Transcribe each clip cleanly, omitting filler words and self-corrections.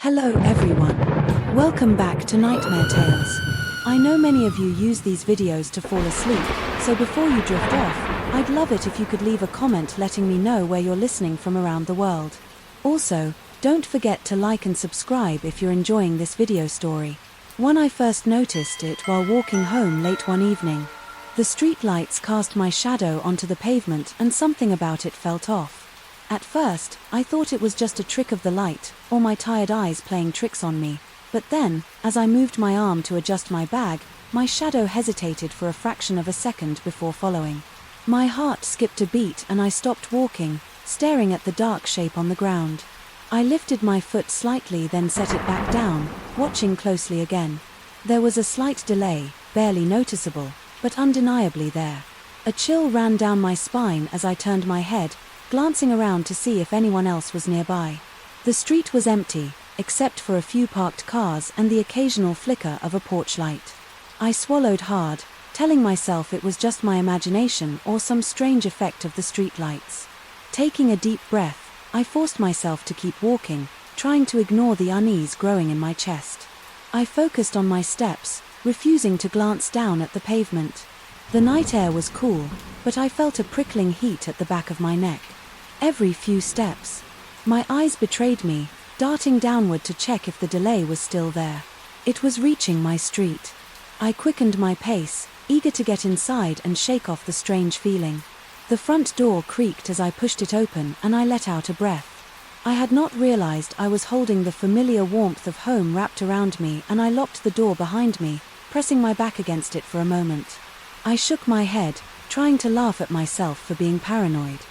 Hello everyone. Welcome back to Nightmare Tales. I know many of you use these videos to fall asleep, so before you drift off, I'd love it if you could leave a comment letting me know where you're listening from around the world. Also, don't forget to like and subscribe if you're enjoying this video story. When I first noticed it while walking home late one evening. The street lights cast my shadow onto the pavement and something about it felt off. At first, I thought it was just a trick of the light, or my tired eyes playing tricks on me, but then, as I moved my arm to adjust my bag, my shadow hesitated for a fraction of a second before following. My heart skipped a beat and I stopped walking, staring at the dark shape on the ground. I lifted my foot slightly then set it back down, watching closely again. There was a slight delay, barely noticeable, but undeniably there. A chill ran down my spine as I turned my head, glancing around to see if anyone else was nearby. The street was empty, except for a few parked cars and the occasional flicker of a porch light. I swallowed hard, telling myself it was just my imagination or some strange effect of the street lights. Taking a deep breath, I forced myself to keep walking, trying to ignore the unease growing in my chest. I focused on my steps, refusing to glance down at the pavement. The night air was cool, but I felt a prickling heat at the back of my neck. Every few steps, my eyes betrayed me, darting downward to check if the delay was still there. It was reaching my street. I quickened my pace, eager to get inside and shake off the strange feeling. The front door creaked as I pushed it open and I let out a breath. I had not realized I was holding the familiar warmth of home wrapped around me, and I locked the door behind me, pressing my back against it for a moment. I shook my head, trying to laugh at myself for being paranoid.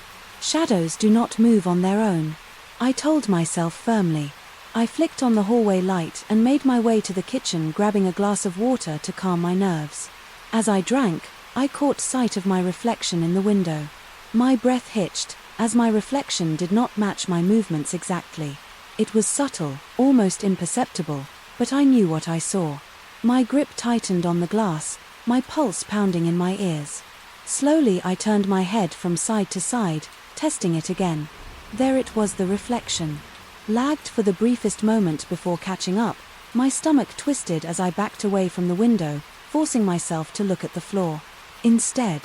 Shadows do not move on their own, I told myself firmly. I flicked on the hallway light and made my way to the kitchen, grabbing a glass of water to calm my nerves. As I drank, I caught sight of my reflection in the window. My breath hitched, as my reflection did not match my movements exactly. It was subtle, almost imperceptible, but I knew what I saw. My grip tightened on the glass, my pulse pounding in my ears. Slowly I turned my head from side to side, testing it again. There it was, the reflection. Lagged for the briefest moment before catching up, my stomach twisted as I backed away from the window, forcing myself to look at the floor. Instead,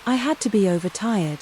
I had to be overtired.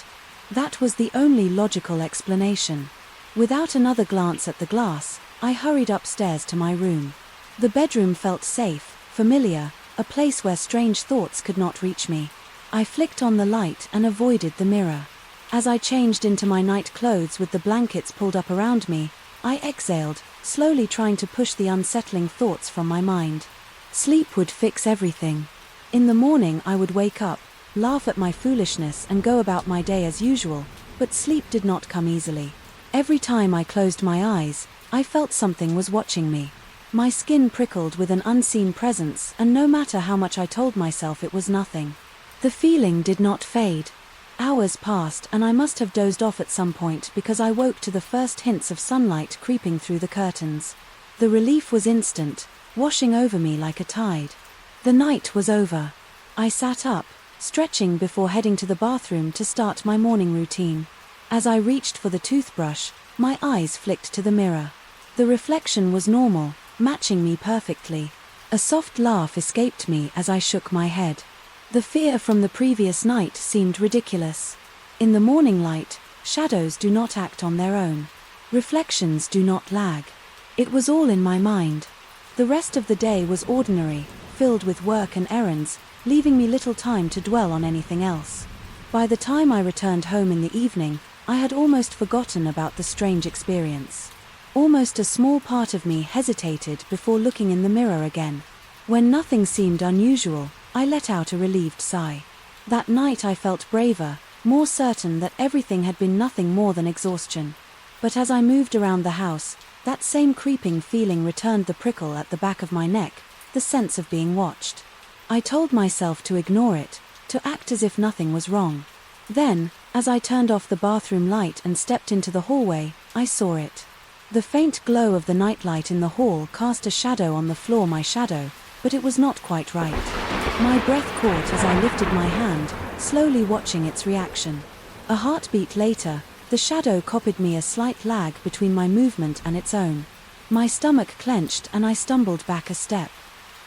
That was the only logical explanation. Without another glance at the glass, I hurried upstairs to my room. The bedroom felt safe, familiar, a place where strange thoughts could not reach me. I flicked on the light and avoided the mirror. As I changed into my night clothes with the blankets pulled up around me, I exhaled, slowly trying to push the unsettling thoughts from my mind. Sleep would fix everything. In the morning I would wake up, laugh at my foolishness and go about my day as usual, but sleep did not come easily. Every time I closed my eyes, I felt something was watching me. My skin prickled with an unseen presence, and no matter how much I told myself it was nothing, the feeling did not fade. Hours passed and I must have dozed off at some point because I woke to the first hints of sunlight creeping through the curtains. The relief was instant, washing over me like a tide. The night was over. I sat up, stretching before heading to the bathroom to start my morning routine. As I reached for the toothbrush, my eyes flicked to the mirror. The reflection was normal, matching me perfectly. A soft laugh escaped me as I shook my head. The fear from the previous night seemed ridiculous. In the morning light, shadows do not act on their own. Reflections do not lag. It was all in my mind. The rest of the day was ordinary, filled with work and errands, leaving me little time to dwell on anything else. By the time I returned home in the evening, I had almost forgotten about the strange experience. Almost a small part of me hesitated before looking in the mirror again. When nothing seemed unusual, I let out a relieved sigh. That night I felt braver, more certain that everything had been nothing more than exhaustion. But as I moved around the house, that same creeping feeling returned, the prickle at the back of my neck, the sense of being watched. I told myself to ignore it, to act as if nothing was wrong. Then, as I turned off the bathroom light and stepped into the hallway, I saw it. The faint glow of the nightlight in the hall cast a shadow on the floor, my shadow, but it was not quite right. My breath caught as I lifted my hand, slowly watching its reaction. A heartbeat later, the shadow copied me, a slight lag between my movement and its own. My stomach clenched and I stumbled back a step.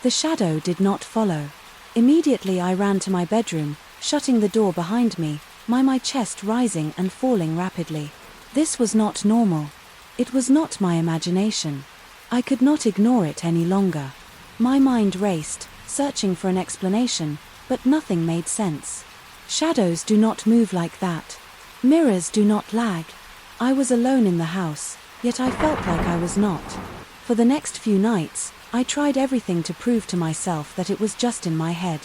The shadow did not follow. Immediately I ran to my bedroom, shutting the door behind me, my chest rising and falling rapidly. This was not normal. It was not my imagination. I could not ignore it any longer. My mind raced, searching for an explanation, but nothing made sense. Shadows do not move like that. Mirrors do not lag. I was alone in the house, yet I felt like I was not. For the next few nights, I tried everything to prove to myself that it was just in my head.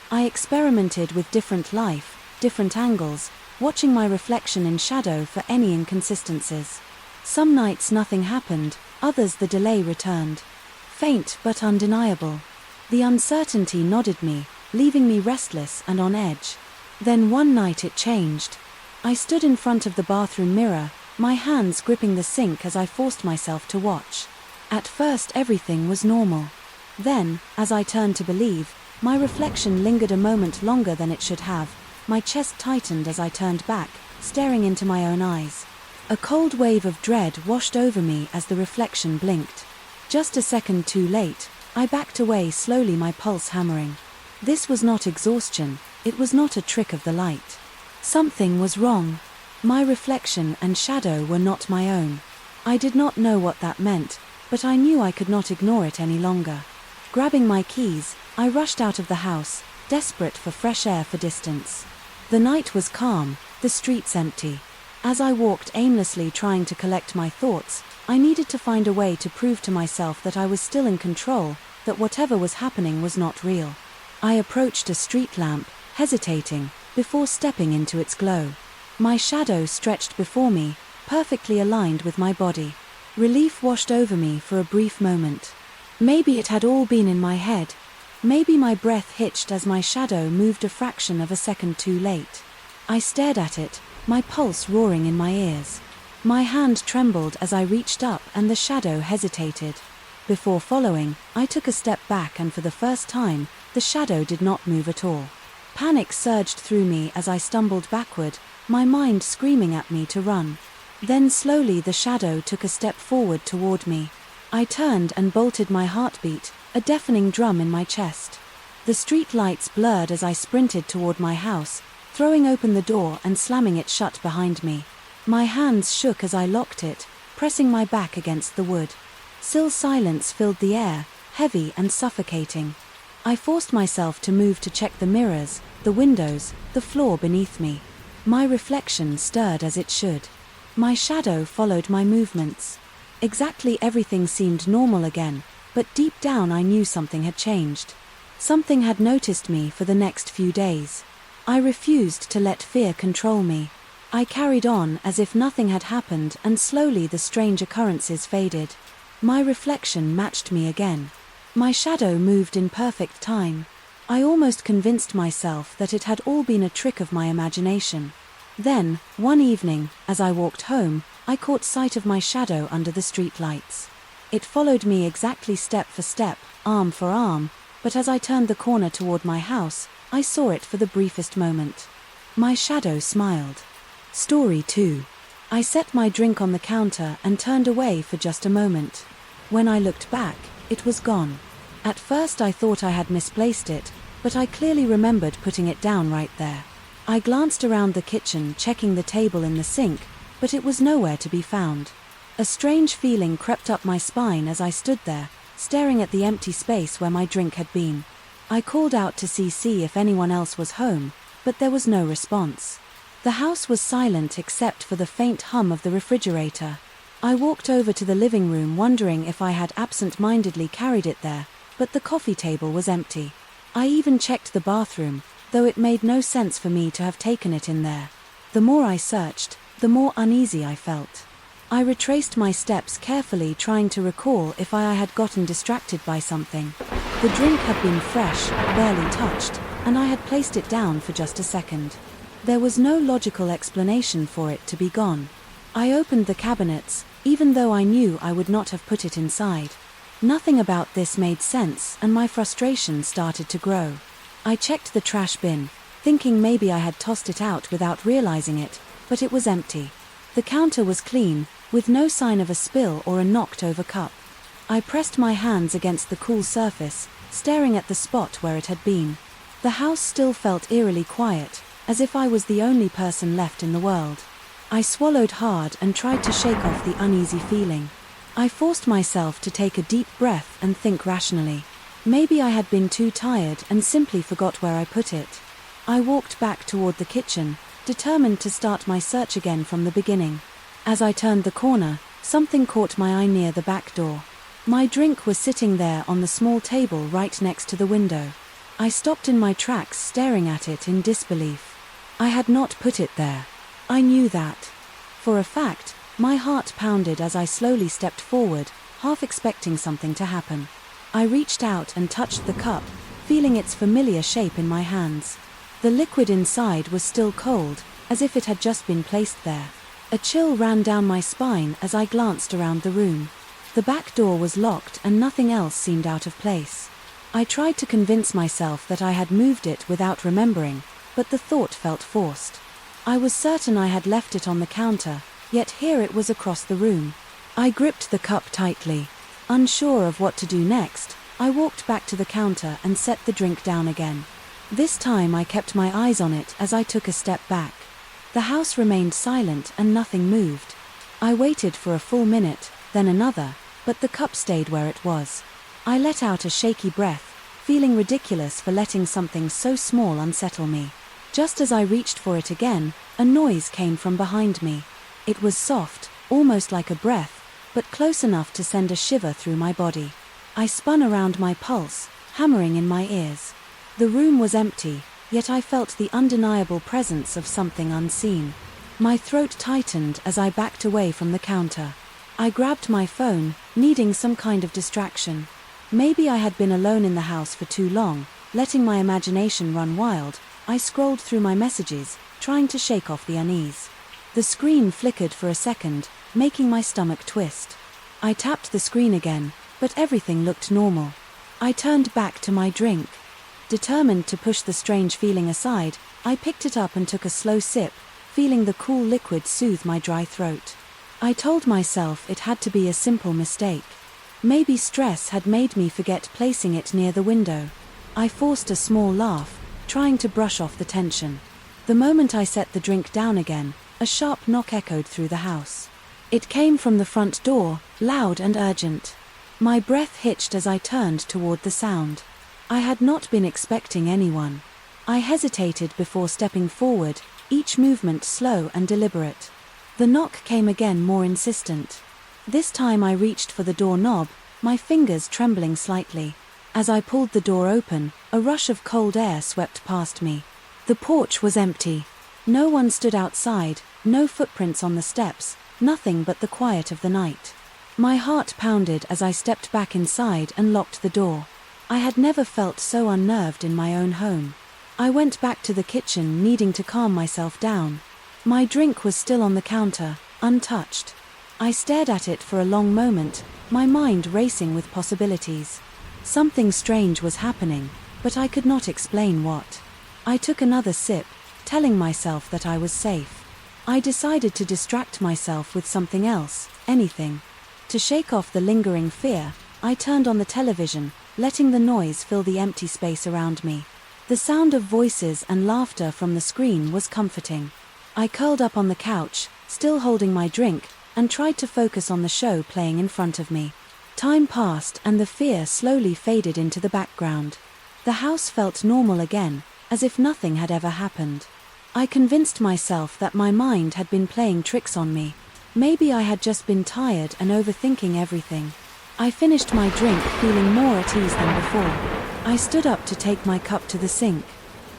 I experimented with different life, different angles, watching my reflection in shadow for any inconsistencies. Some nights nothing happened, others the delay returned. Faint but undeniable. The uncertainty nodded me, leaving me restless and on edge. Then one night it changed. I stood in front of the bathroom mirror, my hands gripping the sink as I forced myself to watch. At first everything was normal. Then, as I turned to believe, my reflection lingered a moment longer than it should have. My chest tightened as I turned back, staring into my own eyes. A cold wave of dread washed over me as the reflection blinked. Just a second too late, I backed away slowly, my pulse hammering. This was not exhaustion, it was not a trick of the light. Something was wrong. My reflection and shadow were not my own. I did not know what that meant, but I knew I could not ignore it any longer. Grabbing my keys, I rushed out of the house, desperate for fresh air for distance. The night was calm, the streets empty. As I walked aimlessly trying to collect my thoughts, I needed to find a way to prove to myself that I was still in control, that whatever was happening was not real. I approached a street lamp, hesitating, before stepping into its glow. My shadow stretched before me, perfectly aligned with my body. Relief washed over me for a brief moment. Maybe it had all been in my head. Maybe my breath hitched as my shadow moved a fraction of a second too late. I stared at it, my pulse roaring in my ears. My hand trembled as I reached up and the shadow hesitated. Before following, I took a step back and for the first time, the shadow did not move at all. Panic surged through me as I stumbled backward, my mind screaming at me to run. Then slowly the shadow took a step forward toward me. I turned and bolted my heartbeat, a deafening drum in my chest. The street lights blurred as I sprinted toward my house, throwing open the door and slamming it shut behind me. My hands shook as I locked it, pressing my back against the wood. Still silence filled the air, heavy and suffocating. I forced myself to move to check the mirrors, the windows, the floor beneath me. My reflection stirred as it should. My shadow followed my movements. Exactly everything seemed normal again, but deep down I knew something had changed. Something had noticed me for the next few days. I refused to let fear control me. I carried on as if nothing had happened and slowly the strange occurrences faded. My reflection matched me again. My shadow moved in perfect time. I almost convinced myself that it had all been a trick of my imagination. Then, one evening, as I walked home, I caught sight of my shadow under the street lights. It followed me exactly step for step, arm for arm, but as I turned the corner toward my house, I saw it for the briefest moment. My shadow smiled. Story 2. I set my drink on the counter and turned away for just a moment. When I looked back, it was gone. At first I thought I had misplaced it, but I clearly remembered putting it down right there. I glanced around the kitchen, checking the table in the sink, but it was nowhere to be found. A strange feeling crept up my spine as I stood there, staring at the empty space where my drink had been. I called out to see if anyone else was home, but there was no response. The house was silent except for the faint hum of the refrigerator. I walked over to the living room wondering if I had absent-mindedly carried it there, but the coffee table was empty. I even checked the bathroom, though it made no sense for me to have taken it in there. The more I searched, the more uneasy I felt. I retraced my steps carefully, trying to recall if I had gotten distracted by something. The drink had been fresh, barely touched, and I had placed it down for just a second. There was no logical explanation for it to be gone. I opened the cabinets, even though I knew I would not have put it inside. Nothing about this made sense, and my frustration started to grow. I checked the trash bin, thinking maybe I had tossed it out without realizing it, but it was empty. The counter was clean, with no sign of a spill or a knocked-over cup. I pressed my hands against the cool surface, staring at the spot where it had been. The house still felt eerily quiet, as if I was the only person left in the world. I swallowed hard and tried to shake off the uneasy feeling. I forced myself to take a deep breath and think rationally. Maybe I had been too tired and simply forgot where I put it. I walked back toward the kitchen, determined to start my search again from the beginning. As I turned the corner, something caught my eye near the back door. My drink was sitting there on the small table right next to the window. I stopped in my tracks, staring at it in disbelief. I had not put it there. I knew that. For a fact, my heart pounded as I slowly stepped forward, half expecting something to happen. I reached out and touched the cup, feeling its familiar shape in my hands. The liquid inside was still cold, as if it had just been placed there. A chill ran down my spine as I glanced around the room. The back door was locked and nothing else seemed out of place. I tried to convince myself that I had moved it without remembering, but the thought felt forced. I was certain I had left it on the counter, yet here it was across the room. I gripped the cup tightly. Unsure of what to do next, I walked back to the counter and set the drink down again. This time I kept my eyes on it as I took a step back. The house remained silent and nothing moved. I waited for a full minute, then another, but the cup stayed where it was. I let out a shaky breath, feeling ridiculous for letting something so small unsettle me. Just as I reached for it again, a noise came from behind me. It was soft, almost like a breath, but close enough to send a shiver through my body. I spun around, my pulse hammering in my ears. The room was empty, yet I felt the undeniable presence of something unseen. My throat tightened as I backed away from the counter. I grabbed my phone, needing some kind of distraction. Maybe I had been alone in the house for too long, letting my imagination run wild. I scrolled through my messages, trying to shake off the unease. The screen flickered for a second, making my stomach twist. I tapped the screen again, but everything looked normal. I turned back to my drink. Determined to push the strange feeling aside, I picked it up and took a slow sip, feeling the cool liquid soothe my dry throat. I told myself it had to be a simple mistake. Maybe stress had made me forget placing it near the window. I forced a small laugh, trying to brush off the tension. The moment I set the drink down again, a sharp knock echoed through the house. It came from the front door, loud and urgent. My breath hitched as I turned toward the sound. I had not been expecting anyone. I hesitated before stepping forward, each movement slow and deliberate. The knock came again, more insistent. This time I reached for the doorknob, my fingers trembling slightly. As I pulled the door open, a rush of cold air swept past me. The porch was empty. No one stood outside, no footprints on the steps, nothing but the quiet of the night. My heart pounded as I stepped back inside and locked the door. I had never felt so unnerved in my own home. I went back to the kitchen, needing to calm myself down. My drink was still on the counter, untouched. I stared at it for a long moment, my mind racing with possibilities. Something strange was happening, but I could not explain what. I took another sip, telling myself that I was safe. I decided to distract myself with something else, anything. To shake off the lingering fear, I turned on the television, letting the noise fill the empty space around me. The sound of voices and laughter from the screen was comforting. I curled up on the couch, still holding my drink, and tried to focus on the show playing in front of me. Time passed and the fear slowly faded into the background. The house felt normal again, as if nothing had ever happened. I convinced myself that my mind had been playing tricks on me. Maybe I had just been tired and overthinking everything. I finished my drink, feeling more at ease than before. I stood up to take my cup to the sink.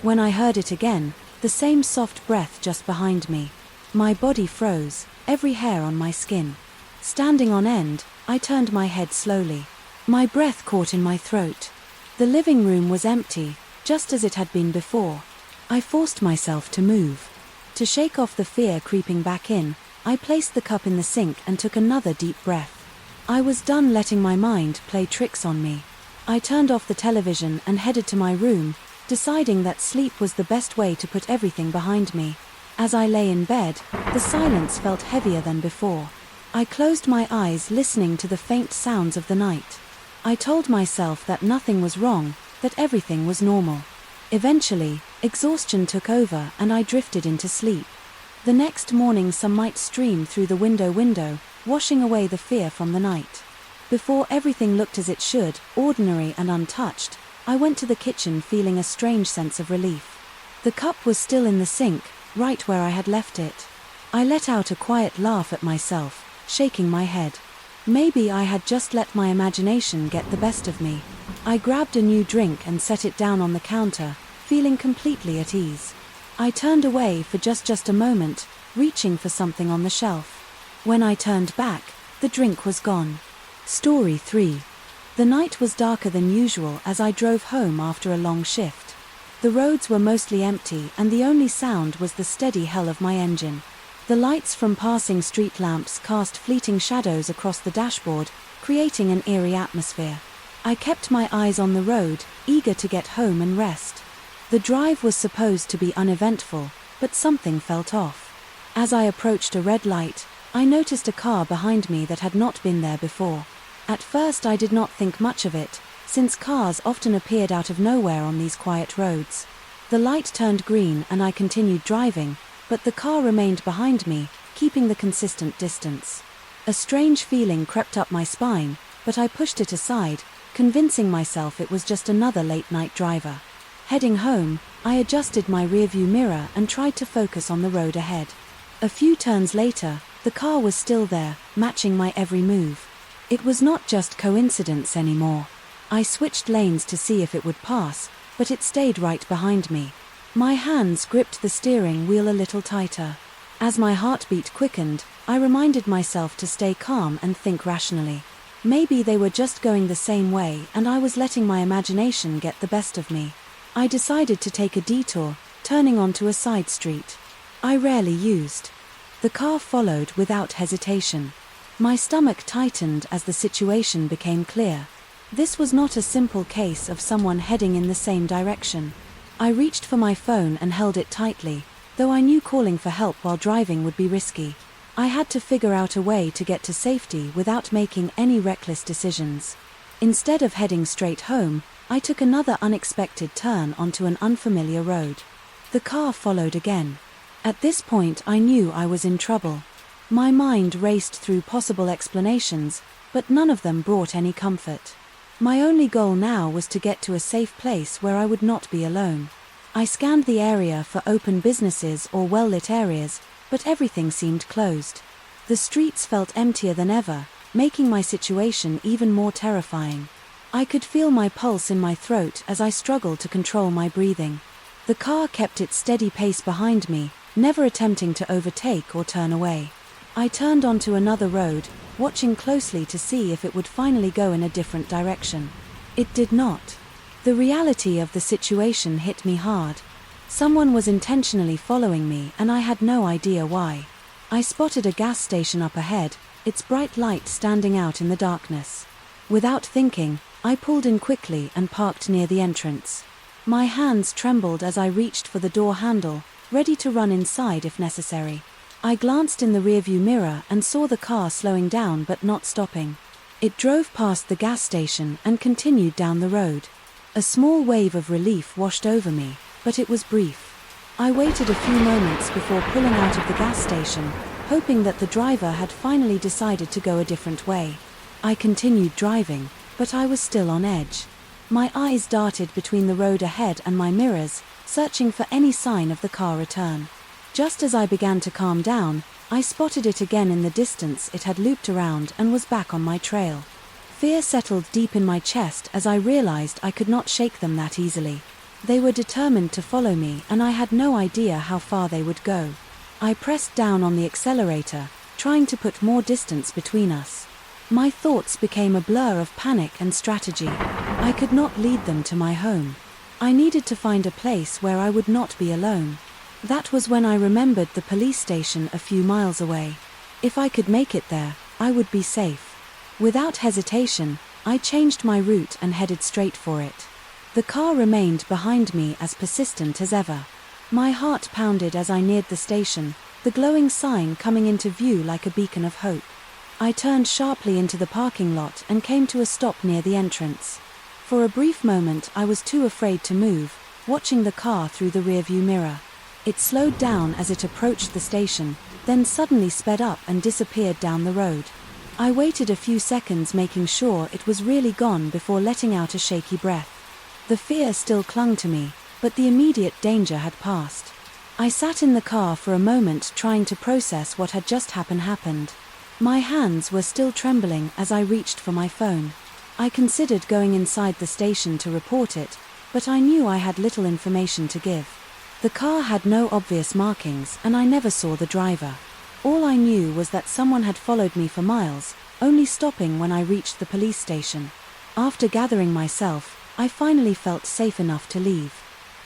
When I heard it again, the same soft breath just behind me. My body froze, every hair on my skin. Standing on end, I turned my head slowly. My breath caught in my throat. The living room was empty, just as it had been before. I forced myself to move. To shake off the fear creeping back in, I placed the cup in the sink and took another deep breath. I was done letting my mind play tricks on me. I turned off the television and headed to my room, deciding that sleep was the best way to put everything behind me. As I lay in bed, the silence felt heavier than before. I closed my eyes, listening to the faint sounds of the night. I told myself that nothing was wrong, that everything was normal. Eventually, exhaustion took over and I drifted into sleep. The next morning sunlight streamed through the window, washing away the fear from the night. Before everything looked as it should, ordinary and untouched, I went to the kitchen feeling a strange sense of relief. The cup was still in the sink, right where I had left it. I let out a quiet laugh at myself, shaking my head. Maybe I had just let my imagination get the best of me. I grabbed a new drink and set it down on the counter, feeling completely at ease. I turned away for just a moment, reaching for something on the shelf. When I turned back, the drink was gone. Story 3. The night was darker than usual as I drove home after a long shift. The roads were mostly empty and the only sound was the steady hum of my engine. The lights from passing street lamps cast fleeting shadows across the dashboard, creating an eerie atmosphere. I kept my eyes on the road, eager to get home and rest. The drive was supposed to be uneventful, but something felt off. As I approached a red light, I noticed a car behind me that had not been there before. At first I did not think much of it, since cars often appeared out of nowhere on these quiet roads. The light turned green and I continued driving, but the car remained behind me, keeping the consistent distance. A strange feeling crept up my spine, but I pushed it aside, convincing myself it was just another late-night driver. Heading home, I adjusted my rearview mirror and tried to focus on the road ahead. A few turns later, the car was still there, matching my every move. It was not just coincidence anymore. I switched lanes to see if it would pass, but it stayed right behind me. My hands gripped the steering wheel a little tighter. As my heartbeat quickened, I reminded myself to stay calm and think rationally. Maybe they were just going the same way and I was letting my imagination get the best of me. I decided to take a detour, turning onto a side street I rarely used. The car followed without hesitation. My stomach tightened as the situation became clear. This was not a simple case of someone heading in the same direction. I reached for my phone and held it tightly, though I knew calling for help while driving would be risky. I had to figure out a way to get to safety without making any reckless decisions. Instead of heading straight home, I took another unexpected turn onto an unfamiliar road. The car followed again. At this point I knew I was in trouble. My mind raced through possible explanations, but none of them brought any comfort. My only goal now was to get to a safe place where I would not be alone. I scanned the area for open businesses or well-lit areas, but everything seemed closed. The streets felt emptier than ever, making my situation even more terrifying. I could feel my pulse in my throat as I struggled to control my breathing. The car kept its steady pace behind me, never attempting to overtake or turn away. I turned onto another road, watching closely to see if it would finally go in a different direction. It did not. The reality of the situation hit me hard. Someone was intentionally following me and I had no idea why. I spotted a gas station up ahead, its bright light standing out in the darkness. Without thinking, I pulled in quickly and parked near the entrance. My hands trembled as I reached for the door handle, ready to run inside if necessary. I glanced in the rearview mirror and saw the car slowing down but not stopping. It drove past the gas station and continued down the road. A small wave of relief washed over me, but it was brief. I waited a few moments before pulling out of the gas station, hoping that the driver had finally decided to go a different way. I continued driving, but I was still on edge. My eyes darted between the road ahead and my mirrors, searching for any sign of the car return. Just as I began to calm down, I spotted it again in the distance. It had looped around and was back on my trail. Fear settled deep in my chest as I realized I could not shake them that easily. They were determined to follow me and I had no idea how far they would go. I pressed down on the accelerator, trying to put more distance between us. My thoughts became a blur of panic and strategy. I could not lead them to my home. I needed to find a place where I would not be alone. That was when I remembered the police station a few miles away. If I could make it there, I would be safe. Without hesitation, I changed my route and headed straight for it. The car remained behind me as persistent as ever. My heart pounded as I neared the station, the glowing sign coming into view like a beacon of hope. I turned sharply into the parking lot and came to a stop near the entrance. For a brief moment I was too afraid to move, watching the car through the rearview mirror. It slowed down as it approached the station, then suddenly sped up and disappeared down the road. I waited a few seconds, making sure it was really gone before letting out a shaky breath. The fear still clung to me, but the immediate danger had passed. I sat in the car for a moment, trying to process what had just happened. My hands were still trembling as I reached for my phone. I considered going inside the station to report it, but I knew I had little information to give. The car had no obvious markings and I never saw the driver. All I knew was that someone had followed me for miles, only stopping when I reached the police station. After gathering myself, I finally felt safe enough to leave.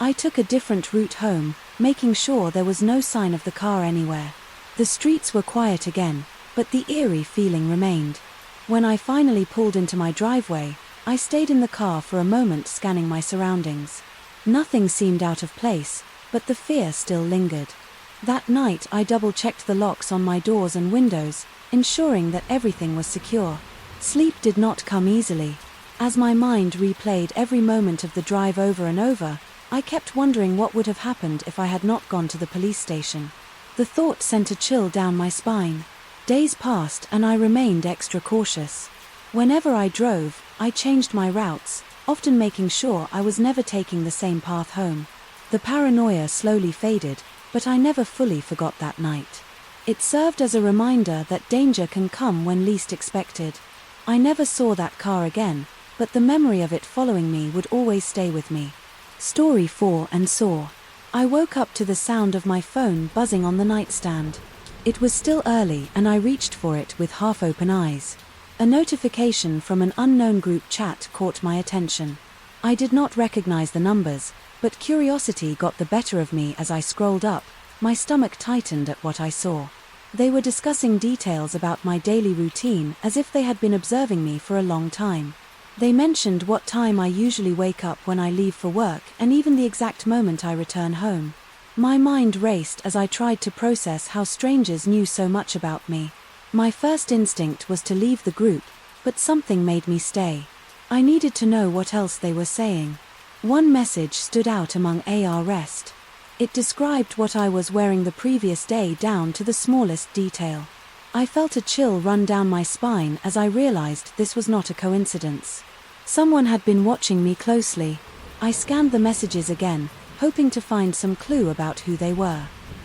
I took a different route home, making sure there was no sign of the car anywhere. The streets were quiet again, but the eerie feeling remained. When I finally pulled into my driveway, I stayed in the car for a moment, scanning my surroundings. Nothing seemed out of place, but the fear still lingered. That night I double-checked the locks on my doors and windows, ensuring that everything was secure. Sleep did not come easily. As my mind replayed every moment of the drive over and over, I kept wondering what would have happened if I had not gone to the police station. The thought sent a chill down my spine. Days passed and I remained extra cautious. Whenever I drove, I changed my routes, often making sure I was never taking the same path home. The paranoia slowly faded, but I never fully forgot that night. It served as a reminder that danger can come when least expected. I never saw that car again, but the memory of it following me would always stay with me. Story 4 and Saw. I woke up to the sound of my phone buzzing on the nightstand. It was still early and I reached for it with half-open eyes. A notification from an unknown group chat caught my attention. I did not recognize the numbers, but curiosity got the better of me as I scrolled up. My stomach tightened at what I saw. They were discussing details about my daily routine as if they had been observing me for a long time. They mentioned what time I usually wake up when I leave for work and even the exact moment I return home. My mind raced as I tried to process how strangers knew so much about me. My first instinct was to leave the group, but something made me stay. I needed to know what else they were saying. One message stood out among our rest. It described what I was wearing the previous day down to the smallest detail. I felt a chill run down my spine as I realized this was not a coincidence. Someone had been watching me closely. I scanned the messages again, hoping to find some clue about who they were.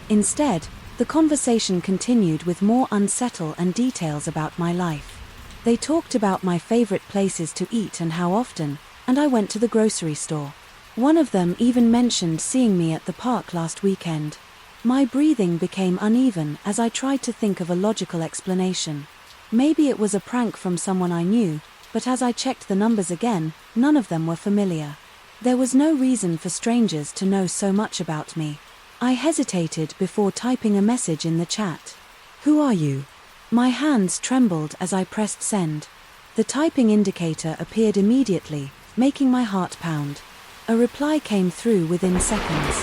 Instead, the conversation continued with more unsettled and details about my life. They talked about my favorite places to eat and how often, and I went to the grocery store. One of them even mentioned seeing me at the park last weekend. My breathing became uneven as I tried to think of a logical explanation. Maybe it was a prank from someone I knew, but as I checked the numbers again, none of them were familiar. There was no reason for strangers to know so much about me. I hesitated before typing a message in the chat. "Who are you?" My hands trembled as I pressed send. The typing indicator appeared immediately, making my heart pound. A reply came through within seconds.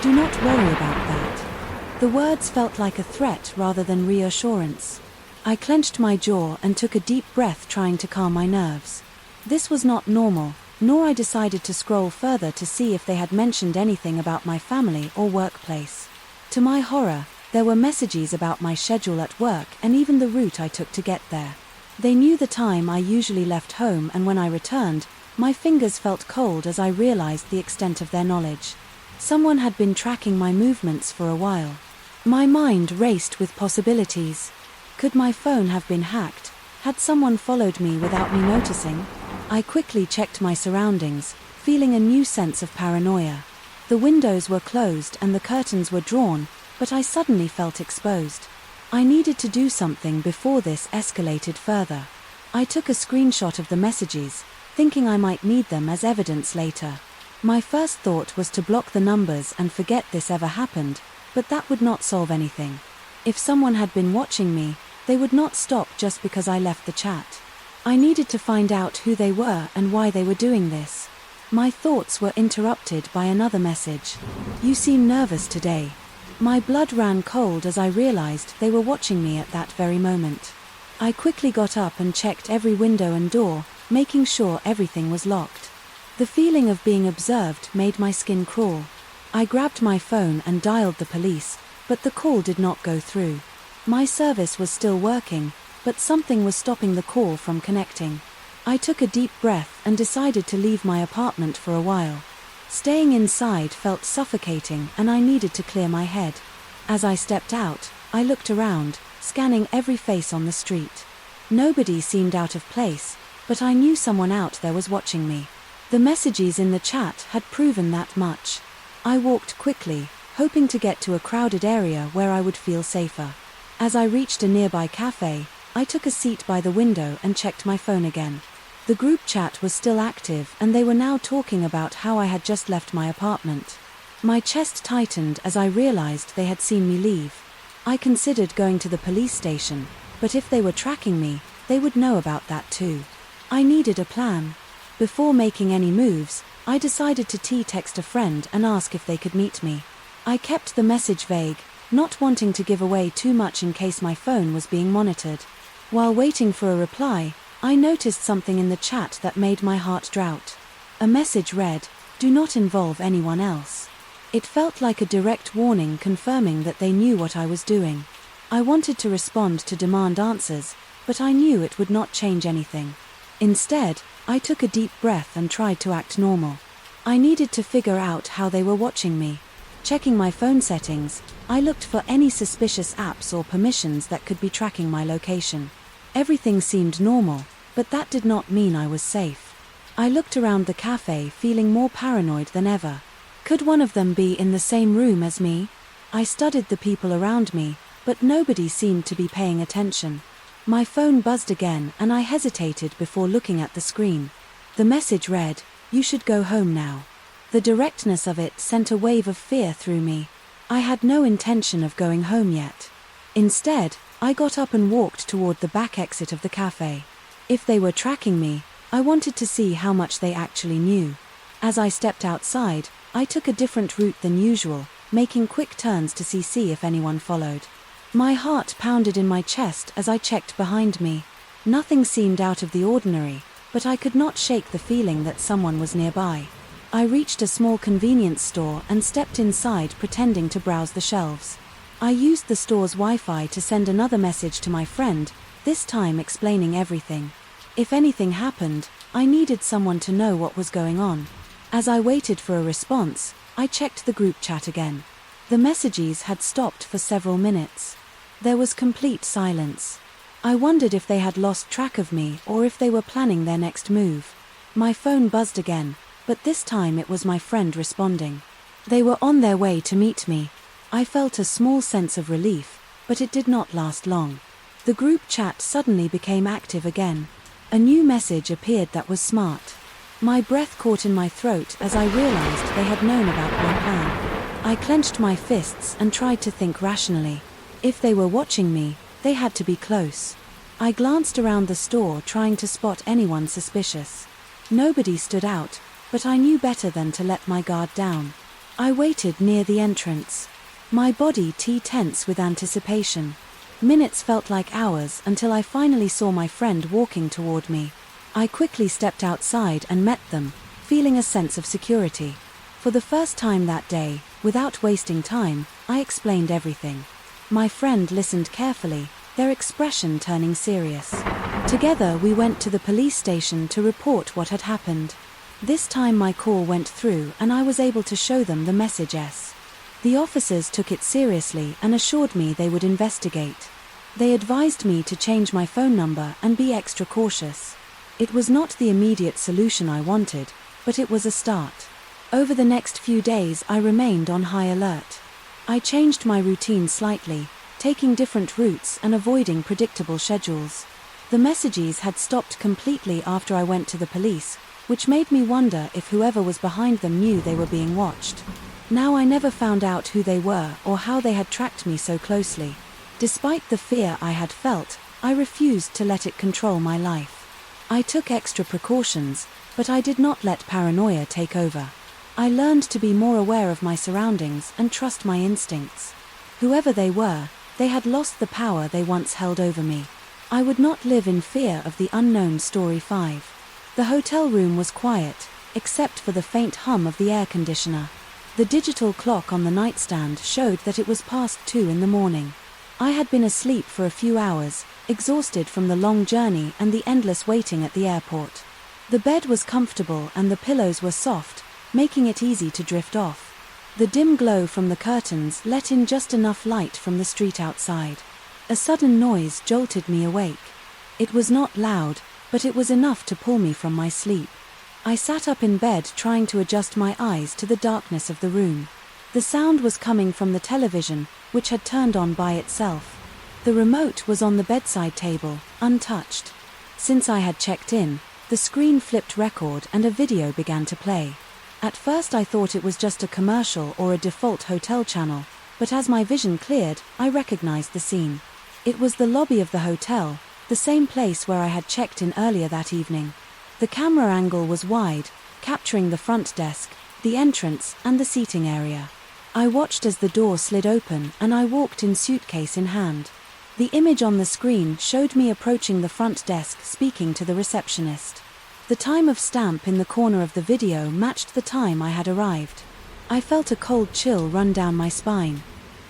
"Do not worry about that." The words felt like a threat rather than reassurance. I clenched my jaw and took a deep breath, trying to calm my nerves. This was not normal, nor I decided to scroll further to see if they had mentioned anything about my family or workplace. To my horror, there were messages about my schedule at work and even the route I took to get there. They knew the time I usually left home, and when I returned, my fingers felt cold as I realized the extent of their knowledge. Someone had been tracking my movements for a while. My mind raced with possibilities. Could my phone have been hacked? Had someone followed me without me noticing? I quickly checked my surroundings, feeling a new sense of paranoia. The windows were closed and the curtains were drawn, but I suddenly felt exposed. I needed to do something before this escalated further. I took a screenshot of the messages, thinking I might need them as evidence later. My first thought was to block the numbers and forget this ever happened, but that would not solve anything. If someone had been watching me, they would not stop just because I left the chat. I needed to find out who they were and why they were doing this. My thoughts were interrupted by another message. "You seem nervous today." My blood ran cold as I realized they were watching me at that very moment. I quickly got up and checked every window and door, making sure everything was locked. The feeling of being observed made my skin crawl. I grabbed my phone and dialed the police, but the call did not go through. My service was still working, but something was stopping the call from connecting. I took a deep breath and decided to leave my apartment for a while. Staying inside felt suffocating and I needed to clear my head. As I stepped out, I looked around, scanning every face on the street. Nobody seemed out of place, but I knew someone out there was watching me. The messages in the chat had proven that much. I walked quickly, hoping to get to a crowded area where I would feel safer. As I reached a nearby cafe, I took a seat by the window and checked my phone again. The group chat was still active and they were now talking about how I had just left my apartment. My chest tightened as I realized they had seen me leave. I considered going to the police station, but if they were tracking me, they would know about that too. I needed a plan. Before making any moves, I decided to text a friend and ask if they could meet me. I kept the message vague, not wanting to give away too much in case my phone was being monitored. While waiting for a reply, I noticed something in the chat that made my heart drought. A message read, "Do not involve anyone else." It felt like a direct warning confirming that they knew what I was doing. I wanted to respond to demand answers, but I knew it would not change anything. Instead, I took a deep breath and tried to act normal. I needed to figure out how they were watching me. Checking my phone settings, I looked for any suspicious apps or permissions that could be tracking my location. Everything seemed normal, but that did not mean I was safe. I looked around the cafe feeling more paranoid than ever. Could one of them be in the same room as me? I studied the people around me, but nobody seemed to be paying attention. My phone buzzed again and I hesitated before looking at the screen. The message read, "You should go home now." The directness of it sent a wave of fear through me. I had no intention of going home yet. Instead, I got up and walked toward the back exit of the cafe. If they were tracking me, I wanted to see how much they actually knew. As I stepped outside, I took a different route than usual, making quick turns to see if anyone followed. My heart pounded in my chest as I checked behind me. Nothing seemed out of the ordinary, but I could not shake the feeling that someone was nearby. I reached a small convenience store and stepped inside pretending to browse the shelves. I used the store's Wi-Fi to send another message to my friend, this time explaining everything. If anything happened, I needed someone to know what was going on. As I waited for a response, I checked the group chat again. The messages had stopped for several minutes. There was complete silence. I wondered if they had lost track of me or if they were planning their next move. My phone buzzed again, but this time it was my friend responding. They were on their way to meet me. I felt a small sense of relief, but it did not last long. The group chat suddenly became active again. A new message appeared that was smart. My breath caught in my throat as I realized they had known about my plan. I clenched my fists and tried to think rationally. If they were watching me, they had to be close. I glanced around the store trying to spot anyone suspicious. Nobody stood out, but I knew better than to let my guard down. I waited near the entrance. My body tense with anticipation. Minutes felt like hours until I finally saw my friend walking toward me. I quickly stepped outside and met them, feeling a sense of security. For the first time that day, without wasting time, I explained everything. My friend listened carefully, their expression turning serious. Together we went to the police station to report what had happened. This time my call went through and I was able to show them the messages. The officers took it seriously and assured me they would investigate. They advised me to change my phone number and be extra cautious. It was not the immediate solution I wanted, but it was a start. Over the next few days I remained on high alert. I changed my routine slightly, taking different routes and avoiding predictable schedules. The messages had stopped completely after I went to the police, which made me wonder if whoever was behind them knew they were being watched. Now I never found out who they were or how they had tracked me so closely. Despite the fear I had felt, I refused to let it control my life. I took extra precautions, but I did not let paranoia take over. I learned to be more aware of my surroundings and trust my instincts. Whoever they were, they had lost the power they once held over me. I would not live in fear of the unknown. Story 5. The hotel room was quiet, except for the faint hum of the air conditioner. The digital clock on the nightstand showed that it was past 2 in the morning. I had been asleep for a few hours, exhausted from the long journey and the endless waiting at the airport. The bed was comfortable and the pillows were soft, making it easy to drift off. The dim glow from the curtains let in just enough light from the street outside. A sudden noise jolted me awake. It was not loud, but it was enough to pull me from my sleep. I sat up in bed trying to adjust my eyes to the darkness of the room. The sound was coming from the television, which had turned on by itself. The remote was on the bedside table, untouched. Since I had checked in, the screen flipped record and a video began to play. At first I thought it was just a commercial or a default hotel channel, but as my vision cleared, I recognized the scene. It was the lobby of the hotel, the same place where I had checked in earlier that evening. The camera angle was wide, capturing the front desk, the entrance, and the seating area. I watched as the door slid open and I walked in, suitcase in hand. The image on the screen showed me approaching the front desk speaking to the receptionist. The time of stamp in the corner of the video matched the time I had arrived. I felt a cold chill run down my spine.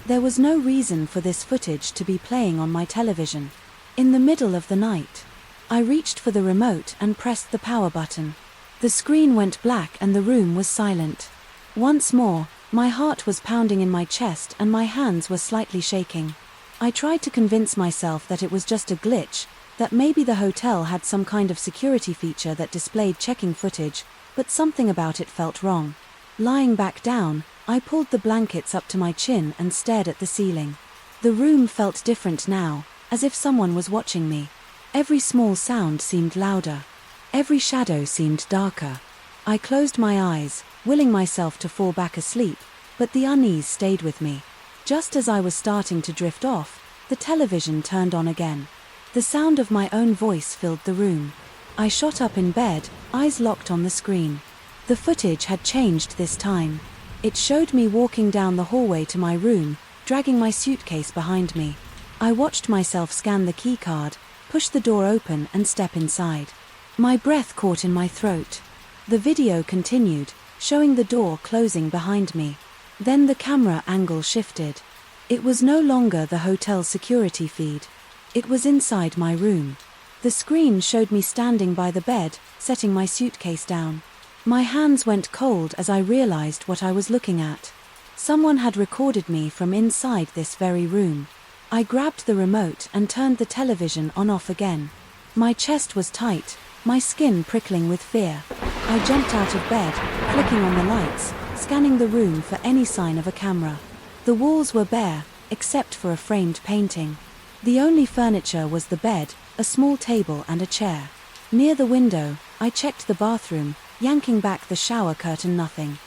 There was no reason for this footage to be playing on my television. In the middle of the night, I reached for the remote and pressed the power button. The screen went black and the room was silent. Once more, my heart was pounding in my chest and my hands were slightly shaking. I tried to convince myself that it was just a glitch, that maybe the hotel had some kind of security feature that displayed checking footage, but something about it felt wrong. Lying back down, I pulled the blankets up to my chin and stared at the ceiling. The room felt different now, as if someone was watching me. Every small sound seemed louder. Every shadow seemed darker. I closed my eyes, willing myself to fall back asleep, but the unease stayed with me. Just as I was starting to drift off, the television turned on again. The sound of my own voice filled the room. I shot up in bed, eyes locked on the screen. The footage had changed this time. It showed me walking down the hallway to my room, dragging my suitcase behind me. I watched myself scan the keycard, push the door open and step inside. My breath caught in my throat. The video continued, showing the door closing behind me. Then the camera angle shifted. It was no longer the hotel security feed. It was inside my room. The screen showed me standing by the bed, setting my suitcase down. My hands went cold as I realized what I was looking at. Someone had recorded me from inside this very room. I grabbed the remote and turned the television on-off again. My chest was tight, my skin prickling with fear. I jumped out of bed, flicking on the lights, scanning the room for any sign of a camera. The walls were bare, except for a framed painting. The only furniture was the bed, a small table and a chair. Near the window, I checked the bathroom, yanking back the shower curtain. Nothing.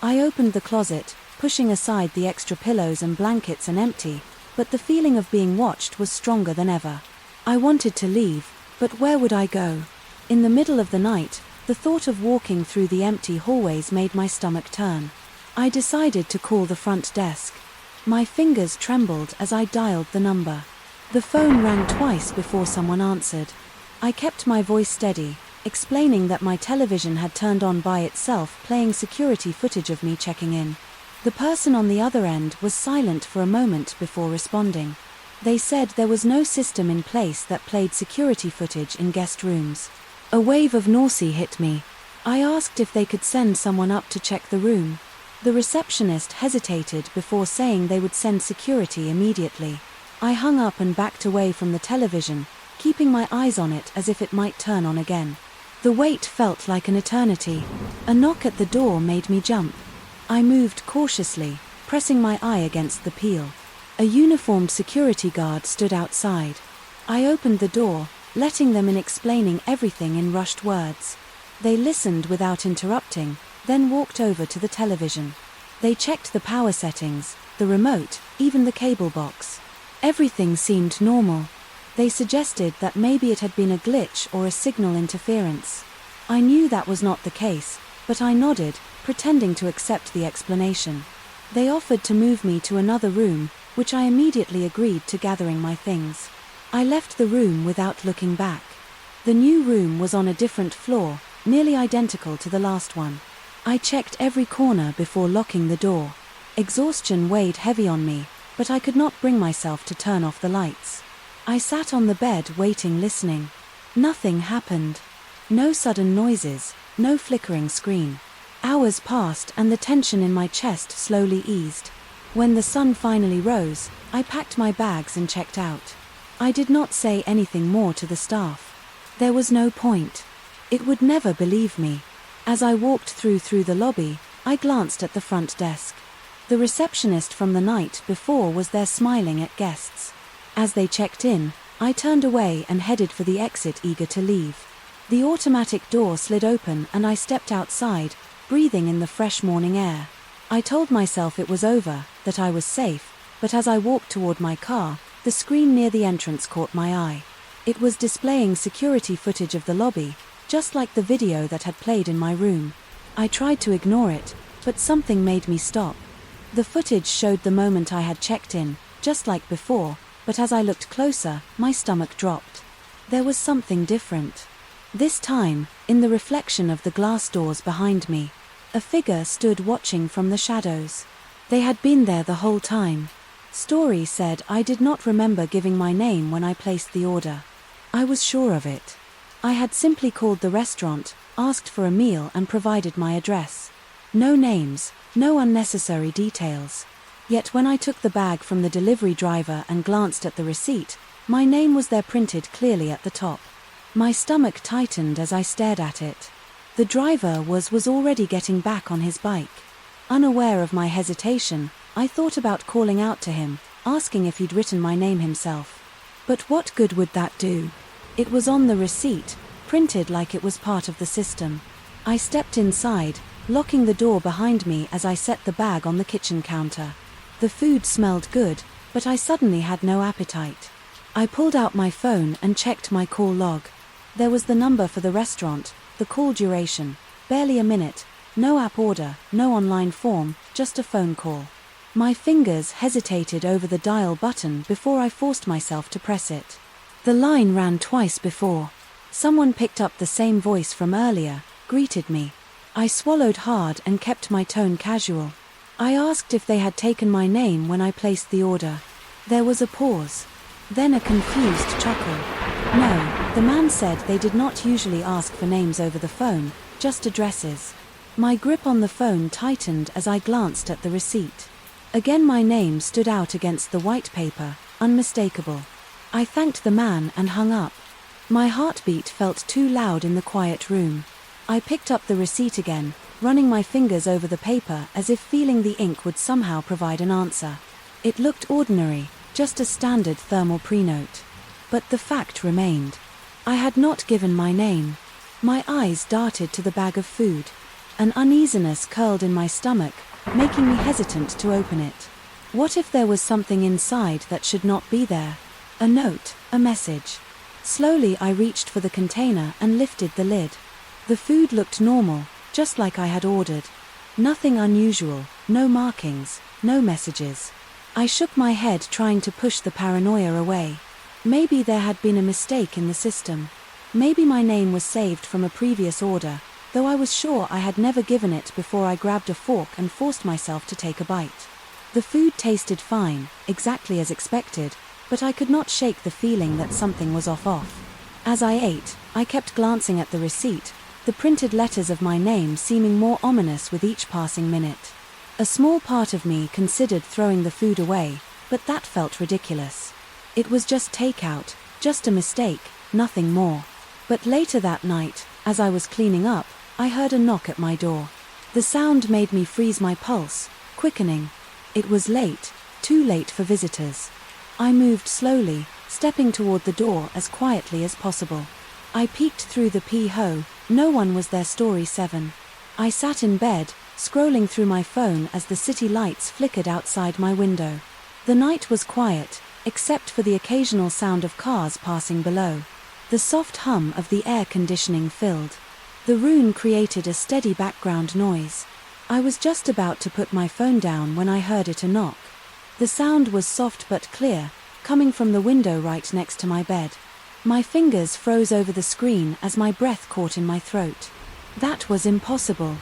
I opened the closet, pushing aside the extra pillows and blankets and empty, but the feeling of being watched was stronger than ever. I wanted to leave, but where would I go? In the middle of the night, the thought of walking through the empty hallways made my stomach turn. I decided to call the front desk. My fingers trembled as I dialed the number. The phone rang twice before someone answered. I kept my voice steady, explaining that my television had turned on by itself, playing security footage of me checking in. The person on the other end was silent for a moment before responding. They said there was no system in place that played security footage in guest rooms. A wave of nausea hit me. I asked if they could send someone up to check the room. The receptionist hesitated before saying they would send security immediately. I hung up and backed away from the television, keeping my eyes on it as if it might turn on again. The wait felt like an eternity. A knock at the door made me jump. I moved cautiously, pressing my eye against the peel. A uniformed security guard stood outside. I opened the door, letting them in, explaining everything in rushed words. They listened without interrupting, then walked over to the television. They checked the power settings, the remote, even the cable box. Everything seemed normal. They suggested that maybe it had been a glitch or a signal interference. I knew that was not the case, but I nodded, pretending to accept the explanation. They offered to move me to another room, which I immediately agreed to, gathering my things. I left the room without looking back. The new room was on a different floor, nearly identical to the last one. I checked every corner before locking the door. Exhaustion weighed heavy on me, but I could not bring myself to turn off the lights. I sat on the bed waiting, listening. Nothing happened. No sudden noises, no flickering screen. Hours passed and the tension in my chest slowly eased. When the sun finally rose, I packed my bags and checked out. I did not say anything more to the staff. There was no point. It would never believe me. As I walked through the lobby, I glanced at the front desk. The receptionist from the night before was there smiling at guests. As they checked in, I turned away and headed for the exit, eager to leave. The automatic door slid open and I stepped outside, breathing in the fresh morning air. I told myself it was over, that I was safe, but as I walked toward my car, the screen near the entrance caught my eye. It was displaying security footage of the lobby, just like the video that had played in my room. I tried to ignore it, but something made me stop. The footage showed the moment I had checked in, just like before, but as I looked closer, my stomach dropped. There was something different. This time, in the reflection of the glass doors behind me, a figure stood watching from the shadows. They had been there the whole time. Story said I did not remember giving my name when I placed the order. I was sure of it. I had simply called the restaurant, asked for a meal and provided my address. No names, no unnecessary details. Yet when I took the bag from the delivery driver and glanced at the receipt, my name was there printed clearly at the top. My stomach tightened as I stared at it. The driver was already getting back on his bike. Unaware of my hesitation, I thought about calling out to him, asking if he'd written my name himself. But what good would that do? It was on the receipt, printed like it was part of the system. I stepped inside, locking the door behind me as I set the bag on the kitchen counter. The food smelled good, but I suddenly had no appetite. I pulled out my phone and checked my call log. There was the number for the restaurant, the call duration, barely a minute, no app order, no online form, just a phone call. My fingers hesitated over the dial button before I forced myself to press it. The line ran twice before. Someone picked up the same voice from earlier, greeted me. I swallowed hard and kept my tone casual. I asked if they had taken my name when I placed the order. There was a pause. Then a confused chuckle. No, the man said they did not usually ask for names over the phone, just addresses. My grip on the phone tightened as I glanced at the receipt. Again my name stood out against the white paper, unmistakable. I thanked the man and hung up. My heartbeat felt too loud in the quiet room. I picked up the receipt again, running my fingers over the paper as if feeling the ink would somehow provide an answer. It looked ordinary, just a standard thermal prenote. But the fact remained. I had not given my name. My eyes darted to the bag of food. An uneasiness curled in my stomach, making me hesitant to open it. What if there was something inside that should not be there? A note, a message. Slowly I reached for the container and lifted the lid. The food looked normal, just like I had ordered. Nothing unusual, no markings, no messages. I shook my head, trying to push the paranoia away. Maybe there had been a mistake in the system. Maybe my name was saved from a previous order, though I was sure I had never given it before. I grabbed a fork and forced myself to take a bite. The food tasted fine, exactly as expected, but I could not shake the feeling that something was off. As I ate, I kept glancing at the receipt, the printed letters of my name seeming more ominous with each passing minute. A small part of me considered throwing the food away, but that felt ridiculous. It was just takeout, just a mistake, nothing more. But later that night, as I was cleaning up, I heard a knock at my door. The sound made me freeze my pulse, quickening. It was late, too late for visitors. I moved slowly, stepping toward the door as quietly as possible. I peeked through the peephole. No one was there. Story 7. I sat in bed, scrolling through my phone as the city lights flickered outside my window. The night was quiet, except for the occasional sound of cars passing below. The soft hum of the air conditioning filled the room, created a steady background noise. I was just about to put my phone down when I heard it, a knock. The sound was soft but clear, coming from the window right next to my bed. My fingers froze over the screen as my breath caught in my throat. That was impossible.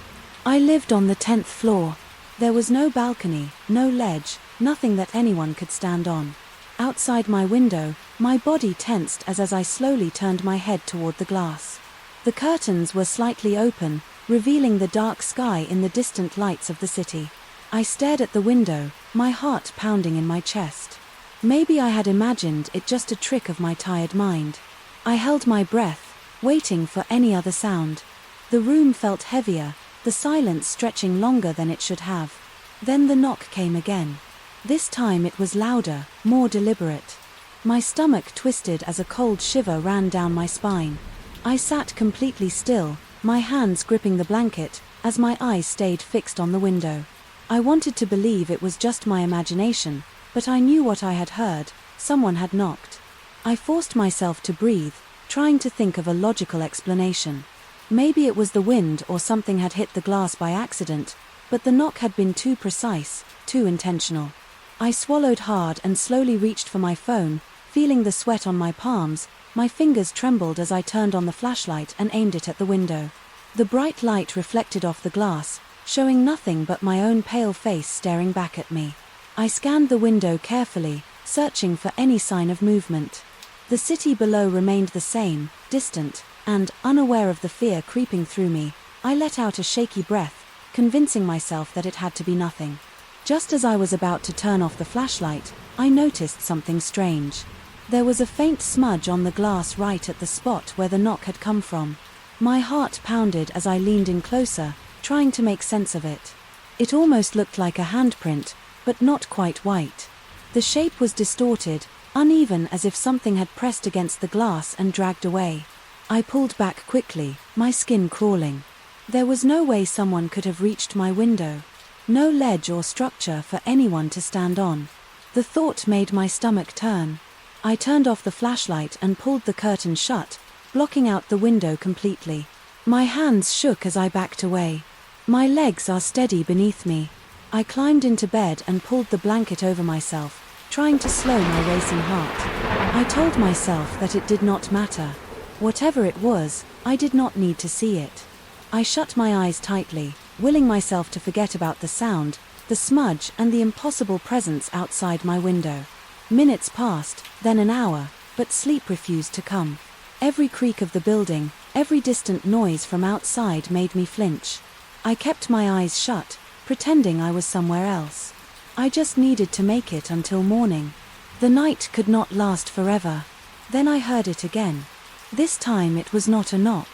I lived on the 10th floor. There was no balcony, no ledge, nothing that anyone could stand on. Outside my window, my body tensed as I slowly turned my head toward the glass. The curtains were slightly open, revealing the dark sky in the distant lights of the city. I stared at the window, my heart pounding in my chest. Maybe I had imagined it just a trick of my tired mind. I held my breath, waiting for any other sound. The room felt heavier, the silence stretching longer than it should have. Then the knock came again. This time it was louder, more deliberate. My stomach twisted as a cold shiver ran down my spine. I sat completely still, my hands gripping the blanket, as my eyes stayed fixed on the window. I wanted to believe it was just my imagination, but I knew what I had heard: someone had knocked. I forced myself to breathe, trying to think of a logical explanation. Maybe it was the wind or something had hit the glass by accident, but the knock had been too precise, too intentional. I swallowed hard and slowly reached for my phone, feeling the sweat on my palms. My fingers trembled as I turned on the flashlight and aimed it at the window. The bright light reflected off the glass, showing nothing but my own pale face staring back at me. I scanned the window carefully, searching for any sign of movement. The city below remained the same, distant, and, unaware of the fear creeping through me, I let out a shaky breath, convincing myself that it had to be nothing. Just as I was about to turn off the flashlight, I noticed something strange. There was a faint smudge on the glass right at the spot where the knock had come from. My heart pounded as I leaned in closer, trying to make sense of it. It almost looked like a handprint, but not quite white. The shape was distorted, uneven, as if something had pressed against the glass and dragged away. I pulled back quickly, my skin crawling. There was no way someone could have reached my window. No ledge or structure for anyone to stand on. The thought made my stomach turn. I turned off the flashlight and pulled the curtain shut, blocking out the window completely. My hands shook as I backed away. My legs are steady beneath me. I climbed into bed and pulled the blanket over myself, trying to slow my racing heart. I told myself that it did not matter. Whatever it was, I did not need to see it. I shut my eyes tightly, willing myself to forget about the sound, the smudge, and the impossible presence outside my window. Minutes passed, then an hour, but sleep refused to come. Every creak of the building, every distant noise from outside made me flinch. I kept my eyes shut, pretending I was somewhere else. I just needed to make it until morning. The night could not last forever. Then I heard it again. This time it was not a knock.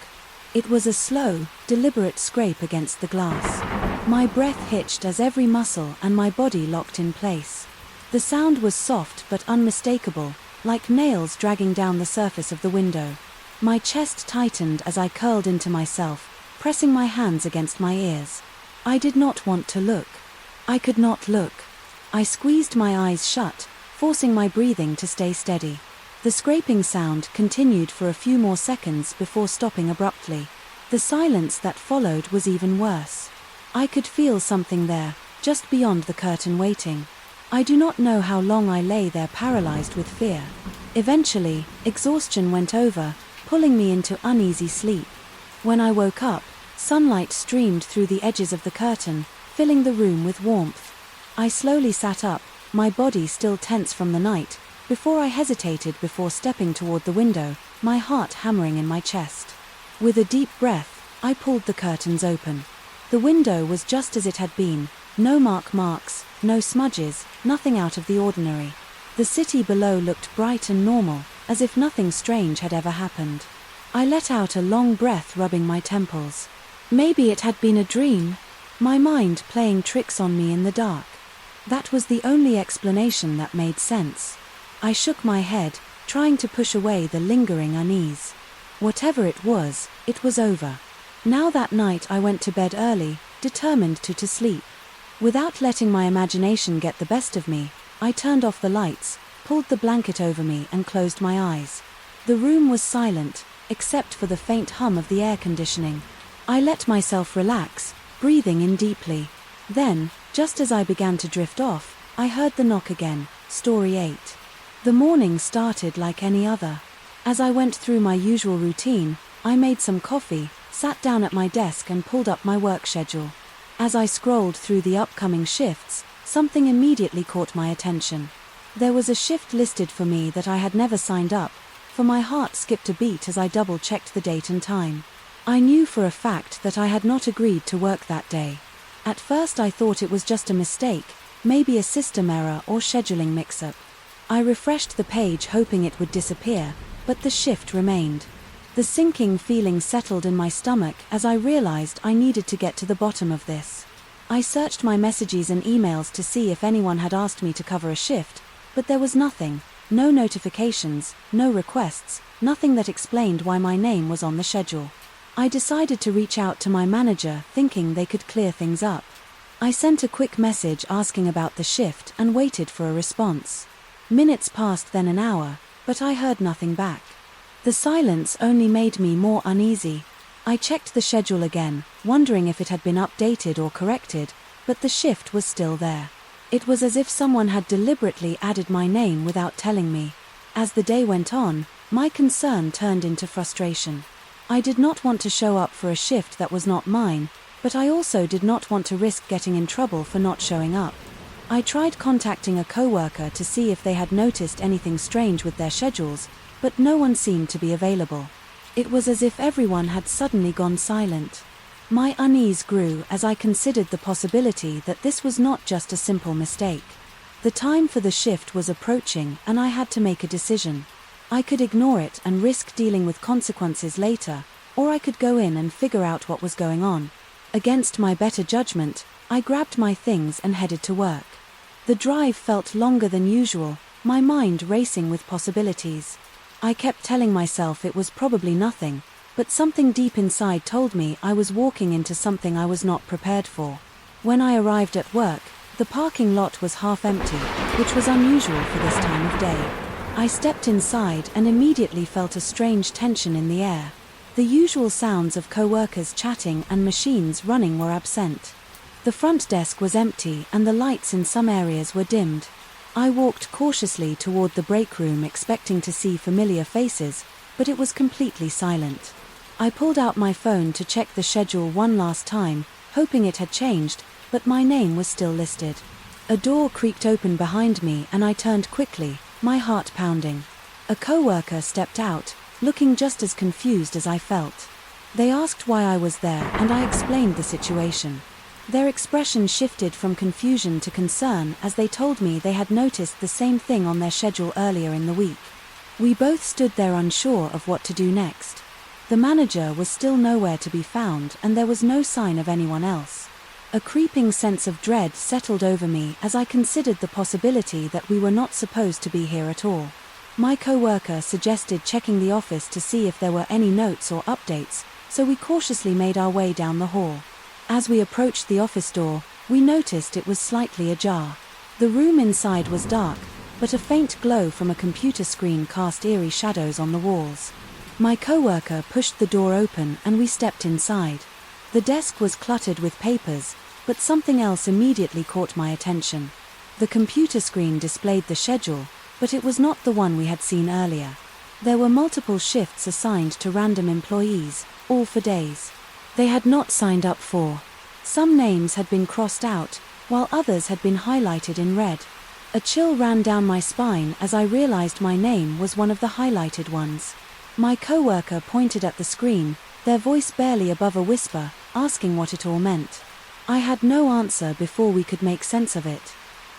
It was a slow, deliberate scrape against the glass. My breath hitched as every muscle and my body locked in place. The sound was soft but unmistakable, like nails dragging down the surface of the window. My chest tightened as I curled into myself, pressing my hands against my ears. I did not want to look. I could not look. I squeezed my eyes shut, forcing my breathing to stay steady. The scraping sound continued for a few more seconds before stopping abruptly. The silence that followed was even worse. I could feel something there, just beyond the curtain waiting. I do not know how long I lay there paralyzed with fear. Eventually, exhaustion went over, pulling me into uneasy sleep. When I woke up, sunlight streamed through the edges of the curtain, filling the room with warmth. I slowly sat up, my body still tense from the night, before I hesitated before stepping toward the window, my heart hammering in my chest. With a deep breath, I pulled the curtains open. The window was just as it had been, no marks, no smudges, nothing out of the ordinary. The city below looked bright and normal, as if nothing strange had ever happened. I let out a long breath, rubbing my temples. Maybe it had been a dream, my mind playing tricks on me in the dark. That was the only explanation that made sense. I shook my head, trying to push away the lingering unease. Whatever it was over. Now that night I went to bed early, determined to sleep. Without letting my imagination get the best of me, I turned off the lights, pulled the blanket over me and closed my eyes. The room was silent, except for the faint hum of the air conditioning. I let myself relax, breathing in deeply. Then, just as I began to drift off, I heard the knock again. Story 8. The morning started like any other. As I went through my usual routine, I made some coffee, sat down at my desk and pulled up my work schedule. As I scrolled through the upcoming shifts, something immediately caught my attention. There was a shift listed for me that I had never signed up, for my heart skipped a beat as I double-checked the date and time. I knew for a fact that I had not agreed to work that day. At first I thought it was just a mistake, maybe a system error or scheduling mix-up. I refreshed the page hoping it would disappear, but the shift remained. The sinking feeling settled in my stomach as I realized I needed to get to the bottom of this. I searched my messages and emails to see if anyone had asked me to cover a shift, but there was nothing, no notifications, no requests, nothing that explained why my name was on the schedule. I decided to reach out to my manager, thinking they could clear things up. I sent a quick message asking about the shift and waited for a response. Minutes passed, then an hour, but I heard nothing back. The silence only made me more uneasy. I checked the schedule again, wondering if it had been updated or corrected, but the shift was still there. It was as if someone had deliberately added my name without telling me. As the day went on, my concern turned into frustration. I did not want to show up for a shift that was not mine, but I also did not want to risk getting in trouble for not showing up. I tried contacting a coworker to see if they had noticed anything strange with their schedules, but no one seemed to be available. It was as if everyone had suddenly gone silent. My unease grew as I considered the possibility that this was not just a simple mistake. The time for the shift was approaching and I had to make a decision. I could ignore it and risk dealing with consequences later, or I could go in and figure out what was going on. Against my better judgment, I grabbed my things and headed to work. The drive felt longer than usual, my mind racing with possibilities. I kept telling myself it was probably nothing, but something deep inside told me I was walking into something I was not prepared for. When I arrived at work, the parking lot was half empty, which was unusual for this time of day. I stepped inside and immediately felt a strange tension in the air. The usual sounds of co-workers chatting and machines running were absent. The front desk was empty and the lights in some areas were dimmed. I walked cautiously toward the break room expecting to see familiar faces, but it was completely silent. I pulled out my phone to check the schedule one last time, hoping it had changed, but my name was still listed. A door creaked open behind me and I turned quickly, my heart pounding. A coworker stepped out, looking just as confused as I felt. They asked why I was there and I explained the situation. Their expression shifted from confusion to concern as they told me they had noticed the same thing on their schedule earlier in the week. We both stood there unsure of what to do next. The manager was still nowhere to be found and there was no sign of anyone else. A creeping sense of dread settled over me as I considered the possibility that we were not supposed to be here at all. My coworker suggested checking the office to see if there were any notes or updates, so we cautiously made our way down the hall. As we approached the office door, we noticed it was slightly ajar. The room inside was dark, but a faint glow from a computer screen cast eerie shadows on the walls. My coworker pushed the door open and we stepped inside. The desk was cluttered with papers, but something else immediately caught my attention. The computer screen displayed the schedule, but it was not the one we had seen earlier. There were multiple shifts assigned to random employees, all for days they had not signed up for. Some names had been crossed out, while others had been highlighted in red. A chill ran down my spine as I realized my name was one of the highlighted ones. My coworker pointed at the screen, their voice barely above a whisper, asking what it all meant. I had no answer before we could make sense of it.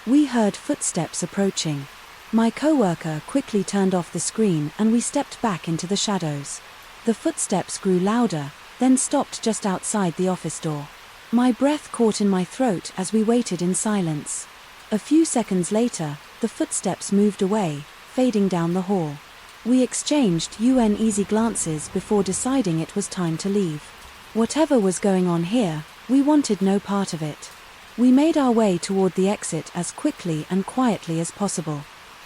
We heard footsteps approaching. My coworker quickly turned off the screen and we stepped back into the shadows. The footsteps grew louder, then stopped just outside the office door. My breath caught in my throat as we waited in silence. A few seconds later, the footsteps moved away, fading down the hall. We exchanged uneasy glances before deciding it was time to leave. Whatever was going on here, we wanted no part of it. We made our way toward the exit as quickly and quietly as possible.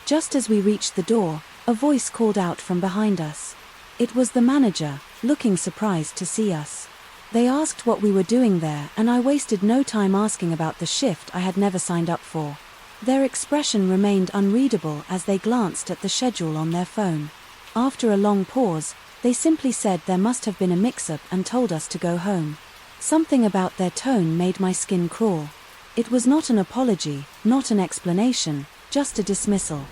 Just as we reached the door, a voice called out from behind us. It was the manager, looking surprised to see us. They asked what we were doing there and I wasted no time asking about the shift I had never signed up for. Their expression remained unreadable as they glanced at the schedule on their phone. After a long pause, they simply said there must have been a mix-up and told us to go home. Something about their tone made my skin crawl. It was not an apology, not an explanation, just a dismissal.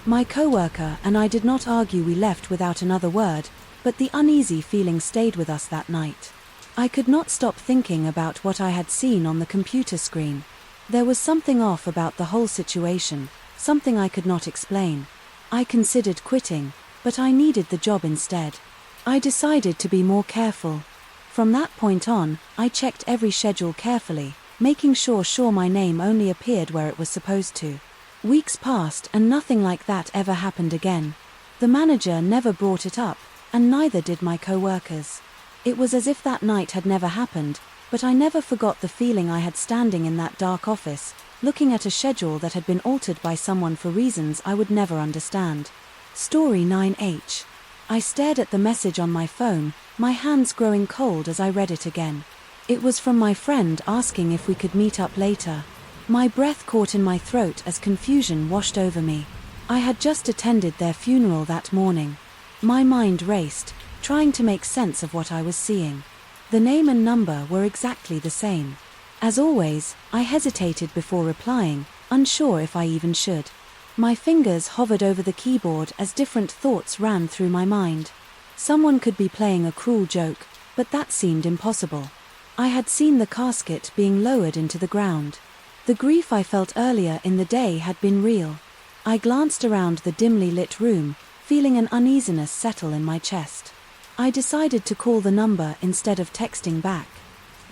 My coworker and I did not argue. We left without another word, but the uneasy feeling stayed with us that night. I could not stop thinking about what I had seen on the computer screen. There was something off about the whole situation, something I could not explain. I considered quitting, but I needed the job instead. I decided to be more careful. From that point on, I checked every schedule carefully, making sure my name only appeared where it was supposed to. Weeks passed and nothing like that ever happened again. The manager never brought it up, and neither did my co-workers. It was as if that night had never happened, but I never forgot the feeling I had standing in that dark office, looking at a schedule that had been altered by someone for reasons I would never understand. Story 9H. I stared at the message on my phone, my hands growing cold as I read it again. It was from my friend asking if we could meet up later. My breath caught in my throat as confusion washed over me. I had just attended their funeral that morning. My mind raced, trying to make sense of what I was seeing. The name and number were exactly the same. As always, I hesitated before replying, unsure if I even should. My fingers hovered over the keyboard as different thoughts ran through my mind. Someone could be playing a cruel joke, but that seemed impossible. I had seen the casket being lowered into the ground. The grief I felt earlier in the day had been real. I glanced around the dimly lit room, feeling an uneasiness settle in my chest. I decided to call the number instead of texting back.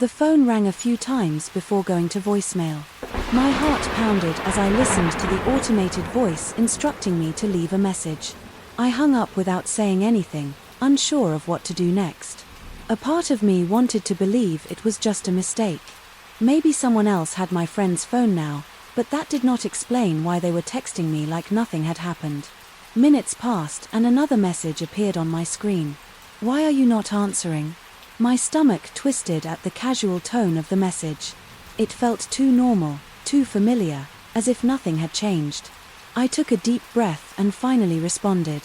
The phone rang a few times before going to voicemail. My heart pounded as I listened to the automated voice instructing me to leave a message. I hung up without saying anything, unsure of what to do next. A part of me wanted to believe it was just a mistake. Maybe someone else had my friend's phone now, but that did not explain why they were texting me like nothing had happened. Minutes passed and another message appeared on my screen. "Why are you not answering?" My stomach twisted at the casual tone of the message. It felt too normal, too familiar, as if nothing had changed. I took a deep breath and finally responded.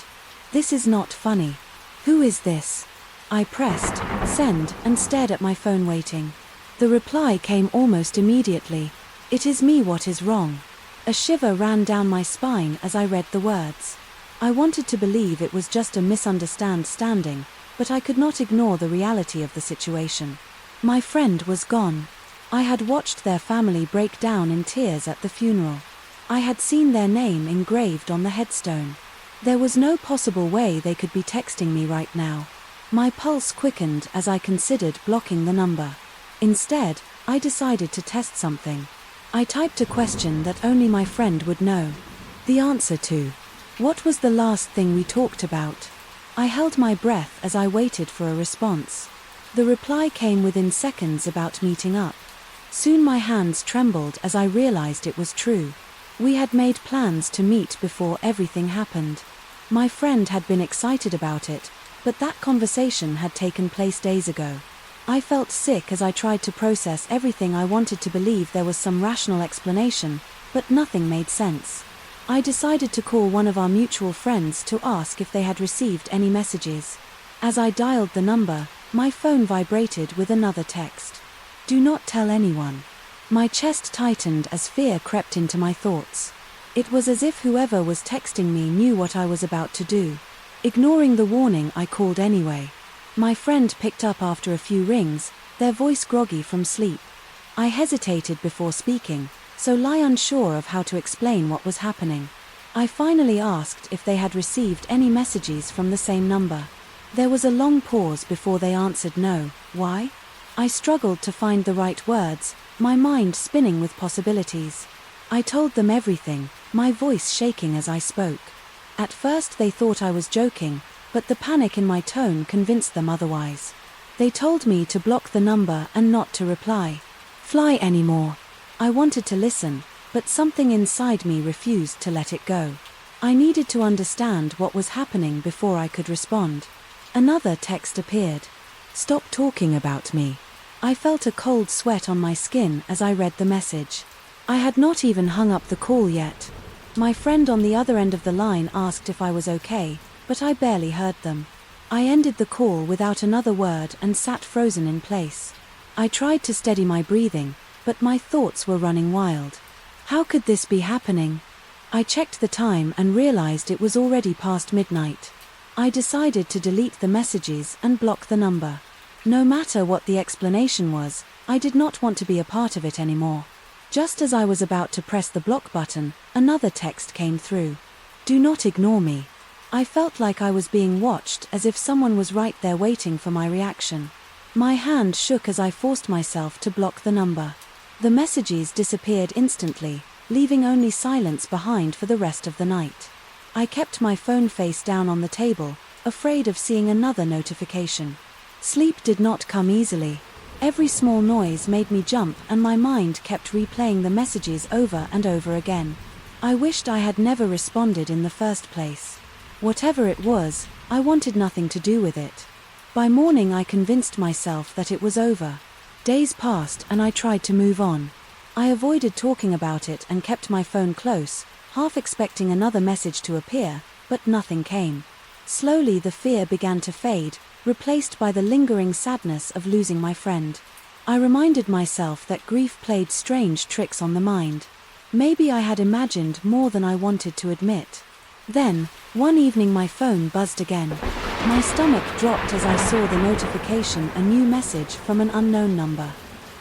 "This is not funny. Who is this?" I pressed send and stared at my phone waiting. The reply came almost immediately. "It is me. What is wrong?" A shiver ran down my spine as I read the words. I wanted to believe it was just a misunderstanding, but I could not ignore the reality of the situation. My friend was gone. I had watched their family break down in tears at the funeral. I had seen their name engraved on the headstone. There was no possible way they could be texting me right now. My pulse quickened as I considered blocking the number. Instead, I decided to test something. I typed a question that only my friend would know. The answer to, "What was the last thing we talked about?" I held my breath as I waited for a response. The reply came within seconds about meeting up. Soon my hands trembled as I realized it was true. We had made plans to meet before everything happened. My friend had been excited about it, but that conversation had taken place days ago. I felt sick as I tried to process everything. I wanted to believe there was some rational explanation, but nothing made sense. I decided to call one of our mutual friends to ask if they had received any messages. As I dialed the number, my phone vibrated with another text. "Do not tell anyone." My chest tightened as fear crept into my thoughts. It was as if whoever was texting me knew what I was about to do. Ignoring the warning, I called anyway. My friend picked up after a few rings, their voice groggy from sleep. I hesitated before speaking, so lie unsure of how to explain what was happening. I finally asked if they had received any messages from the same number. There was a long pause before they answered no. Why? I struggled to find the right words, my mind spinning with possibilities. I told them everything, my voice shaking as I spoke. At first they thought I was joking, but the panic in my tone convinced them otherwise. They told me to block the number and not to reply. Fly anymore. I wanted to listen, but something inside me refused to let it go. I needed to understand what was happening before I could respond. Another text appeared. Stop talking about me. I felt a cold sweat on my skin as I read the message. I had not even hung up the call yet. My friend on the other end of the line asked if I was okay, but I barely heard them. I ended the call without another word and sat frozen in place. I tried to steady my breathing, but my thoughts were running wild. How could this be happening? I checked the time and realized it was already past midnight. I decided to delete the messages and block the number. No matter what the explanation was, I did not want to be a part of it anymore. Just as I was about to press the block button, another text came through. Do not ignore me. I felt like I was being watched, as if someone was right there waiting for my reaction. My hand shook as I forced myself to block the number. The messages disappeared instantly, leaving only silence behind for the rest of the night. I kept my phone face down on the table, afraid of seeing another notification. Sleep did not come easily. Every small noise made me jump and my mind kept replaying the messages over and over again. I wished I had never responded in the first place. Whatever it was, I wanted nothing to do with it. By morning I convinced myself that it was over. Days passed and I tried to move on. I avoided talking about it and kept my phone close, half expecting another message to appear, but nothing came. Slowly the fear began to fade, replaced by the lingering sadness of losing my friend. I reminded myself that grief played strange tricks on the mind. Maybe I had imagined more than I wanted to admit. Then, one evening my phone buzzed again. My stomach dropped as I saw the notification, a new message from an unknown number.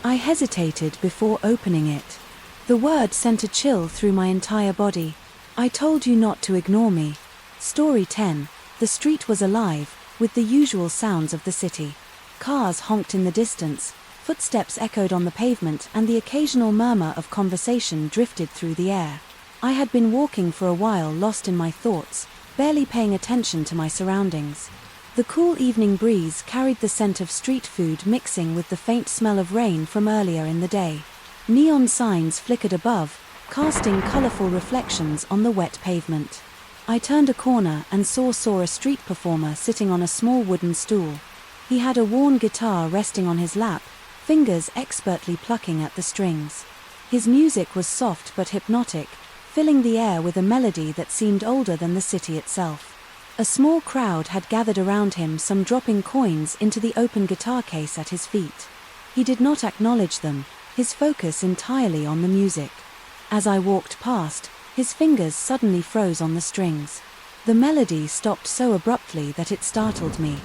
I hesitated before opening it. The word sent a chill through my entire body. I told you not to ignore me. Story 10. The street was alive, with the usual sounds of the city. Cars honked in the distance, footsteps echoed on the pavement, and the occasional murmur of conversation drifted through the air. I had been walking for a while, lost in my thoughts, barely paying attention to my surroundings. The cool evening breeze carried the scent of street food mixing with the faint smell of rain from earlier in the day. Neon signs flickered above, casting colorful reflections on the wet pavement. I turned a corner and saw a street performer sitting on a small wooden stool. He had a worn guitar resting on his lap, fingers expertly plucking at the strings. His music was soft but hypnotic, filling the air with a melody that seemed older than the city itself. A small crowd had gathered around him, some dropping coins into the open guitar case at his feet. He did not acknowledge them, his focus entirely on the music. As I walked past, his fingers suddenly froze on the strings. The melody stopped so abruptly that it startled me.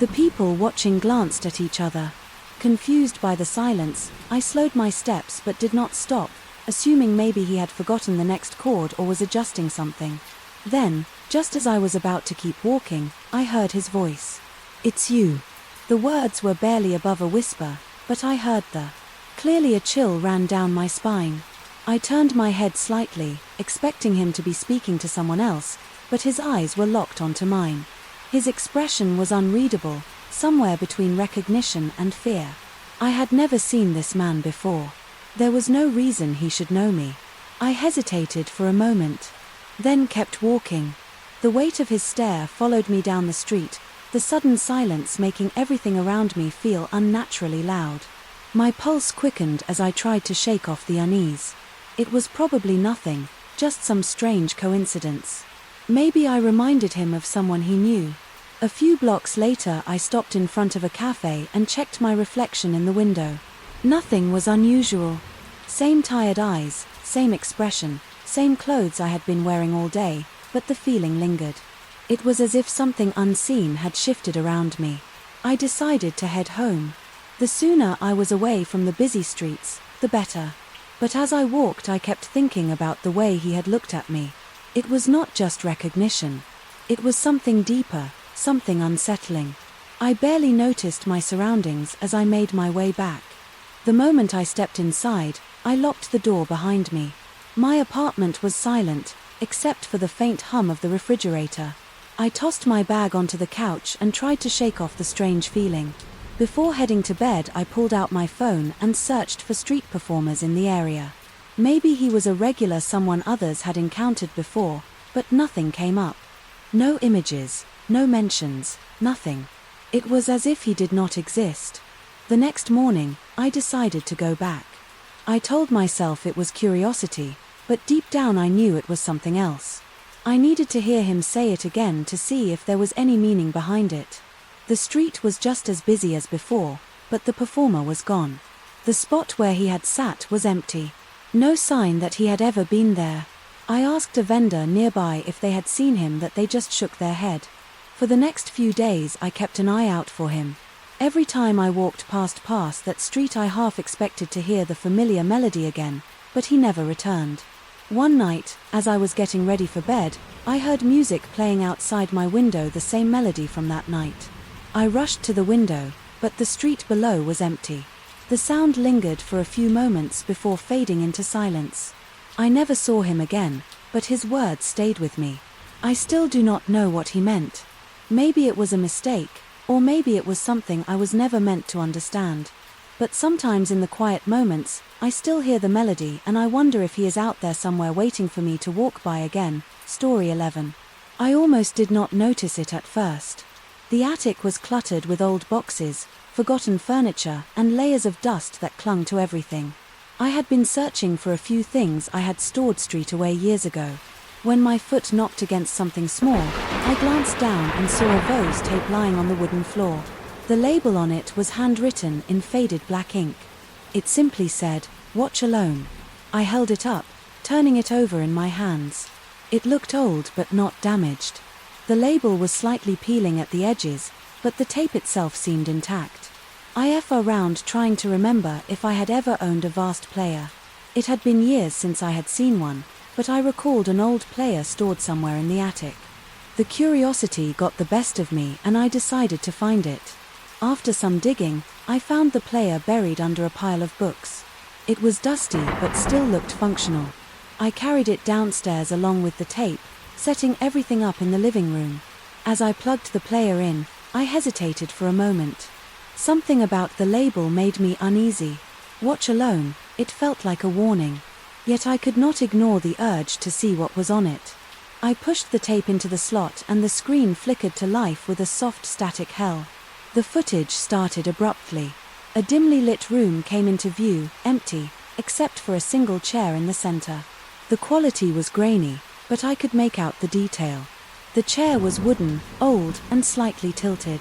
The people watching glanced at each other. Confused by the silence, I slowed my steps but did not stop, assuming maybe he had forgotten the next chord or was adjusting something. Then, just as I was about to keep walking, I heard his voice. "It's you." The words were barely above a whisper, but I heard the. Clearly a chill ran down my spine. I turned my head slightly, expecting him to be speaking to someone else, but his eyes were locked onto mine. His expression was unreadable, somewhere between recognition and fear. I had never seen this man before. There was no reason he should know me. I hesitated for a moment, then kept walking. The weight of his stare followed me down the street, the sudden silence making everything around me feel unnaturally loud. My pulse quickened as I tried to shake off the unease. It was probably nothing, just some strange coincidence. Maybe I reminded him of someone he knew. A few blocks later I stopped in front of a cafe and checked my reflection in the window. Nothing was unusual. Same tired eyes, same expression, same clothes I had been wearing all day, but the feeling lingered. It was as if something unseen had shifted around me. I decided to head home. The sooner I was away from the busy streets, the better. But as I walked I kept thinking about the way he had looked at me. It was not just recognition. It was something deeper, something unsettling. I barely noticed my surroundings as I made my way back. The moment I stepped inside, I locked the door behind me. My apartment was silent, except for the faint hum of the refrigerator. I tossed my bag onto the couch and tried to shake off the strange feeling. Before heading to bed I pulled out my phone and searched for street performers in the area. Maybe he was a regular, someone others had encountered before, but nothing came up. No images, no mentions, nothing. It was as if he did not exist. The next morning, I decided to go back. I told myself it was curiosity, but deep down I knew it was something else. I needed to hear him say it again to see if there was any meaning behind it. The street was just as busy as before, but the performer was gone. The spot where he had sat was empty. No sign that he had ever been there. I asked a vendor nearby if they had seen him, that they just shook their head. For the next few days I kept an eye out for him. Every time I walked past that street I half expected to hear the familiar melody again, but he never returned. One night, as I was getting ready for bed, I heard music playing outside my window, the same melody from that night. I rushed to the window, but the street below was empty. The sound lingered for a few moments before fading into silence. I never saw him again, but his words stayed with me. I still do not know what he meant. Maybe it was a mistake, or maybe it was something I was never meant to understand. But sometimes in the quiet moments, I still hear the melody and I wonder if he is out there somewhere waiting for me to walk by again. Story 11. I almost did not notice it at first. The attic was cluttered with old boxes, forgotten furniture, and layers of dust that clung to everything. I had been searching for a few things I had stored street away years ago. When my foot knocked against something small, I glanced down and saw a vase tape lying on the wooden floor. The label on it was handwritten in faded black ink. It simply said, "Watch alone." I held it up, turning it over in my hands. It looked old but not damaged. The label was slightly peeling at the edges, but the tape itself seemed intact. I around trying to remember if I had ever owned a vast player. It had been years since I had seen one, but I recalled an old player stored somewhere in the attic. The curiosity got the best of me and I decided to find it. After some digging, I found the player buried under a pile of books. It was dusty but still looked functional. I carried it downstairs along with the tape, setting everything up in the living room. As I plugged the player in, I hesitated for a moment. Something about the label made me uneasy. Watch alone, it felt like a warning. Yet I could not ignore the urge to see what was on it. I pushed the tape into the slot and the screen flickered to life with a soft static hell. The footage started abruptly. A dimly lit room came into view, empty, except for a single chair in the center. The quality was grainy, but I could make out the detail. The chair was wooden, old, and slightly tilted.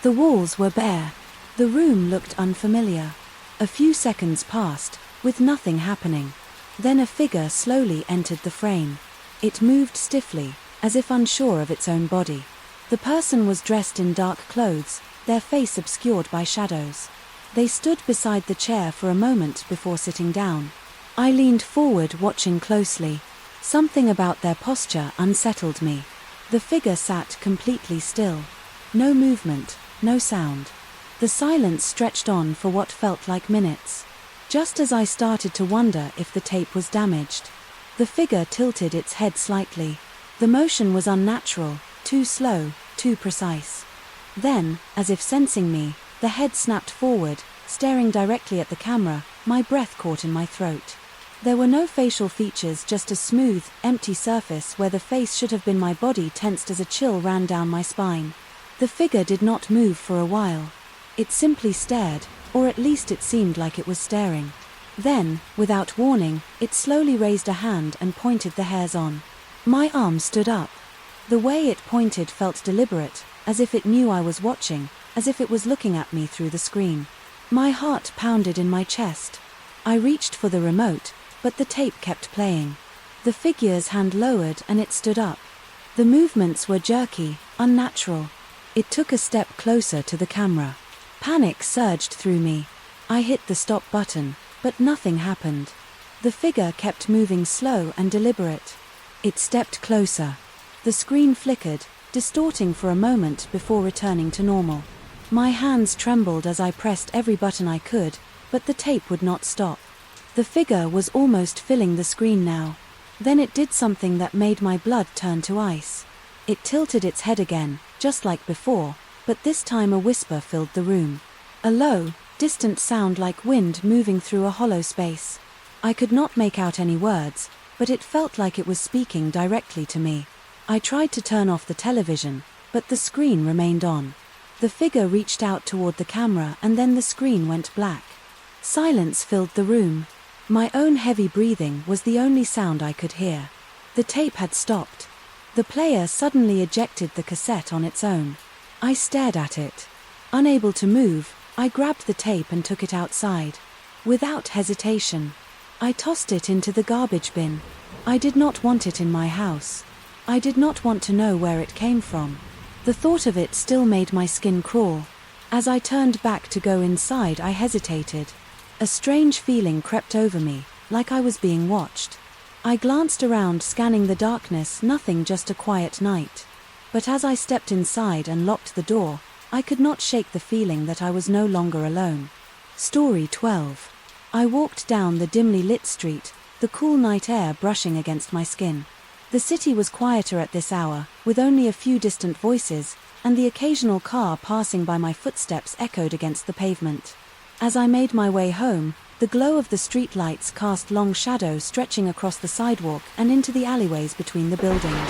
The walls were bare. The room looked unfamiliar. A few seconds passed, with nothing happening. Then a figure slowly entered the frame. It moved stiffly, as if unsure of its own body. The person was dressed in dark clothes, their face obscured by shadows. They stood beside the chair for a moment before sitting down. I leaned forward, watching closely. Something about their posture unsettled me. The figure sat completely still. No movement, no sound. The silence stretched on for what felt like minutes. Just as I started to wonder if the tape was damaged, the figure tilted its head slightly. The motion was unnatural, too slow, too precise. Then, as if sensing me, the head snapped forward, staring directly at the camera, my breath caught in my throat. There were no facial features, just a smooth, empty surface where the face should have been. My body tensed as a chill ran down my spine. The figure did not move for a while. It simply stared, or at least it seemed like it was staring. Then, without warning, it slowly raised a hand and pointed the hairs on. My arm stood up. The way it pointed felt deliberate, as if it knew I was watching, as if it was looking at me through the screen. My heart pounded in my chest. I reached for the remote, but the tape kept playing. The figure's hand lowered and it stood up. The movements were jerky, unnatural. It took a step closer to the camera. Panic surged through me. I hit the stop button, but nothing happened. The figure kept moving, slow and deliberate. It stepped closer. The screen flickered, distorting for a moment before returning to normal. My hands trembled as I pressed every button I could, but the tape would not stop. The figure was almost filling the screen now. Then it did something that made my blood turn to ice. It tilted its head again, just like before, but this time a whisper filled the room. A low, distant sound like wind moving through a hollow space. I could not make out any words, but it felt like it was speaking directly to me. I tried to turn off the television, but the screen remained on. The figure reached out toward the camera and then the screen went black. Silence filled the room. My own heavy breathing was the only sound I could hear. The tape had stopped. The player suddenly ejected the cassette on its own. I stared at it. Unable to move, I grabbed the tape and took it outside. Without hesitation, I tossed it into the garbage bin. I did not want it in my house. I did not want to know where it came from. The thought of it still made my skin crawl. As I turned back to go inside, I hesitated. A strange feeling crept over me, like I was being watched. I glanced around, scanning the darkness, nothing, just a quiet night. But as I stepped inside and locked the door, I could not shake the feeling that I was no longer alone. Story 12. I walked down the dimly lit street, the cool night air brushing against my skin. The city was quieter at this hour, with only a few distant voices, and the occasional car passing by. My footsteps echoed against the pavement. As I made my way home, the glow of the street lights cast long shadows stretching across the sidewalk and into the alleyways between the buildings.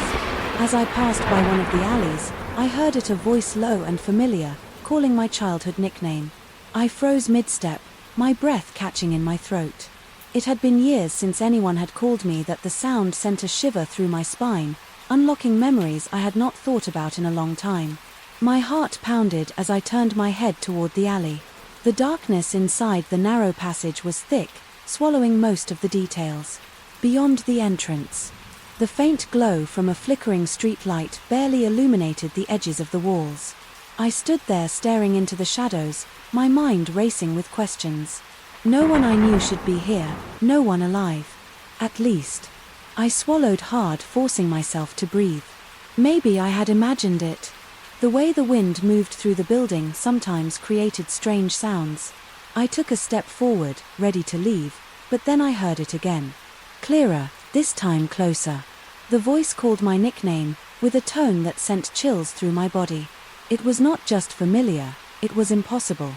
As I passed by one of the alleys, I heard it, a voice low and familiar, calling my childhood nickname. I froze mid-step, my breath catching in my throat. It had been years since anyone had called me that. The sound sent a shiver through my spine, unlocking memories I had not thought about in a long time. My heart pounded as I turned my head toward the alley. The darkness inside the narrow passage was thick, swallowing most of the details. Beyond the entrance, the faint glow from a flickering street light barely illuminated the edges of the walls. I stood there staring into the shadows, my mind racing with questions. No one I knew should be here, no one alive. At least. I swallowed hard, forcing myself to breathe. Maybe I had imagined it. The way the wind moved through the building sometimes created strange sounds. I took a step forward, ready to leave, but then I heard it again. Clearer, this time closer. The voice called my nickname, with a tone that sent chills through my body. It was not just familiar, it was impossible.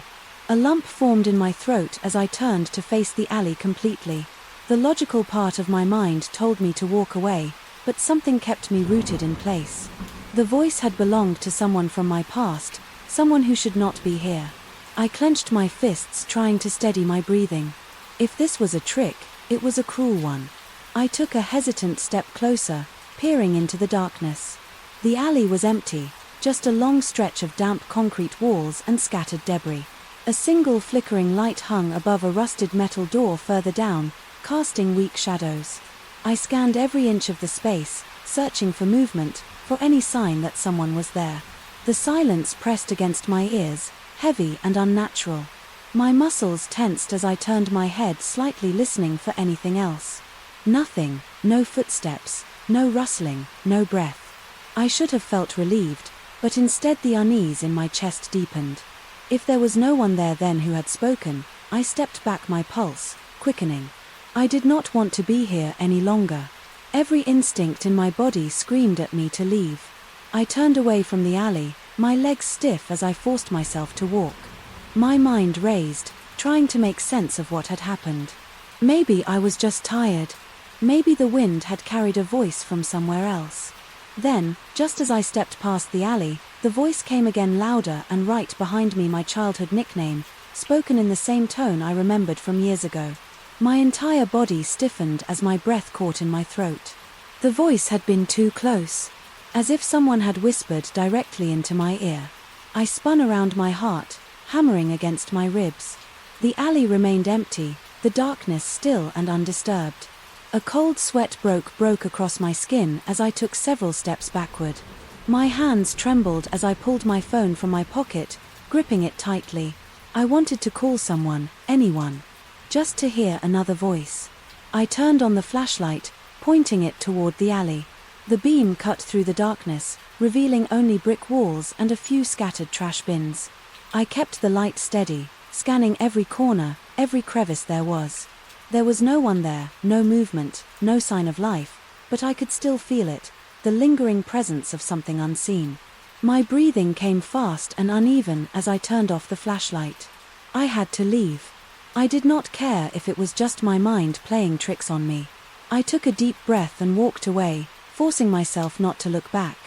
A lump formed in my throat as I turned to face the alley completely. The logical part of my mind told me to walk away, but something kept me rooted in place. The voice had belonged to someone from my past, someone who should not be here. I clenched my fists, trying to steady my breathing. If this was a trick, it was a cruel one. I took a hesitant step closer, peering into the darkness. The alley was empty, just a long stretch of damp concrete walls and scattered debris. A single flickering light hung above a rusted metal door further down, casting weak shadows. I scanned every inch of the space, searching for movement, for any sign that someone was there. The silence pressed against my ears, heavy and unnatural. My muscles tensed as I turned my head slightly, listening for anything else. Nothing, no footsteps, no rustling, no breath. I should have felt relieved, but instead the unease in my chest deepened. If there was no one there then who had spoken, I stepped back, my pulse quickening. I did not want to be here any longer. Every instinct in my body screamed at me to leave. I turned away from the alley, my legs stiff as I forced myself to walk. My mind raced, trying to make sense of what had happened. Maybe I was just tired. Maybe the wind had carried a voice from somewhere else. Then, just as I stepped past the alley, the voice came again, louder and right behind me, my childhood nickname, spoken in the same tone I remembered from years ago. My entire body stiffened as my breath caught in my throat. The voice had been too close, as if someone had whispered directly into my ear. I spun around, my heart hammering against my ribs. The alley remained empty, the darkness still and undisturbed. A cold sweat broke across my skin as I took several steps backward. My hands trembled as I pulled my phone from my pocket, gripping it tightly. I wanted to call someone, anyone, just to hear another voice. I turned on the flashlight, pointing it toward the alley. The beam cut through the darkness, revealing only brick walls and a few scattered trash bins. I kept the light steady, scanning every corner, every crevice there was. There was no one there, no movement, no sign of life, but I could still feel it, the lingering presence of something unseen. My breathing came fast and uneven as I turned off the flashlight. I had to leave. I did not care if it was just my mind playing tricks on me. I took a deep breath and walked away, forcing myself not to look back.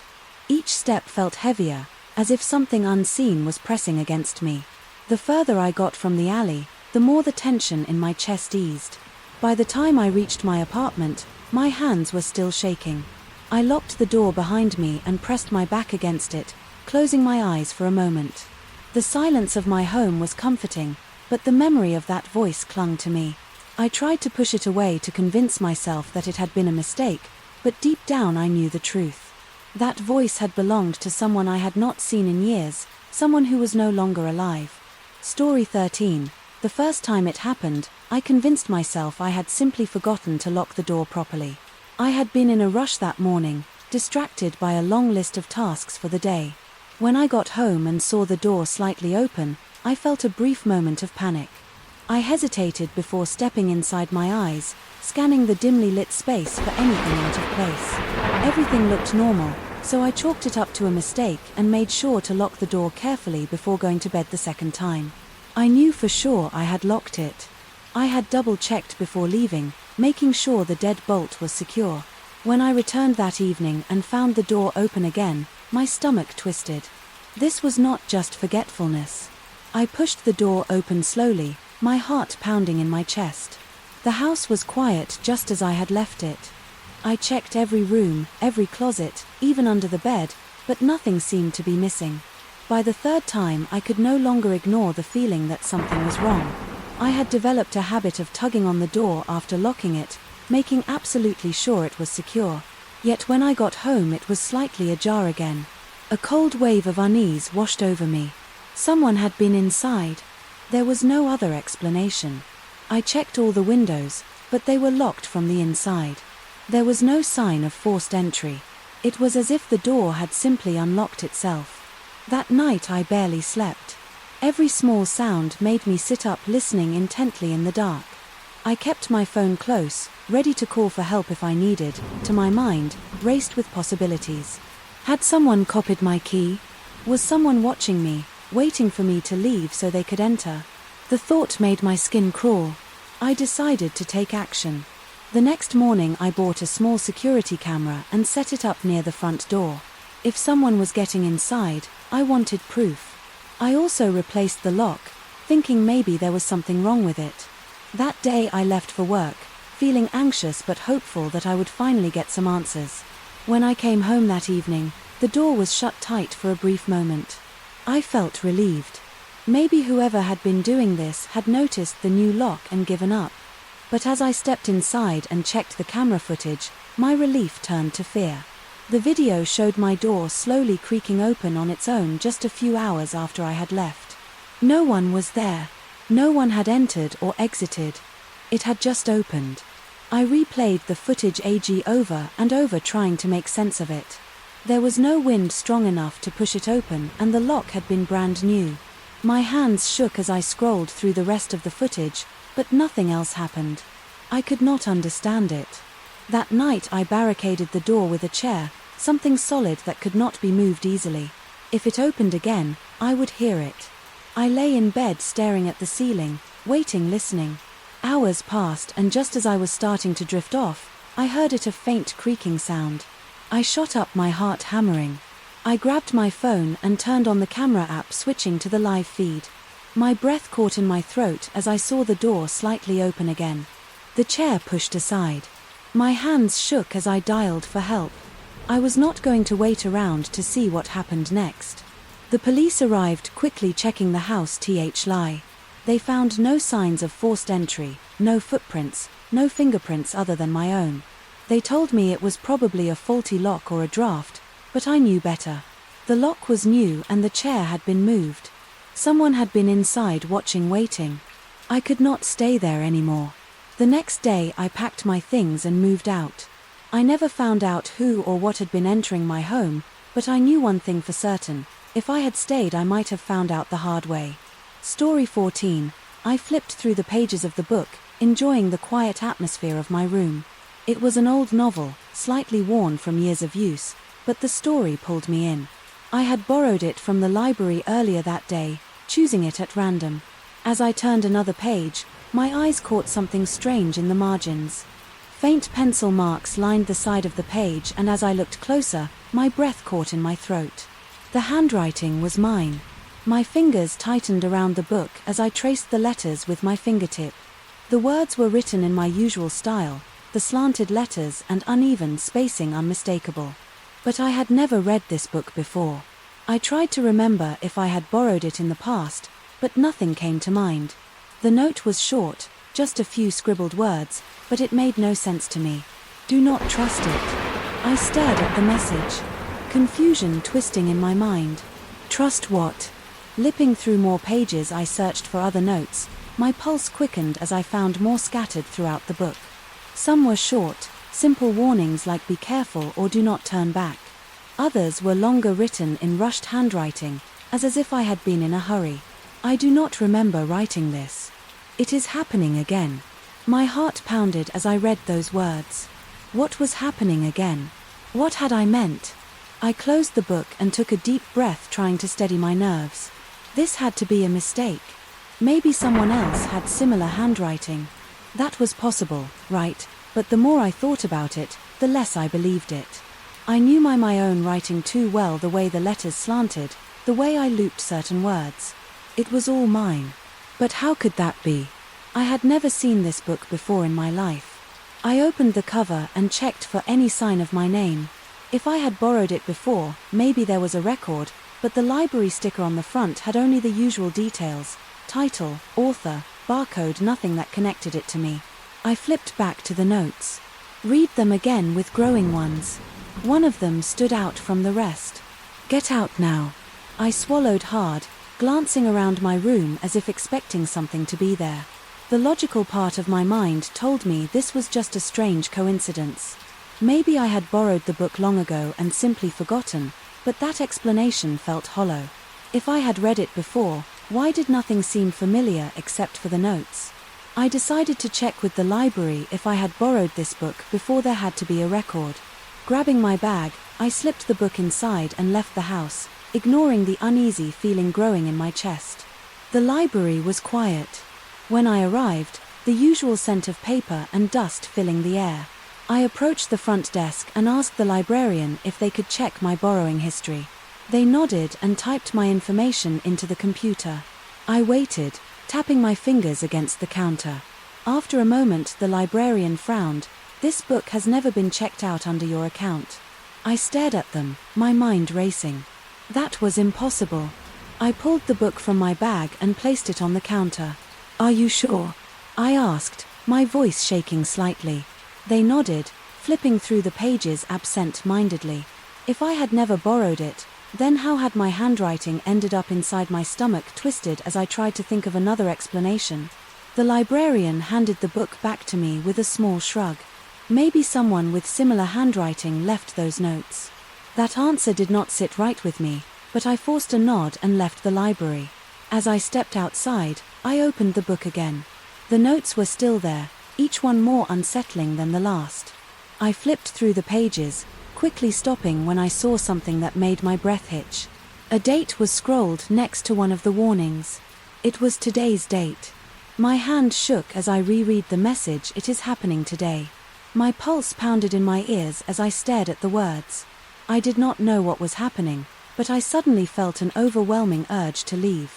Each step felt heavier, as if something unseen was pressing against me. The further I got from the alley, the more the tension in my chest eased. By the time I reached my apartment, my hands were still shaking. I locked the door behind me and pressed my back against it, closing my eyes for a moment. The silence of my home was comforting, but the memory of that voice clung to me. I tried to push it away to convince myself that it had been a mistake, but deep down I knew the truth. That voice had belonged to someone I had not seen in years, someone who was no longer alive. Story 13. The first time it happened, I convinced myself I had simply forgotten to lock the door properly. I had been in a rush that morning, distracted by a long list of tasks for the day. When I got home and saw the door slightly open, I felt a brief moment of panic. I hesitated before stepping inside my eyes, scanning the dimly lit space for anything out of place. Everything looked normal, so I chalked it up to a mistake and made sure to lock the door carefully before going to bed the second time. I knew for sure I had locked it. I had double-checked before leaving, making sure the deadbolt was secure. When I returned that evening and found the door open again, my stomach twisted. This was not just forgetfulness. I pushed the door open slowly, my heart pounding in my chest. The house was quiet just as I had left it. I checked every room, every closet, even under the bed, but nothing seemed to be missing. By the third time, I could no longer ignore the feeling that something was wrong. I had developed a habit of tugging on the door after locking it, making absolutely sure it was secure. Yet when I got home it was slightly ajar again. A cold wave of unease washed over me. Someone had been inside. There was no other explanation. I checked all the windows, but they were locked from the inside. There was no sign of forced entry. It was as if the door had simply unlocked itself. That night I barely slept. Every small sound made me sit up listening intently in the dark. I kept my phone close, ready to call for help if I needed. To my mind, raced with possibilities. Had someone copied my key? Was someone watching me, waiting for me to leave so they could enter? The thought made my skin crawl. I decided to take action. The next morning I bought a small security camera and set it up near the front door. If someone was getting inside, I wanted proof. I also replaced the lock, thinking maybe there was something wrong with it. That day I left for work, feeling anxious but hopeful that I would finally get some answers. When I came home that evening, the door was shut tight for a brief moment. I felt relieved. Maybe whoever had been doing this had noticed the new lock and given up. But as I stepped inside and checked the camera footage, my relief turned to fear. The video showed my door slowly creaking open on its own just a few hours after I had left. No one was there. No one had entered or exited. It had just opened. I replayed the footage over and over trying to make sense of it. There was no wind strong enough to push it open and the lock had been brand new. My hands shook as I scrolled through the rest of the footage, but nothing else happened. I could not understand it. That night I barricaded the door with a chair, something solid that could not be moved easily. If it opened again, I would hear it. I lay in bed staring at the ceiling, waiting, listening. Hours passed and just as I was starting to drift off, I heard a faint creaking sound. I shot up, my heart hammering. I grabbed my phone and turned on the camera app, switching to the live feed. My breath caught in my throat as I saw the door slightly open again. The chair pushed aside. My hands shook as I dialed for help. I was not going to wait around to see what happened next. The police arrived quickly, checking the house. They found no signs of forced entry, no footprints, no fingerprints other than my own. They told me it was probably a faulty lock or a draft, but I knew better. The lock was new and the chair had been moved. Someone had been inside watching, waiting. I could not stay there anymore. The next day I packed my things and moved out. I never found out who or what had been entering my home, but I knew one thing for certain: if I had stayed I might have found out the hard way. Story 14. I flipped through the pages of the book, enjoying the quiet atmosphere of my room. It was an old novel, slightly worn from years of use, but the story pulled me in. I had borrowed it from the library earlier that day, choosing it at random. As I turned another page, my eyes caught something strange in the margins. Faint pencil marks lined the side of the page, and as I looked closer, my breath caught in my throat. The handwriting was mine. My fingers tightened around the book as I traced the letters with my fingertip. The words were written in my usual style, the slanted letters and uneven spacing unmistakable. But I had never read this book before. I tried to remember if I had borrowed it in the past, but nothing came to mind. The note was short, just a few scribbled words, but it made no sense to me. Do not trust it. I stared at the message, confusion twisting in my mind. Trust what? Lipping through more pages, I searched for other notes. My pulse quickened as I found more scattered throughout the book. Some were short, simple warnings like be careful or do not turn back. Others were longer, written in rushed handwriting, as if I had been in a hurry. I do not remember writing this. It is happening again. My heart pounded as I read those words. What was happening again? What had I meant? I closed the book and took a deep breath, trying to steady my nerves. This had to be a mistake. Maybe someone else had similar handwriting. That was possible, right? But the more I thought about it, the less I believed it. I knew my own writing too well, the way the letters slanted, the way I looped certain words. It was all mine. But how could that be? I had never seen this book before in my life. I opened the cover and checked for any sign of my name. If I had borrowed it before, maybe there was a record, but the library sticker on the front had only the usual details: title, author, barcode, nothing that connected it to me. I flipped back to the notes. Read them again with growing ones. One of them stood out from the rest. Get out now. I swallowed hard, glancing around my room as if expecting something to be there. The logical part of my mind told me this was just a strange coincidence. Maybe I had borrowed the book long ago and simply forgotten, but that explanation felt hollow. If I had read it before, why did nothing seem familiar except for the notes? I decided to check with the library if I had borrowed this book before there had to be a record. Grabbing my bag, I slipped the book inside and left the house, ignoring the uneasy feeling growing in my chest. The library was quiet. When I arrived, the usual scent of paper and dust filling the air. I approached the front desk and asked the librarian if they could check my borrowing history. They nodded and typed my information into the computer. I waited, tapping my fingers against the counter. After a moment, the librarian frowned. "This book has never been checked out under your account." I stared at them, my mind racing. That was impossible. I pulled the book from my bag and placed it on the counter. "Are you sure?" I asked, my voice shaking slightly. They nodded, flipping through the pages absent-mindedly. If I had never borrowed it, then how had my handwriting ended up inside my stomach, twisted as I tried to think of another explanation? The librarian handed the book back to me with a small shrug. Maybe someone with similar handwriting left those notes. That answer did not sit right with me, but I forced a nod and left the library. As I stepped outside, I opened the book again. The notes were still there, each one more unsettling than the last. I flipped through the pages, quickly stopping when I saw something that made my breath hitch. A date was scrolled next to one of the warnings. It was today's date. My hand shook as I reread the message. It is happening today. My pulse pounded in my ears as I stared at the words. I did not know what was happening, but I suddenly felt an overwhelming urge to leave.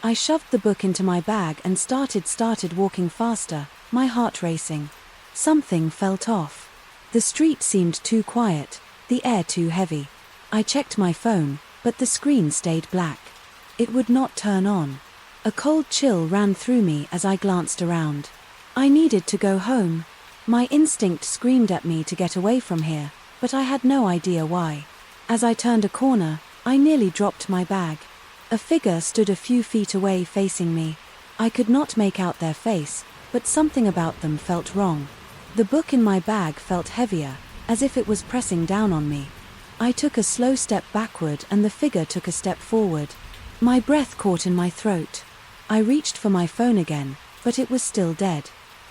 I shoved the book into my bag and started walking faster, my heart racing. Something felt off. The street seemed too quiet, the air too heavy. I checked my phone, but the screen stayed black. It would not turn on. A cold chill ran through me as I glanced around. I needed to go home. My instinct screamed at me to get away from here, but I had no idea why. As I turned a corner, I nearly dropped my bag. A figure stood a few feet away facing me. I could not make out their face, but something about them felt wrong. The book in my bag felt heavier, as if it was pressing down on me. I took a slow step backward and the figure took a step forward. My breath caught in my throat. I reached for my phone again, but it was still dead.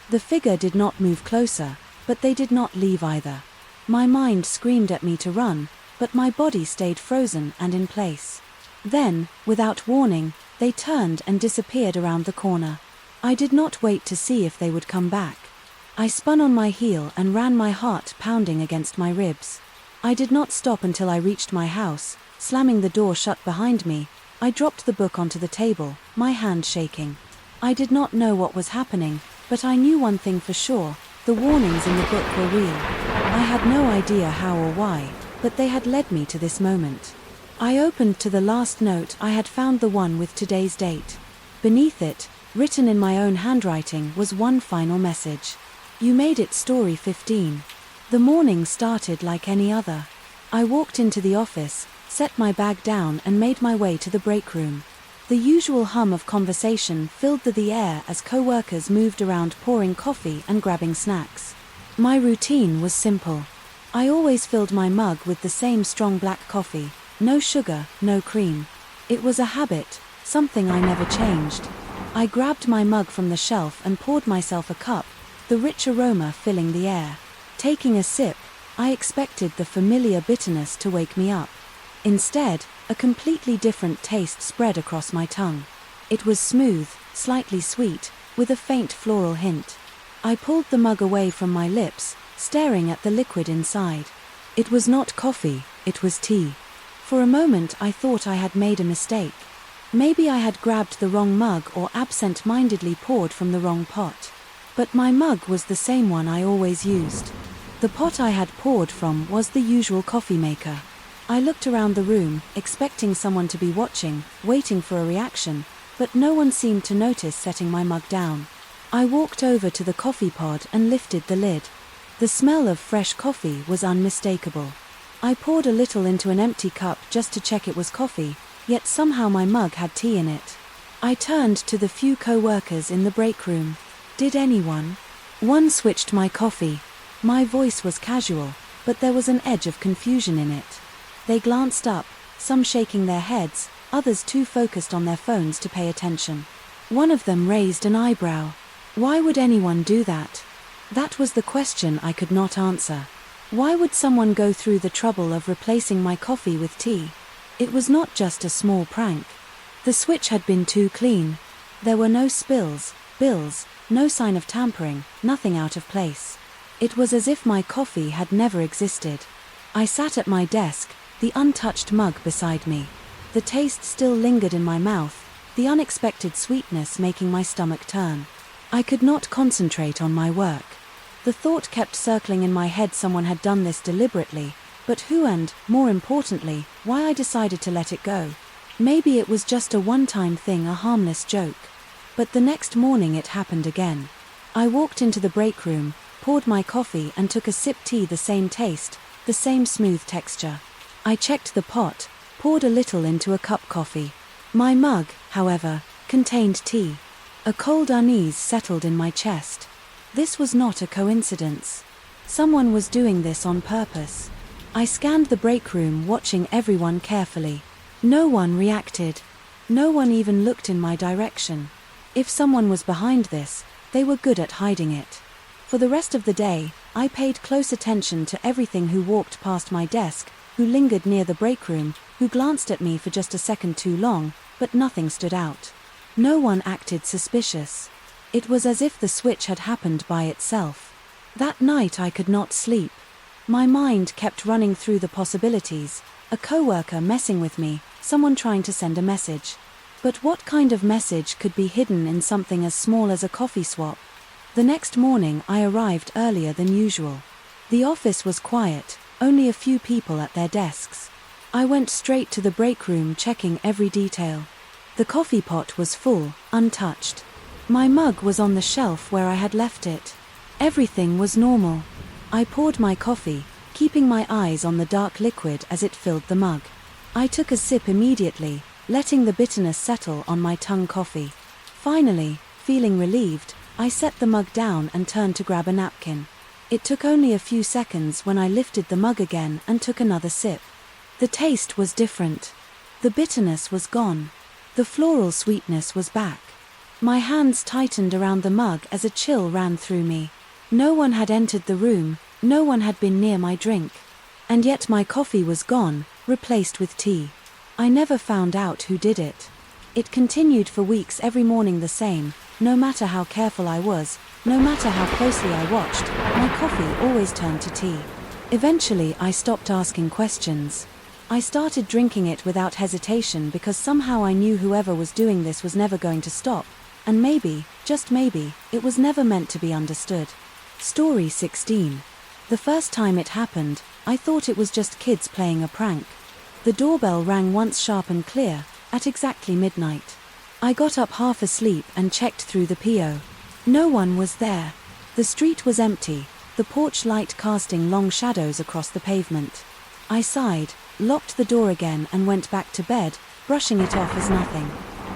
The figure did not move closer, but they did not leave either. My mind screamed at me to run, but my body stayed frozen and in place. Then, without warning, they turned and disappeared around the corner. I did not wait to see if they would come back. I spun on my heel and ran, my heart pounding against my ribs. I did not stop until I reached my house. Slamming the door shut behind me, I dropped the book onto the table, my hand shaking. I did not know what was happening, But I knew one thing for sure, the warnings in the book were real. I had no idea how or why, but they had led me to this moment. I opened to the last note. I had found the one with today's date. Beneath it, written in my own handwriting, was one final message. You made it, story 15. The morning started like any other. I walked into the office, set my bag down and made my way to the break room. The usual hum of conversation filled the air as co-workers moved around pouring coffee and grabbing snacks. My routine was simple. I always filled my mug with the same strong black coffee, no sugar, no cream. It was a habit, something I never changed. I grabbed my mug from the shelf and poured myself a cup, the rich aroma filling the air. Taking a sip, I expected the familiar bitterness to wake me up. Instead, a completely different taste spread across my tongue. It was smooth, slightly sweet, with a faint floral hint. I pulled the mug away from my lips, staring at the liquid inside. It was not coffee, it was tea. For a moment I thought I had made a mistake. Maybe I had grabbed the wrong mug or absent-mindedly poured from the wrong pot. But my mug was the same one I always used. The pot I had poured from was the usual coffee maker. I looked around the room, expecting someone to be watching, waiting for a reaction, but no one seemed to notice setting my mug down. I walked over to the coffee pod and lifted the lid. The smell of fresh coffee was unmistakable. I poured a little into an empty cup just to check it was coffee, yet somehow my mug had tea in it. I turned to the few co-workers in the break room. Did anyone? One switched my coffee. My voice was casual, but there was an edge of confusion in it. They glanced up, some shaking their heads, others too focused on their phones to pay attention. One of them raised an eyebrow. Why would anyone do that? That was the question I could not answer. Why would someone go through the trouble of replacing my coffee with tea? It was not just a small prank. The switch had been too clean. There were no spills, bills, no sign of tampering, nothing out of place. It was as if my coffee had never existed. I sat at my desk, the untouched mug beside me. The taste still lingered in my mouth, the unexpected sweetness making my stomach turn. I could not concentrate on my work. The thought kept circling in my head, someone had done this deliberately, but who, and, more importantly, why I decided to let it go. Maybe it was just a one-time thing, a harmless joke. But the next morning it happened again. I walked into the break room, poured my coffee and took a sip. Tea, the same taste, the same smooth texture. I checked the pot, poured a little into a cup coffee. My mug, however, contained tea. A cold unease settled in my chest. This was not a coincidence. Someone was doing this on purpose. I scanned the break room, watching everyone carefully. No one reacted. No one even looked in my direction. If someone was behind this, they were good at hiding it. For the rest of the day, I paid close attention to everything: who walked past my desk, who lingered near the break room, who glanced at me for just a second too long, but nothing stood out. No one acted suspicious. It was as if the switch had happened by itself. That night I could not sleep. My mind kept running through the possibilities: a coworker messing with me, someone trying to send a message. But what kind of message could be hidden in something as small as a coffee swap? The next morning I arrived earlier than usual. The office was quiet, only a few people at their desks. I went straight to the break room, checking every detail. The coffee pot was full, untouched. My mug was on the shelf where I had left it. Everything was normal. I poured my coffee, keeping my eyes on the dark liquid as it filled the mug. I took a sip immediately, letting the bitterness settle on my tongue. Coffee. Finally, feeling relieved, I set the mug down and turned to grab a napkin. It took only a few seconds when I lifted the mug again and took another sip. The taste was different. The bitterness was gone. The floral sweetness was back. My hands tightened around the mug as a chill ran through me. No one had entered the room, no one had been near my drink. And yet my coffee was gone, replaced with tea. I never found out who did it. It continued for weeks, every morning the same. No matter how careful I was, no matter how closely I watched, my coffee always turned to tea. Eventually I stopped asking questions. I started drinking it without hesitation because somehow I knew whoever was doing this was never going to stop, And maybe, just maybe, it was never meant to be understood. Story 16. The first time it happened, I thought it was just kids playing a prank. The doorbell rang once sharp and clear, at exactly midnight. I got up half asleep and checked through the PO. No one was there. The street was empty, the porch light casting long shadows across the pavement. I sighed, locked the door again and went back to bed, brushing it off as nothing.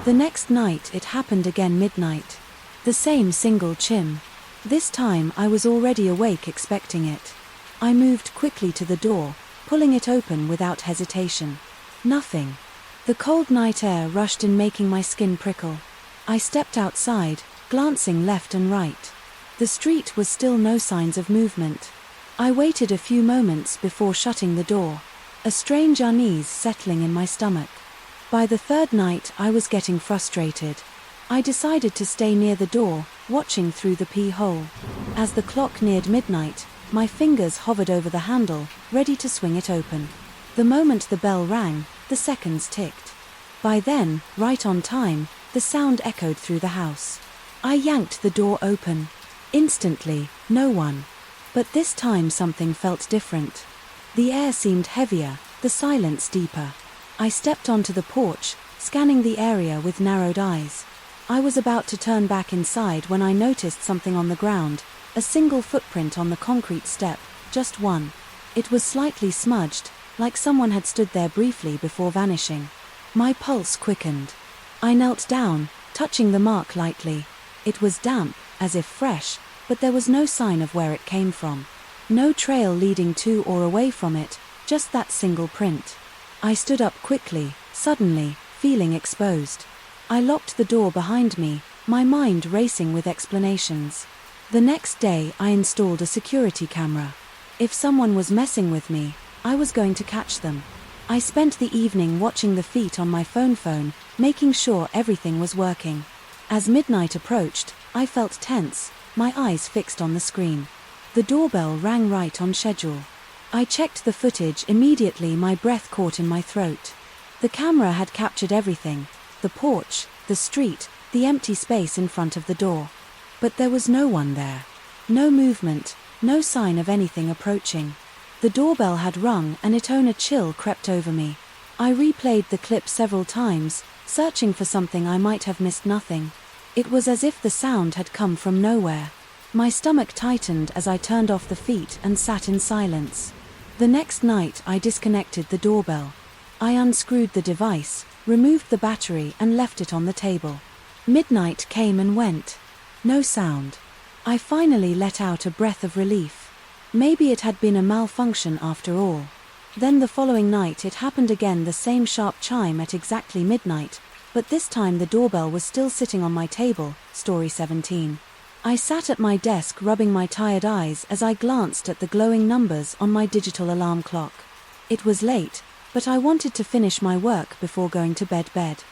The next night it happened again midnight. The same single chim. This time I was already awake expecting it. I moved quickly to the door, pulling it open without hesitation. Nothing. The cold night air rushed in, making my skin prickle. I stepped outside, glancing left and right. The street was still no signs of movement. I waited a few moments before shutting the door, a strange unease settling in my stomach. By the third night I was getting frustrated. I decided to stay near the door, watching through the peephole. As the clock neared midnight, my fingers hovered over the handle, ready to swing it open. The moment the bell rang, the seconds ticked. By then, right on time, the sound echoed through the house. I yanked the door open. Instantly, no one. But this time something felt different. The air seemed heavier, the silence deeper. I stepped onto the porch, scanning the area with narrowed eyes. I was about to turn back inside when I noticed something on the ground, a single footprint on the concrete step, just one. It was slightly smudged, like someone had stood there briefly before vanishing. My pulse quickened. I knelt down, touching the mark lightly. It was damp, as if fresh, but there was no sign of where it came from. No trail leading to or away from it, just that single print. I stood up quickly, suddenly, feeling exposed. I locked the door behind me, my mind racing with explanations. The next day I installed a security camera. If someone was messing with me, I was going to catch them. I spent the evening watching the feet on my phone, making sure everything was working. As midnight approached, I felt tense, my eyes fixed on the screen. The doorbell rang right on schedule. I checked the footage immediately, my breath caught in my throat. The camera had captured everything: the porch, the street, the empty space in front of the door. But there was no one there. No movement, no sign of anything approaching. The doorbell had rung and it own a chill crept over me. I replayed the clip several times, searching for something I might have missed. Nothing. It was as if the sound had come from nowhere. My stomach tightened as I turned off the feet and sat in silence. The next night I disconnected the doorbell. I unscrewed the device, removed the battery and left it on the table. Midnight came and went. No sound. I finally let out a breath of relief. Maybe it had been a malfunction after all. Then the following night it happened again, the same sharp chime at exactly midnight, but this time the doorbell was still sitting on my table. Story 17. I sat at my desk rubbing my tired eyes as I glanced at the glowing numbers on my digital alarm clock. It was late, but I wanted to finish my work before going to bed.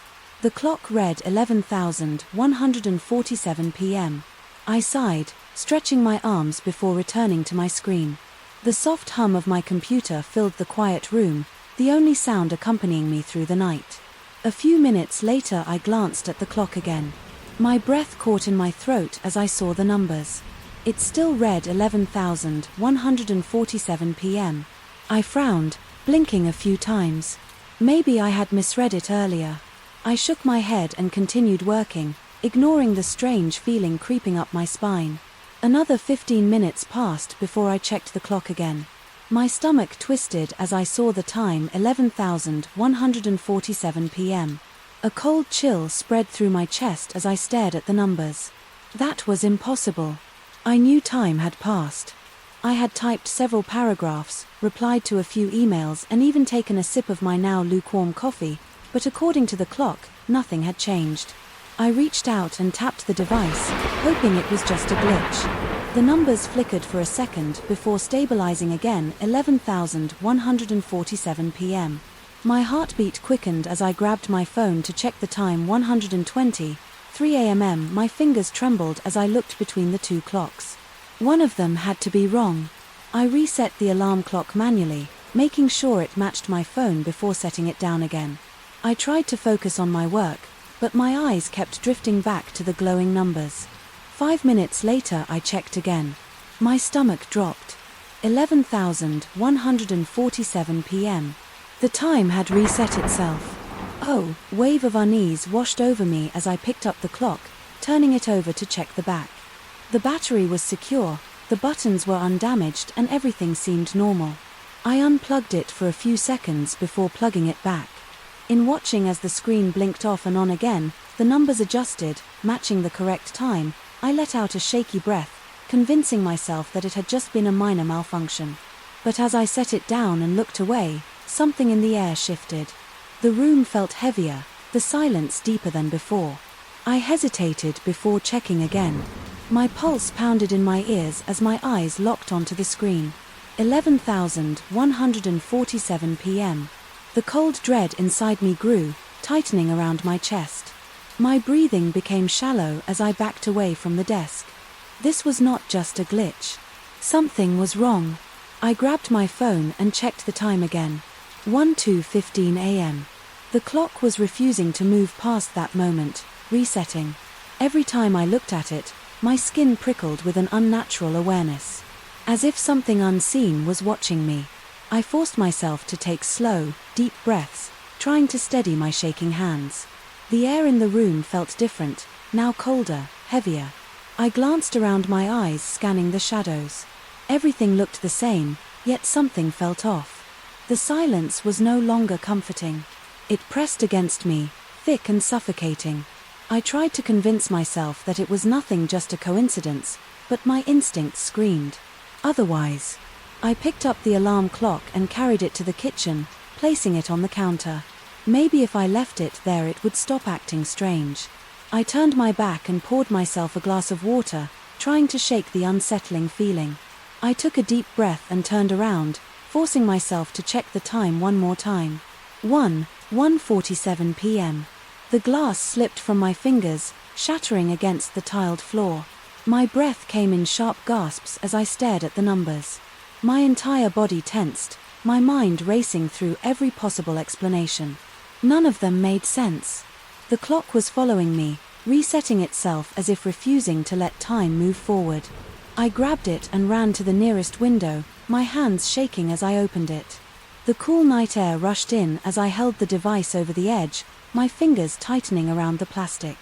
The clock read 11,147 p.m. I sighed, stretching my arms before returning to my screen. The soft hum of my computer filled the quiet room, the only sound accompanying me through the night. A few minutes later I glanced at the clock again. My breath caught in my throat as I saw the numbers. It still read 11,147 p.m. I frowned, blinking a few times. Maybe I had misread it earlier. I shook my head and continued working, ignoring the strange feeling creeping up my spine. Another 15 minutes passed before I checked the clock again. My stomach twisted as I saw the time: 11,147 p.m. A cold chill spread through my chest as I stared at the numbers. That was impossible. I knew time had passed. I had typed several paragraphs, replied to a few emails and even taken a sip of my now lukewarm coffee, but according to the clock, nothing had changed. I reached out and tapped the device, hoping it was just a glitch. The numbers flickered for a second before stabilizing again: 11,147 p.m. My heartbeat quickened as I grabbed my phone to check the time: 1:23 a.m. My fingers trembled as I looked between the two clocks. One of them had to be wrong. I reset the alarm clock manually, making sure it matched my phone before setting it down again. I tried to focus on my work, but my eyes kept drifting back to the glowing numbers. 5 minutes later I checked again. My stomach dropped. 11,147 p.m. The time had reset itself. Oh, wave of unease washed over me as I picked up the clock, turning it over to check the back. The battery was secure, the buttons were undamaged, and everything seemed normal. I unplugged it for a few seconds before plugging it back. In watching as the screen blinked off and on again, the numbers adjusted, matching the correct time, I let out a shaky breath, convincing myself that it had just been a minor malfunction. But as I set it down and looked away, something in the air shifted. The room felt heavier, the silence deeper than before. I hesitated before checking again. My pulse pounded in my ears as my eyes locked onto the screen. 11,147 p.m. The cold dread inside me grew, tightening around my chest. My breathing became shallow as I backed away from the desk. This was not just a glitch. Something was wrong. I grabbed my phone and checked the time again. 1:15 a.m. The clock was refusing to move past that moment, resetting. Every time I looked at it, my skin prickled with an unnatural awareness. As if something unseen was watching me. I forced myself to take slow, deep breaths, trying to steady my shaking hands. The air in the room felt different, now colder, heavier. I glanced around, my eyes scanning the shadows. Everything looked the same, yet something felt off. The silence was no longer comforting. It pressed against me, thick and suffocating. I tried to convince myself that it was nothing, just a coincidence, but my instincts screamed otherwise. I picked up the alarm clock and carried it to the kitchen, placing it on the counter. Maybe if I left it there it would stop acting strange. I turned my back and poured myself a glass of water, trying to shake the unsettling feeling. I took a deep breath and turned around, forcing myself to check the time one more time. 1:47 p.m. The glass slipped from my fingers, shattering against the tiled floor. My breath came in sharp gasps as I stared at the numbers. My entire body tensed, my mind racing through every possible explanation. None of them made sense. The clock was following me, resetting itself as if refusing to let time move forward. I grabbed it and ran to the nearest window, my hands shaking as I opened it. The cool night air rushed in as I held the device over the edge, my fingers tightening around the plastic.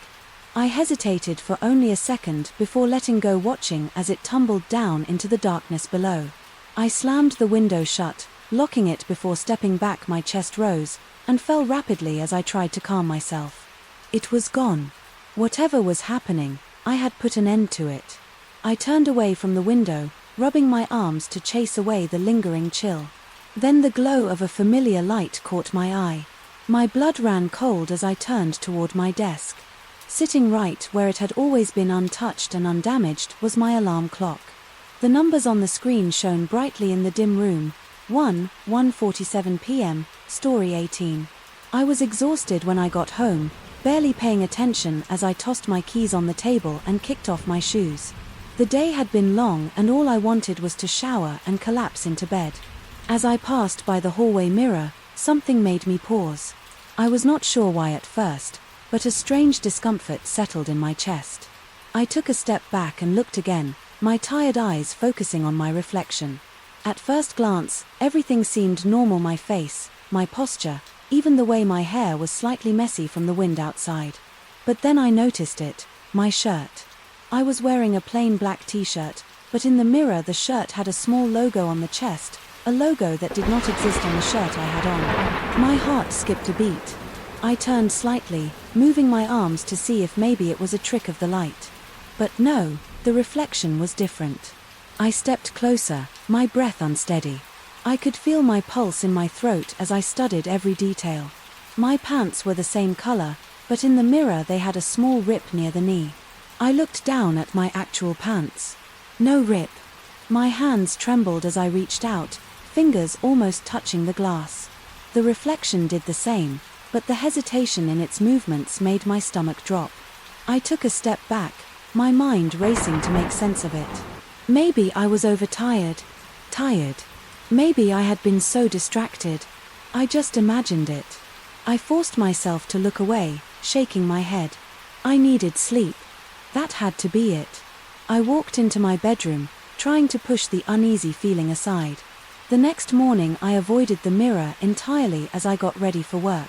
I hesitated for only a second before letting go, watching as it tumbled down into the darkness below. I slammed the window shut, locking it before stepping back. My chest rose and fell rapidly as I tried to calm myself. It was gone. Whatever was happening, I had put an end to it. I turned away from the window, rubbing my arms to chase away the lingering chill. Then the glow of a familiar light caught my eye. My blood ran cold as I turned toward my desk. Sitting right where it had always been, untouched and undamaged, was my alarm clock. The numbers on the screen shone brightly in the dim room. 1:47 p.m., story 18. I was exhausted when I got home, barely paying attention as I tossed my keys on the table and kicked off my shoes. The day had been long and all I wanted was to shower and collapse into bed. As I passed by the hallway mirror, something made me pause. I was not sure why at first, but a strange discomfort settled in my chest. I took a step back and looked again, my tired eyes focusing on my reflection. At first glance, everything seemed normal: my face, my posture, even the way my hair was slightly messy from the wind outside. But then I noticed it, my shirt. I was wearing a plain black t-shirt, but in the mirror the shirt had a small logo on the chest, a logo that did not exist on the shirt I had on. My heart skipped a beat. I turned slightly, moving my arms to see if maybe it was a trick of the light. But no, the reflection was different. I stepped closer, my breath unsteady. I could feel my pulse in my throat as I studied every detail. My pants were the same color, but in the mirror they had a small rip near the knee. I looked down at my actual pants. No rip. My hands trembled as I reached out, fingers almost touching the glass. The reflection did the same, but the hesitation in its movements made my stomach drop. I took a step back, my mind racing to make sense of it. Maybe I was overtired. Tired. Maybe I had been so distracted. I just imagined it. I forced myself to look away, shaking my head. I needed sleep. That had to be it. I walked into my bedroom, trying to push the uneasy feeling aside. The next morning I avoided the mirror entirely as I got ready for work.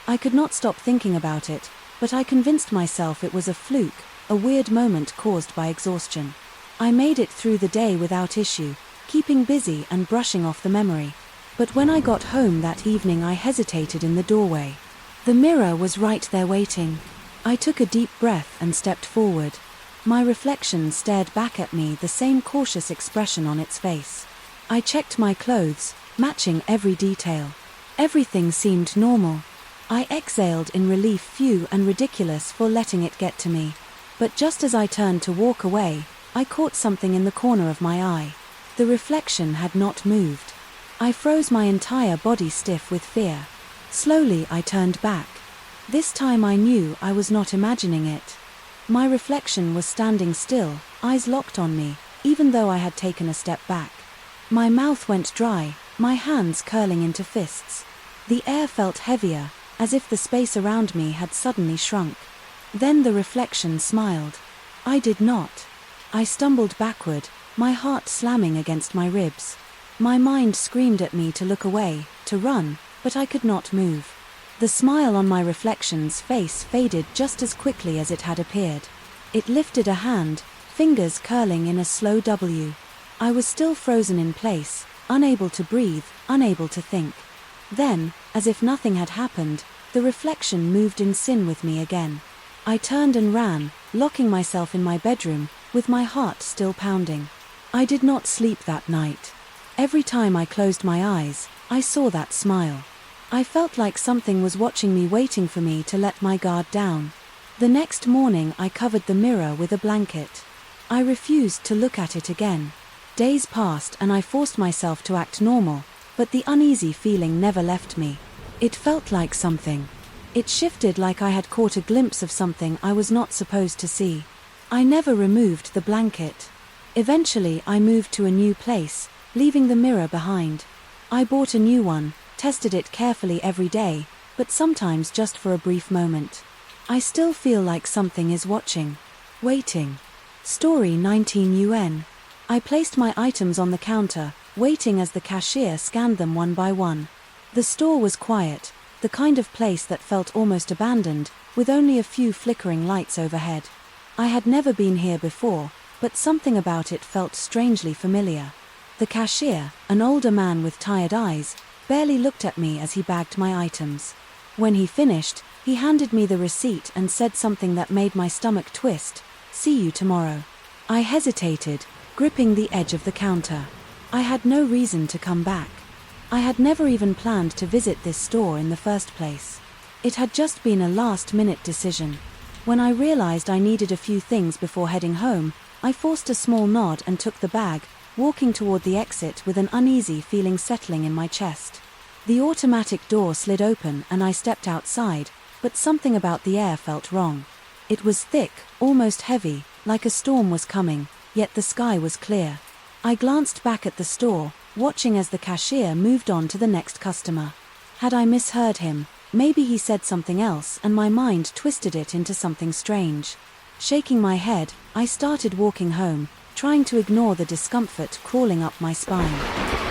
I could not stop thinking about it, but I convinced myself it was a fluke, a weird moment caused by exhaustion. I made it through the day without issue, keeping busy and brushing off the memory. But when I got home that evening I hesitated in the doorway. The mirror was right there waiting. I took a deep breath and stepped forward. My reflection stared back at me, the same cautious expression on its face. I checked my clothes, matching every detail. Everything seemed normal. I exhaled in relief, few and ridiculous for letting it get to me. But just as I turned to walk away, I caught something in the corner of my eye. The reflection had not moved. I froze, my entire body stiff with fear. Slowly I turned back. This time I knew I was not imagining it. My reflection was standing still, eyes locked on me, even though I had taken a step back. My mouth went dry, my hands curling into fists. The air felt heavier, as if the space around me had suddenly shrunk. Then the reflection smiled. I did not. I stumbled backward, my heart slamming against my ribs. My mind screamed at me to look away, to run, but I could not move. The smile on my reflection's face faded just as quickly as it had appeared. It lifted a hand, fingers curling in a slow W. I was still frozen in place, unable to breathe, unable to think. Then, as if nothing had happened, the reflection moved in sync with me again. I turned and ran, locking myself in my bedroom, with my heart still pounding. I did not sleep that night. Every time I closed my eyes, I saw that smile. I felt like something was watching me, waiting for me to let my guard down. The next morning I covered the mirror with a blanket. I refused to look at it again. Days passed and I forced myself to act normal, but the uneasy feeling never left me. It felt like something. It shifted, like I had caught a glimpse of something I was not supposed to see. I never removed the blanket. Eventually I moved to a new place, leaving the mirror behind. I bought a new one, tested it carefully every day, but sometimes just for a brief moment. I still feel like something is watching. Waiting. Story 19 UN. I placed my items on the counter, waiting as the cashier scanned them one by one. The store was quiet, the kind of place that felt almost abandoned, with only a few flickering lights overhead. I had never been here before, but something about it felt strangely familiar. The cashier, an older man with tired eyes, barely looked at me as he bagged my items. When he finished, he handed me the receipt and said something that made my stomach twist. "See you tomorrow." I hesitated, gripping the edge of the counter. I had no reason to come back. I had never even planned to visit this store in the first place. It had just been a last-minute decision. When I realized I needed a few things before heading home, I forced a small nod and took the bag, walking toward the exit with an uneasy feeling settling in my chest. The automatic door slid open and I stepped outside, but something about the air felt wrong. It was thick, almost heavy, like a storm was coming, yet the sky was clear. I glanced back at the store, watching as the cashier moved on to the next customer. Had I misheard him? Maybe he said something else and my mind twisted it into something strange. Shaking my head, I started walking home, trying to ignore the discomfort crawling up my spine.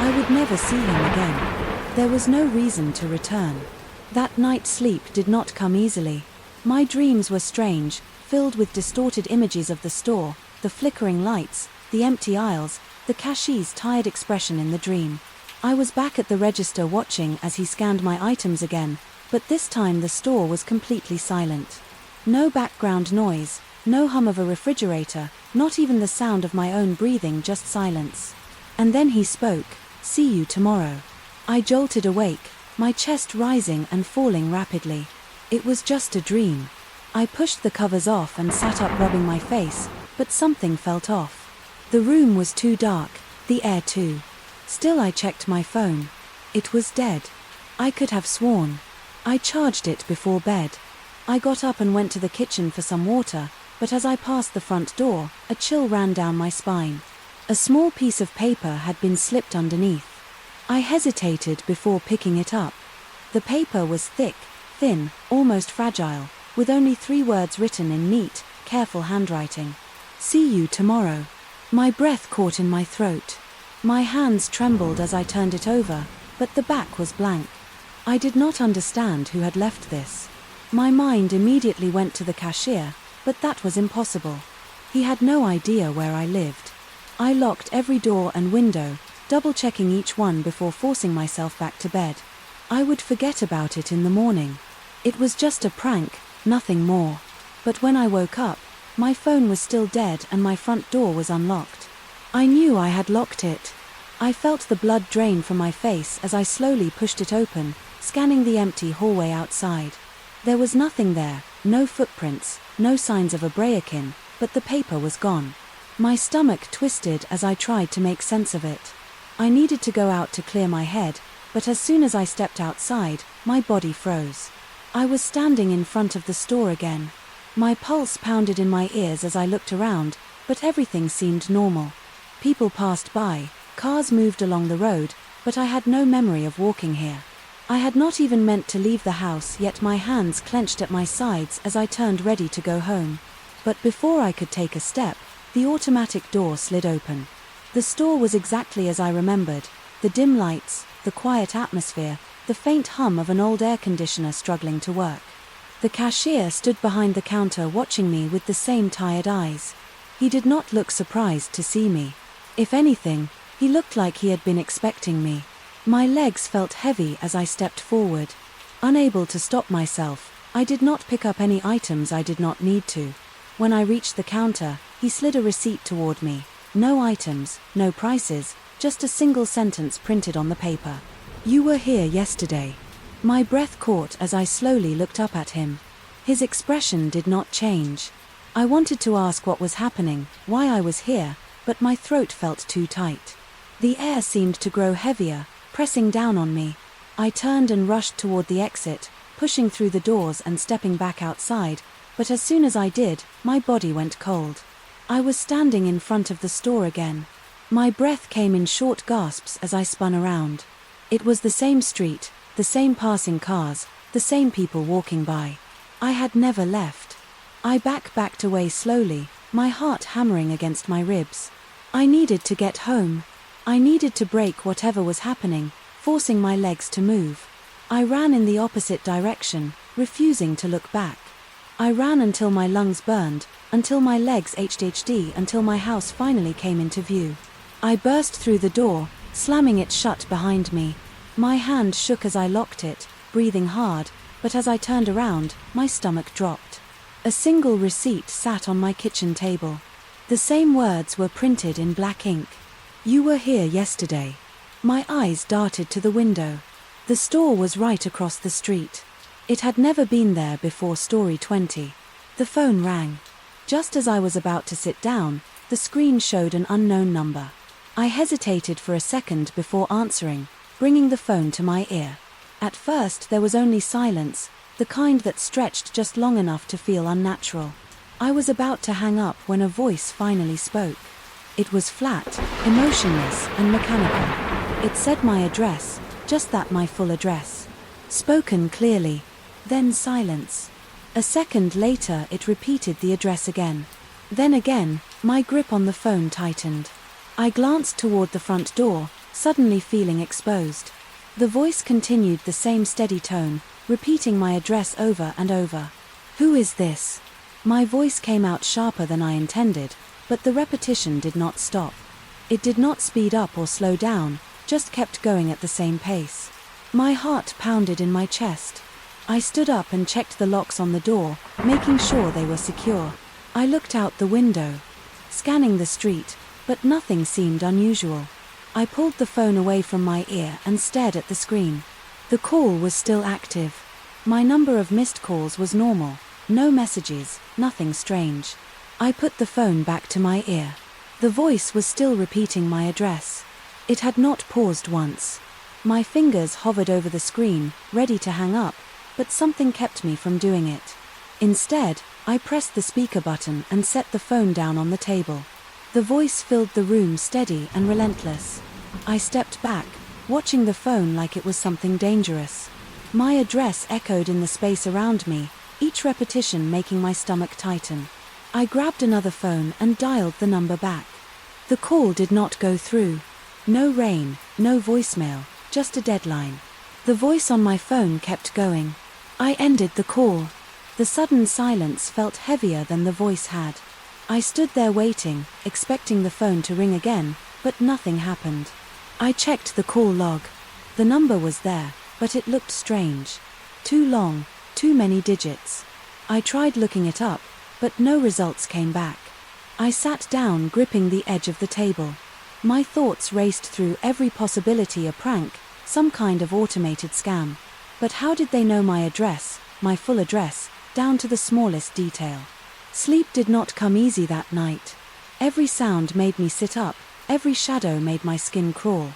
I would never see him again. There was no reason to return. That night's sleep did not come easily. My dreams were strange, filled with distorted images of the store, the flickering lights, the empty aisles, the cashier's tired expression in the dream. I was back at the register watching as he scanned my items again, but this time the store was completely silent. No background noise, no hum of a refrigerator, not even the sound of my own breathing, just silence. And then he spoke, "See you tomorrow." I jolted awake, my chest rising and falling rapidly. It was just a dream. I pushed the covers off and sat up, rubbing my face, but something felt off. The room was too dark, the air too. Still I checked my phone. It was dead. I could have sworn. I charged it before bed. I got up and went to the kitchen for some water, but as I passed the front door, a chill ran down my spine. A small piece of paper had been slipped underneath. I hesitated before picking it up. The paper was thick, thin, almost fragile, with only 3 words written in neat, careful handwriting. "See you tomorrow." My breath caught in my throat. My hands trembled as I turned it over, but the back was blank. I did not understand who had left this. My mind immediately went to the cashier, but that was impossible. He had no idea where I lived. I locked every door and window, double-checking each one before forcing myself back to bed. I would forget about it in the morning. It was just a prank, nothing more. But when I woke up, my phone was still dead and my front door was unlocked. I knew I had locked it. I felt the blood drain from my face as I slowly pushed it open, scanning the empty hallway outside. There was nothing there, no footprints, no signs of a break-in, but the paper was gone. My stomach twisted as I tried to make sense of it. I needed to go out to clear my head, but as soon as I stepped outside, my body froze. I was standing in front of the store again. My pulse pounded in my ears as I looked around, but everything seemed normal. People passed by, cars moved along the road, but I had no memory of walking here. I had not even meant to leave the house, yet my hands clenched at my sides as I turned ready to go home. But before I could take a step, the automatic door slid open. The store was exactly as I remembered: the dim lights, the quiet atmosphere, the faint hum of an old air conditioner struggling to work. The cashier stood behind the counter watching me with the same tired eyes. He did not look surprised to see me. If anything, he looked like he had been expecting me. My legs felt heavy as I stepped forward. Unable to stop myself, I did not pick up any items I did not need to. When I reached the counter, he slid a receipt toward me. No items, no prices, just a single sentence printed on the paper. "You were here yesterday." My breath caught as I slowly looked up at him. His expression did not change. I wanted to ask what was happening, why I was here, but my throat felt too tight. The air seemed to grow heavier, pressing down on me. I turned and rushed toward the exit, pushing through the doors and stepping back outside, but as soon as I did, my body went cold. I was standing in front of the store again. My breath came in short gasps as I spun around. It was the same street, the same passing cars, the same people walking by. I had never left. I backed away slowly, my heart hammering against my ribs. I needed to get home. I needed to break whatever was happening, forcing my legs to move. I ran in the opposite direction, refusing to look back. I ran until my lungs burned, until my legs ached, until my house finally came into view. I burst through the door, slamming it shut behind me. My hand shook as I locked it, breathing hard, but as I turned around, my stomach dropped. A single receipt sat on my kitchen table. The same words were printed in black ink. "You were here yesterday." My eyes darted to the window. The store was right across the street. It had never been there before. Story 20. The phone rang. Just as I was about to sit down, the screen showed an unknown number. I hesitated for a second before answering, bringing the phone to my ear. At first there was only silence, the kind that stretched just long enough to feel unnatural. I was about to hang up when a voice finally spoke. It was flat, emotionless, and mechanical. It said my address, just that, my full address. Spoken clearly. Then silence. A second later it repeated the address again. Then again, my grip on the phone tightened. I glanced toward the front door, suddenly feeling exposed. The voice continued the same steady tone, repeating my address over and over. "Who is this?" My voice came out sharper than I intended, but the repetition did not stop. It did not speed up or slow down, just kept going at the same pace. My heart pounded in my chest. I stood up and checked the locks on the door, making sure they were secure. I looked out the window, scanning the street, but nothing seemed unusual. I pulled the phone away from my ear and stared at the screen. The call was still active. My number of missed calls was normal. No messages, nothing strange. I put the phone back to my ear. The voice was still repeating my address. It had not paused once. My fingers hovered over the screen, ready to hang up, but something kept me from doing it. Instead, I pressed the speaker button and set the phone down on the table. The voice filled the room, steady and relentless. I stepped back, watching the phone like it was something dangerous. My address echoed in the space around me, each repetition making my stomach tighten. I grabbed another phone and dialed the number back. The call did not go through. No rain, no voicemail, just a deadline. The voice on my phone kept going. I ended the call. The sudden silence felt heavier than the voice had. I stood there waiting, expecting the phone to ring again, but nothing happened. I checked the call log. The number was there, but it looked strange. Too long, too many digits. I tried looking it up, but no results came back. I sat down, gripping the edge of the table. My thoughts raced through every possibility: a prank, some kind of automated scam. But how did they know my address, my full address, down to the smallest detail? Sleep did not come easy that night. Every sound made me sit up, every shadow made my skin crawl.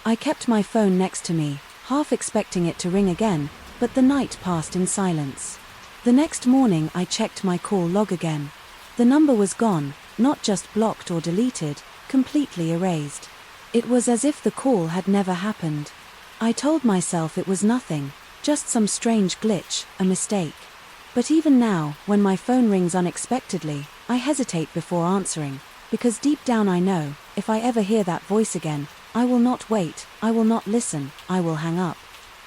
I kept my phone next to me, half expecting it to ring again, but the night passed in silence. The next morning I checked my call log again. The number was gone, not just blocked or deleted, completely erased. It was as if the call had never happened. I told myself it was nothing, just some strange glitch, a mistake. But even now, when my phone rings unexpectedly, I hesitate before answering, because deep down I know, if I ever hear that voice again, I will not wait, I will not listen, I will hang up.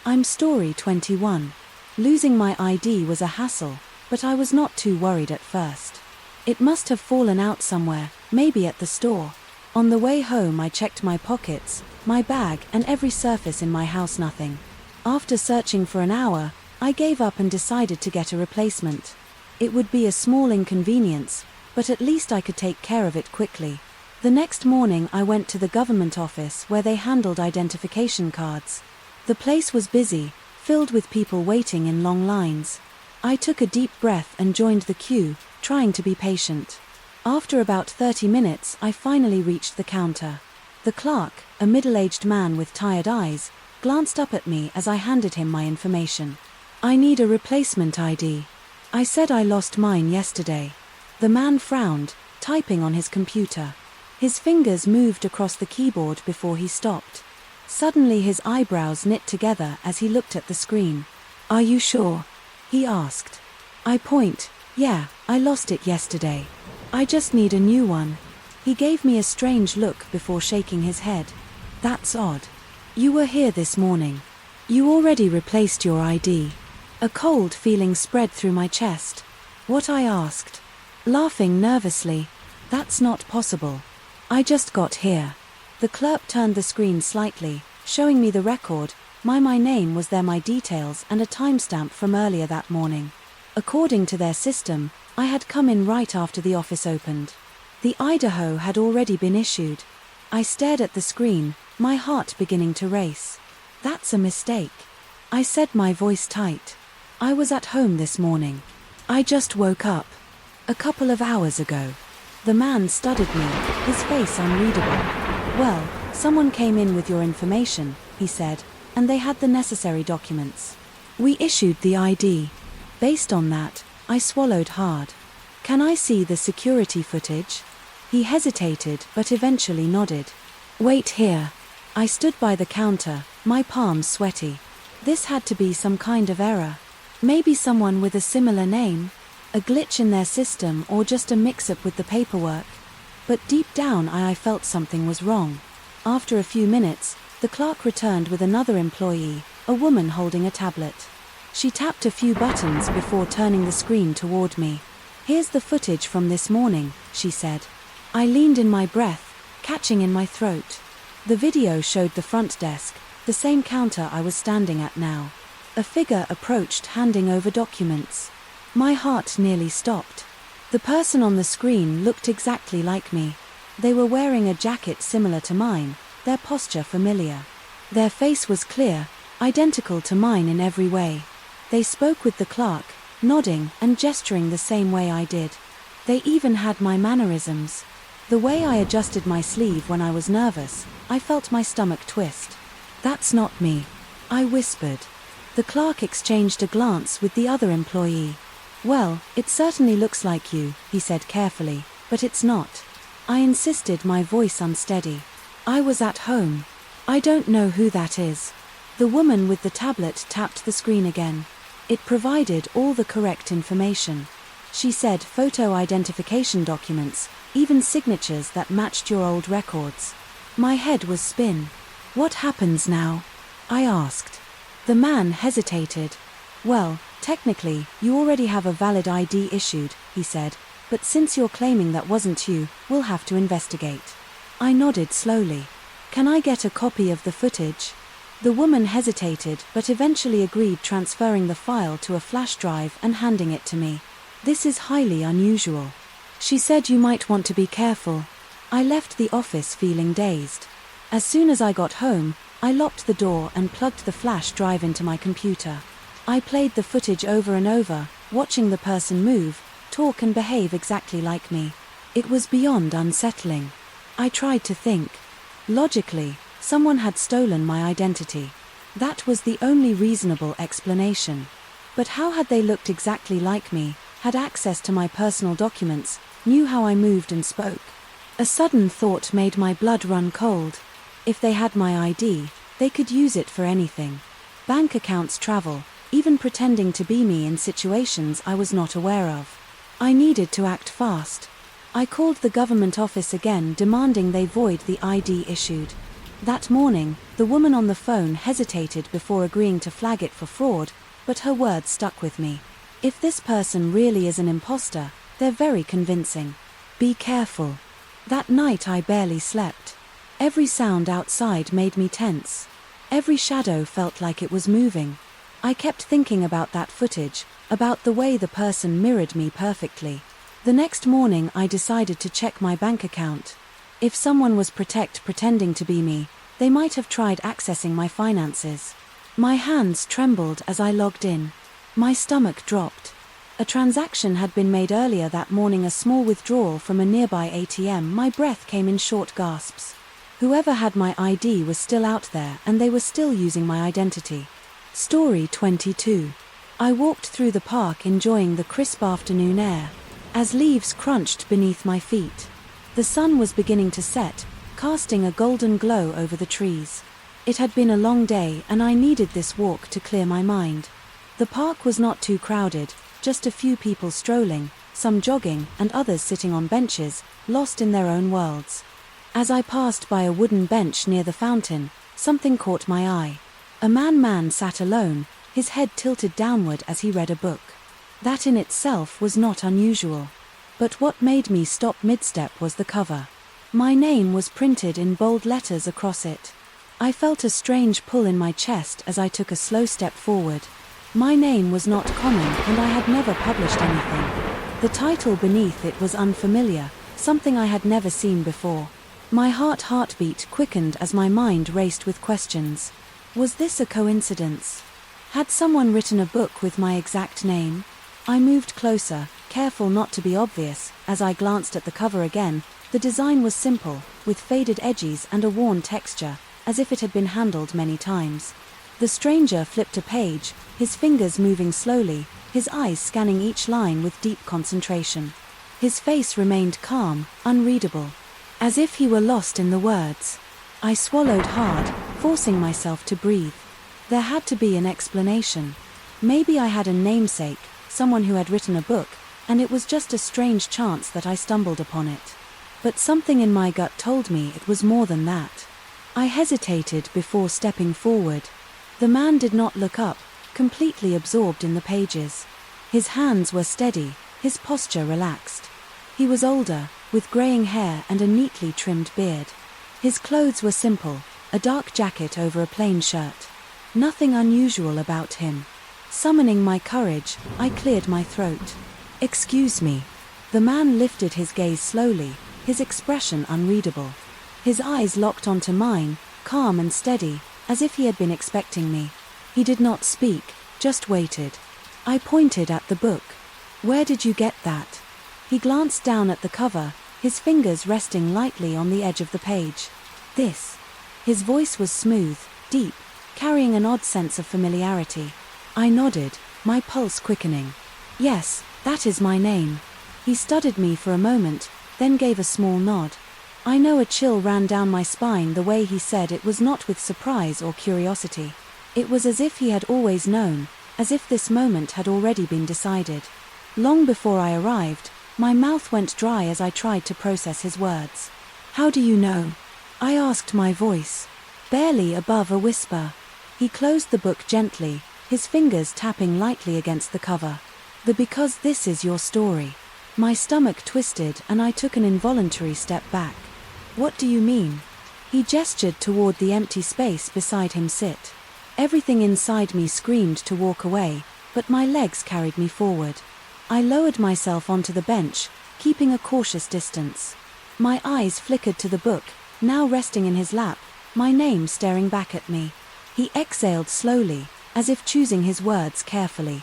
I'm story 21. Losing my ID was a hassle, but I was not too worried at first. It must have fallen out somewhere, maybe at the store. On the way home I checked my pockets, my bag and every surface in my house. Nothing. After searching for an hour, I gave up and decided to get a replacement. It would be a small inconvenience, but at least I could take care of it quickly. The next morning I went to the government office where they handled identification cards. The place was busy, filled with people waiting in long lines. I took a deep breath and joined the queue, trying to be patient. After about 30 minutes, I finally reached the counter. The clerk, a middle-aged man with tired eyes, glanced up at me as I handed him my information. "I need a replacement ID." I said I lost mine yesterday. The man frowned, typing on his computer. His fingers moved across the keyboard before he stopped. Suddenly his eyebrows knit together as he looked at the screen. "Are you sure?" he asked. Yeah, I lost it yesterday. I just need a new one." He gave me a strange look before shaking his head. "That's odd. You were here this morning. You already replaced your ID." A cold feeling spread through my chest. "What?" I asked, laughing nervously. "That's not possible. I just got here." The clerk turned the screen slightly, showing me the record. My name was there, my details and a timestamp from earlier that morning. According to their system, I had come in right after the office opened. The Idaho had already been issued. I stared at the screen, my heart beginning to race. "That's a mistake," I said, my voice tight. "I was at home this morning. I just woke up a couple of hours ago." The man studied me, his face unreadable. "Well, someone came in with your information," he said, "and they had the necessary documents. We issued the ID. Based on that, I swallowed hard. Can I see the security footage?" He hesitated but eventually nodded. "Wait here." I stood by the counter, my palms sweaty. This had to be some kind of error. Maybe someone with a similar name, a glitch in their system, or just a mix-up with the paperwork. But deep down I felt something was wrong. After a few minutes, the clerk returned with another employee, a woman holding a tablet. She tapped a few buttons before turning the screen toward me. "Here's the footage from this morning," she said. I leaned in, my breath catching in my throat. The video showed the front desk, the same counter I was standing at now. A figure approached, handing over documents. My heart nearly stopped. The person on the screen looked exactly like me. They were wearing a jacket similar to mine, their posture familiar. Their face was clear, identical to mine in every way. They spoke with the clerk, nodding and gesturing the same way I did. They even had my mannerisms. The way I adjusted my sleeve when I was nervous, I felt my stomach twist. "That's not me," I whispered. The clerk exchanged a glance with the other employee. "Well, it certainly looks like you," he said carefully, "but it's not." I insisted, my voice unsteady. "I was at home. I don't know who that is." The woman with the tablet tapped the screen again. It provided all the correct information. She said photo identification documents, even signatures that matched your old records. My head was spin. What happens now? I asked. The man hesitated. Well, technically, you already have a valid ID issued, he said, but since you're claiming that wasn't you, we'll have to investigate. I nodded slowly. Can I get a copy of the footage? The woman hesitated but eventually agreed, transferring the file to a flash drive and handing it to me. This is highly unusual. She said you might want to be careful. I left the office feeling dazed. As soon as I got home, I locked the door and plugged the flash drive into my computer. I played the footage over and over, watching the person move, talk and behave exactly like me. It was beyond unsettling. I tried to think. Logically, someone had stolen my identity. That was the only reasonable explanation. But how had they looked exactly like me, had access to my personal documents, knew how I moved and spoke? A sudden thought made my blood run cold. If they had my ID, they could use it for anything. Bank accounts, travel, even pretending to be me in situations I was not aware of. I needed to act fast. I called the government office again, demanding they void the ID issued. That morning, the woman on the phone hesitated before agreeing to flag it for fraud, but her words stuck with me. If this person really is an imposter, they're very convincing. Be careful. That night I barely slept. Every sound outside made me tense. Every shadow felt like it was moving. I kept thinking about that footage, about the way the person mirrored me perfectly. The next morning I decided to check my bank account. If someone was pretending to be me, they might have tried accessing my finances. My hands trembled as I logged in. My stomach dropped. A transaction had been made earlier that morning, a small withdrawal from a nearby ATM. My breath came in short gasps. Whoever had my ID was still out there, and they were still using my identity. Story 22. I walked through the park, enjoying the crisp afternoon air. As leaves crunched beneath my feet, the sun was beginning to set, casting a golden glow over the trees. It had been a long day, and I needed this walk to clear my mind. The park was not too crowded, just a few people strolling, some jogging and others sitting on benches, lost in their own worlds. As I passed by a wooden bench near the fountain, something caught my eye. A man sat alone, his head tilted downward as he read a book. That in itself was not unusual. But what made me stop mid-step was the cover. My name was printed in bold letters across it. I felt a strange pull in my chest as I took a slow step forward. My name was not common, and I had never published anything. The title beneath it was unfamiliar, something I had never seen before. My heartbeat quickened as my mind raced with questions. Was this a coincidence? Had someone written a book with my exact name? I moved closer, careful not to be obvious. As I glanced at the cover again, the design was simple, with faded edges and a worn texture, as if it had been handled many times. The stranger flipped a page, his fingers moving slowly, his eyes scanning each line with deep concentration. His face remained calm, unreadable, as if he were lost in the words. I swallowed hard, forcing myself to breathe. There had to be an explanation. Maybe I had a namesake, someone who had written a book, and it was just a strange chance that I stumbled upon it. But something in my gut told me it was more than that. I hesitated before stepping forward. The man did not look up, completely absorbed in the pages. His hands were steady, his posture relaxed. He was older, with graying hair and a neatly trimmed beard. His clothes were simple, a dark jacket over a plain shirt. Nothing unusual about him. Summoning my courage, I cleared my throat. "Excuse me." The man lifted his gaze slowly, his expression unreadable. His eyes locked onto mine, calm and steady, as if he had been expecting me. He did not speak, just waited. I pointed at the book. "Where did you get that?" He glanced down at the cover, his fingers resting lightly on the edge of the page. "This." His voice was smooth, deep, carrying an odd sense of familiarity. I nodded, my pulse quickening. "Yes, that is my name." He studied me for a moment, then gave a small nod. I know a chill ran down my spine. The way he said it was not with surprise or curiosity. It was as if he had always known, as if this moment had already been decided. Long before I arrived, my mouth went dry as I tried to process his words. "How do you know?" I asked, my voice barely above a whisper. He closed the book gently, his fingers tapping lightly against the cover. "Because this is your story." My stomach twisted and I took an involuntary step back. "What do you mean?" He gestured toward the empty space beside him. "Sit." Everything inside me screamed to walk away, but my legs carried me forward. I lowered myself onto the bench, keeping a cautious distance. My eyes flickered to the book, now resting in his lap, my name staring back at me. He exhaled slowly, as if choosing his words carefully.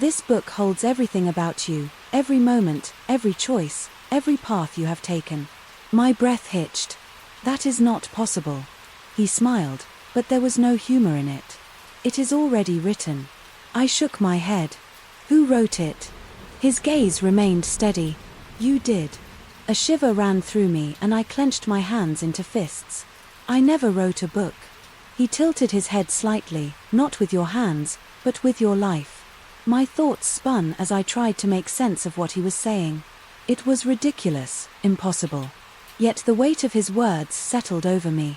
"This book holds everything about you, every moment, every choice, every path you have taken." My breath hitched. "That is not possible." He smiled, but there was no humor in it. "It is already written." I shook my head. "Who wrote it?" His gaze remained steady. "You did." A shiver ran through me and I clenched my hands into fists. "I never wrote a book." He tilted his head slightly. "Not with your hands, but with your life." My thoughts spun as I tried to make sense of what he was saying. It was ridiculous, impossible. Yet the weight of his words settled over me.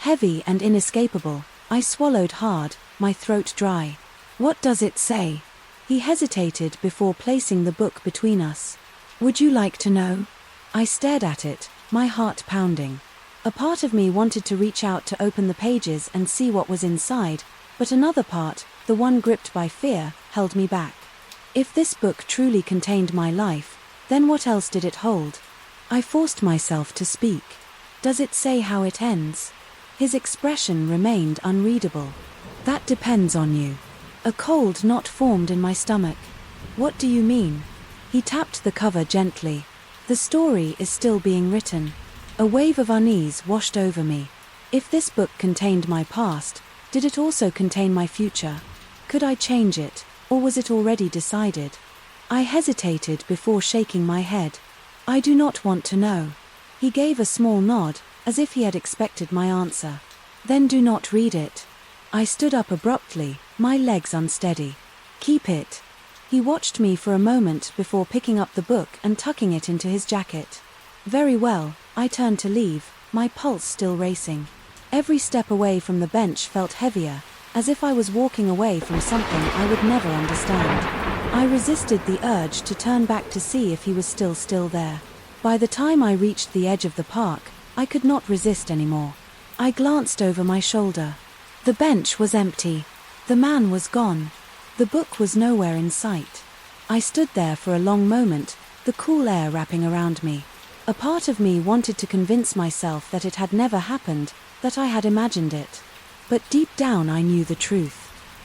Heavy and inescapable, I swallowed hard, my throat dry. "What does it say?" He hesitated before placing the book between us. "Would you like to know?" I stared at it, my heart pounding. A part of me wanted to reach out to open the pages and see what was inside, but another part, the one gripped by fear, held me back. If this book truly contained my life, then what else did it hold? I forced myself to speak. "Does it say how it ends?" His expression remained unreadable. "That depends on you." A cold knot formed in my stomach. "What do you mean?" He tapped the cover gently. "The story is still being written." A wave of unease washed over me. If this book contained my past, did it also contain my future? Could I change it, or was it already decided? I hesitated before shaking my head. "I do not want to know." He gave a small nod, as if he had expected my answer. "Then do not read it." I stood up abruptly, my legs unsteady. "Keep it." He watched me for a moment before picking up the book and tucking it into his jacket. "Very well." I turned to leave, my pulse still racing. Every step away from the bench felt heavier, as if I was walking away from something I would never understand. I resisted the urge to turn back to see if he was still there. By the time I reached the edge of the park, I could not resist anymore. I glanced over my shoulder. The bench was empty. The man was gone. The book was nowhere in sight. I stood there for a long moment, the cool air wrapping around me. A part of me wanted to convince myself that it had never happened, that I had imagined it. But deep down I knew the truth.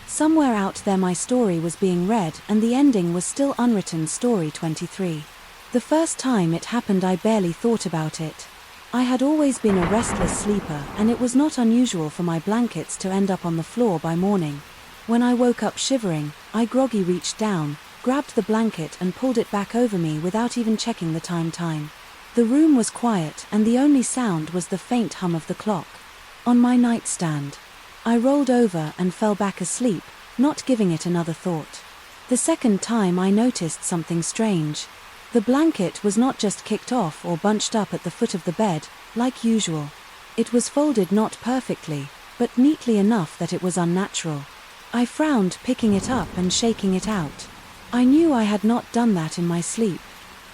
Somewhere out there my story was being read and the ending was still unwritten. Story 23. The first time it happened I barely thought about it. I had always been a restless sleeper and it was not unusual for my blankets to end up on the floor by morning. When I woke up shivering, I groggy reached down, grabbed the blanket and pulled it back over me without even checking the time. The room was quiet and the only sound was the faint hum of the clock. On my nightstand, I rolled over and fell back asleep, not giving it another thought. The second time I noticed something strange. The blanket was not just kicked off or bunched up at the foot of the bed, like usual. It was folded not perfectly, but neatly enough that it was unnatural. I frowned, picking it up and shaking it out. I knew I had not done that in my sleep.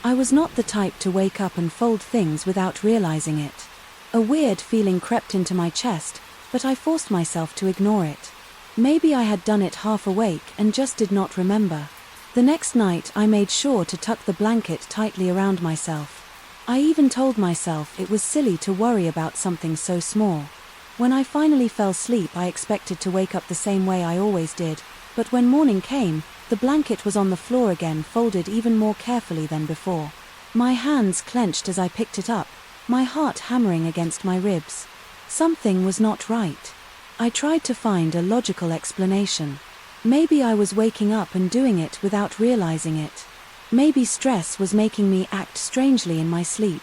I was not the type to wake up and fold things without realizing it. A weird feeling crept into my chest, but I forced myself to ignore it. Maybe I had done it half awake and just did not remember. The next night I made sure to tuck the blanket tightly around myself. I even told myself it was silly to worry about something so small. When I finally fell asleep I expected to wake up the same way I always did, but when morning came, the blanket was on the floor again, folded even more carefully than before. My hands clenched as I picked it up, my heart hammering against my ribs. Something was not right. I tried to find a logical explanation. Maybe I was waking up and doing it without realizing it. Maybe stress was making me act strangely in my sleep.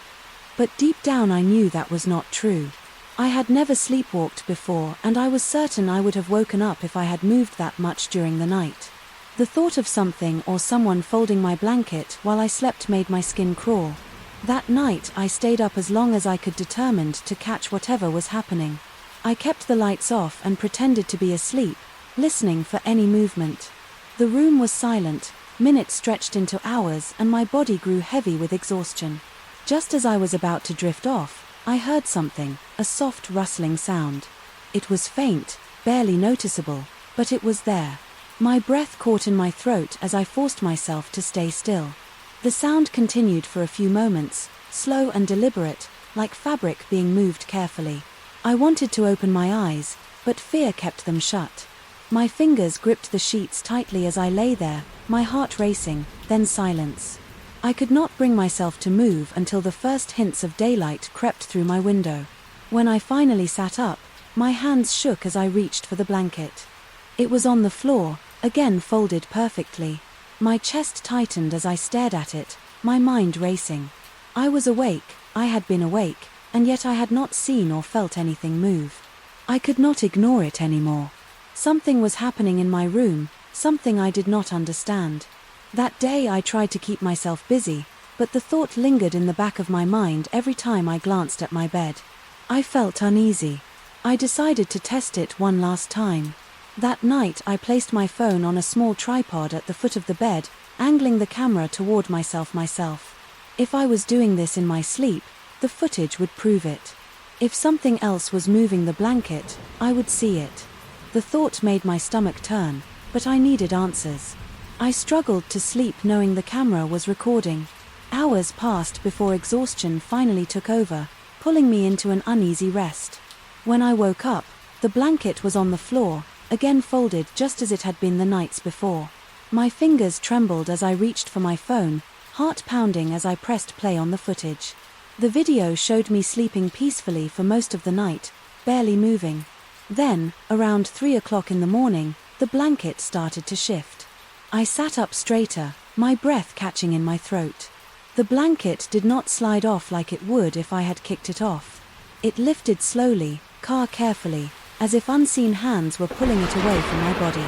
But deep down I knew that was not true. I had never sleepwalked before and I was certain I would have woken up if I had moved that much during the night. The thought of something or someone folding my blanket while I slept made my skin crawl. That night I stayed up as long as I could, determined to catch whatever was happening. I kept the lights off and pretended to be asleep, listening for any movement. The room was silent, minutes stretched into hours, and my body grew heavy with exhaustion. Just as I was about to drift off, I heard something, a soft rustling sound. It was faint, barely noticeable, but it was there. My breath caught in my throat as I forced myself to stay still. The sound continued for a few moments, slow and deliberate, like fabric being moved carefully. I wanted to open my eyes, but fear kept them shut. My fingers gripped the sheets tightly as I lay there, my heart racing, then silence. I could not bring myself to move until the first hints of daylight crept through my window. When I finally sat up, my hands shook as I reached for the blanket. It was on the floor, again folded perfectly. My chest tightened as I stared at it, my mind racing. I was awake, I had been awake, and yet I had not seen or felt anything move. I could not ignore it anymore. Something was happening in my room, something I did not understand. That day I tried to keep myself busy, but the thought lingered in the back of my mind every time I glanced at my bed. I felt uneasy. I decided to test it one last time. That night I placed my phone on a small tripod at the foot of the bed, angling the camera toward myself. If I was doing this in my sleep, the footage would prove it. If something else was moving the blanket, I would see it. The thought made my stomach turn, but I needed answers. I struggled to sleep knowing the camera was recording. Hours passed before exhaustion finally took over, pulling me into an uneasy rest. When I woke up, the blanket was on the floor, again folded just as it had been the nights before. My fingers trembled as I reached for my phone, heart pounding as I pressed play on the footage. The video showed me sleeping peacefully for most of the night, barely moving. Then, around 3 o'clock in the morning, the blanket started to shift. I sat up straighter, my breath catching in my throat. The blanket did not slide off like it would if I had kicked it off. It lifted slowly, carefully, as if unseen hands were pulling it away from my body.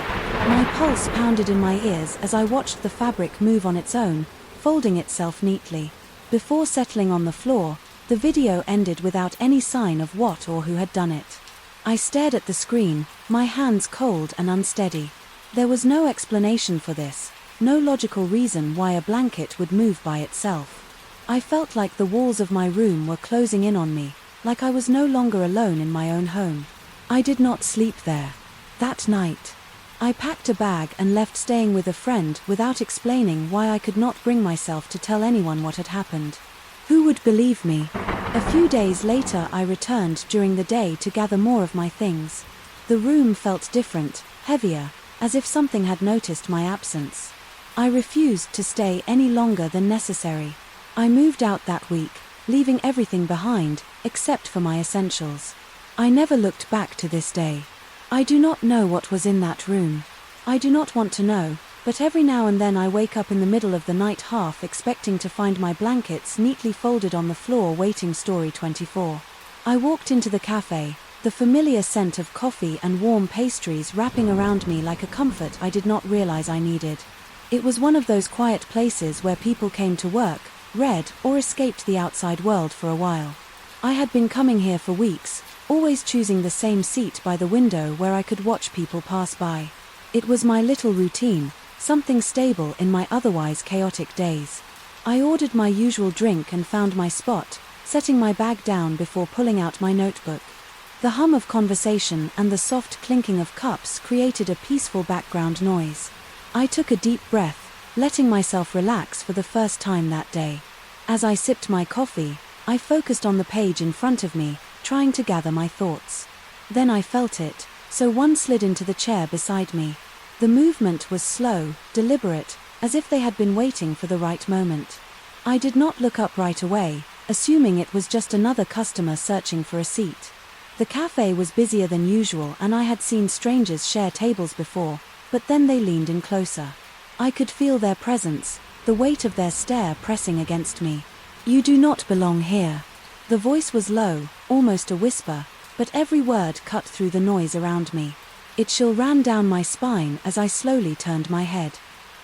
My pulse pounded in my ears as I watched the fabric move on its own, folding itself neatly. Before settling on the floor, the video ended without any sign of what or who had done it. I stared at the screen, my hands cold and unsteady. There was no explanation for this, no logical reason why a blanket would move by itself. I felt like the walls of my room were closing in on me, like I was no longer alone in my own home. I did not sleep there. That night, I packed a bag and left, staying with a friend without explaining why I could not bring myself to tell anyone what had happened. Who would believe me? A few days later I returned during the day to gather more of my things. The room felt different, heavier, as if something had noticed my absence. I refused to stay any longer than necessary. I moved out that week, leaving everything behind, except for my essentials. I never looked back to this day. I do not know what was in that room. I do not want to know, but every now and then I wake up in the middle of the night half expecting to find my blankets neatly folded on the floor waiting. Story 24. I walked into the cafe, the familiar scent of coffee and warm pastries wrapping around me like a comfort I did not realize I needed. It was one of those quiet places where people came to work, read, or escaped the outside world for a while. I had been coming here for weeks, always choosing the same seat by the window where I could watch people pass by. It was my little routine, something stable in my otherwise chaotic days. I ordered my usual drink and found my spot, setting my bag down before pulling out my notebook. The hum of conversation and the soft clinking of cups created a peaceful background noise. I took a deep breath, letting myself relax for the first time that day. As I sipped my coffee, I focused on the page in front of me, trying to gather my thoughts. Then I felt it, so one slid into the chair beside me. The movement was slow, deliberate, as if they had been waiting for the right moment. I did not look up right away, assuming it was just another customer searching for a seat. The cafe was busier than usual and I had seen strangers share tables before, but then they leaned in closer. I could feel their presence, the weight of their stare pressing against me. "You do not belong here." The voice was low, almost a whisper, but every word cut through the noise around me. It chill ran down my spine as I slowly turned my head.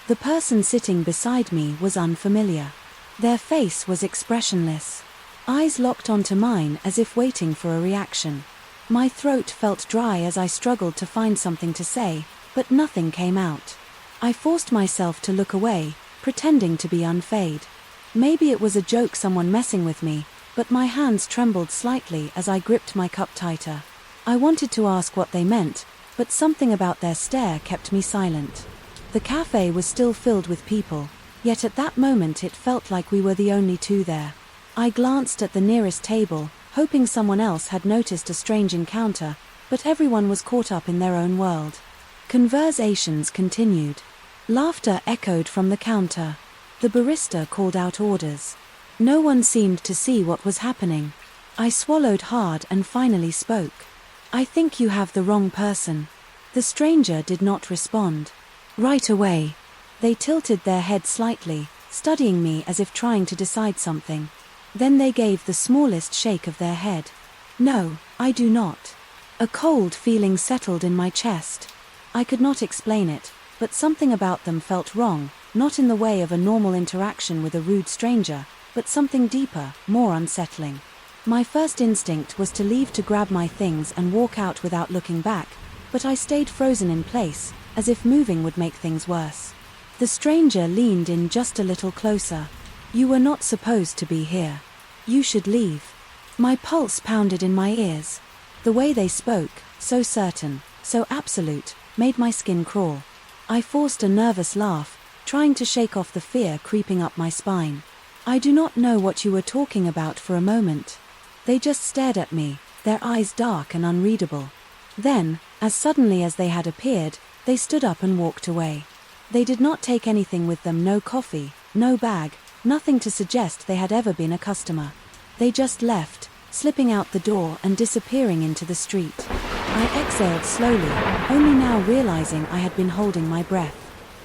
The person sitting beside me was unfamiliar. Their face was expressionless. Eyes locked onto mine as if waiting for a reaction. My throat felt dry as I struggled to find something to say, but nothing came out. I forced myself to look away, pretending to be unfazed. Maybe it was a joke, someone messing with me, but my hands trembled slightly as I gripped my cup tighter. I wanted to ask what they meant, but something about their stare kept me silent. The cafe was still filled with people, yet at that moment it felt like we were the only two there. I glanced at the nearest table, hoping someone else had noticed a strange encounter, but everyone was caught up in their own world. Conversations continued. Laughter echoed from the counter. The barista called out orders. No one seemed to see what was happening. I swallowed hard and finally spoke. "I think you have the wrong person." The stranger did not respond. Right away. They tilted their head slightly, studying me as if trying to decide something. Then they gave the smallest shake of their head. "No, I do not." A cold feeling settled in my chest. I could not explain it, but something about them felt wrong, not in the way of a normal interaction with a rude stranger, but something deeper, more unsettling. My first instinct was to leave to grab my things and walk out without looking back, but I stayed frozen in place, as if moving would make things worse. The stranger leaned in just a little closer. "You were not supposed to be here. You should leave." My pulse pounded in my ears. The way they spoke, so certain, so absolute, made my skin crawl. I forced a nervous laugh, trying to shake off the fear creeping up my spine. "I do not know what you were talking about for a moment." They just stared at me, their eyes dark and unreadable. Then, as suddenly as they had appeared, they stood up and walked away. They did not take anything with them, no coffee, no bag, nothing to suggest they had ever been a customer. They just left, slipping out the door and disappearing into the street. I exhaled slowly, only now realizing I had been holding my breath.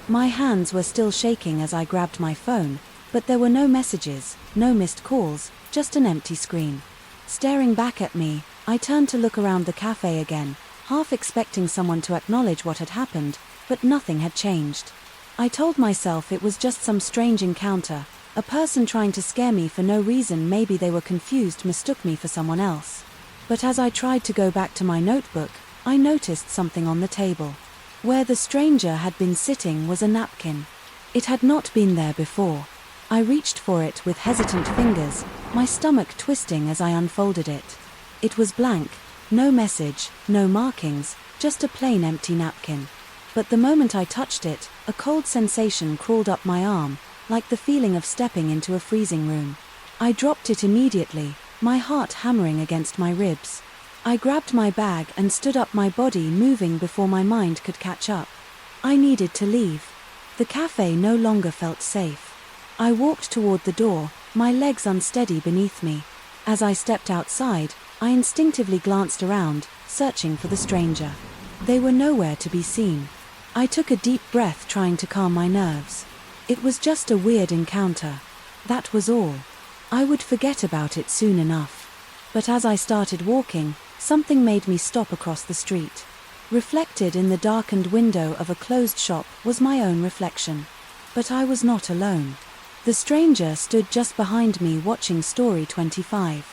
My hands were still shaking as I grabbed my phone, but there were no messages, no missed calls, just an empty screen. Staring back at me, I turned to look around the cafe again, half expecting someone to acknowledge what had happened, but nothing had changed. I told myself it was just some strange encounter, a person trying to scare me for no reason. Maybe they were confused, mistook me for someone else. But as I tried to go back to my notebook, I noticed something on the table. Where the stranger had been sitting was a napkin. It had not been there before. I reached for it with hesitant fingers, my stomach twisting as I unfolded it. It was blank, no message, no markings, just a plain empty napkin. But the moment I touched it, a cold sensation crawled up my arm, like the feeling of stepping into a freezing room. I dropped it immediately, my heart hammering against my ribs. I grabbed my bag and stood up, my body moving before my mind could catch up. I needed to leave. The cafe no longer felt safe. I walked toward the door, my legs unsteady beneath me. As I stepped outside, I instinctively glanced around, searching for the stranger. They were nowhere to be seen. I took a deep breath, trying to calm my nerves. It was just a weird encounter. That was all. I would forget about it soon enough. But as I started walking, something made me stop across the street. Reflected in the darkened window of a closed shop was my own reflection. But I was not alone. The stranger stood just behind me, watching. Story 25.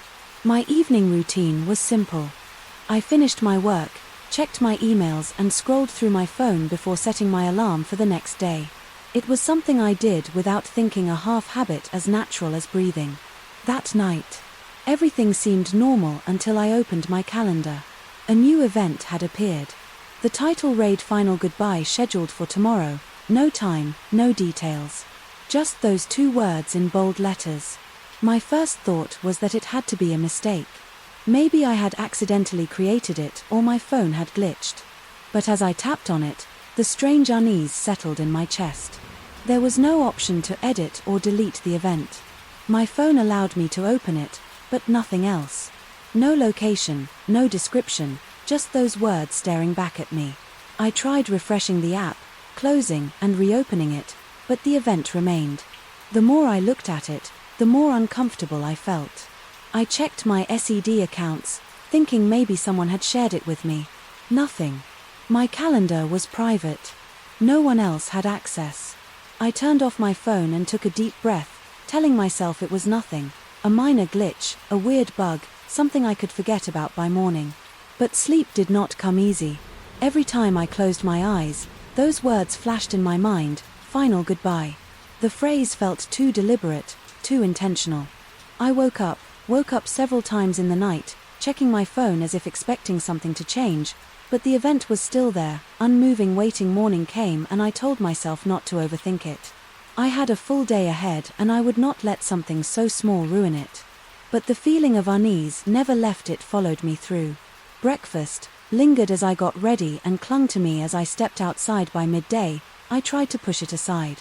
My evening routine was simple. I finished my work, checked my emails and scrolled through my phone before setting my alarm for the next day. It was something I did without thinking, a half habit as natural as breathing. That night, everything seemed normal until I opened my calendar. A new event had appeared. The title read "Final Goodbye scheduled for tomorrow," no time, no details. Just those two words in bold letters. My first thought was that it had to be a mistake. Maybe I had accidentally created it or my phone had glitched. But as I tapped on it, the strange unease settled in my chest. There was no option to edit or delete the event. My phone allowed me to open it, but nothing else. No location, no description, just those words staring back at me. I tried refreshing the app, closing and reopening it, but the event remained. The more I looked at it, the more uncomfortable I felt. I checked my SED accounts, thinking maybe someone had shared it with me. Nothing. My calendar was private. No one else had access. I turned off my phone and took a deep breath, telling myself it was nothing, a minor glitch, a weird bug, something I could forget about by morning. But sleep did not come easy. Every time I closed my eyes, those words flashed in my mind, final goodbye. The phrase felt too deliberate, too intentional. I woke up several times in the night, checking my phone as if expecting something to change, but the event was still there, unmoving waiting. Morning came and I told myself not to overthink it. I had a full day ahead and I would not let something so small ruin it. But the feeling of unease never left. It followed me through. Breakfast lingered as I got ready and clung to me as I stepped outside. By midday, I tried to push it aside.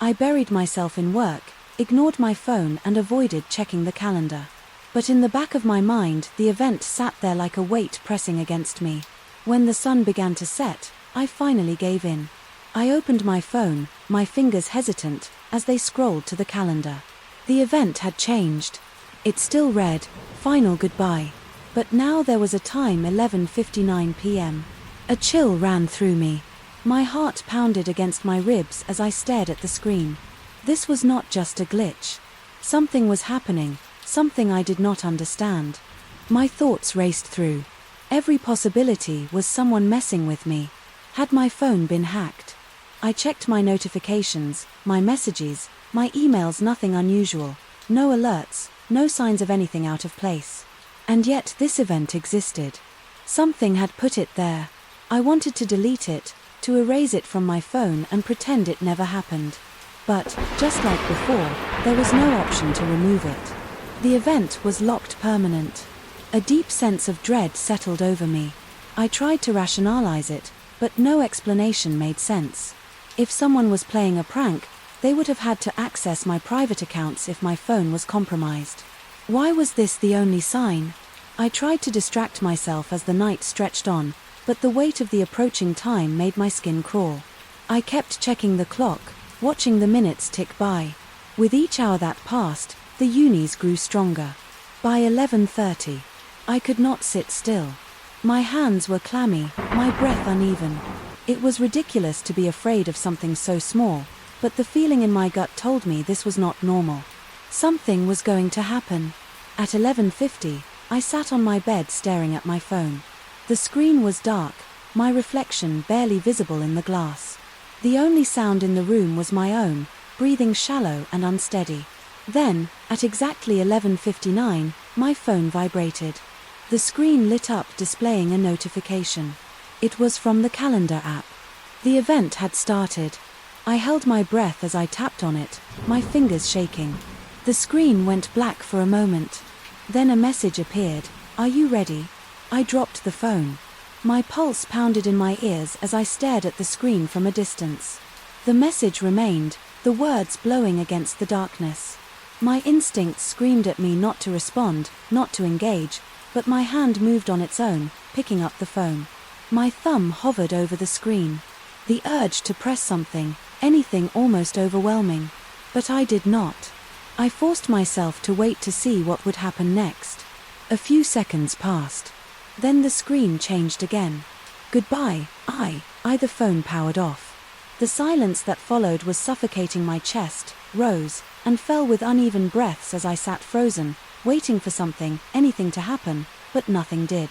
I buried myself in work, ignored my phone and avoided checking the calendar. But in the back of my mind, the event sat there like a weight pressing against me. When the sun began to set, I finally gave in. I opened my phone, my fingers hesitant, as they scrolled to the calendar. The event had changed. It still read, final goodbye. But now there was a time, 11:59 p.m. A chill ran through me. My heart pounded against my ribs as I stared at the screen. This was not just a glitch. Something was happening, something I did not understand. My thoughts raced through. Every possibility was someone messing with me. Had my phone been hacked? I checked my notifications, my messages, my emails. Nothing unusual. No alerts, no signs of anything out of place. And yet this event existed. Something had put it there. I wanted to delete it, to erase it from my phone and pretend it never happened. But, just like before, there was no option to remove it. The event was locked permanent. A deep sense of dread settled over me. I tried to rationalize it, but no explanation made sense. If someone was playing a prank, they would have had to access my private accounts if my phone was compromised. Why was this the only sign? I tried to distract myself as the night stretched on, but the weight of the approaching time made my skin crawl. I kept checking the clock, watching the minutes tick by. With each hour that passed, the unease grew stronger. By 11:30, I could not sit still. My hands were clammy, my breath uneven. It was ridiculous to be afraid of something so small, but the feeling in my gut told me this was not normal. Something was going to happen. At 11:50, I sat on my bed staring at my phone. The screen was dark, my reflection barely visible in the glass. The only sound in the room was my own, breathing shallow and unsteady. Then, at exactly 11:59, my phone vibrated. The screen lit up, displaying a notification. It was from the calendar app. The event had started. I held my breath as I tapped on it, my fingers shaking. The screen went black for a moment. Then a message appeared, "Are you ready?" I dropped the phone. My pulse pounded in my ears as I stared at the screen from a distance. The message remained, the words blowing against the darkness. My instincts screamed at me not to respond, not to engage, but my hand moved on its own, picking up the phone. My thumb hovered over the screen. The urge to press something, anything, almost overwhelming. But I did not. I forced myself to wait to see what would happen next. A few seconds passed. Then the screen changed again. Goodbye, the phone powered off. The silence that followed was suffocating. My chest rose and fell with uneven breaths as I sat frozen, waiting for something, anything to happen, but nothing did.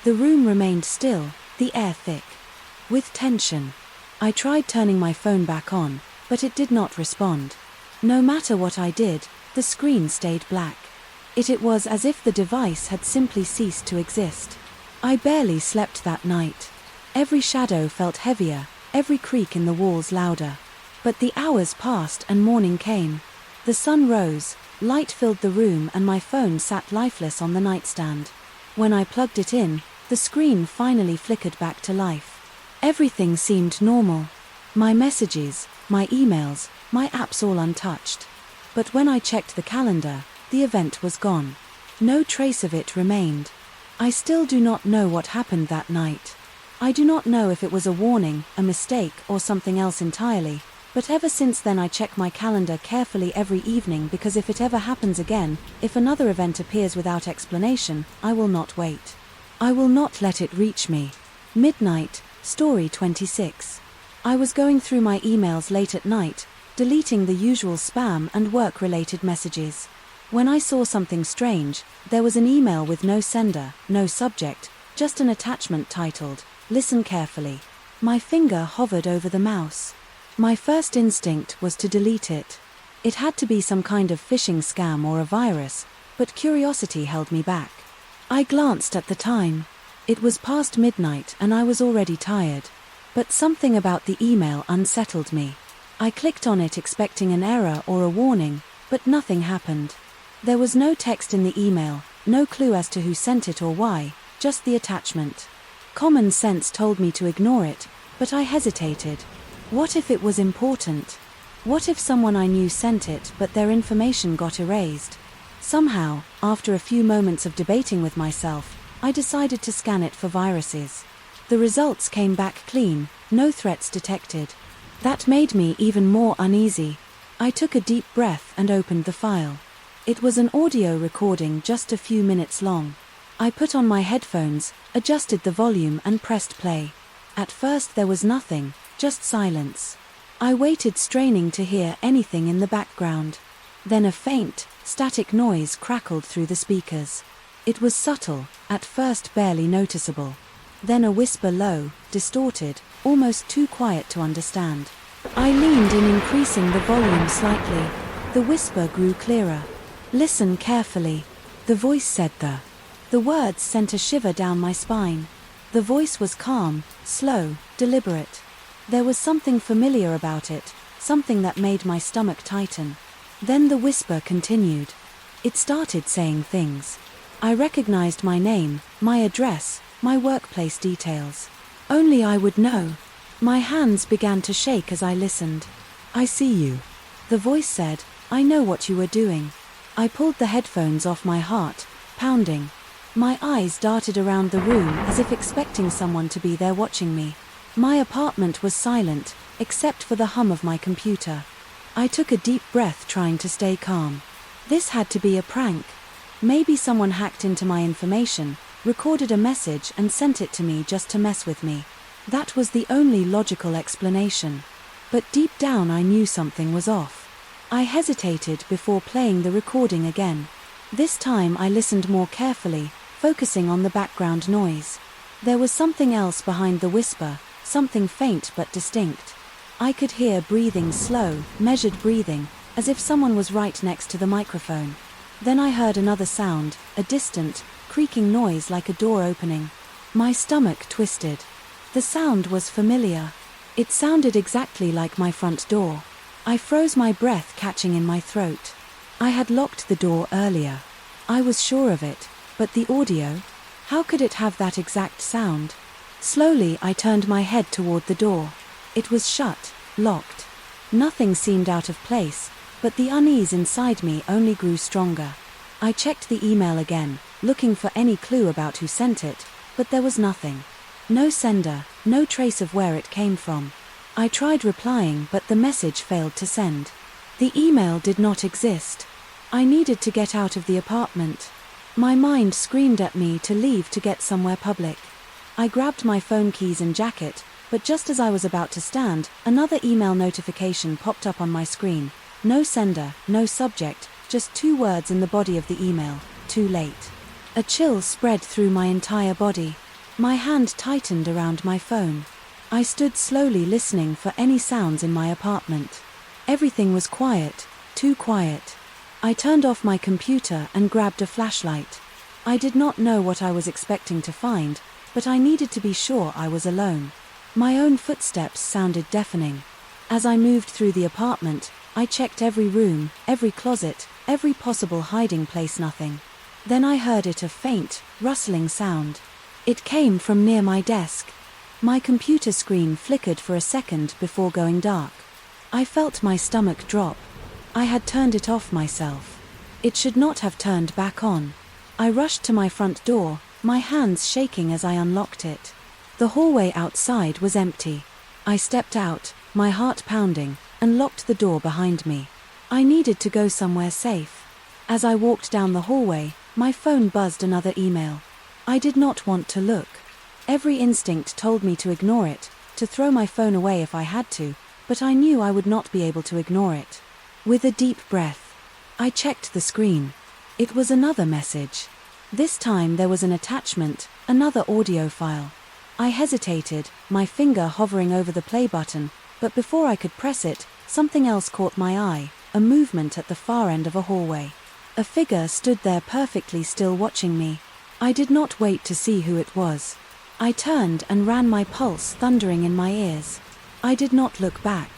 The room remained still, the air thick with tension. I tried turning my phone back on, but it did not respond. No matter what I did, the screen stayed black. It was as if the device had simply ceased to exist. I barely slept that night. Every shadow felt heavier, every creak in the walls louder. But the hours passed and morning came. The sun rose, light filled the room and my phone sat lifeless on the nightstand. When I plugged it in, the screen finally flickered back to life. Everything seemed normal. My messages, my emails, my apps all untouched. But when I checked the calendar, the event was gone. No trace of it remained. I still do not know what happened that night. I do not know if it was a warning, a mistake, or something else entirely. But ever since then I check my calendar carefully every evening, because if it ever happens again, if another event appears without explanation, I will not wait. I will not let it reach me. Midnight, Story 26. I was going through my emails late at night, deleting the usual spam and work-related messages. When I saw something strange, there was an email with no sender, no subject, just an attachment titled, "Listen carefully." My finger hovered over the mouse. My first instinct was to delete it. It had to be some kind of phishing scam or a virus, but curiosity held me back. I glanced at the time. It was past midnight and I was already tired. But something about the email unsettled me. I clicked on it expecting an error or a warning, but nothing happened. There was no text in the email, no clue as to who sent it or why, just the attachment. Common sense told me to ignore it, but I hesitated. What if it was important? What if someone I knew sent it but their information got erased? Somehow, after a few moments of debating with myself, I decided to scan it for viruses. The results came back clean, no threats detected. That made me even more uneasy. I took a deep breath and opened the file. It was an audio recording just a few minutes long. I put on my headphones, adjusted the volume and pressed play. At first there was nothing, just silence. I waited, straining to hear anything in the background. Then a faint, static noise crackled through the speakers. It was subtle, at first barely noticeable. Then a whisper, low, distorted, almost too quiet to understand. I leaned in, increasing the volume slightly. The whisper grew clearer. "Listen carefully," the voice said. The words sent a shiver down my spine. The voice was calm, slow, deliberate. There was something familiar about it, something that made my stomach tighten. Then the whisper continued. It started saying things. I recognized my name, my address, my workplace details. Only I would know. My hands began to shake as I listened. "I see you," the voice said. "I know what you were doing." I pulled the headphones off, my heart pounding. My eyes darted around the room as if expecting someone to be there watching me. My apartment was silent, except for the hum of my computer. I took a deep breath, trying to stay calm. This had to be a prank. Maybe someone hacked into my information, recorded a message and sent it to me just to mess with me. That was the only logical explanation. But deep down I knew something was off. I hesitated before playing the recording again. This time I listened more carefully, focusing on the background noise. There was something else behind the whisper, something faint but distinct. I could hear breathing, slow, measured breathing, as if someone was right next to the microphone. Then I heard another sound, a distant, creaking noise like a door opening. My stomach twisted. The sound was familiar. It sounded exactly like my front door. I froze, my breath catching in my throat. I had locked the door earlier. I was sure of it, but the audio? How could it have that exact sound? Slowly I turned my head toward the door. It was shut, locked. Nothing seemed out of place, but the unease inside me only grew stronger. I checked the email again, looking for any clue about who sent it, but there was nothing. No sender, no trace of where it came from. I tried replying, but the message failed to send. The email did not exist. I needed to get out of the apartment. My mind screamed at me to leave, to get somewhere public. I grabbed my phone, keys and jacket, but just as I was about to stand, another email notification popped up on my screen. No sender, no subject, just 2 words in the body of the email: "Too late." A chill spread through my entire body. My hand tightened around my phone. I stood slowly, listening for any sounds in my apartment. Everything was quiet, too quiet. I turned off my computer and grabbed a flashlight. I did not know what I was expecting to find, but I needed to be sure I was alone. My own footsteps sounded deafening. As I moved through the apartment, I checked every room, every closet, every possible hiding place. Nothing. Then I heard it, a faint, rustling sound. It came from near my desk. My computer screen flickered for a second before going dark. I felt my stomach drop. I had turned it off myself. It should not have turned back on. I rushed to my front door, my hands shaking as I unlocked it. The hallway outside was empty. I stepped out, my heart pounding, and locked the door behind me. I needed to go somewhere safe. As I walked down the hallway, my phone buzzed, another email. I did not want to look. Every instinct told me to ignore it, to throw my phone away if I had to, but I knew I would not be able to ignore it. With a deep breath, I checked the screen. It was another message. This time there was an attachment, another audio file. I hesitated, my finger hovering over the play button, but before I could press it, something else caught my eye, a movement at the far end of a hallway. A figure stood there perfectly still watching me. I did not wait to see who it was. I turned and ran, my pulse thundering in my ears. I did not look back.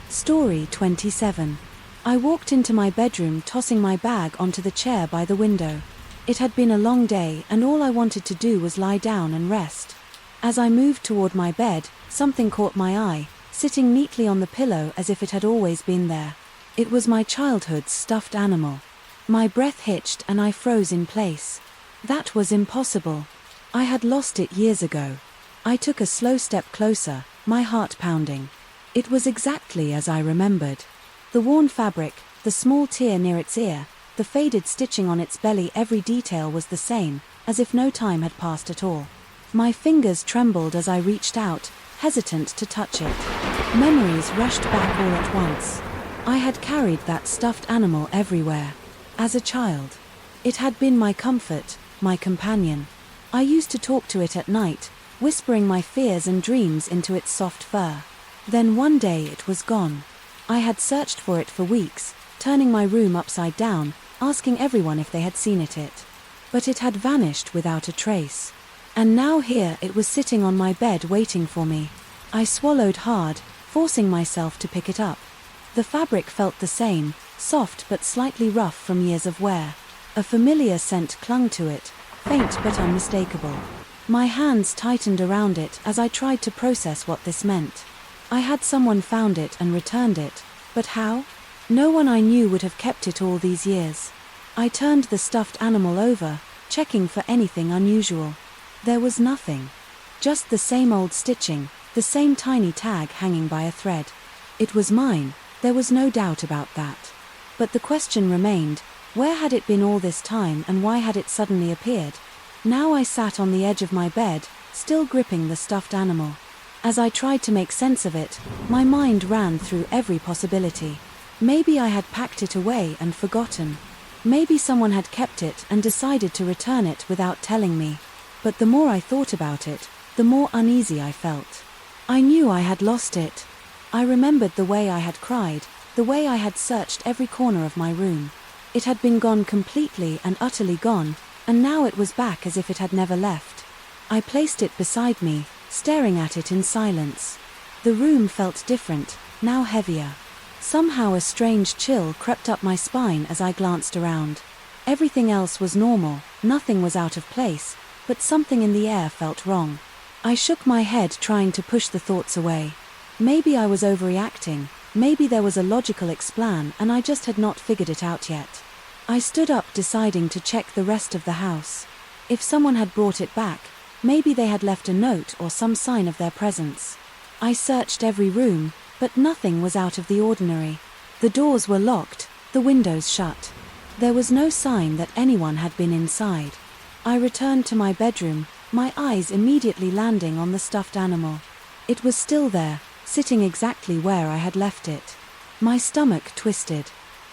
Story 27. I walked into my bedroom, tossing my bag onto the chair by the window. It had been a long day and all I wanted to do was lie down and rest. As I moved toward my bed, something caught my eye, sitting neatly on the pillow as if it had always been there. It was my childhood's stuffed animal. My breath hitched and I froze in place. That was impossible. I had lost it years ago. I took a slow step closer, my heart pounding. It was exactly as I remembered. The worn fabric, the small tear near its ear, the faded stitching on its belly, every detail was the same, as if no time had passed at all. My fingers trembled as I reached out, hesitant to touch it. Memories rushed back all at once. I had carried that stuffed animal everywhere. As a child. It had been my comfort, my companion. I used to talk to it at night, whispering my fears and dreams into its soft fur. Then one day it was gone. I had searched for it for weeks, turning my room upside down, asking everyone if they had seen it. But it had vanished without a trace. And now here it was sitting on my bed waiting for me. I swallowed hard, forcing myself to pick it up. The fabric felt the same, soft but slightly rough from years of wear. A familiar scent clung to it, faint but unmistakable. My hands tightened around it as I tried to process what this meant. I had someone found it and returned it, but how? No one I knew would have kept it all these years. I turned the stuffed animal over, checking for anything unusual. There was nothing. Just the same old stitching, the same tiny tag hanging by a thread. It was mine, there was no doubt about that. But the question remained, where had it been all this time and why had it suddenly appeared? Now I sat on the edge of my bed, still gripping the stuffed animal. As I tried to make sense of it, my mind ran through every possibility. Maybe I had packed it away and forgotten. Maybe someone had kept it and decided to return it without telling me. But the more I thought about it, the more uneasy I felt. I knew I had lost it. I remembered the way I had cried, the way I had searched every corner of my room. It had been gone completely and utterly gone, and now it was back as if it had never left. I placed it beside me, staring at it in silence. The room felt different, now heavier. Somehow a strange chill crept up my spine as I glanced around. Everything else was normal, nothing was out of place, but something in the air felt wrong. I shook my head trying to push the thoughts away. Maybe I was overreacting, maybe there was a logical explanation and I just had not figured it out yet. I stood up deciding to check the rest of the house. If someone had brought it back, maybe they had left a note or some sign of their presence. I searched every room, but nothing was out of the ordinary. The doors were locked, the windows shut. There was no sign that anyone had been inside. I returned to my bedroom, my eyes immediately landing on the stuffed animal. It was still there, sitting exactly where I had left it. My stomach twisted.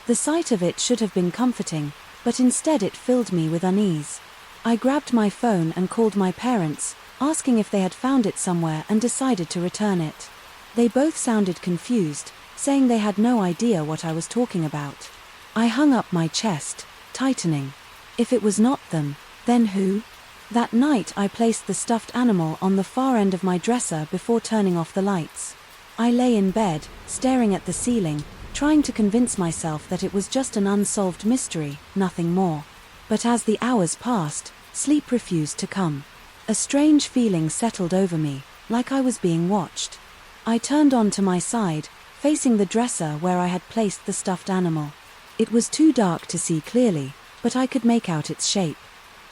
The sight of it should have been comforting, but instead it filled me with unease. I grabbed my phone and called my parents, asking if they had found it somewhere and decided to return it. They both sounded confused, saying they had no idea what I was talking about. I hung up my chest, tightening. If it was not them, then who? That night I placed the stuffed animal on the far end of my dresser before turning off the lights. I lay in bed, staring at the ceiling, trying to convince myself that it was just an unsolved mystery, nothing more. But as the hours passed, sleep refused to come. A strange feeling settled over me, like I was being watched. I turned onto my side, facing the dresser where I had placed the stuffed animal. It was too dark to see clearly, but I could make out its shape.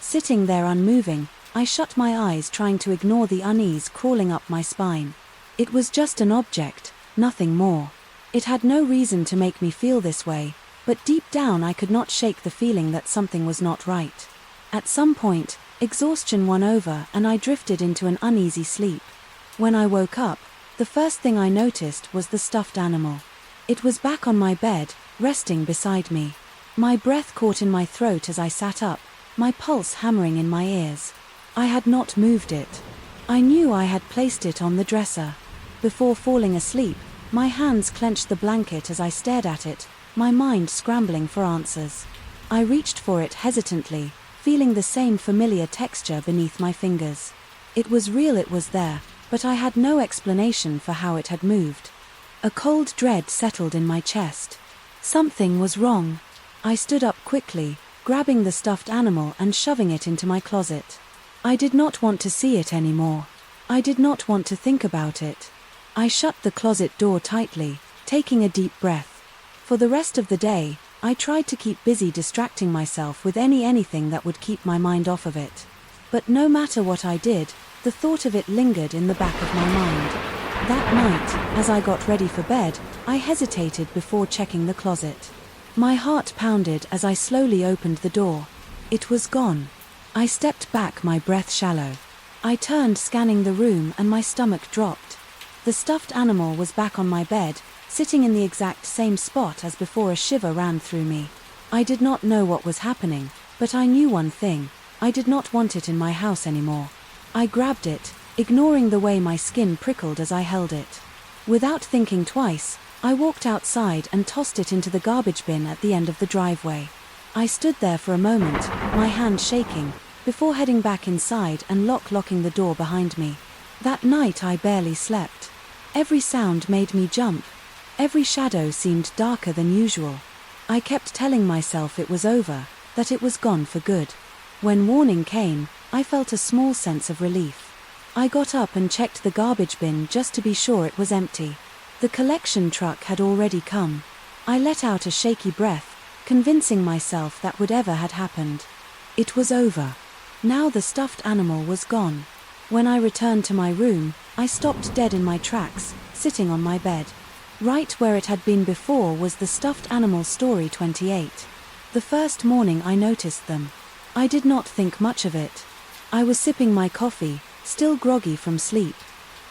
Sitting there unmoving, I shut my eyes trying to ignore the unease crawling up my spine. It was just an object, nothing more. It had no reason to make me feel this way, but deep down I could not shake the feeling that something was not right. At some point, Exhaustion won over and I drifted into an uneasy sleep. When I woke up, the first thing I noticed was the stuffed animal. It was back on my bed, resting beside me. My breath caught in my throat as I sat up, my pulse hammering in my ears. I had not moved it. I knew I had placed it on the dresser. Before falling asleep, my hands clenched the blanket as I stared at it, my mind scrambling for answers. I reached for it hesitantly, feeling the same familiar texture beneath my fingers. It was real, it was there, but I had no explanation for how it had moved. A cold dread settled in my chest. Something was wrong. I stood up quickly, grabbing the stuffed animal and shoving it into my closet. I did not want to see it anymore. I did not want to think about it. I shut the closet door tightly, taking a deep breath. For the rest of the day, I tried to keep busy distracting myself with anything that would keep my mind off of it. But no matter what I did, the thought of it lingered in the back of my mind. That night, as I got ready for bed, I hesitated before checking the closet. My heart pounded as I slowly opened the door. It was gone. I stepped back, my breath shallow. I turned, scanning the room, and my stomach dropped. The stuffed animal was back on my bed, sitting in the exact same spot as before. A shiver ran through me. I did not know what was happening, but I knew one thing: I did not want it in my house anymore. I grabbed it, ignoring the way my skin prickled as I held it. Without thinking twice, I walked outside and tossed it into the garbage bin at the end of the driveway. I stood there for a moment, my hand shaking, before heading back inside and locking the door behind me. That night I barely slept. Every sound made me jump. Every shadow seemed darker than usual. I kept telling myself it was over, that it was gone for good. When morning came, I felt a small sense of relief. I got up and checked the garbage bin just to be sure it was empty. The collection truck had already come. I let out a shaky breath, convincing myself that whatever had happened, it was over. Now the stuffed animal was gone. When I returned to my room, I stopped dead in my tracks, sitting on my bed. Right where it had been before was the stuffed animal. Story 28. The first morning I noticed them. I did not think much of it. I was sipping my coffee, still groggy from sleep.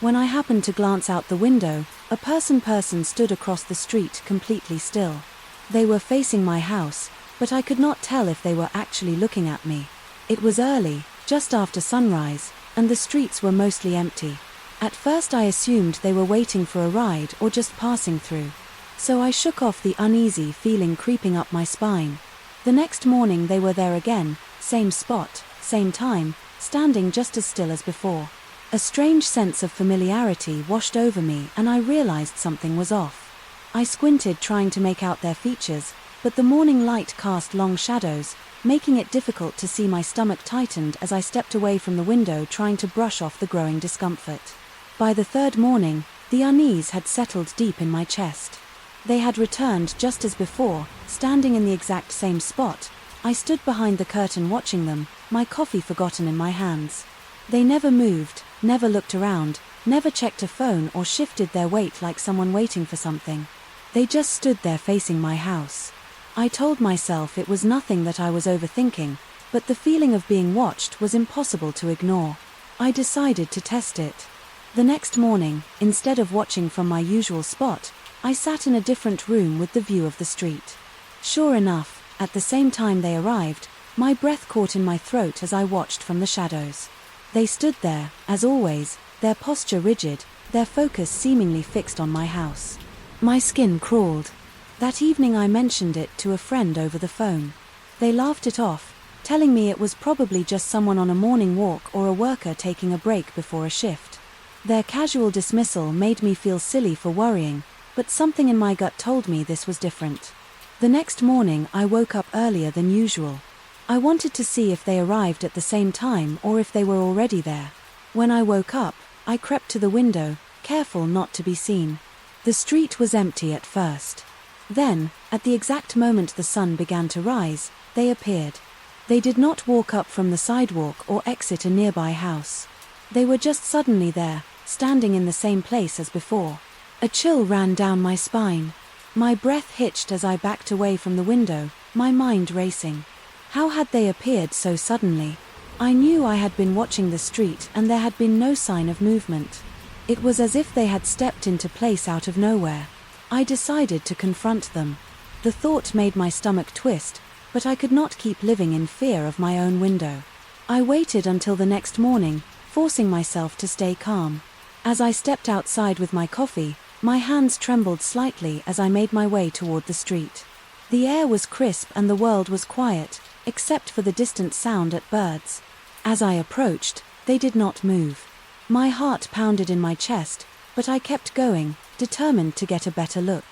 When I happened to glance out the window, a person stood across the street, completely still. They were facing my house, but I could not tell if they were actually looking at me. It was early, just after sunrise, and the streets were mostly empty. At first I assumed they were waiting for a ride or just passing through. So I shook off the uneasy feeling creeping up my spine. The next morning they were there again, same spot, same time, standing just as still as before. A strange sense of familiarity washed over me and I realized something was off. I squinted, trying to make out their features, but the morning light cast long shadows, making it difficult to see. My stomach tightened as I stepped away from the window, trying to brush off the growing discomfort. By the third morning, the unease had settled deep in my chest. They had returned just as before, standing in the exact same spot. I stood behind the curtain watching them, my coffee forgotten in my hands. They never moved, never looked around, never checked a phone or shifted their weight like someone waiting for something. They just stood there facing my house. I told myself it was nothing, that I was overthinking, but the feeling of being watched was impossible to ignore. I decided to test it. The next morning, instead of watching from my usual spot, I sat in a different room with the view of the street. Sure enough, at the same time they arrived, my breath caught in my throat as I watched from the shadows. They stood there, as always, their posture rigid, their focus seemingly fixed on my house. My skin crawled. That evening I mentioned it to a friend over the phone. They laughed it off, telling me it was probably just someone on a morning walk or a worker taking a break before a shift. Their casual dismissal made me feel silly for worrying, but something in my gut told me this was different. The next morning I woke up earlier than usual. I wanted to see if they arrived at the same time or if they were already there. When I woke up, I crept to the window, careful not to be seen. The street was empty at first. Then, at the exact moment the sun began to rise, they appeared. They did not walk up from the sidewalk or exit a nearby house. They were just suddenly there, standing in the same place as before. A chill ran down my spine. My breath hitched as I backed away from the window, my mind racing. How had they appeared so suddenly? I knew I had been watching the street and there had been no sign of movement. It was as if they had stepped into place out of nowhere. I decided to confront them. The thought made my stomach twist, but I could not keep living in fear of my own window. I waited until the next morning, forcing myself to stay calm. As I stepped outside with my coffee, my hands trembled slightly as I made my way toward the street. The air was crisp and the world was quiet, except for the distant sound of birds. As I approached, they did not move. My heart pounded in my chest, but I kept going, determined to get a better look.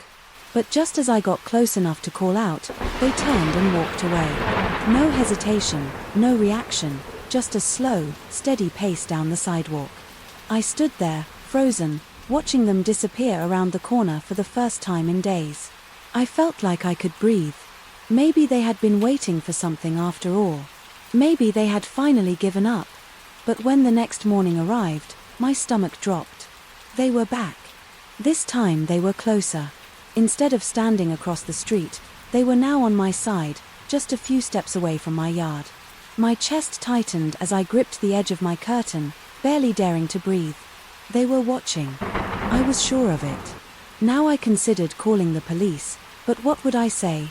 But just as I got close enough to call out, they turned and walked away. No hesitation, no reaction, just a slow, steady pace down the sidewalk. I stood there, frozen, watching them disappear around the corner for the first time in days. I felt like I could breathe. Maybe they had been waiting for something after all. Maybe they had finally given up. But when the next morning arrived, my stomach dropped. They were back. This time they were closer. Instead of standing across the street, they were now on my side, just a few steps away from my yard. My chest tightened as I gripped the edge of my curtain, barely daring to breathe. They were watching. I was sure of it. Now I considered calling the police, but what would I say?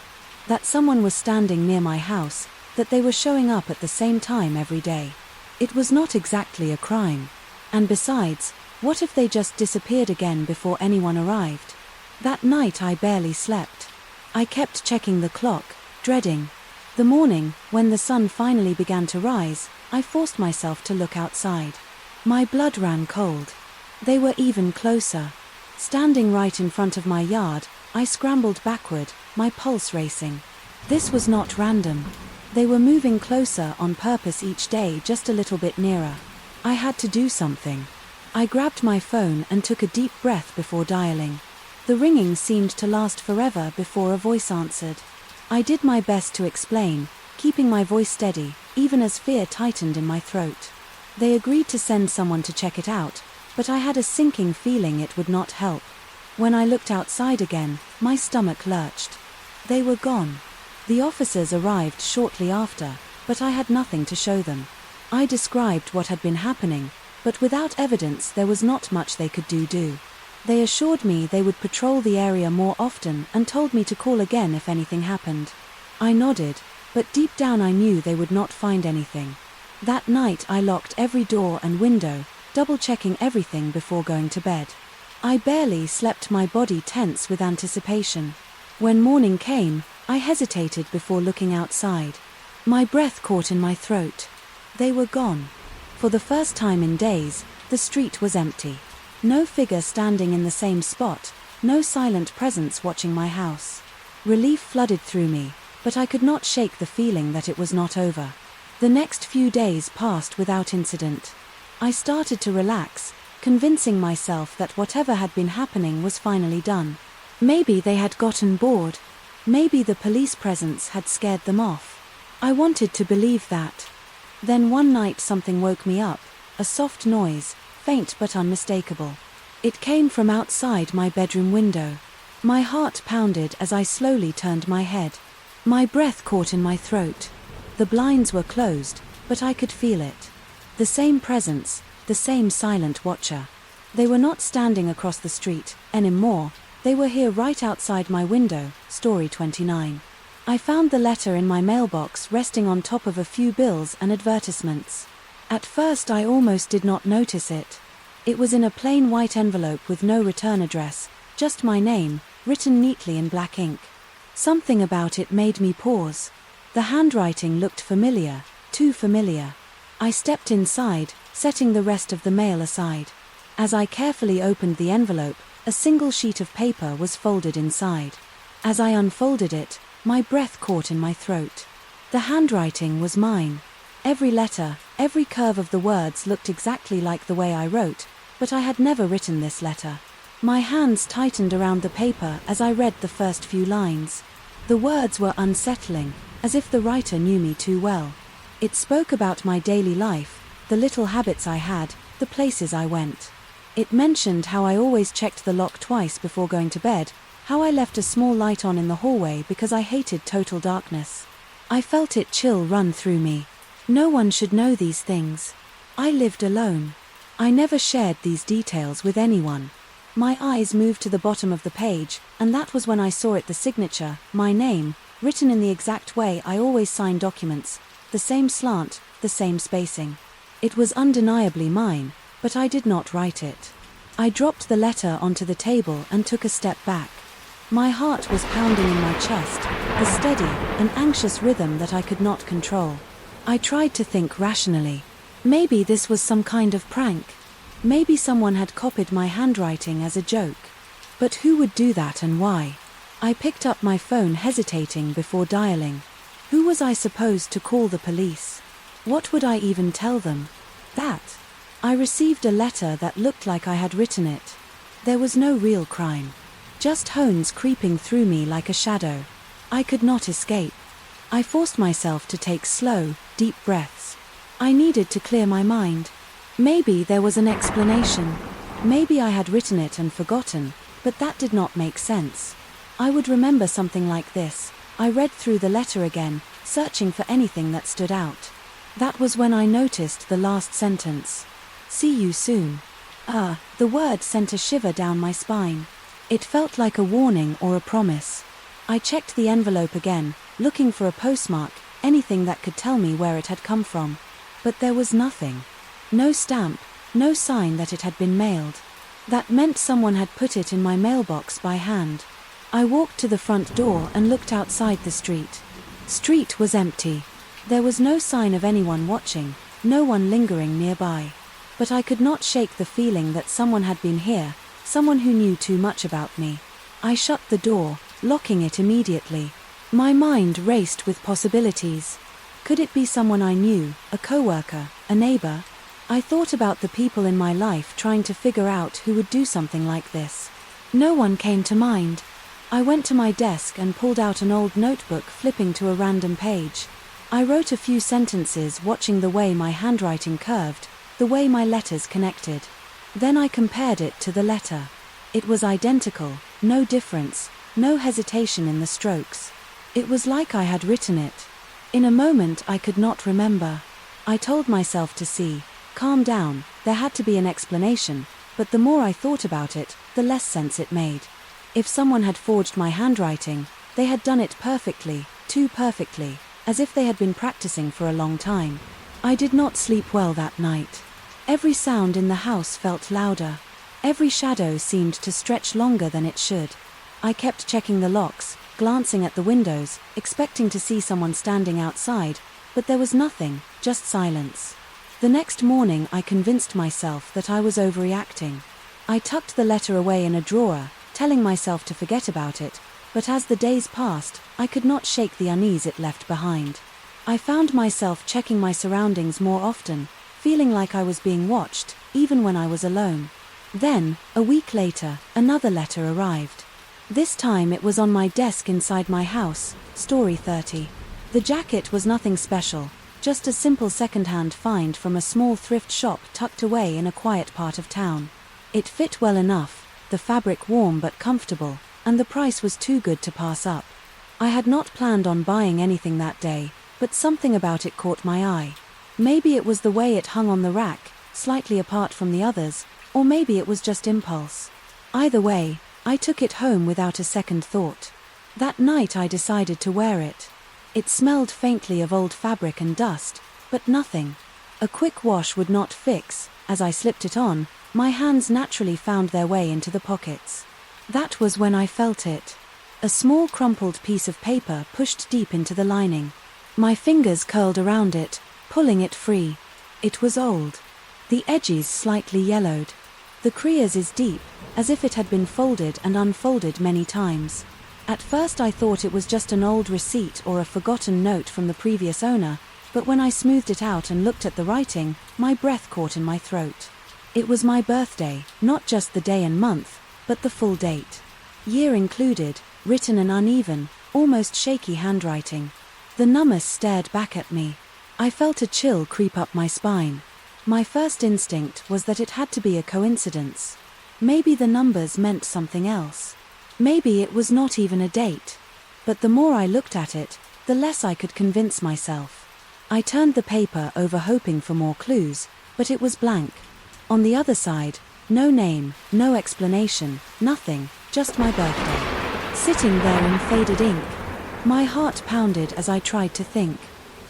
That someone was standing near my house, that they were showing up at the same time every day. It was not exactly a crime. And besides, what if they just disappeared again before anyone arrived? That night I barely slept. I kept checking the clock, dreading. The morning, when the sun finally began to rise, I forced myself to look outside. My blood ran cold. They were even closer. Standing right in front of my yard, I scrambled backward, my pulse racing. This was not random. They were moving closer on purpose each day, just a little bit nearer. I had to do something. I grabbed my phone and took a deep breath before dialing. The ringing seemed to last forever before a voice answered. I did my best to explain, keeping my voice steady, even as fear tightened in my throat. They agreed to send someone to check it out, but I had a sinking feeling it would not help. When I looked outside again, my stomach lurched. They were gone. The officers arrived shortly after, but I had nothing to show them. I described what had been happening, but without evidence there was not much they could do. They assured me they would patrol the area more often and told me to call again if anything happened. I nodded, but deep down I knew they would not find anything. That night I locked every door and window, double-checking everything before going to bed. I barely slept, my body tense with anticipation. When morning came, I hesitated before looking outside. My breath caught in my throat. They were gone. For the first time in days, the street was empty. No figure standing in the same spot, no silent presence watching my house. Relief flooded through me, but I could not shake the feeling that it was not over. The next few days passed without incident. I started to relax, convincing myself that whatever had been happening was finally done. Maybe they had gotten bored. Maybe the police presence had scared them off. I wanted to believe that. Then one night something woke me up, a soft noise, faint but unmistakable. It came from outside my bedroom window. My heart pounded as I slowly turned my head. My breath caught in my throat. The blinds were closed, but I could feel it. The same presence, the same silent watcher. They were not standing across the street anymore. They were here right outside my window. Story 29. I found the letter in my mailbox resting on top of a few bills and advertisements. At first I almost did not notice it. It was in a plain white envelope with no return address, just my name, written neatly in black ink. Something about it made me pause. The handwriting looked familiar, too familiar. I stepped inside, setting the rest of the mail aside. As I carefully opened the envelope, a single sheet of paper was folded inside. As I unfolded it, my breath caught in my throat. The handwriting was mine. Every letter, every curve of the words looked exactly like the way I wrote, but I had never written this letter. My hands tightened around the paper as I read the first few lines. The words were unsettling, as if the writer knew me too well. It spoke about my daily life, the little habits I had, the places I went. It mentioned how I always checked the lock twice before going to bed, how I left a small light on in the hallway because I hated total darkness. I felt it chill run through me. No one should know these things. I lived alone. I never shared these details with anyone. My eyes moved to the bottom of the page, and that was when I saw it, the signature, my name, written in the exact way I always sign documents, the same slant, the same spacing. It was undeniably mine, but I did not write it. I dropped the letter onto the table and took a step back. My heart was pounding in my chest, a steady and anxious rhythm that I could not control. I tried to think rationally. Maybe this was some kind of prank. Maybe someone had copied my handwriting as a joke. But who would do that and why? I picked up my phone, hesitating before dialing. Who was I supposed to call the police? What would I even tell them? That I received a letter that looked like I had written it. There was no real crime. Just Hones creeping through me like a shadow. I could not escape. I forced myself to take slow, deep breaths. I needed to clear my mind. Maybe there was an explanation. Maybe I had written it and forgotten, but that did not make sense. I would remember something like this. I read through the letter again, searching for anything that stood out. That was when I noticed the last sentence. See you soon. The word sent a shiver down my spine. It felt like a warning or a promise. I checked the envelope again, looking for a postmark, anything that could tell me where it had come from. But there was nothing. No stamp, no sign that it had been mailed. That meant someone had put it in my mailbox by hand. I walked to the front door and looked outside the street. Street was empty. There was no sign of anyone watching, no one lingering nearby. But I could not shake the feeling that someone had been here, someone who knew too much about me. I shut the door, locking it immediately. My mind raced with possibilities. Could it be someone I knew, a coworker, a neighbor? I thought about the people in my life, trying to figure out who would do something like this. No one came to mind. I went to my desk and pulled out an old notebook, flipping to a random page. I wrote a few sentences, watching the way my handwriting curved, the way my letters connected. Then I compared it to the letter. It was identical, no difference, no hesitation in the strokes. It was like I had written it. In a moment I could not remember. I told myself to calm down, there had to be an explanation, but the more I thought about it, the less sense it made. If someone had forged my handwriting, they had done it perfectly, too perfectly, as if they had been practicing for a long time. I did not sleep well that night. Every sound in the house felt louder. Every shadow seemed to stretch longer than it should. I kept checking the locks, glancing at the windows, expecting to see someone standing outside, but there was nothing, just silence. The next morning I convinced myself that I was overreacting. I tucked the letter away in a drawer, telling myself to forget about it, but as the days passed, I could not shake the unease it left behind. I found myself checking my surroundings more often, feeling like I was being watched, even when I was alone. Then, a week later, another letter arrived. This time it was on my desk inside my house, story 30. The jacket was nothing special, just a simple second-hand find from a small thrift shop tucked away in a quiet part of town. It fit well enough, the fabric warm but comfortable, and the price was too good to pass up. I had not planned on buying anything that day, but something about it caught my eye. Maybe it was the way it hung on the rack, slightly apart from the others, or maybe it was just impulse. Either way, I took it home without a second thought. That night I decided to wear it. It smelled faintly of old fabric and dust, but nothing. A quick wash would not fix. As I slipped it on, my hands naturally found their way into the pockets. That was when I felt it. A small crumpled piece of paper pushed deep into the lining. My fingers curled around it, pulling it free. It was old. The edges slightly yellowed. The crease is deep, as if it had been folded and unfolded many times. At first I thought it was just an old receipt or a forgotten note from the previous owner, but when I smoothed it out and looked at the writing, my breath caught in my throat. It was my birthday, not just the day and month, but the full date. Year included, written in uneven, almost shaky handwriting. The numbness stared back at me. I felt a chill creep up my spine. My first instinct was that it had to be a coincidence. Maybe the numbers meant something else. Maybe it was not even a date. But the more I looked at it, the less I could convince myself. I turned the paper over hoping for more clues, but it was blank. On the other side, no name, no explanation, nothing, just my birthday. Sitting there in faded ink. My heart pounded as I tried to think.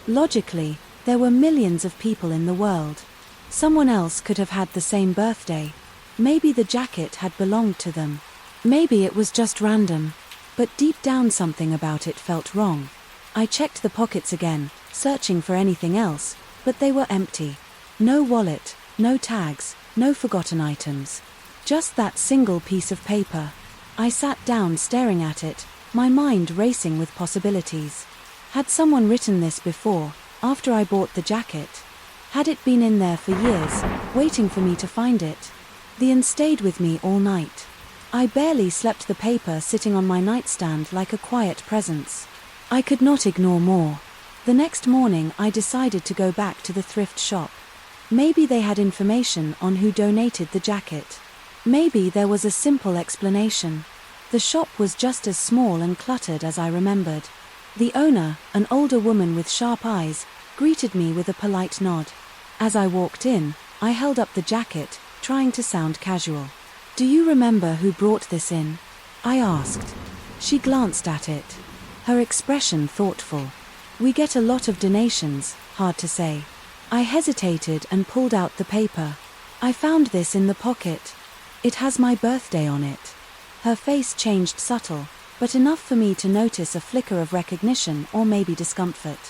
Logically, there were millions of people in the world. Someone else could have had the same birthday. Maybe the jacket had belonged to them. Maybe it was just random. But deep down something about it felt wrong. I checked the pockets again, searching for anything else, but they were empty. No wallet, no tags, no forgotten items. Just that single piece of paper. I sat down staring at it, my mind racing with possibilities. Had someone written this before, after I bought the jacket? Had it been in there for years, waiting for me to find it? The inn stayed with me all night. I barely slept, the paper sitting on my nightstand like a quiet presence. I could not ignore more. The next morning I decided to go back to the thrift shop. Maybe they had information on who donated the jacket. Maybe there was a simple explanation. The shop was just as small and cluttered as I remembered. The owner, an older woman with sharp eyes, greeted me with a polite nod. As I walked in, I held up the jacket, trying to sound casual. "Do you remember who brought this in?" I asked. She glanced at it. Her expression thoughtful. "We get a lot of donations, hard to say." I hesitated and pulled out the paper. "I found this in the pocket. It has my birthday on it." Her face changed, subtle, but enough for me to notice a flicker of recognition or maybe discomfort.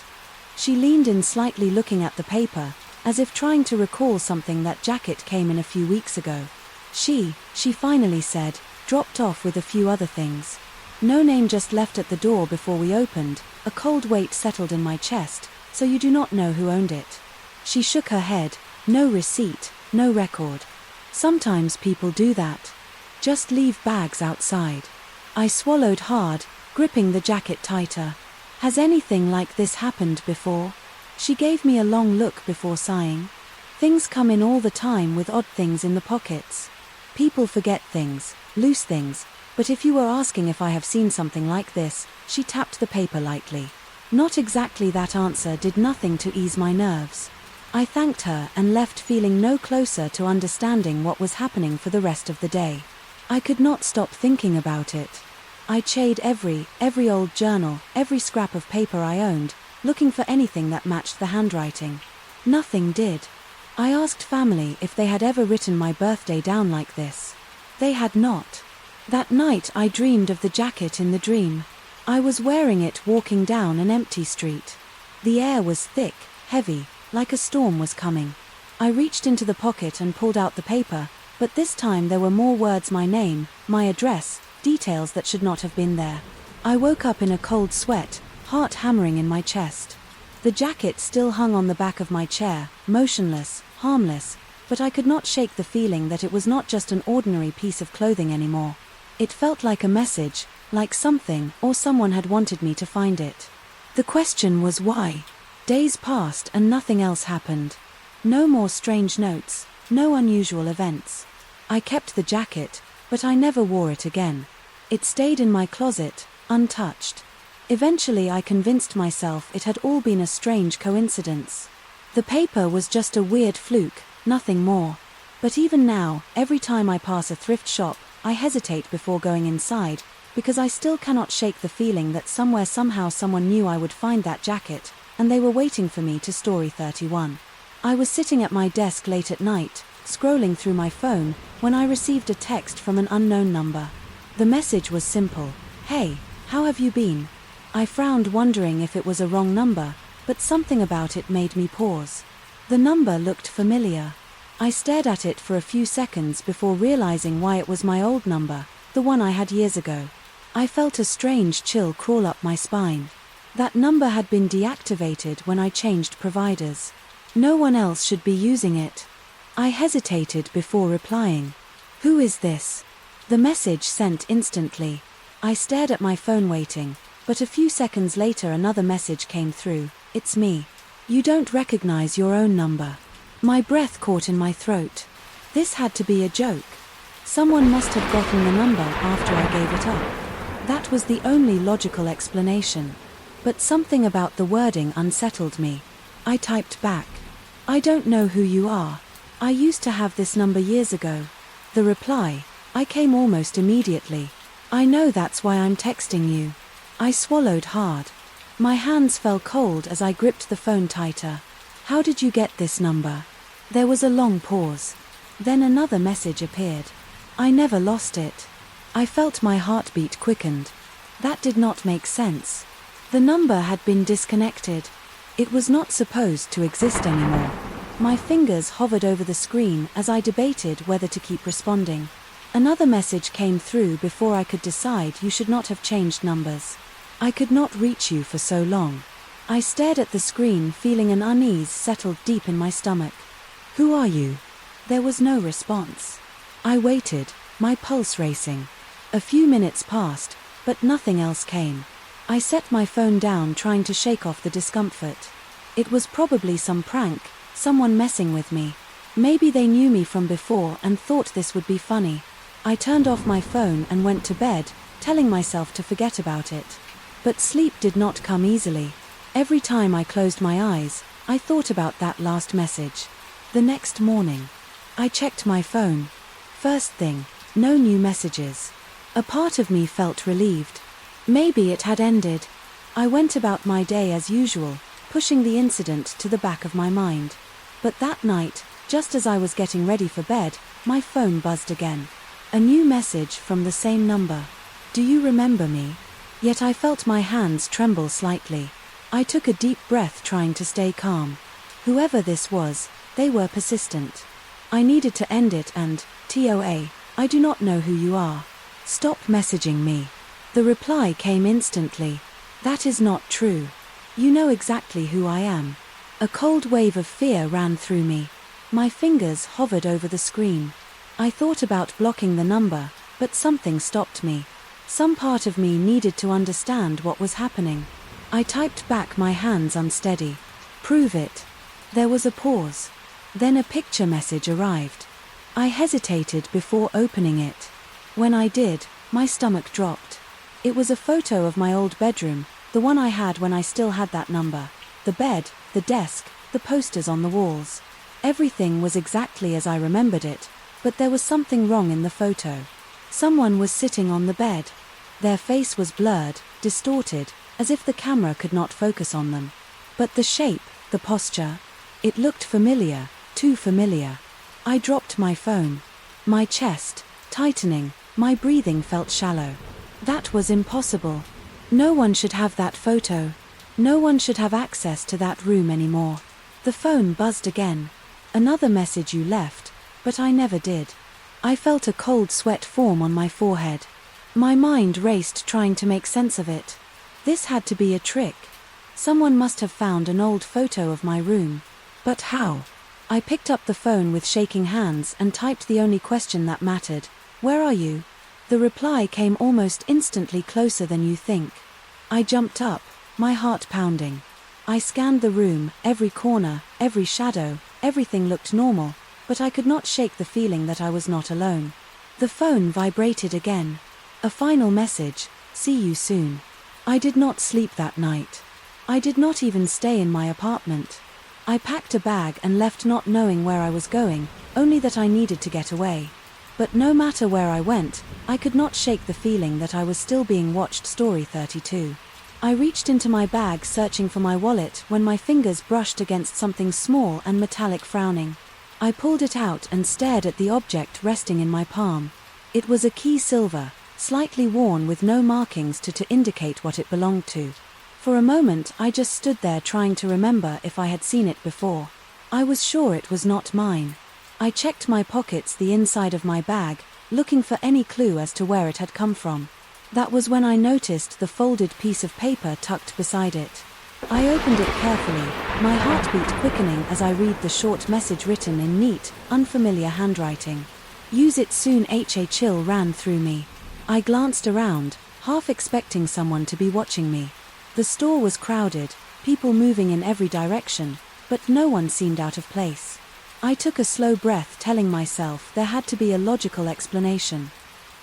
She leaned in slightly, looking at the paper, as if trying to recall something. "That jacket came in a few weeks ago. She finally said, dropped off with a few other things. No name, just left at the door before we opened." A cold weight settled in my chest. "So you do not know who owned it?" She shook her head. "No receipt, no record. Sometimes people do that. Just leave bags outside." I swallowed hard, gripping the jacket tighter. "Has anything like this happened before?" She gave me a long look before sighing. "Things come in all the time, with odd things in the pockets. People forget things, loose things, but if you were asking if I have seen something like this," she tapped the paper lightly. Not exactly. That answer did nothing to ease my nerves. I thanked her and left, feeling no closer to understanding what was happening for the rest of the day. I could not stop thinking about it. I chewed every old journal, every scrap of paper I owned, looking for anything that matched the handwriting. Nothing did. I asked family if they had ever written my birthday down like this. They had not. That night I dreamed of the jacket in the dream. I was wearing it, walking down an empty street. The air was thick, heavy, like a storm was coming. I reached into the pocket and pulled out the paper, but this time there were more words: my name, my address, details that should not have been there. I woke up in a cold sweat, heart hammering in my chest. The jacket still hung on the back of my chair, motionless, harmless, but I could not shake the feeling that it was not just an ordinary piece of clothing anymore. It felt like a message, like something or someone had wanted me to find it. The question was why? Days passed and nothing else happened. No more strange notes, no unusual events. I kept the jacket, but I never wore it again. It stayed in my closet, untouched. Eventually I convinced myself it had all been a strange coincidence. The paper was just a weird fluke, nothing more. But even now, every time I pass a thrift shop, I hesitate before going inside, because I still cannot shake the feeling that somewhere, somehow, someone knew I would find that jacket, and they were waiting for me to Story 31. I was sitting at my desk late at night, scrolling through my phone, when I received a text from an unknown number. The message was simple: "Hey, how have you been?" I frowned, wondering if it was a wrong number, but something about it made me pause. The number looked familiar. I stared at it for a few seconds before realizing why it was my old number, the one I had years ago. I felt a strange chill crawl up my spine. That number had been deactivated when I changed providers. No one else should be using it. I hesitated before replying. "Who is this?" The message sent instantly. I stared at my phone waiting, but a few seconds later another message came through. "It's me. You don't recognize your own number." My breath caught in my throat. This had to be a joke. Someone must have gotten the number after I gave it up. That was the only logical explanation. But something about the wording unsettled me. I typed back. I don't know who you are. I used to have this number years ago. The reply, I came almost immediately. I know that's why I'm texting you. I swallowed hard. My hands fell cold as I gripped the phone tighter. How did you get this number? There was a long pause. Then another message appeared. I never lost it. I felt my heartbeat quickened. That did not make sense. The number had been disconnected. It was not supposed to exist anymore. My fingers hovered over the screen as I debated whether to keep responding. Another message came through before I could decide. You should not have changed numbers. I could not reach you for so long. I stared at the screen, feeling an unease settled deep in my stomach. Who are you? There was no response. I waited, my pulse racing. A few minutes passed, but nothing else came. I set my phone down, trying to shake off the discomfort. It was probably some prank, someone messing with me. Maybe they knew me from before and thought this would be funny. I turned off my phone and went to bed, telling myself to forget about it. But sleep did not come easily. Every time I closed my eyes, I thought about that last message. The next morning, I checked my phone. First thing, no new messages. A part of me felt relieved. Maybe it had ended. I went about my day as usual, pushing the incident to the back of my mind. But that night, just as I was getting ready for bed, my phone buzzed again. A new message from the same number. Do you remember me? Yet I felt my hands tremble slightly. I took a deep breath, trying to stay calm. Whoever this was, they were persistent. I needed to end it and, TOA, I do not know who you are. Stop messaging me. The reply came instantly. That is not true. You know exactly who I am. A cold wave of fear ran through me. My fingers hovered over the screen. I thought about blocking the number, but something stopped me. Some part of me needed to understand what was happening. I typed back, my hands unsteady. Prove it. There was a pause. Then a picture message arrived. I hesitated before opening it. When I did, my stomach dropped. It was a photo of my old bedroom, the one I had when I still had that number. The bed, the desk, the posters on the walls. Everything was exactly as I remembered it, but there was something wrong in the photo. Someone was sitting on the bed. Their face was blurred, distorted, as if the camera could not focus on them. But the shape, the posture, it looked familiar, too familiar. I dropped my phone. My chest, tightening, my breathing felt shallow. That was impossible. No one should have that photo. No one should have access to that room anymore. The phone buzzed again. Another message: you left, but I never did. I felt a cold sweat form on my forehead. My mind raced, trying to make sense of it. This had to be a trick. Someone must have found an old photo of my room. But how? I picked up the phone with shaking hands and typed the only question that mattered. Where are you? The reply came almost instantly. Closer than you think. I jumped up, my heart pounding. I scanned the room, every corner, every shadow, everything looked normal, but I could not shake the feeling that I was not alone. The phone vibrated again. A final message: see you soon. I did not sleep that night. I did not even stay in my apartment. I packed a bag and left, not knowing where I was going, only that I needed to get away. But no matter where I went, I could not shake the feeling that I was still being watched. Story 32. I reached into my bag, searching for my wallet, when my fingers brushed against something small and metallic. Frowning, I pulled it out and stared at the object resting in my palm. It was a key, silver, slightly worn, with no markings to indicate what it belonged to. For a moment I just stood there, trying to remember if I had seen it before. I was sure it was not mine. I checked my pockets, the inside of my bag, looking for any clue as to where it had come from. That was when I noticed the folded piece of paper tucked beside it. I opened it carefully, my heartbeat quickening as I read the short message written in neat, unfamiliar handwriting. Use it soon. A chill ran through me. I glanced around, half expecting someone to be watching me. The store was crowded, people moving in every direction, but no one seemed out of place. I took a slow breath, telling myself there had to be a logical explanation.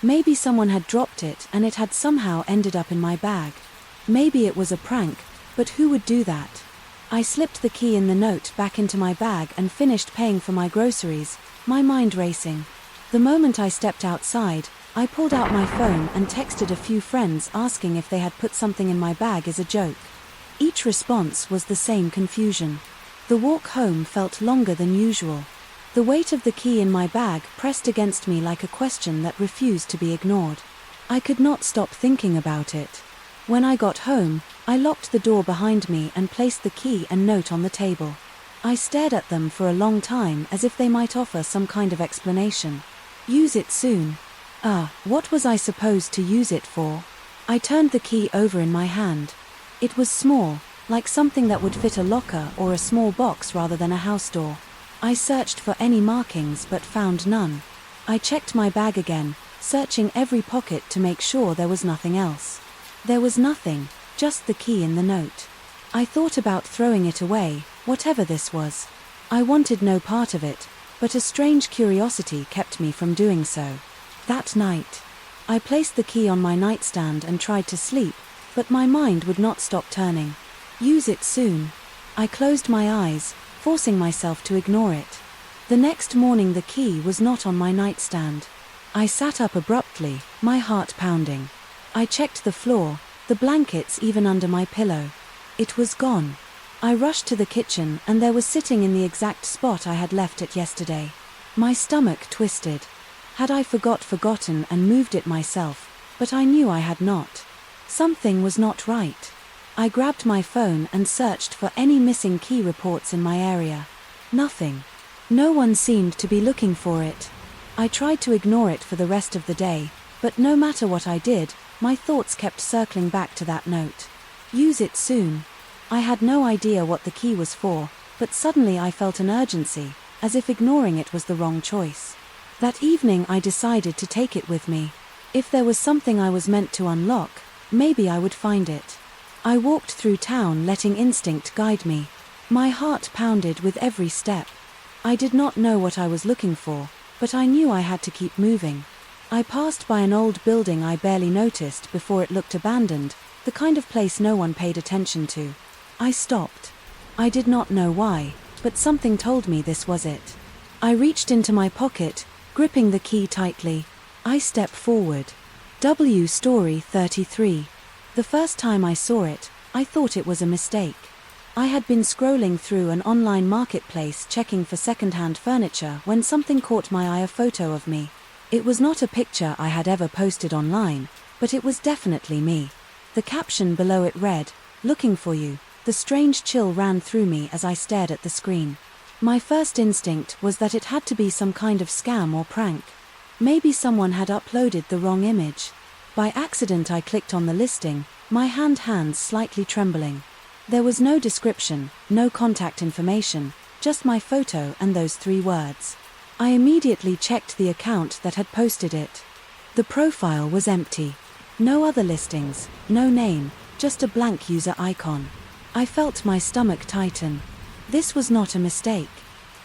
Maybe someone had dropped it and it had somehow ended up in my bag. Maybe it was a prank, but who would do that? I slipped the key in the note back into my bag and finished paying for my groceries, my mind racing. The moment I stepped outside, I pulled out my phone and texted a few friends asking if they had put something in my bag as a joke. Each response was the same confusion. The walk home felt longer than usual. The weight of the key in my bag pressed against me like a question that refused to be ignored. I could not stop thinking about it. When I got home, I locked the door behind me and placed the key and note on the table. I stared at them for a long time as if they might offer some kind of explanation. Use it soon. What was I supposed to use it for? I turned the key over in my hand. It was small, like something that would fit a locker or a small box rather than a house door. I searched for any markings but found none. I checked my bag again, searching every pocket to make sure there was nothing else. There was nothing, just the key in the note. I thought about throwing it away, whatever this was. I wanted no part of it, but a strange curiosity kept me from doing so. That night, I placed the key on my nightstand and tried to sleep, but my mind would not stop turning. Use it soon. I closed my eyes, forcing myself to ignore it. The next morning the key was not on my nightstand. I sat up abruptly, my heart pounding. I checked the floor, the blankets even under my pillow. It was gone. I rushed to the kitchen and there was sitting in the exact spot I had left it yesterday. My stomach twisted. Had I forgotten and moved it myself, but I knew I had not. Something was not right. I grabbed my phone and searched for any missing key reports in my area. Nothing. No one seemed to be looking for it. I tried to ignore it for the rest of the day, but no matter what I did, my thoughts kept circling back to that note. Use it soon. I had no idea what the key was for, but suddenly I felt an urgency, as if ignoring it was the wrong choice. That evening I decided to take it with me. If there was something I was meant to unlock, maybe I would find it. I walked through town letting instinct guide me. My heart pounded with every step. I did not know what I was looking for, but I knew I had to keep moving. I passed by an old building I barely noticed before it looked abandoned, the kind of place no one paid attention to. I stopped. I did not know why, but something told me this was it. I reached into my pocket, gripping the key tightly. I stepped forward. Story 33. The first time I saw it, I thought it was a mistake. I had been scrolling through an online marketplace checking for second-hand furniture when something caught my eye, a photo of me. It was not a picture I had ever posted online, but it was definitely me. The caption below it read, "Looking for you." The strange chill ran through me as I stared at the screen. My first instinct was that it had to be some kind of scam or prank. Maybe someone had uploaded the wrong image. By accident I clicked on the listing, my hands slightly trembling. There was no description, no contact information, just my photo and those 3 words. I immediately checked the account that had posted it. The profile was empty. No other listings, no name, just a blank user icon. I felt my stomach tighten. This was not a mistake.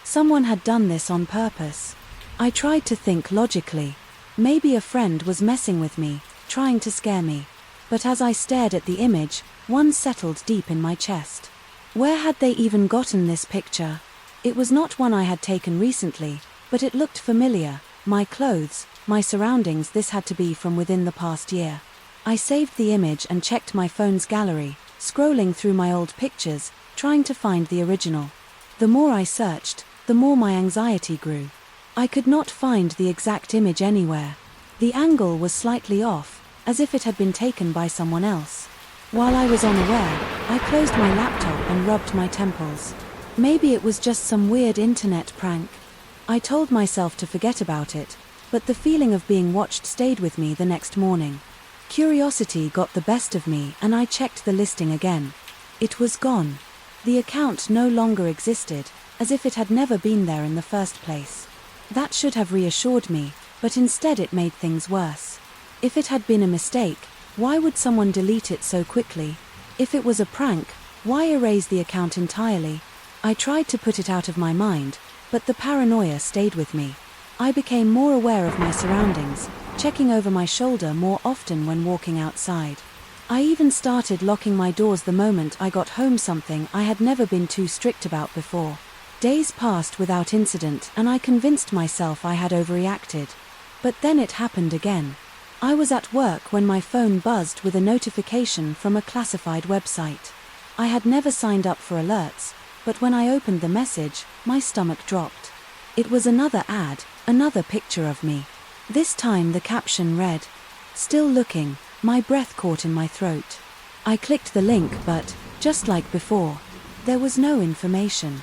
Someone had done this on purpose. I tried to think logically. Maybe a friend was messing with me, trying to scare me. But as I stared at the image, one settled deep in my chest. Where had they even gotten this picture? It was not one I had taken recently, but it looked familiar. My clothes, my surroundings, this had to be from within the past year. I saved the image and checked my phone's gallery, scrolling through my old pictures, trying to find the original. The more I searched, the more my anxiety grew. I could not find the exact image anywhere. The angle was slightly off, as if it had been taken by someone else. While I was unaware, I closed my laptop and rubbed my temples. Maybe it was just some weird internet prank. I told myself to forget about it, but the feeling of being watched stayed with me the next morning. Curiosity got the best of me and I checked the listing again. It was gone. The account no longer existed, as if it had never been there in the first place. That should have reassured me, but instead it made things worse. If it had been a mistake, why would someone delete it so quickly? If it was a prank, why erase the account entirely? I tried to put it out of my mind, but the paranoia stayed with me. I became more aware of my surroundings, checking over my shoulder more often when walking outside. I even started locking my doors the moment I got home, something I had never been too strict about before. Days passed without incident and I convinced myself I had overreacted. But then it happened again. I was at work when my phone buzzed with a notification from a classified website. I had never signed up for alerts, but when I opened the message, my stomach dropped. It was another ad, another picture of me. This time the caption read, "Still looking." My breath caught in my throat. I clicked the link but, just like before, there was no information.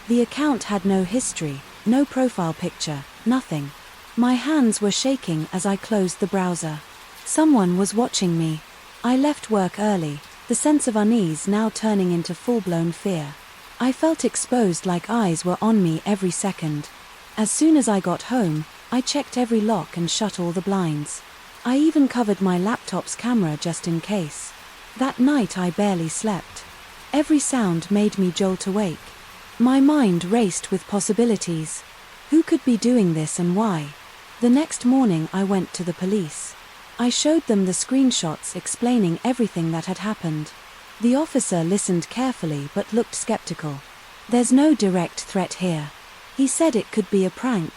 The account had no history, no profile picture, nothing. My hands were shaking as I closed the browser. Someone was watching me. I left work early, the sense of unease now turning into full-blown fear. I felt exposed, like eyes were on me every second. As soon as I got home, I checked every lock and shut all the blinds. I even covered my laptop's camera just in case. That night I barely slept. Every sound made me jolt awake. My mind raced with possibilities. Who could be doing this and why? The next morning I went to the police. I showed them the screenshots explaining everything that had happened. The officer listened carefully but looked skeptical. "There's no direct threat here." He said it could be a prank.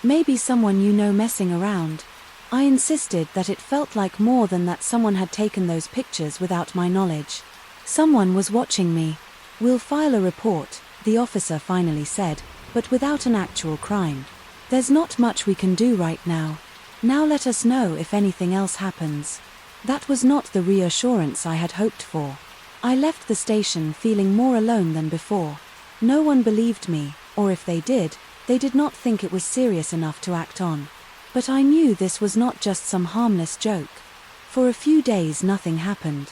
Maybe someone you know messing around. I insisted that it felt like more than that, someone had taken those pictures without my knowledge. Someone was watching me. "We'll file a report," the officer finally said, "but without an actual crime. There's not much we can do right now. Now let us know if anything else happens." That was not the reassurance I had hoped for. I left the station feeling more alone than before. No one believed me, or if they did not think it was serious enough to act on. But I knew this was not just some harmless joke. For a few days nothing happened.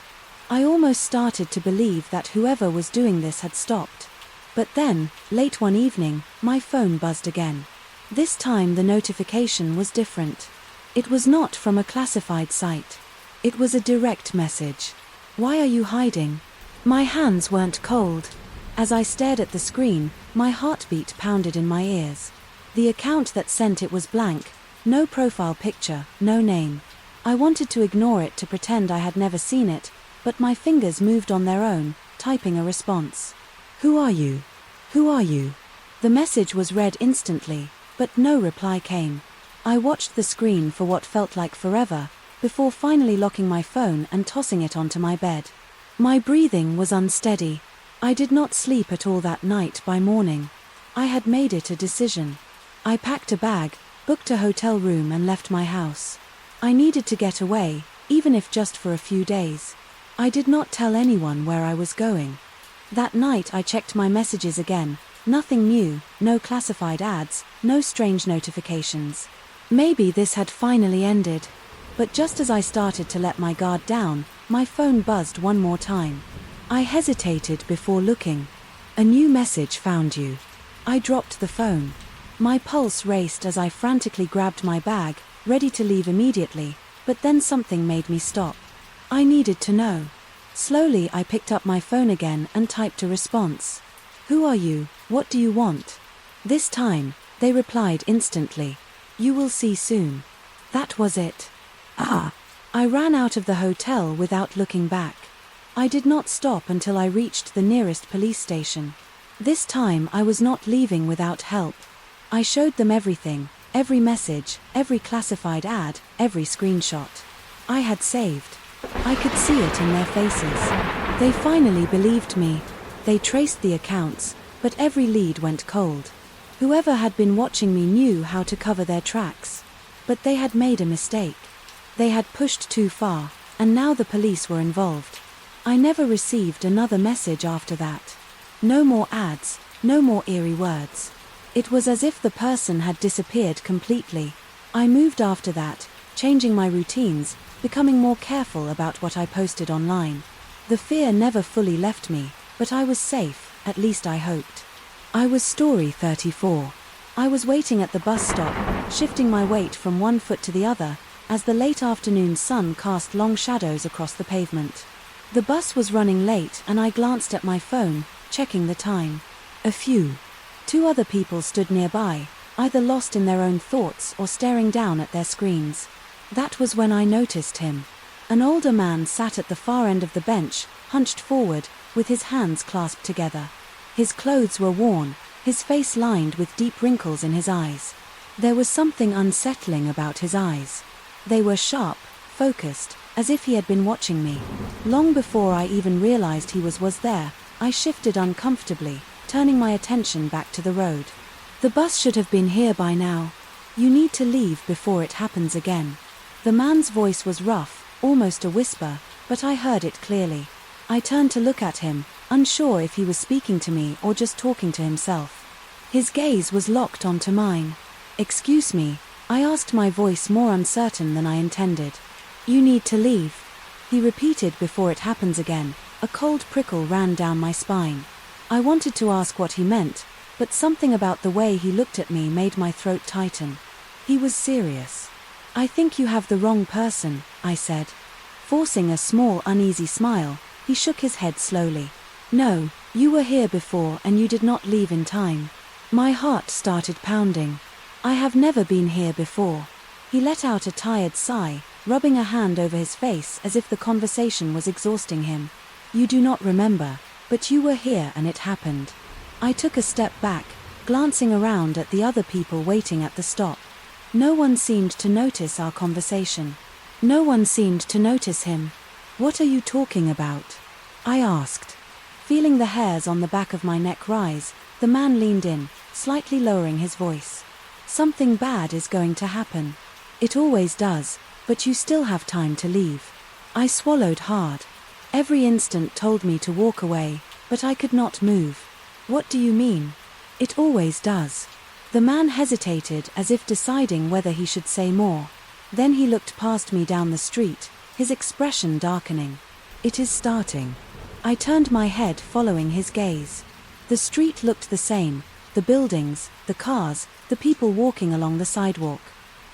I almost started to believe that whoever was doing this had stopped. But then, late one evening, my phone buzzed again. This time the notification was different. It was not from a classified site. It was a direct message. "Why are you hiding?" My hands weren't cold. As I stared at the screen, my heartbeat pounded in my ears. The account that sent it was blank. No profile picture, no name. I wanted to ignore it, to pretend I had never seen it, but my fingers moved on their own, typing a response. "Who are you? Who are you?" The message was read instantly, but no reply came. I watched the screen for what felt like forever, before finally locking my phone and tossing it onto my bed. My breathing was unsteady. I did not sleep at all that night. By morning, I had made it a decision. I packed a bag, booked a hotel room and left my house. I needed to get away, even if just for a few days. I did not tell anyone where I was going. That night I checked my messages again. Nothing new, no classified ads, no strange notifications. Maybe this had finally ended. But just as I started to let my guard down, my phone buzzed one more time. I hesitated before looking. "A new message found you." I dropped the phone. My pulse raced as I frantically grabbed my bag, ready to leave immediately, but then something made me stop. I needed to know. Slowly I picked up my phone again and typed a response. "Who are you? What do you want?" This time, they replied instantly. "You will see soon." That was it. I ran out of the hotel without looking back. I did not stop until I reached the nearest police station. This time I was not leaving without help. I showed them everything, every message, every classified ad, every screenshot I had saved. I could see it in their faces. They finally believed me. They traced the accounts, but every lead went cold. Whoever had been watching me knew how to cover their tracks. But they had made a mistake. They had pushed too far, and now the police were involved. I never received another message after that. No more ads, no more eerie words. It was as if the person had disappeared completely. I moved after that, changing my routines, becoming more careful about what I posted online. The fear never fully left me, but I was safe, at least I hoped. I was story 34. I was waiting at the bus stop, shifting my weight from one foot to the other, as the late afternoon sun cast long shadows across the pavement. The bus was running late and I glanced at my phone, checking the time. Two other people stood nearby, either lost in their own thoughts or staring down at their screens. That was when I noticed him. An older man sat at the far end of the bench, hunched forward, with his hands clasped together. His clothes were worn, his face lined with deep wrinkles in his eyes. There was something unsettling about his eyes. They were sharp, focused, as if he had been watching me. Long before I even realized he was there, I shifted uncomfortably, turning my attention back to the road. The bus should have been here by now. You need to leave before it happens again. The man's voice was rough, almost a whisper, but I heard it clearly. I turned to look at him, unsure if he was speaking to me or just talking to himself. His gaze was locked onto mine. "Excuse me," I asked, my voice more uncertain than I intended. "You need to leave," he repeated, "before it happens again." A cold prickle ran down my spine. I wanted to ask what he meant, but something about the way he looked at me made my throat tighten. He was serious. "I think you have the wrong person," I said. Forcing a small, uneasy smile, he shook his head slowly. "No, you were here before and you did not leave in time." My heart started pounding. "I have never been here before." He let out a tired sigh, rubbing a hand over his face as if the conversation was exhausting him. "You do not remember, but you were here and it happened." I took a step back, glancing around at the other people waiting at the stop. No one seemed to notice our conversation. No one seemed to notice him. "What are you talking about?" I asked. Feeling the hairs on the back of my neck rise, the man leaned in, slightly lowering his voice. "Something bad is going to happen. It always does, but you still have time to leave." I swallowed hard. Every instant told me to walk away, but I could not move. "What do you mean?" "It always does." The man hesitated, as if deciding whether he should say more. Then he looked past me down the street, his expression darkening. "It is starting." I turned my head, following his gaze. The street looked the same, the buildings, the cars, the people walking along the sidewalk.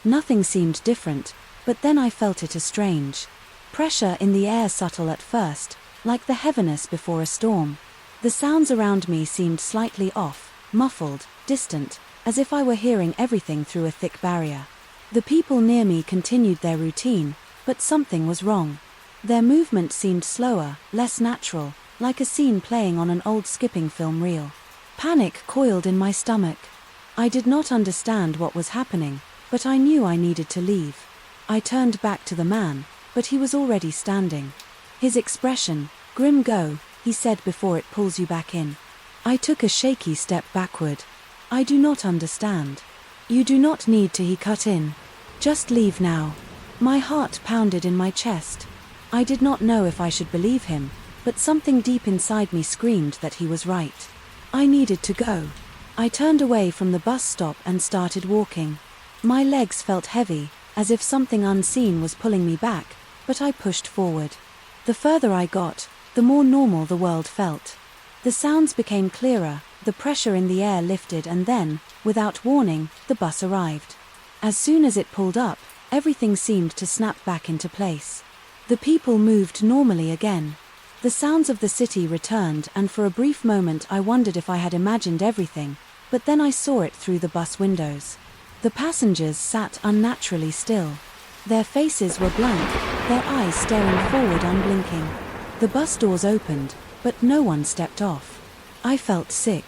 Nothing seemed different, but then I felt it a strange pressure in the air, subtle at first, like the heaviness before a storm. The sounds around me seemed slightly off, muffled, distant, as if I were hearing everything through a thick barrier. The people near me continued their routine, but something was wrong. Their movement seemed slower, less natural, like a scene playing on an old skipping film reel. Panic coiled in my stomach. I did not understand what was happening, but I knew I needed to leave. I turned back to the man, but he was already standing. His expression, "Grim, go," he said before it pulls you back in. I took a shaky step backward. "I do not understand." "You do not need to," he cut in. "Just leave now." My heart pounded in my chest. I did not know if I should believe him, but something deep inside me screamed that he was right. I needed to go. I turned away from the bus stop and started walking. My legs felt heavy, as if something unseen was pulling me back, but I pushed forward. The further I got, the more normal the world felt. The sounds became clearer, the pressure in the air lifted, and then, without warning, the bus arrived. As soon as it pulled up, everything seemed to snap back into place. The people moved normally again. The sounds of the city returned, and for a brief moment I wondered if I had imagined everything, but then I saw it through the bus windows. The passengers sat unnaturally still. Their faces were blank, their eyes staring forward unblinking. The bus doors opened, but no one stepped off. I felt sick.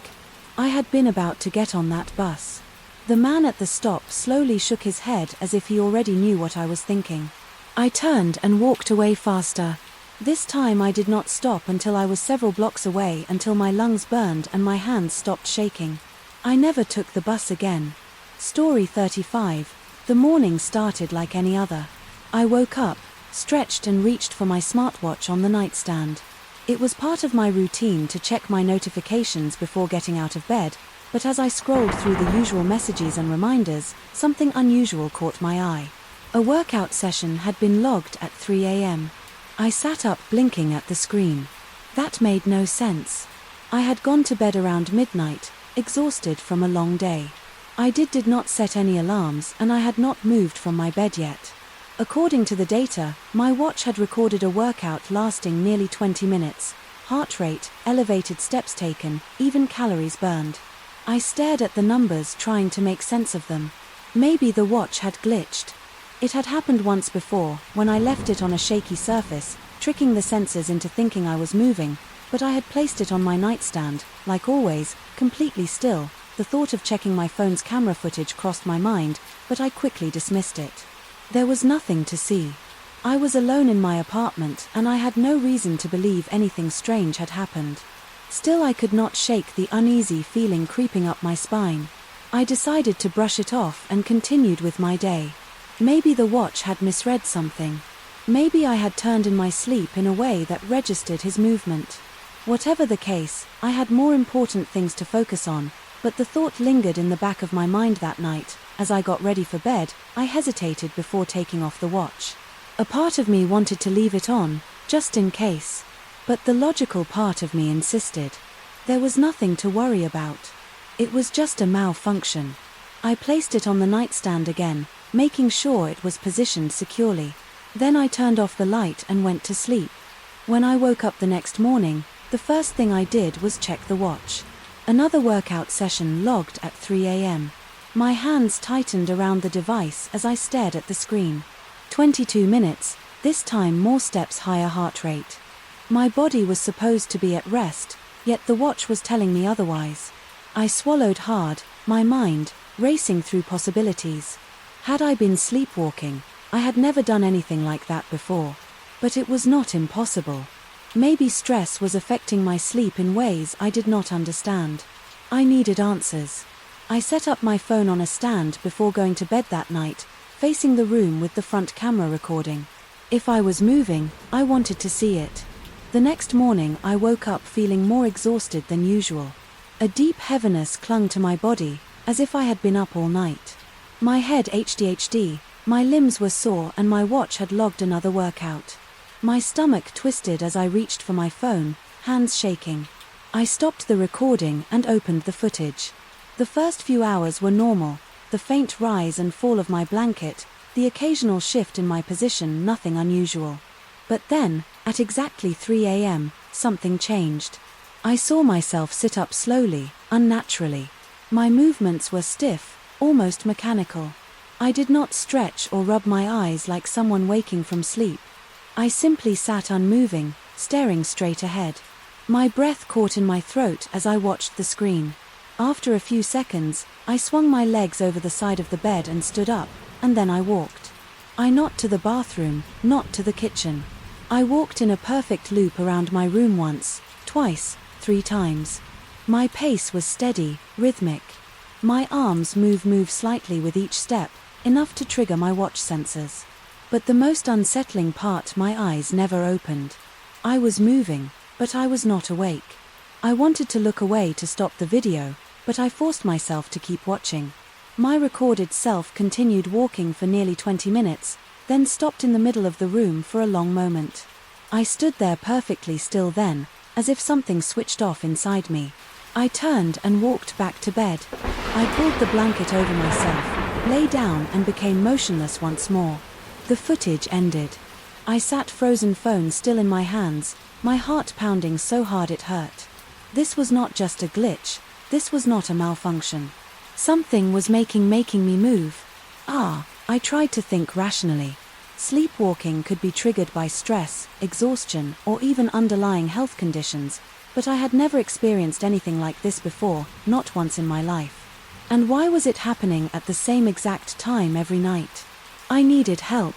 I had been about to get on that bus. The man at the stop slowly shook his head as if he already knew what I was thinking. I turned and walked away faster. This time I did not stop until I was several blocks away, until my lungs burned and my hands stopped shaking. I never took the bus again. Story 35. The morning started like any other. I woke up, stretched, and reached for my smartwatch on the nightstand. It was part of my routine to check my notifications before getting out of bed, but as I scrolled through the usual messages and reminders, something unusual caught my eye. A workout session had been logged at 3 a.m. I sat up, blinking at the screen. That made no sense. I had gone to bed around midnight, exhausted from a long day. I did not set any alarms, and I had not moved from my bed yet. According to the data, my watch had recorded a workout lasting nearly 20 minutes. Heart rate, elevated steps taken, even calories burned. I stared at the numbers, trying to make sense of them. Maybe the watch had glitched. It had happened once before, when I left it on a shaky surface, tricking the sensors into thinking I was moving, but I had placed it on my nightstand, like always, completely still. The thought of checking my phone's camera footage crossed my mind, but I quickly dismissed it. There was nothing to see. I was alone in my apartment, and I had no reason to believe anything strange had happened. Still, I could not shake the uneasy feeling creeping up my spine. I decided to brush it off and continued with my day. Maybe the watch had misread something. Maybe I had turned in my sleep in a way that registered his movement. Whatever the case, I had more important things to focus on, but the thought lingered in the back of my mind that night. As I got ready for bed, I hesitated before taking off the watch. A part of me wanted to leave it on, just in case. But the logical part of me insisted. There was nothing to worry about. It was just a malfunction. I placed it on the nightstand again, making sure it was positioned securely. Then I turned off the light and went to sleep. When I woke up the next morning, the first thing I did was check the watch. Another workout session logged at 3 a.m. My hands tightened around the device as I stared at the screen. 22 minutes, this time more steps, higher heart rate. My body was supposed to be at rest, yet the watch was telling me otherwise. I swallowed hard, my mind racing through possibilities. Had I been sleepwalking? I had never done anything like that before. But it was not impossible. Maybe stress was affecting my sleep in ways I did not understand. I needed answers. I set up my phone on a stand before going to bed that night, facing the room with the front camera recording. If I was moving, I wanted to see it. The next morning I woke up feeling more exhausted than usual. A deep heaviness clung to my body, as if I had been up all night. My head ADHD, my limbs were sore, and my watch had logged another workout. My stomach twisted as I reached for my phone, hands shaking. I stopped the recording and opened the footage. The first few hours were normal, the faint rise and fall of my blanket, the occasional shift in my position, nothing unusual. But then, at exactly 3 a.m., something changed. I saw myself sit up slowly, unnaturally. My movements were stiff, almost mechanical. I did not stretch or rub my eyes like someone waking from sleep. I simply sat unmoving, staring straight ahead. My breath caught in my throat as I watched the screen. After a few seconds, I swung my legs over the side of the bed and stood up, and then I walked. Not to the bathroom, not to the kitchen. I walked in a perfect loop around my room once, twice, 3 times. My pace was steady, rhythmic. My arms moved slightly with each step, enough to trigger my watch sensors. But the most unsettling part, my eyes never opened. I was moving, but I was not awake. I wanted to look away to stop the video, but I forced myself to keep watching. My recorded self continued walking for nearly 20 minutes, then stopped in the middle of the room for a long moment. I stood there perfectly still then, as if something switched off inside me. I turned and walked back to bed. I pulled the blanket over myself, lay down and became motionless once more. The footage ended. I sat frozen, phone still in my hands, my heart pounding so hard it hurt. This was not just a glitch, this was not a malfunction. Something was making me move. I tried to think rationally. Sleepwalking could be triggered by stress, exhaustion, or even underlying health conditions, but I had never experienced anything like this before, not once in my life. And why was it happening at the same exact time every night? I needed help.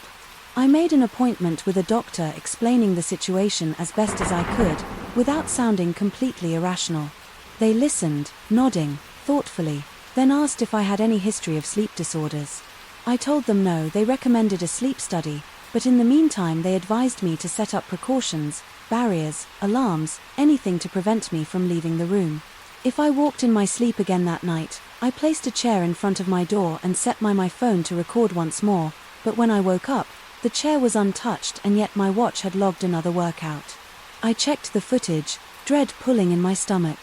I made an appointment with a doctor, explaining the situation as best as I could, without sounding completely irrational. They listened, nodding, thoughtfully, then asked if I had any history of sleep disorders. I told them no. They recommended a sleep study, but in the meantime they advised me to set up precautions, barriers, alarms, anything to prevent me from leaving the room. If I walked in my sleep again that night, I placed a chair in front of my door and set my phone to record once more, but when I woke up, the chair was untouched and yet my watch had logged another workout. I checked the footage, dread pulling in my stomach.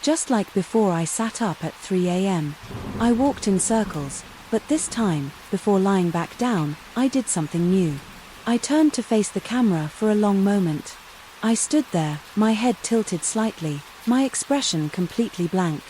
Just like before, I sat up at 3 a.m. I walked in circles, but this time, before lying back down, I did something new. I turned to face the camera for a long moment. I stood there, my head tilted slightly, my expression completely blank.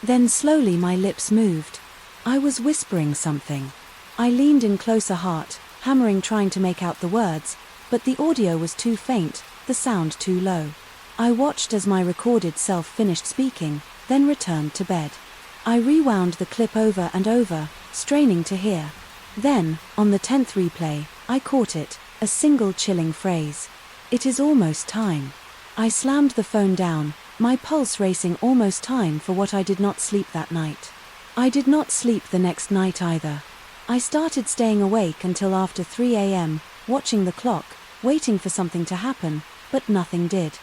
Then slowly my lips moved. I was whispering something. I leaned in closer, heart hammering, trying to make out the words, but the audio was too faint, the sound too low. I watched as my recorded self finished speaking, then returned to bed. I rewound the clip over and over, straining to hear. Then, on the 10th replay, I caught it, a single chilling phrase. "It is almost time." I slammed the phone down, my pulse racing. Almost time for what? I did not sleep that night. I did not sleep the next night either. I started staying awake until after 3 a.m., watching the clock, waiting for something to happen, but nothing did.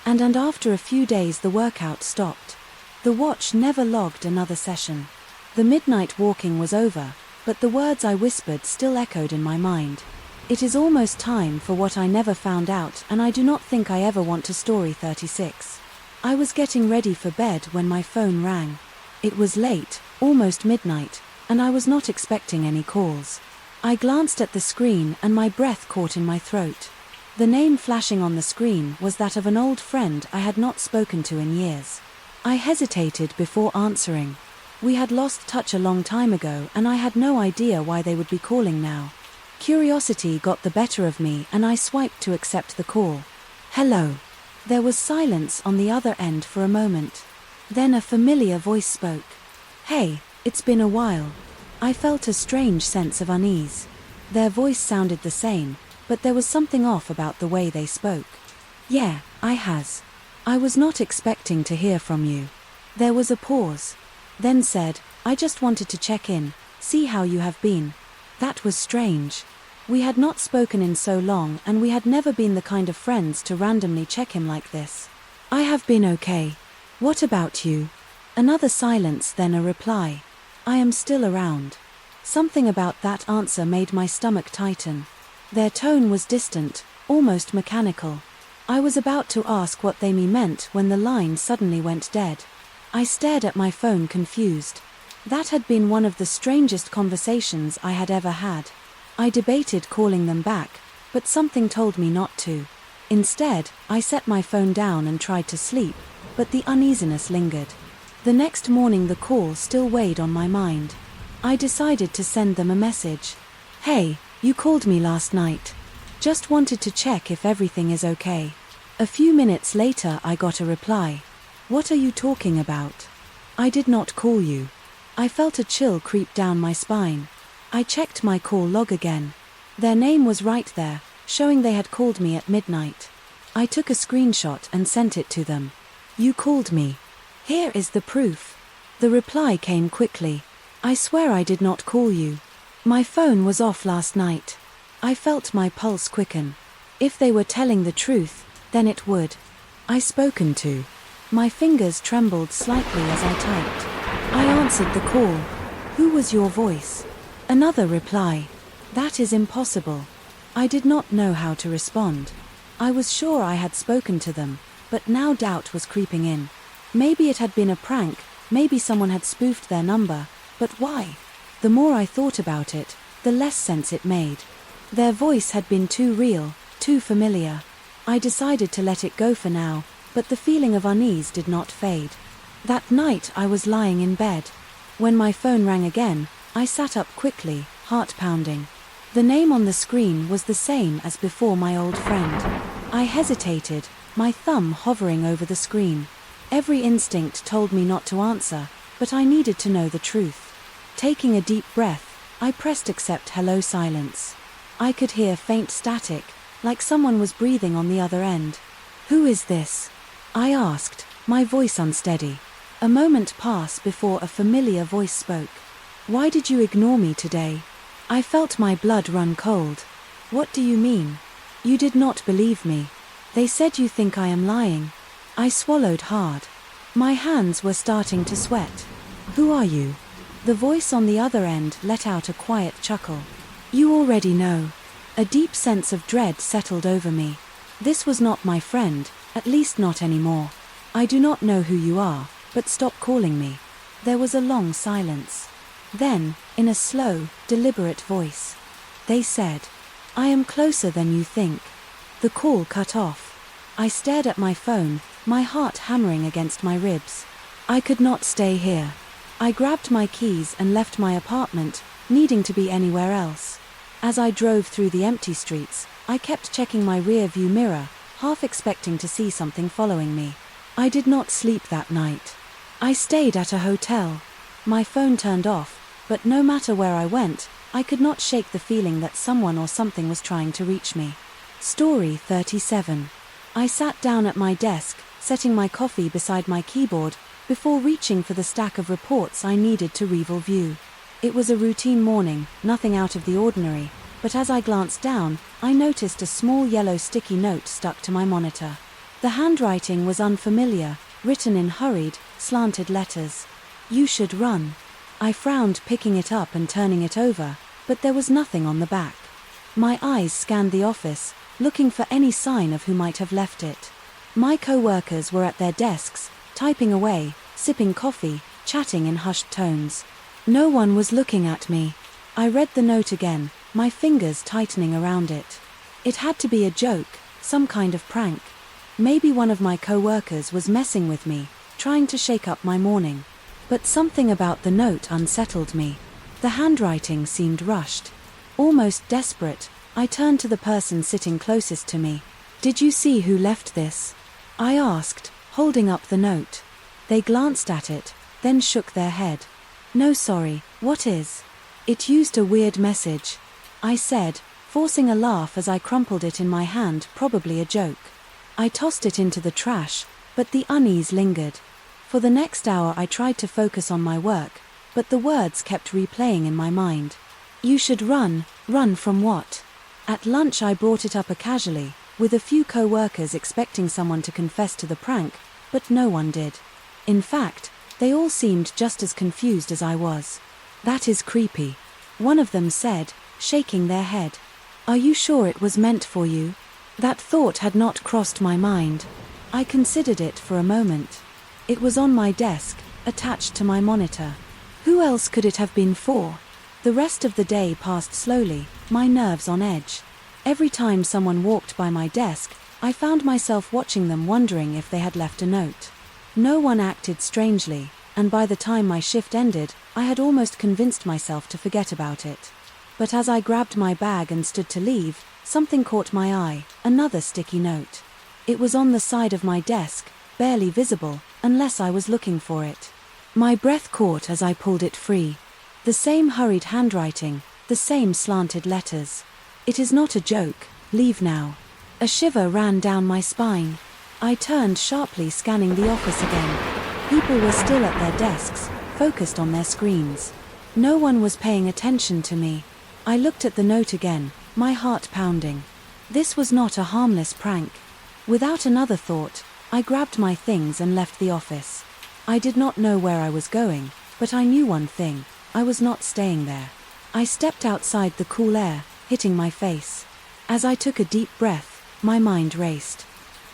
And after a few days the workout stopped. The watch never logged another session. The midnight walking was over, but the words I whispered still echoed in my mind. It is almost time for what I never found out, and I do not think I ever want to. Story 36. I was getting ready for bed when my phone rang. It was late, almost midnight, and I was not expecting any calls. I glanced at the screen and my breath caught in my throat. The name flashing on the screen was that of an old friend I had not spoken to in years. I hesitated before answering. We had lost touch a long time ago, and I had no idea why they would be calling now. Curiosity got the better of me and I swiped to accept the call. "Hello." There was silence on the other end for a moment. Then a familiar voice spoke. "Hey, it's been a while." I felt a strange sense of unease. Their voice sounded the same, but there was something off about the way they spoke. "Yeah, I has. I was not expecting to hear from you." There was a pause. Then said, "I just wanted to check in, see how you have been." That was strange. We had not spoken in so long, and we had never been the kind of friends to randomly check him like this. "I have been okay. What about you?" Another silence, then a reply. "I am still around." Something about that answer made my stomach tighten. Their tone was distant, almost mechanical. I was about to ask what they meant when the line suddenly went dead. I stared at my phone, confused. That had been one of the strangest conversations I had ever had. I debated calling them back, but something told me not to. Instead, I set my phone down and tried to sleep, but the uneasiness lingered. The next morning the call still weighed on my mind. I decided to send them a message. "Hey, you called me last night. Just wanted to check if everything is okay." A few minutes later I got a reply. "What are you talking about? I did not call you." I felt a chill creep down my spine. I checked my call log again. Their name was right there, showing they had called me at midnight. I took a screenshot and sent it to them. "You called me. Here is the proof." The reply came quickly. "I swear I did not call you. My phone was off last night." I felt my pulse quicken. If they were telling the truth, then it would. "I spoken to." My fingers trembled slightly as I typed. I answered the call. "Who was your voice?" Another reply. "That is impossible." I did not know how to respond. I was sure I had spoken to them, but now doubt was creeping in. Maybe it had been a prank, maybe someone had spoofed their number, but why? The more I thought about it, the less sense it made. Their voice had been too real, too familiar. I decided to let it go for now, but the feeling of unease did not fade. That night I was lying in bed. When my phone rang again, I sat up quickly, heart pounding. The name on the screen was the same as before, my old friend. I hesitated, my thumb hovering over the screen. Every instinct told me not to answer, but I needed to know the truth. Taking a deep breath, I pressed accept. Hello. Silence. I could hear faint static, like someone was breathing on the other end. "Who is this?" I asked, my voice unsteady. A moment passed before a familiar voice spoke. "Why did you ignore me today?" I felt my blood run cold. "What do you mean? You did not believe me. They said you think I am lying." I swallowed hard. My hands were starting to sweat. "Who are you?" The voice on the other end let out a quiet chuckle. "You already know." A deep sense of dread settled over me. This was not my friend, at least not anymore. "I do not know who you are, but stop calling me." There was a long silence. Then, in a slow, deliberate voice, they said, "I am closer than you think." The call cut off. I stared at my phone, my heart hammering against my ribs. I could not stay here. I grabbed my keys and left my apartment, needing to be anywhere else. As I drove through the empty streets, I kept checking my rear-view mirror, half expecting to see something following me. I did not sleep that night. I stayed at a hotel. My phone turned off, but no matter where I went, I could not shake the feeling that someone or something was trying to reach me. Story 37. I sat down at my desk, setting my coffee beside my keyboard, before reaching for the stack of reports I needed to review. It was a routine morning, nothing out of the ordinary, but as I glanced down, I noticed a small yellow sticky note stuck to my monitor. The handwriting was unfamiliar, written in hurried, slanted letters. "You should run." I frowned, picking it up and turning it over, but there was nothing on the back. My eyes scanned the office, looking for any sign of who might have left it. My co-workers were at their desks, typing away, sipping coffee, chatting in hushed tones. No one was looking at me. I read the note again, my fingers tightening around it. It had to be a joke, some kind of prank. Maybe one of my co-workers was messing with me, trying to shake up my morning. But something about the note unsettled me. The handwriting seemed rushed. Almost desperate, I turned to the person sitting closest to me. "Did you see who left this?" I asked, holding up the note. They glanced at it, then shook their head. "No, sorry, what is?" "It used a weird message," I said, forcing a laugh as I crumpled it in my hand, probably a joke. I tossed it into the trash, but the unease lingered. For the next hour I tried to focus on my work, but the words kept replaying in my mind. "You should run from what?" At lunch I brought it up casually, with a few co-workers expecting someone to confess to the prank, but no one did. In fact, they all seemed just as confused as I was. "That is creepy," one of them said, shaking their head. "Are you sure it was meant for you?" That thought had not crossed my mind. I considered it for a moment. It was on my desk, attached to my monitor. Who else could it have been for? The rest of the day passed slowly, my nerves on edge. Every time someone walked by my desk, I found myself watching them, wondering if they had left a note. No one acted strangely, and by the time my shift ended, I had almost convinced myself to forget about it. But as I grabbed my bag and stood to leave, something caught my eye, another sticky note. It was on the side of my desk, barely visible, unless I was looking for it. My breath caught as I pulled it free. The same hurried handwriting, the same slanted letters. "It is not a joke, leave now." A shiver ran down my spine. I turned sharply, scanning the office again. People were still at their desks, focused on their screens. No one was paying attention to me. I looked at the note again, my heart pounding. This was not a harmless prank. Without another thought, I grabbed my things and left the office. I did not know where I was going, but I knew one thing: I was not staying there. I stepped outside the cool air, hitting my face. As I took a deep breath, my mind raced.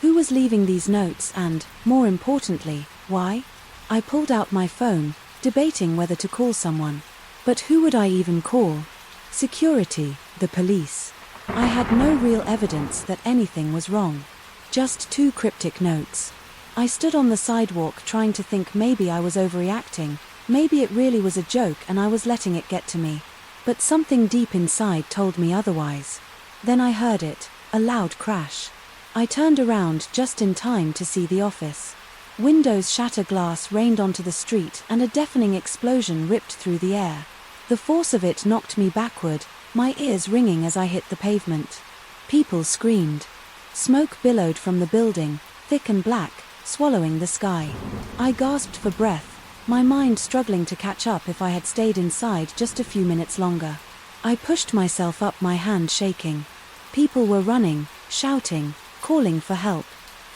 Who was leaving these notes and, more importantly, why? I pulled out my phone, debating whether to call someone. But who would I even call? Security, the police. I had no real evidence that anything was wrong. Just two cryptic notes. I stood on the sidewalk trying to think maybe I was overreacting, maybe it really was a joke and I was letting it get to me. But something deep inside told me otherwise. Then I heard it, a loud crash. I turned around just in time to see the office. Windows shatter, glass rained onto the street, and a deafening explosion ripped through the air. The force of it knocked me backward, my ears ringing as I hit the pavement. People screamed. Smoke billowed from the building, thick and black, swallowing the sky. I gasped for breath, my mind struggling to catch up if I had stayed inside just a few minutes longer. I pushed myself up, my hand shaking. People were running, shouting, calling for help.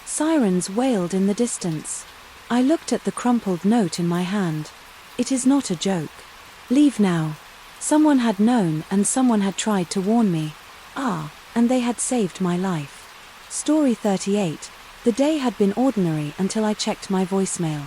Sirens wailed in the distance. I looked at the crumpled note in my hand. It is not a joke. Leave now. Someone had known and someone had tried to warn me. And they had saved my life. Story 38. The day had been ordinary until I checked my voicemail.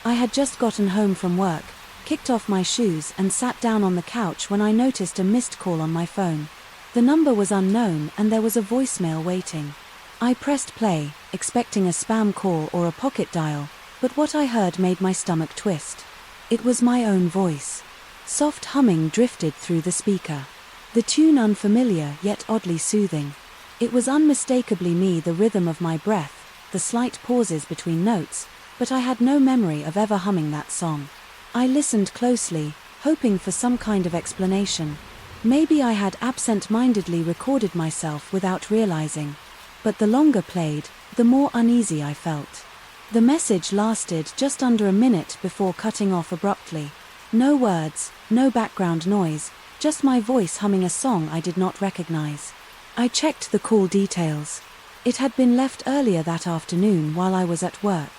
I had just gotten home from work, kicked off my shoes and sat down on the couch when I noticed a missed call on my phone. The number was unknown and there was a voicemail waiting. I pressed play, expecting a spam call or a pocket dial, but what I heard made my stomach twist. It was my own voice. Soft humming drifted through the speaker. The tune unfamiliar yet oddly soothing. It was unmistakably me, the rhythm of my breath, the slight pauses between notes, but I had no memory of ever humming that song. I listened closely, hoping for some kind of explanation. Maybe I had absent-mindedly recorded myself without realizing. But the longer played, the more uneasy I felt. The message lasted just under a minute before cutting off abruptly. No words, no background noise, just my voice humming a song I did not recognize. I checked the call details. It had been left earlier that afternoon while I was at work.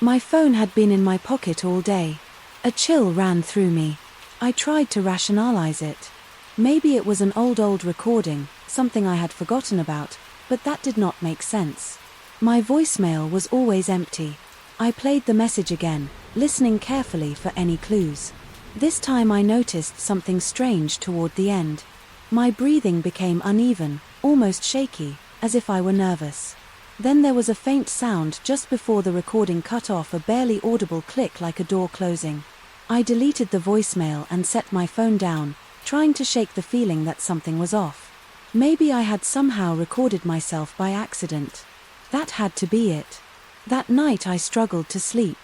My phone had been in my pocket all day. A chill ran through me. I tried to rationalize it. Maybe it was an old recording, something I had forgotten about, but that did not make sense. My voicemail was always empty. I played the message again, listening carefully for any clues. This time I noticed something strange toward the end. My breathing became uneven, almost shaky, as if I were nervous. Then there was a faint sound just before the recording cut off, a barely audible click like a door closing. I deleted the voicemail and set my phone down, trying to shake the feeling that something was off. Maybe I had somehow recorded myself by accident. That had to be it. That night I struggled to sleep.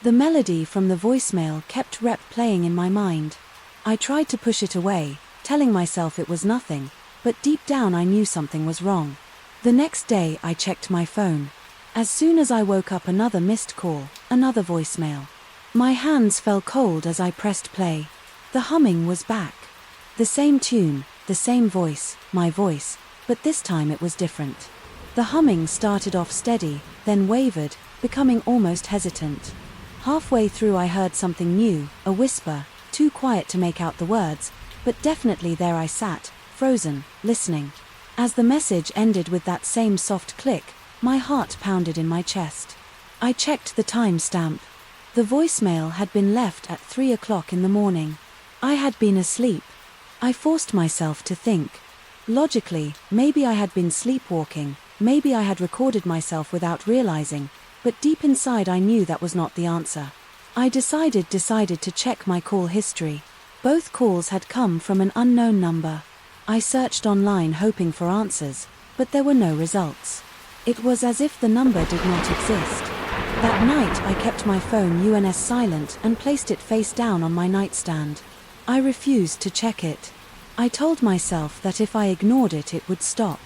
The melody from the voicemail kept replaying in my mind. I tried to push it away, telling myself it was nothing, but deep down I knew something was wrong. The next day I checked my phone. As soon as I woke up, another missed call, another voicemail. My hands fell cold as I pressed play. The humming was back. The same tune, the same voice, my voice, but this time it was different. The humming started off steady, then wavered, becoming almost hesitant. Halfway through I heard something new, a whisper, too quiet to make out the words, but definitely there I sat, frozen, listening. As the message ended with that same soft click, my heart pounded in my chest. I checked the timestamp. The voicemail had been left at 3 o'clock in the morning. I had been asleep. I forced myself to think. Logically, maybe I had been sleepwalking, maybe I had recorded myself without realizing, but deep inside I knew that was not the answer. I decided to check my call history. Both calls had come from an unknown number. I searched online hoping for answers, but there were no results. It was as if the number did not exist. That night I kept my phone UNS silent and placed it face down on my nightstand. I refused to check it. I told myself that if I ignored it, it would stop.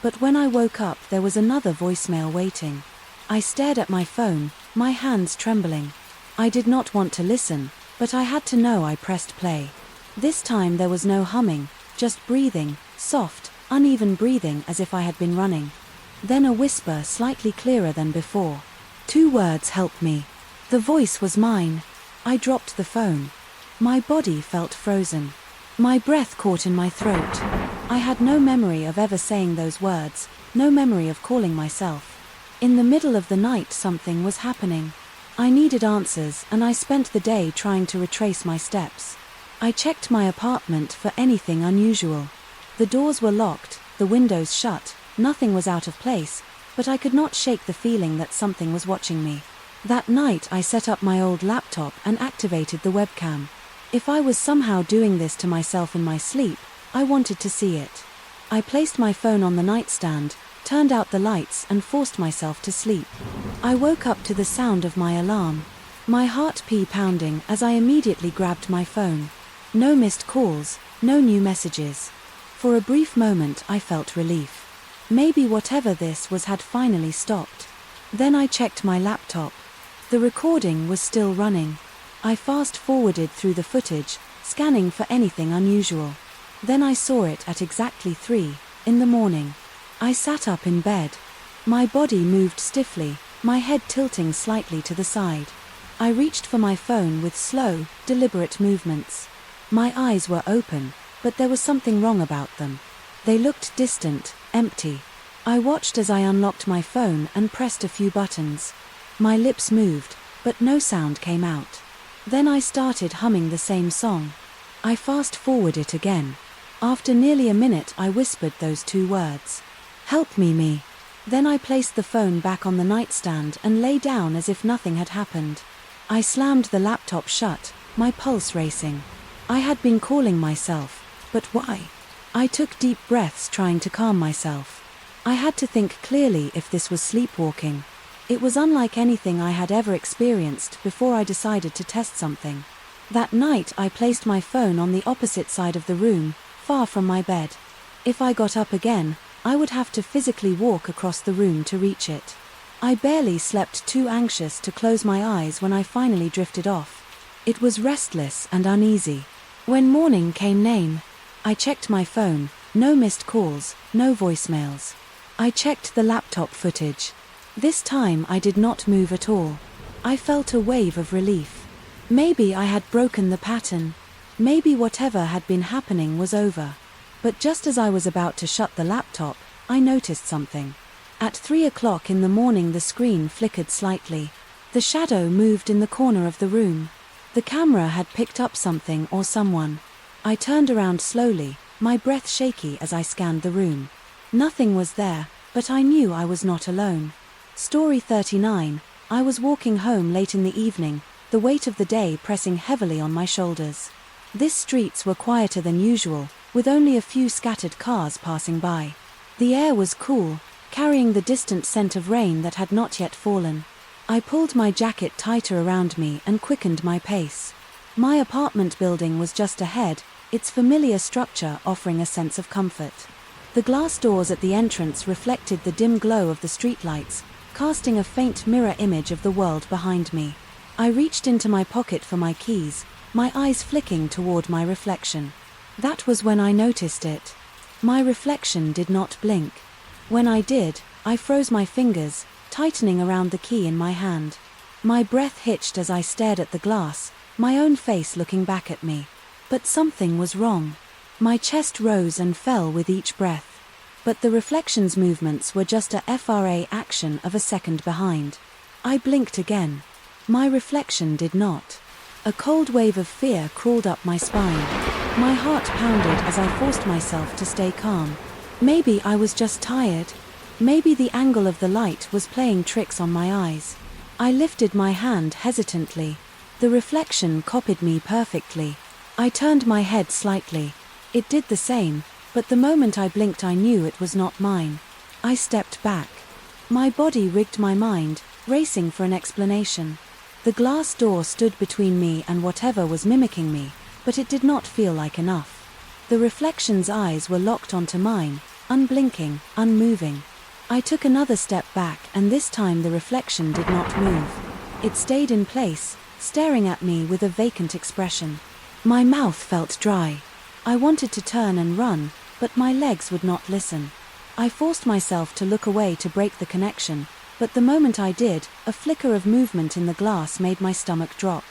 But when I woke up, there was another voicemail waiting. I stared at my phone, my hands trembling. I did not want to listen, but I had to know. I pressed play. This time there was no humming, just breathing, soft, uneven breathing as if I had been running. Then a whisper slightly clearer than before. 2 words, help me. The voice was mine. I dropped the phone. My body felt frozen. My breath caught in my throat. I had no memory of ever saying those words, no memory of calling myself. In the middle of the night something was happening. I needed answers, and I spent the day trying to retrace my steps. I checked my apartment for anything unusual. The doors were locked, the windows shut, nothing was out of place, but I could not shake the feeling that something was watching me. That night I set up my old laptop and activated the webcam. If I was somehow doing this to myself in my sleep, I wanted to see it. I placed my phone on the nightstand, turned out the lights and forced myself to sleep. I woke up to the sound of my alarm. My heart pounding as I immediately grabbed my phone. No missed calls, no new messages. For a brief moment I felt relief. Maybe whatever this was had finally stopped. Then I checked my laptop. The recording was still running. I fast-forwarded through the footage, scanning for anything unusual. Then I saw it at exactly 3 in the morning. I sat up in bed. My body moved stiffly, my head tilting slightly to the side. I reached for my phone with slow, deliberate movements. My eyes were open, but there was something wrong about them. They looked distant, empty. I watched as I unlocked my phone and pressed a few buttons. My lips moved, but no sound came out. Then I started humming the same song. I fast-forwarded it again. After nearly a minute I whispered those 2 words. Help me. Then I placed the phone back on the nightstand and lay down as if nothing had happened. I slammed the laptop shut, my pulse racing. I had been calling myself, but why? I took deep breaths trying to calm myself. I had to think clearly if this was sleepwalking. It was unlike anything I had ever experienced before I decided to test something. That night I placed my phone on the opposite side of the room, far from my bed. If I got up again, I would have to physically walk across the room to reach it. I barely slept, too anxious to close my eyes when I finally drifted off. It was restless and uneasy. When morning came, I checked my phone, no missed calls, no voicemails. I checked the laptop footage. This time I did not move at all. I felt a wave of relief. Maybe I had broken the pattern. Maybe whatever had been happening was over. But just as I was about to shut the laptop, I noticed something. At 3 o'clock in the morning the screen flickered slightly. The shadow moved in the corner of the room. The camera had picked up something or someone. I turned around slowly, my breath shaky as I scanned the room. Nothing was there, but I knew I was not alone. Story 39. I was walking home late in the evening, the weight of the day pressing heavily on my shoulders. These streets were quieter than usual, with only a few scattered cars passing by. The air was cool, carrying the distant scent of rain that had not yet fallen. I pulled my jacket tighter around me and quickened my pace. My apartment building was just ahead, its familiar structure offering a sense of comfort. The glass doors at the entrance reflected the dim glow of the streetlights, casting a faint mirror image of the world behind me. I reached into my pocket for my keys, my eyes flicking toward my reflection. That was when I noticed it. My reflection did not blink. When I did, I froze my fingers, tightening around the key in my hand. My breath hitched as I stared at the glass, my own face looking back at me. But something was wrong. My chest rose and fell with each breath. But the reflection's movements were just a FRA action of a second behind. I blinked again. My reflection did not. A cold wave of fear crawled up my spine. My heart pounded as I forced myself to stay calm. Maybe I was just tired. Maybe the angle of the light was playing tricks on my eyes. I lifted my hand hesitantly. The reflection copied me perfectly. I turned my head slightly. It did the same, but the moment I blinked I knew it was not mine. I stepped back. My body rigged my mind, racing for an explanation. The glass door stood between me and whatever was mimicking me, but it did not feel like enough. The reflection's eyes were locked onto mine, unblinking, unmoving. I took another step back and this time the reflection did not move. It stayed in place, staring at me with a vacant expression. My mouth felt dry. I wanted to turn and run, but my legs would not listen. I forced myself to look away to break the connection, but the moment I did, a flicker of movement in the glass made my stomach drop.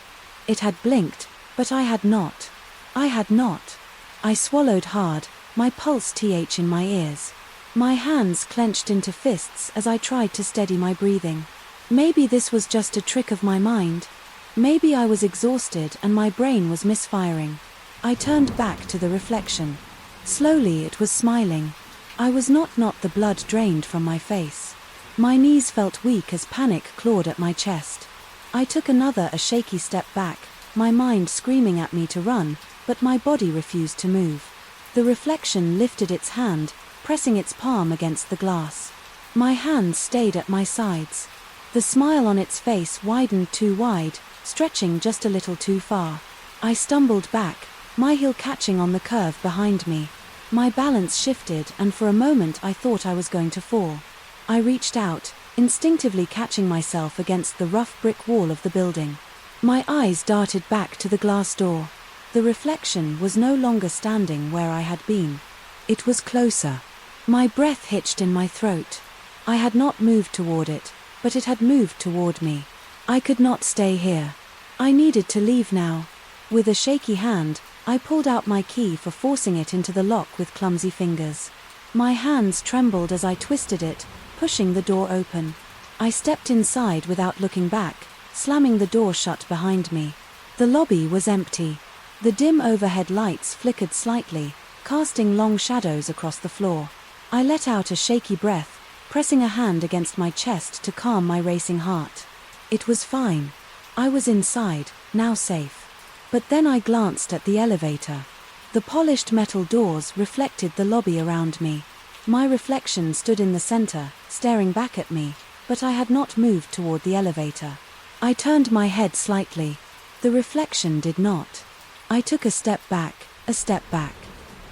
It had blinked, but I had not. I had not. I swallowed hard, my pulse in my ears. My hands clenched into fists as I tried to steady my breathing. Maybe this was just a trick of my mind. Maybe I was exhausted and my brain was misfiring. I turned back to the reflection. Slowly it was smiling. I was not the blood drained from my face. My knees felt weak as panic clawed at my chest. I took a shaky step back, my mind screaming at me to run, but my body refused to move. The reflection lifted its hand, pressing its palm against the glass. My hands stayed at my sides. The smile on its face widened too wide, stretching just a little too far. I stumbled back, my heel catching on the curve behind me. My balance shifted and for a moment I thought I was going to fall. I reached out, instinctively catching myself against the rough brick wall of the building. My eyes darted back to the glass door. The reflection was no longer standing where I had been. It was closer. My breath hitched in my throat. I had not moved toward it, but it had moved toward me. I could not stay here. I needed to leave now. With a shaky hand, I pulled out my key for forcing it into the lock with clumsy fingers. My hands trembled as I twisted it, pushing the door open. I stepped inside without looking back, slamming the door shut behind me. The lobby was empty. The dim overhead lights flickered slightly, casting long shadows across the floor. I let out a shaky breath, pressing a hand against my chest to calm my racing heart. It was fine. I was inside, now safe. But then I glanced at the elevator. The polished metal doors reflected the lobby around me. My reflection stood in the center, staring back at me, but I had not moved toward the elevator. I turned my head slightly. The reflection did not. I took a step back, a step back.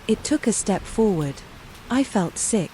It took a step forward. I felt sick.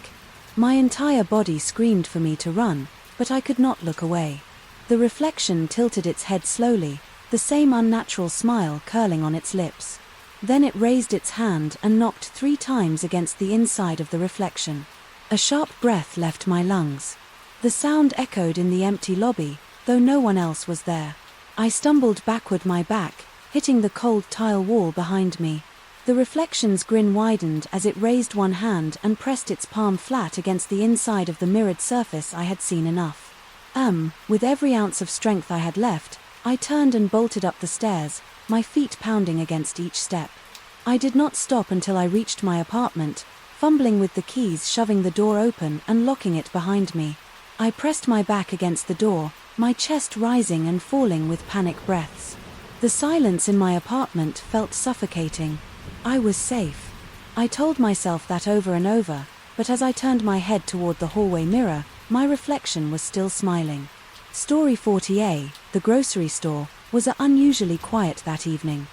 My entire body screamed for me to run, but I could not look away. The reflection tilted its head slowly, the same unnatural smile curling on its lips. Then it raised its hand and knocked 3 times against the inside of the reflection. A sharp breath left my lungs. The sound echoed in the empty lobby, though no one else was there. I stumbled backward, my back hitting the cold tile wall behind me. The reflection's grin widened as it raised one hand and pressed its palm flat against the inside of the mirrored surface I had seen enough. With every ounce of strength I had left, I turned and bolted up the stairs, my feet pounding against each step. I did not stop until I reached my apartment, fumbling with the keys, shoving the door open and locking it behind me. I pressed my back against the door, my chest rising and falling with panic breaths. The silence in my apartment felt suffocating. I was safe. I told myself that over and over, but as I turned my head toward the hallway mirror, my reflection was still smiling. Story 40A, the grocery store, was unusually quiet that evening.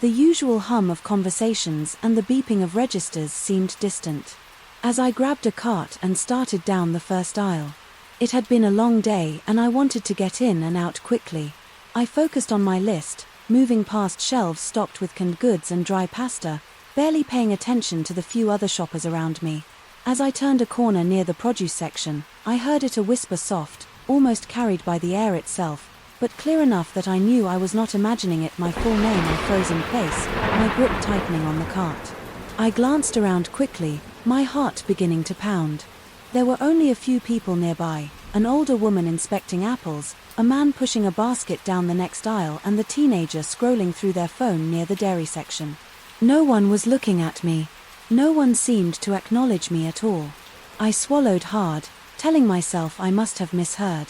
The usual hum of conversations and the beeping of registers seemed distant. As I grabbed a cart and started down the first aisle. It had been a long day and I wanted to get in and out quickly. I focused on my list, moving past shelves stocked with canned goods and dry pasta, barely paying attention to the few other shoppers around me. As I turned a corner near the produce section, I heard it a whisper, soft, almost carried by the air itself, but clear enough that I knew I was not imagining it. My full name in frozen place, my grip tightening on the cart. I glanced around quickly, my heart beginning to pound. There were only a few people nearby, an older woman inspecting apples, a man pushing a basket down the next aisle, and the teenager scrolling through their phone near the dairy section. No one was looking at me. No one seemed to acknowledge me at all. I swallowed hard, telling myself I must have misheard.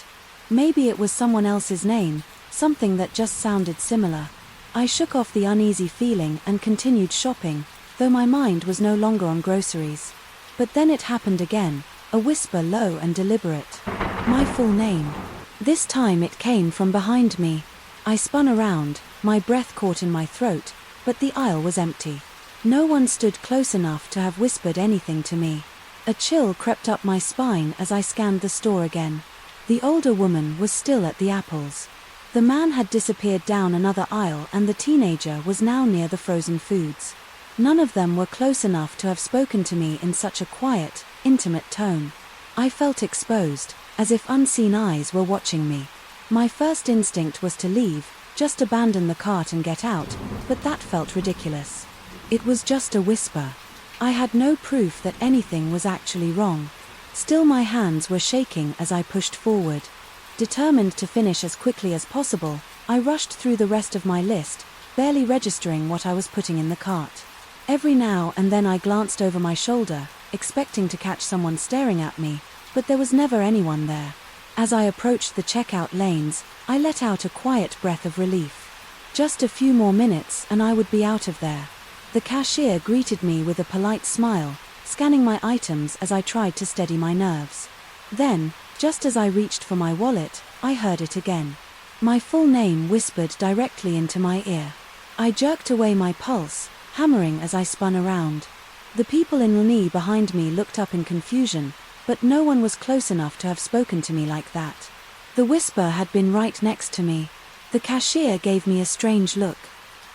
Maybe it was someone else's name, something that just sounded similar. I shook off the uneasy feeling and continued shopping, though my mind was no longer on groceries. But then it happened again, a whisper, low and deliberate. My full name. This time it came from behind me. I spun around, my breath caught in my throat, but the aisle was empty. No one stood close enough to have whispered anything to me. A chill crept up my spine as I scanned the store again. The older woman was still at the apples. The man had disappeared down another aisle and the teenager was now near the frozen foods. None of them were close enough to have spoken to me in such a quiet, intimate tone. I felt exposed, as if unseen eyes were watching me. My first instinct was to leave, just abandon the cart and get out, but that felt ridiculous. It was just a whisper. I had no proof that anything was actually wrong. Still, my hands were shaking as I pushed forward. Determined to finish as quickly as possible, I rushed through the rest of my list, barely registering what I was putting in the cart. Every now and then I glanced over my shoulder, expecting to catch someone staring at me, but there was never anyone there. As I approached the checkout lanes, I let out a quiet breath of relief. Just a few more minutes and I would be out of there. The cashier greeted me with a polite smile, scanning my items as I tried to steady my nerves. Then, just as I reached for my wallet, I heard it again. My full name whispered directly into my ear. I jerked away, my pulse hammering as I spun around. The people in the knee behind me looked up in confusion, but no one was close enough to have spoken to me like that. The whisper had been right next to me. The cashier gave me a strange look.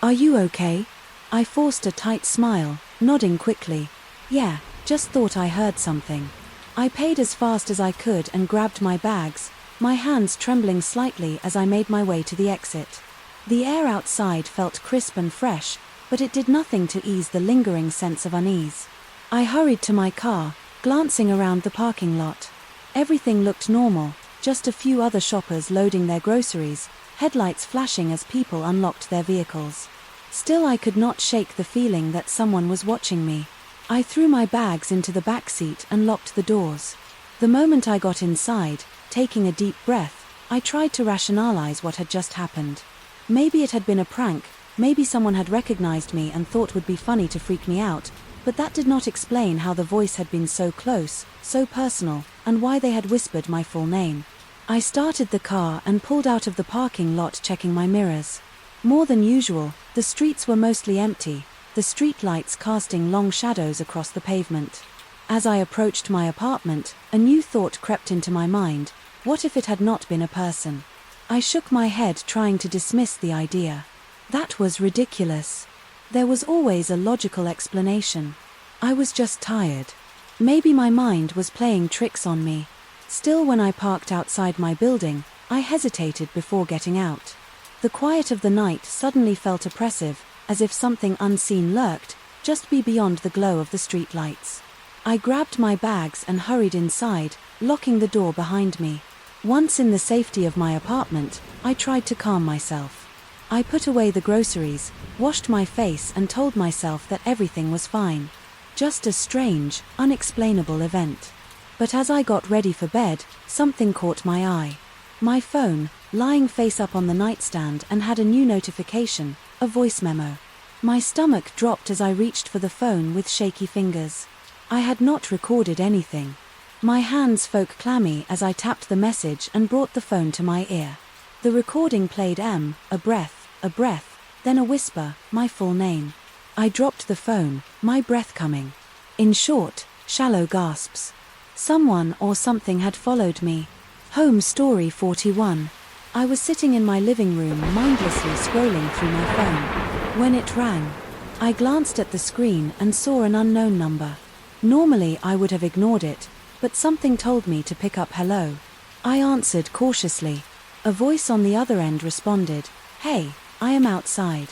"Are you okay?" I forced a tight smile, nodding quickly. "Yeah, just thought I heard something." I paid as fast as I could and grabbed my bags, my hands trembling slightly as I made my way to the exit. The air outside felt crisp and fresh, but it did nothing to ease the lingering sense of unease. I hurried to my car, glancing around the parking lot. Everything looked normal, just a few other shoppers loading their groceries, headlights flashing as people unlocked their vehicles. Still, I could not shake the feeling that someone was watching me. I threw my bags into the back seat and locked the doors. The moment I got inside, taking a deep breath, I tried to rationalize what had just happened. Maybe it had been a prank, Maybe someone had recognized me and thought would be funny to freak me out, but that did not explain how the voice had been so close, so personal, and why they had whispered my full name. I started the car and pulled out of the parking lot, checking my mirrors. More than usual, the streets were mostly empty, the street lights casting long shadows across the pavement. As I approached my apartment, a new thought crept into my mind: what if it had not been a person? I shook my head, trying to dismiss the idea. That was ridiculous. There was always a logical explanation. I was just tired. Maybe my mind was playing tricks on me. Still, when I parked outside my building, I hesitated before getting out. The quiet of the night suddenly felt oppressive, as if something unseen lurked, just beyond the glow of the street lights. I grabbed my bags and hurried inside, locking the door behind me. Once in the safety of my apartment, I tried to calm myself. I put away the groceries, washed my face, and told myself that everything was fine. Just a strange, unexplainable event. But as I got ready for bed, something caught my eye. My phone, lying face up on the nightstand, and had a new notification, a voice memo. My stomach dropped as I reached for the phone with shaky fingers. I had not recorded anything. My hands felt clammy as I tapped the message and brought the phone to my ear. The recording played a breath, then a whisper, my full name. I dropped the phone, my breath coming. In short, shallow gasps. Someone or something had followed me. Home Story 41. I was sitting in my living room, mindlessly scrolling through my phone, when it rang. I glanced at the screen and saw an unknown number. Normally I would have ignored it, but something told me to pick up. Hello. I answered cautiously. A voice on the other end responded, "Hey, I am outside."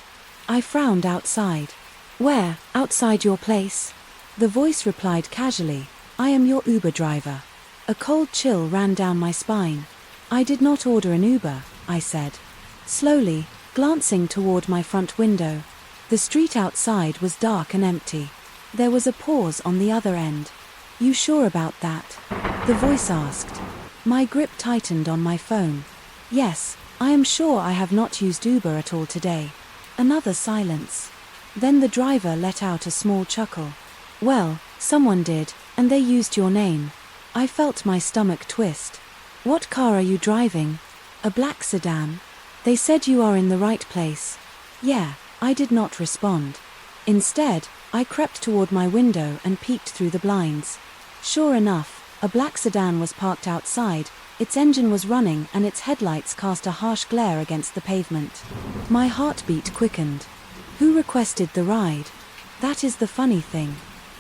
I frowned. Outside? Where? Outside your place? The voice replied casually, "I am your Uber driver." A cold chill ran down my spine. "I did not order an Uber," I said, slowly, glancing toward my front window. The street outside was dark and empty. There was a pause on the other end. "You sure about that?" the voice asked. My grip tightened on my phone. "Yes, I am sure. I have not used Uber at all today." Another silence. Then the driver let out a small chuckle. "Well, someone did, and they used your name." I felt my stomach twist. "What car are you driving?" "A black sedan." "They said you are in the right place." "Yeah." I did not respond. Instead, I crept toward my window and peeked through the blinds. Sure enough, a black sedan was parked outside. Its engine was running and its headlights cast a harsh glare against the pavement. My heartbeat quickened. Who requested the ride? That is the funny thing.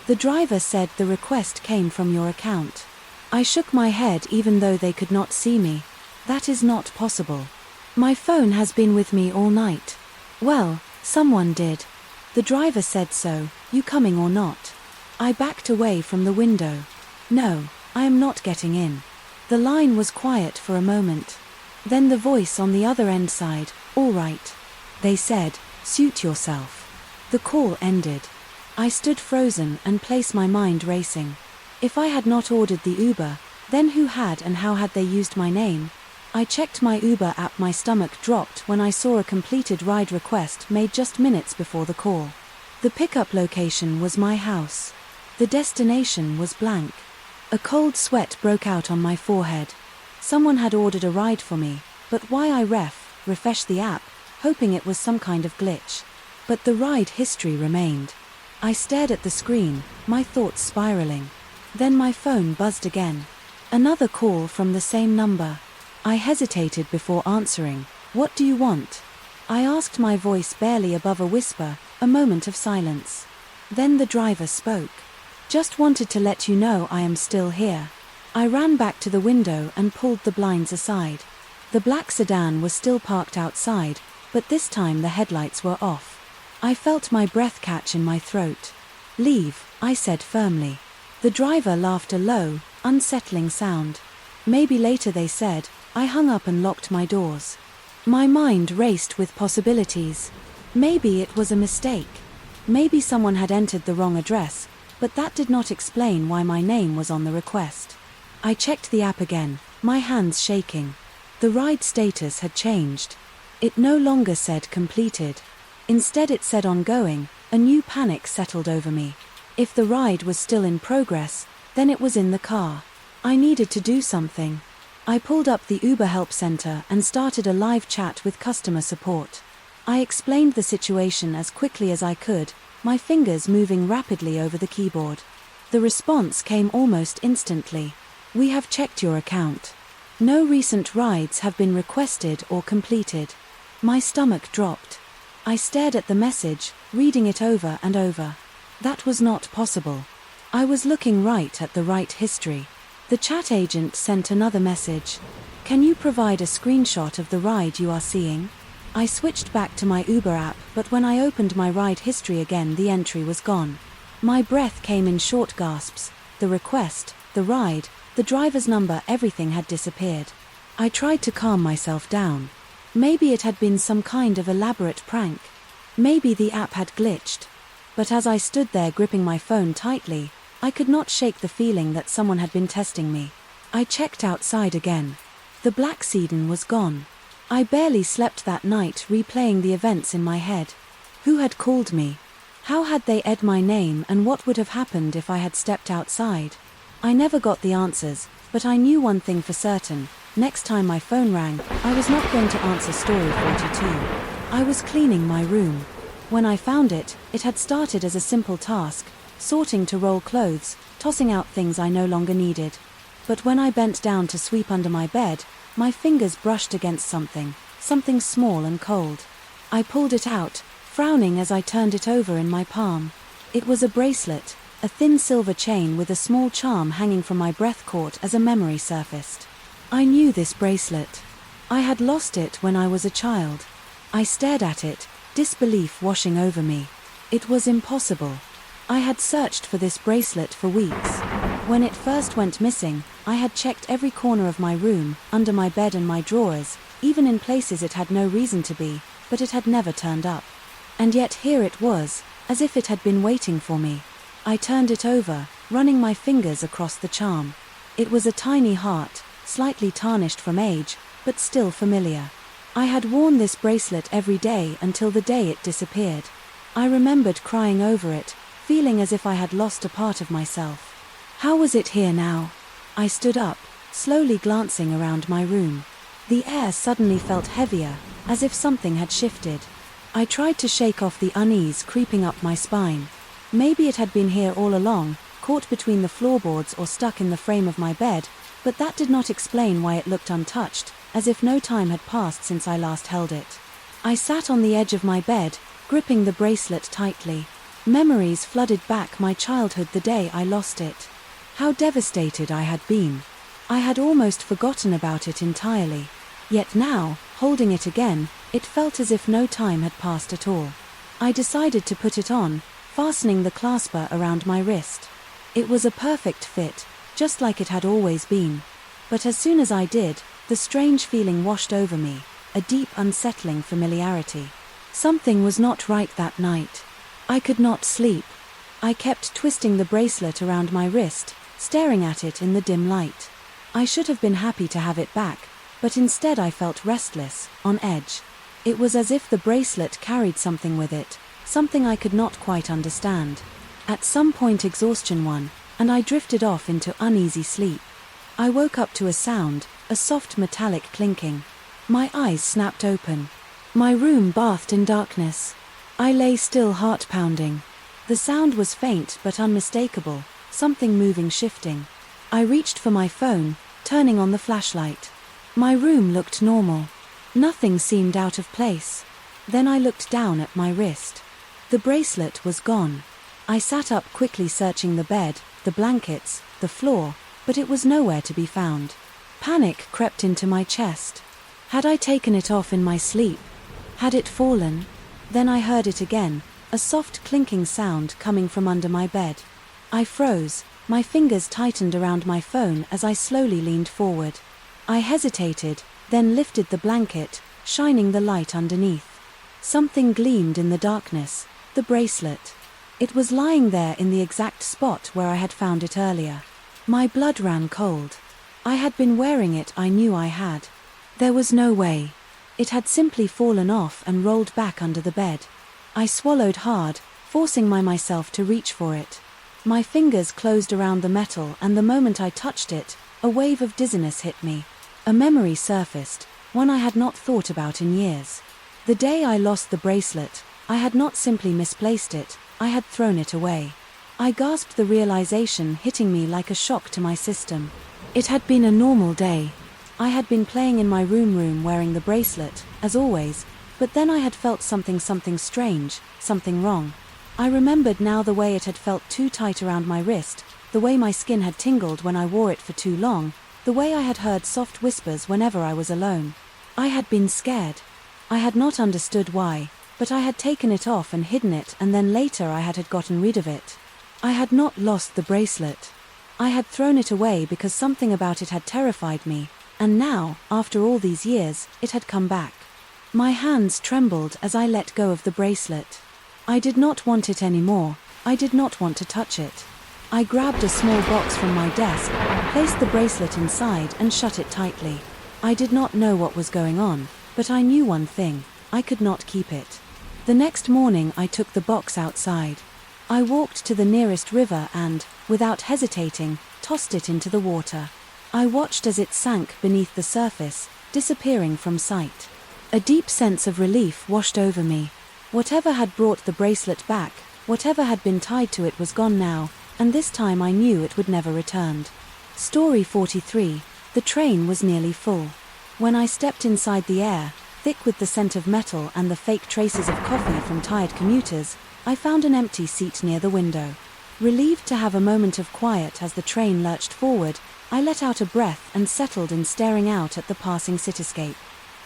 The driver said the request came from your account. I shook my head even though they could not see me. That is not possible. My phone has been with me all night. Well, someone did. The driver said so, you coming or not? I backed away from the window. No, I am not getting in. The line was quiet for a moment. Then the voice on the other end sighed, "All right." They said, "Suit yourself." The call ended. I stood frozen and placed my mind racing. If I had not ordered the Uber, then who had, and how had they used my name? I checked my Uber app. My stomach dropped when I saw a completed ride request made just minutes before the call. The pickup location was my house. The destination was blank. A cold sweat broke out on my forehead. Someone had ordered a ride for me, but why? I refreshed the app, hoping it was some kind of glitch. But the ride history remained. I stared at the screen, my thoughts spiraling. Then my phone buzzed again. Another call from the same number. I hesitated before answering. "What do you want?" I asked, my voice barely above a whisper. A moment of silence. Then the driver spoke. "Just wanted to let you know I am still here." I ran back to the window and pulled the blinds aside. The black sedan was still parked outside, but this time the headlights were off. I felt my breath catch in my throat. "Leave," I said firmly. The driver laughed, a low, unsettling sound. "Maybe later," they said. I hung up and locked my doors. My mind raced with possibilities. Maybe it was a mistake. Maybe someone had entered the wrong address, but that did not explain why my name was on the request. I checked the app again, my hands shaking. The ride status had changed. It no longer said completed. Instead it said ongoing. A new panic settled over me. If the ride was still in progress, then it was in the car. I needed to do something. I pulled up the Uber help center and started a live chat with customer support. I explained the situation as quickly as I could, my fingers moving rapidly over the keyboard. The response came almost instantly. "We have checked your account. No recent rides have been requested or completed." My stomach dropped. I stared at the message, reading it over and over. That was not possible. I was looking right at the right history. The chat agent sent another message. "Can you provide a screenshot of the ride you are seeing?" I switched back to my Uber app, but when I opened my ride history again, the entry was gone. My breath came in short gasps. The request, the ride, the driver's number, everything had disappeared. I tried to calm myself down. Maybe it had been some kind of elaborate prank. Maybe the app had glitched. But as I stood there gripping my phone tightly, I could not shake the feeling that someone had been testing me. I checked outside again. The black sedan was gone. I barely slept that night, replaying the events in my head. Who had called me? How had they said my name, and what would have happened if I had stepped outside? I never got the answers, but I knew one thing for certain. Next time my phone rang, I was not going to answer story 42. I was cleaning my room. When I found it, it had started as a simple task, sorting to roll clothes, tossing out things I no longer needed. But when I bent down to sweep under my bed, my fingers brushed against something small and cold. I pulled it out, frowning as I turned it over in my palm. It was a bracelet, a thin silver chain with a small charm hanging from my breath caught as a memory surfaced. I knew this bracelet. I had lost it when I was a child. I stared at it, disbelief washing over me. It was impossible. I had searched for this bracelet for weeks. When it first went missing, I had checked every corner of my room, under my bed and my drawers, even in places it had no reason to be, but it had never turned up. And yet here it was, as if it had been waiting for me. I turned it over, running my fingers across the charm. It was a tiny heart, slightly tarnished from age, but still familiar. I had worn this bracelet every day until the day it disappeared. I remembered crying over it, feeling as if I had lost a part of myself. How was it here now? I stood up, slowly glancing around my room. The air suddenly felt heavier, as if something had shifted. I tried to shake off the unease creeping up my spine. Maybe it had been here all along, caught between the floorboards or stuck in the frame of my bed, but that did not explain why it looked untouched, as if no time had passed since I last held it. I sat on the edge of my bed, gripping the bracelet tightly. Memories flooded back my childhood, the day I lost it. How devastated I had been. I had almost forgotten about it entirely. Yet now, holding it again, it felt as if no time had passed at all. I decided to put it on, fastening the clasper around my wrist. It was a perfect fit, just like it had always been. But as soon as I did, the strange feeling washed over me, a deep, unsettling familiarity. Something was not right that night. I could not sleep. I kept twisting the bracelet around my wrist, staring at it in the dim light. I should have been happy to have it back, but instead I felt restless, on edge. It was as if the bracelet carried something with it, something I could not quite understand. At some point exhaustion won, and I drifted off into uneasy sleep. I woke up to a sound, a soft metallic clinking. My eyes snapped open. My room bathed in darkness. I lay still, heart pounding. The sound was faint but unmistakable, something moving, shifting. I reached for my phone, turning on the flashlight. My room looked normal. Nothing seemed out of place. Then I looked down at my wrist. The bracelet was gone. I sat up quickly, searching the bed, the blankets, the floor, but it was nowhere to be found. Panic crept into my chest. Had I taken it off in my sleep? Had it fallen? Then I heard it again, a soft clinking sound coming from under my bed. I froze, my fingers tightened around my phone as I slowly leaned forward. I hesitated, then lifted the blanket, shining the light underneath. Something gleamed in the darkness, the bracelet. It was lying there in the exact spot where I had found it earlier. My blood ran cold. I had been wearing it, I knew I had. There was no way. It had simply fallen off and rolled back under the bed. I swallowed hard, forcing myself to reach for it. My fingers closed around the metal, and the moment I touched it, a wave of dizziness hit me. A memory surfaced, one I had not thought about in years. The day I lost the bracelet, I had not simply misplaced it, I had thrown it away. I gasped, the realization hitting me like a shock to my system. It had been a normal day. I had been playing in my room wearing the bracelet, as always, but then I had felt something strange, something wrong. I remembered now the way it had felt too tight around my wrist, the way my skin had tingled when I wore it for too long, the way I had heard soft whispers whenever I was alone. I had been scared. I had not understood why, but I had taken it off and hidden it, and then later I had gotten rid of it. I had not lost the bracelet. I had thrown it away because something about it had terrified me, and now, after all these years, it had come back. My hands trembled as I let go of the bracelet. I did not want it anymore. I did not want to touch it. I grabbed a small box from my desk, placed the bracelet inside and shut it tightly. I did not know what was going on, but I knew one thing: I could not keep it. The next morning I took the box outside. I walked to the nearest river and, without hesitating, tossed it into the water. I watched as it sank beneath the surface, disappearing from sight. A deep sense of relief washed over me. Whatever had brought the bracelet back, whatever had been tied to it was gone now, and this time I knew it would never return. Story 43. The train was nearly full. When I stepped inside, the air, thick with the scent of metal and the fake traces of coffee from tired commuters, I found an empty seat near the window. Relieved to have a moment of quiet as the train lurched forward, I let out a breath and settled in, staring out at the passing cityscape.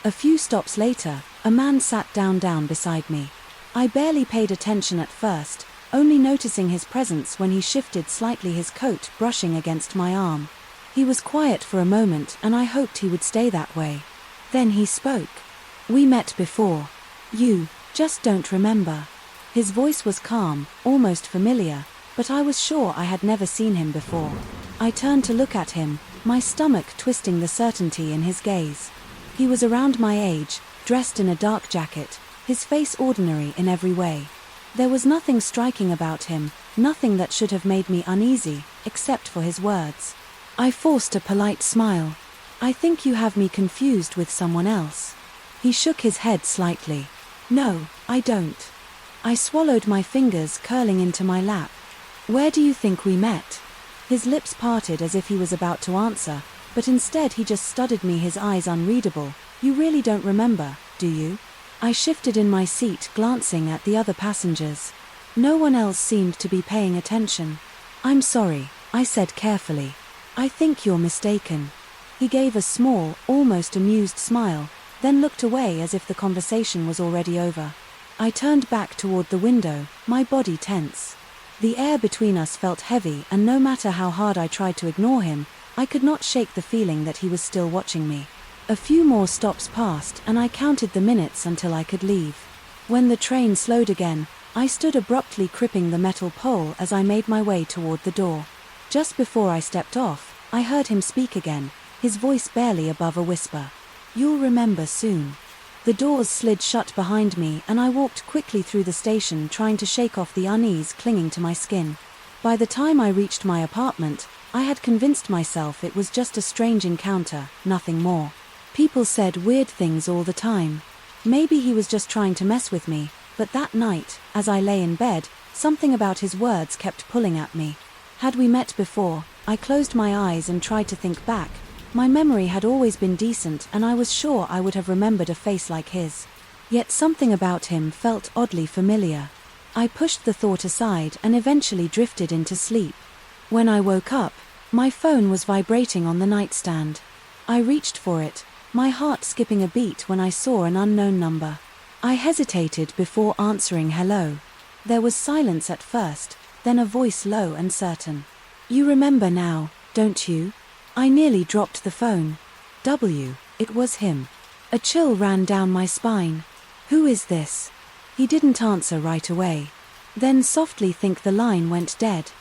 A few stops later, a man sat down beside me. I barely paid attention at first, only noticing his presence when he shifted slightly, his coat brushing against my arm. He was quiet for a moment, and I hoped he would stay that way. Then he spoke. "We met before. You just don't remember." His voice was calm, almost familiar, but I was sure I had never seen him before. I turned to look at him, my stomach twisting the certainty in his gaze. He was around my age, dressed in a dark jacket, his face ordinary in every way. There was nothing striking about him, nothing that should have made me uneasy, except for his words. I forced a polite smile. "I think you have me confused with someone else." He shook his head slightly. "No, I don't." I swallowed, my fingers curling into my lap. "Where do you think we met?" His lips parted as if he was about to answer, but instead he just studied me, his eyes unreadable. "You really don't remember, do you?" I shifted in my seat, glancing at the other passengers. No one else seemed to be paying attention. "I'm sorry," I said carefully. "I think you're mistaken." He gave a small, almost amused smile, then looked away as if the conversation was already over. I turned back toward the window, my body tense. The air between us felt heavy, and no matter how hard I tried to ignore him, I could not shake the feeling that he was still watching me. A few more stops passed, and I counted the minutes until I could leave. When the train slowed again, I stood abruptly, gripping the metal pole as I made my way toward the door. Just before I stepped off, I heard him speak again, his voice barely above a whisper. "You'll remember soon." The doors slid shut behind me, and I walked quickly through the station, trying to shake off the unease clinging to my skin. By the time I reached my apartment, I had convinced myself it was just a strange encounter, nothing more. People said weird things all the time. Maybe he was just trying to mess with me, but that night, as I lay in bed, something about his words kept pulling at me. Had we met before? I closed my eyes and tried to think back. My memory had always been decent, and I was sure I would have remembered a face like his. Yet something about him felt oddly familiar. I pushed the thought aside and eventually drifted into sleep. When I woke up, my phone was vibrating on the nightstand. I reached for it, my heart skipping a beat when I saw an unknown number. I hesitated before answering hello. There was silence at first, then a voice low and certain. "You remember now, don't you?" I nearly dropped the phone. It was him. A chill ran down my spine. "Who is this?" He didn't answer right away. Then softly the line went dead.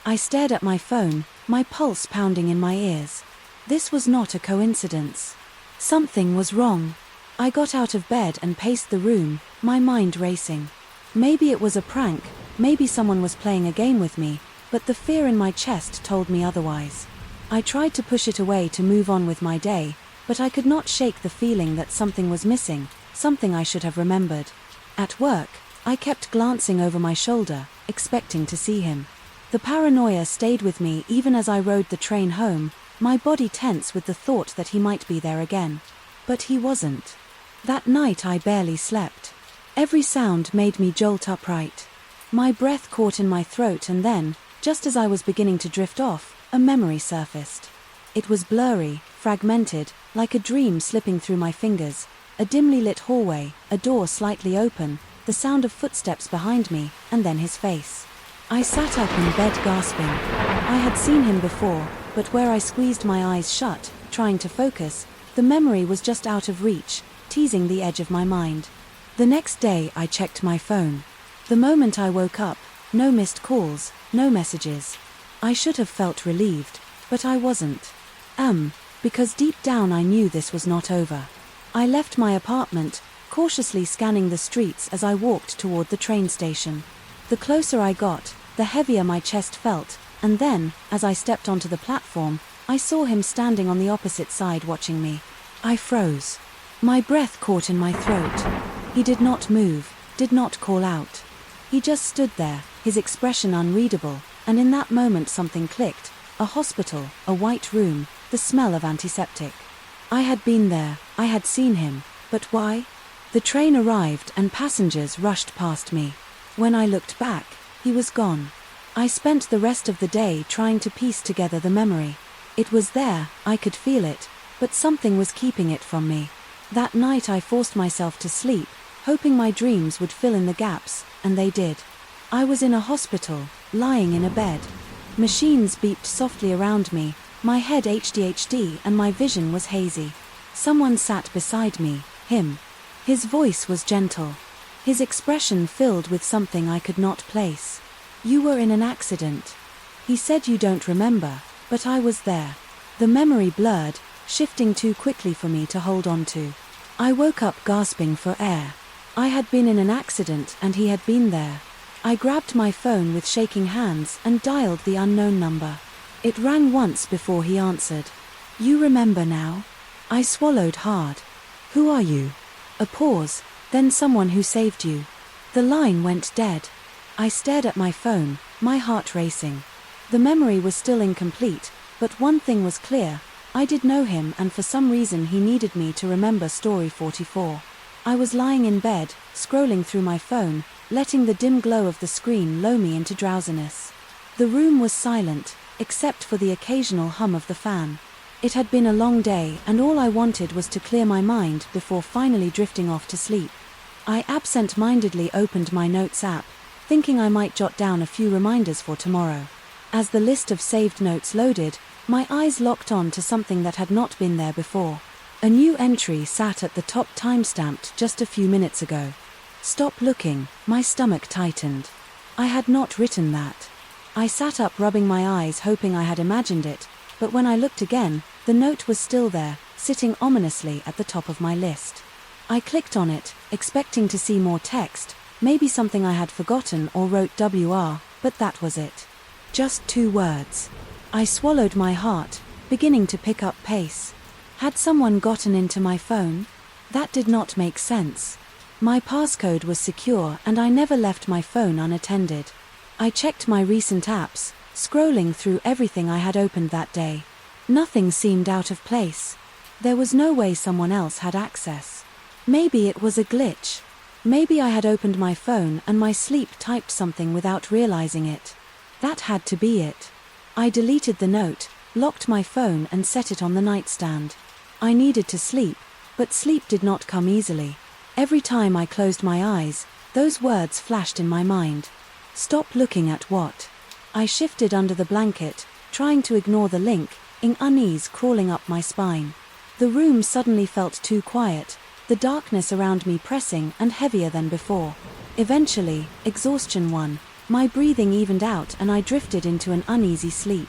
I stared at my phone, my pulse pounding in my ears. This was not a coincidence. Something was wrong. I got out of bed and paced the room, my mind racing. Maybe it was a prank, maybe someone was playing a game with me, but the fear in my chest told me otherwise. I tried to push it away to move on with my day, but I could not shake the feeling that something was missing, something I should have remembered. At work, I kept glancing over my shoulder, expecting to see him. The paranoia stayed with me even as I rode the train home, my body tense with the thought that he might be there again. But he wasn't. That night I barely slept. Every sound made me jolt upright. My breath caught in my throat, and then, just as I was beginning to drift off, a memory surfaced. It was blurry, fragmented, like a dream slipping through my fingers. A dimly lit hallway, a door slightly open, the sound of footsteps behind me, and then his face. I sat up in bed gasping. I had seen him before, but where I squeezed my eyes shut, trying to focus, the memory was just out of reach, teasing the edge of my mind. The next day I checked my phone. The moment I woke up, no missed calls, no messages. I should have felt relieved, but I wasn't. Because deep down I knew this was not over. I left my apartment, cautiously scanning the streets as I walked toward the train station. The closer I got, the heavier my chest felt, and then, as I stepped onto the platform, I saw him standing on the opposite side watching me. I froze. My breath caught in my throat. He did not move, did not call out. He just stood there, his expression unreadable, and in that moment something clicked. A hospital, a white room, the smell of antiseptic. I had been there, I had seen him, but why? The train arrived and passengers rushed past me. When I looked back, he was gone. I spent the rest of the day trying to piece together the memory. It was there, I could feel it, but something was keeping it from me. That night I forced myself to sleep, hoping my dreams would fill in the gaps, and they did. I was in a hospital, lying in a bed. Machines beeped softly around me, my head HDHD and my vision was hazy. Someone sat beside me, him. His voice was gentle. His expression filled with something I could not place. "You were in an accident." He said. "You don't remember, but I was there." The memory blurred, shifting too quickly for me to hold on to. I woke up gasping for air. I had been in an accident and he had been there. I grabbed my phone with shaking hands and dialed the unknown number. It rang once before he answered. "You remember now?" I swallowed hard. "Who are you?" A pause, then "Someone who saved you." The line went dead. I stared at my phone, my heart racing. The memory was still incomplete, but one thing was clear. I did know him, and for some reason he needed me to remember story 44. I was lying in bed, scrolling through my phone, letting the dim glow of the screen lull me into drowsiness. The room was silent, except for the occasional hum of the fan. It had been a long day, and all I wanted was to clear my mind before finally drifting off to sleep. I absent-mindedly opened my notes app, thinking I might jot down a few reminders for tomorrow. As the list of saved notes loaded, my eyes locked on to something that had not been there before. A new entry sat at the top, time-stamped just a few minutes ago. "Stop looking." My stomach tightened. I had not written that. I sat up, rubbing my eyes, hoping I had imagined it, but when I looked again, the note was still there, sitting ominously at the top of my list. I clicked on it, expecting to see more text, maybe something I had forgotten or wrote WR, but that was it. Just 2 words. I swallowed my heart, beginning to pick up pace. Had someone gotten into my phone? That did not make sense. My passcode was secure and I never left my phone unattended. I checked my recent apps, scrolling through everything I had opened that day. Nothing seemed out of place. There was no way someone else had access. Maybe it was a glitch. Maybe I had opened my phone and my sleep typed something without realizing it. That had to be it. I deleted the note, locked my phone and set it on the nightstand. I needed to sleep, but sleep did not come easily. Every time I closed my eyes, those words flashed in my mind. Stop looking at what? I shifted under the blanket, trying to ignore the link, unease crawling up my spine. The room suddenly felt too quiet, the darkness around me pressing and heavier than before. Eventually, exhaustion won, my breathing evened out and I drifted into an uneasy sleep.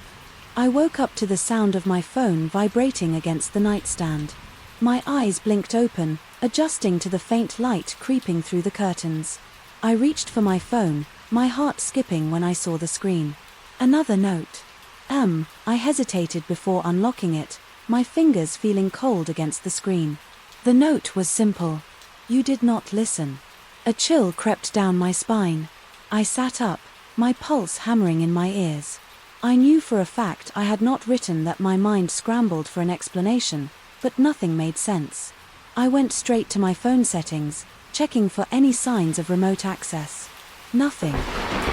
I woke up to the sound of my phone vibrating against the nightstand. My eyes blinked open, adjusting to the faint light creeping through the curtains. I reached for my phone, my heart skipping when I saw the screen. Another note. I hesitated before unlocking it, my fingers feeling cold against the screen. The note was simple. You did not listen. A chill crept down my spine. I sat up, my pulse hammering in my ears. I knew for a fact I had not written that. My mind scrambled for an explanation, but nothing made sense. I went straight to my phone settings, checking for any signs of remote access. Nothing.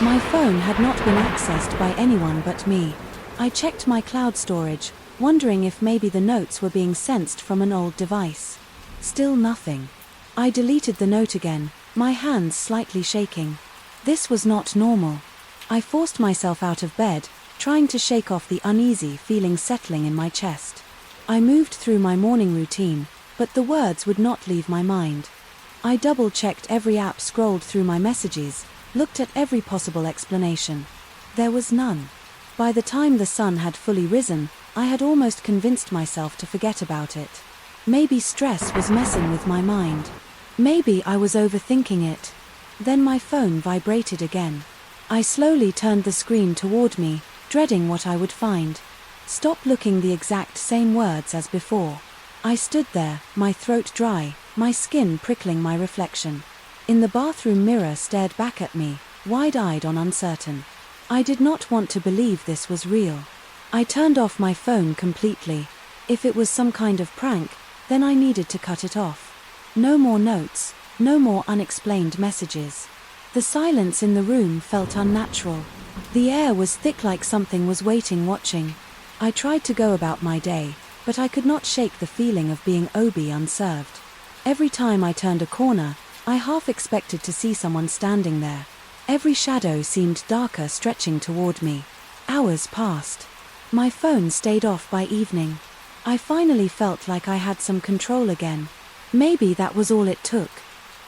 My phone had not been accessed by anyone but me. I checked my cloud storage, wondering if maybe the notes were being sensed from an old device. Still nothing. I deleted the note again, my hands slightly shaking. This was not normal. I forced myself out of bed, trying to shake off the uneasy feeling settling in my chest. I moved through my morning routine, but the words would not leave my mind. I double-checked every app, scrolled through my messages, looked at every possible explanation. There was none. By the time the sun had fully risen, I had almost convinced myself to forget about it. Maybe stress was messing with my mind. Maybe I was overthinking it. Then my phone vibrated again. I slowly turned the screen toward me, dreading what I would find. Stop looking, the exact same words as before. I stood there, my throat dry, my skin prickling. My reflection in the bathroom mirror stared back at me, wide-eyed and uncertain. I did not want to believe this was real. I turned off my phone completely. If it was some kind of prank, then I needed to cut it off. No more notes, no more unexplained messages. The silence in the room felt unnatural. The air was thick, like something was waiting, watching. I tried to go about my day, but I could not shake the feeling of being unserved. Every time I turned a corner, I half expected to see someone standing there. Every shadow seemed darker, stretching toward me. Hours passed. My phone stayed off by evening. I finally felt like I had some control again. Maybe that was all it took.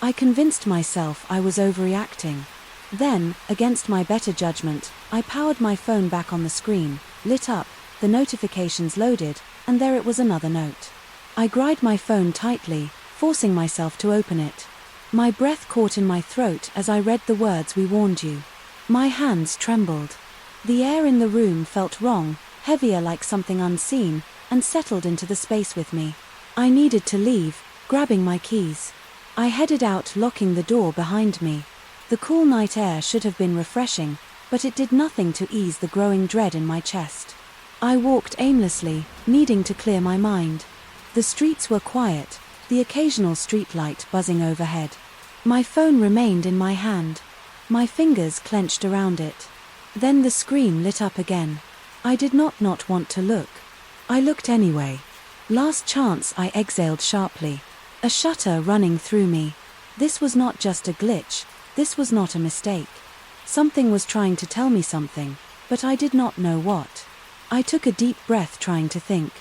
I convinced myself I was overreacting. Then, against my better judgment, I powered my phone back on the screen, lit up, the notifications loaded, and there it was, another note. I gripped my phone tightly, forcing myself to open it. My breath caught in my throat as I read the words, "We warned you." My hands trembled. The air in the room felt wrong, heavier, like something unseen, and settled into the space with me. I needed to leave, grabbing my keys. I headed out, locking the door behind me. The cool night air should have been refreshing, but it did nothing to ease the growing dread in my chest. I walked aimlessly, needing to clear my mind. The streets were quiet, the occasional streetlight buzzing overhead. My phone remained in my hand. My fingers clenched around it. Then the screen lit up again. I did not want to look. I looked anyway. Last chance, I exhaled sharply. A shudder running through me. This was not just a glitch. This was not a mistake. Something was trying to tell me something, but I did not know what. I took a deep breath, trying to think.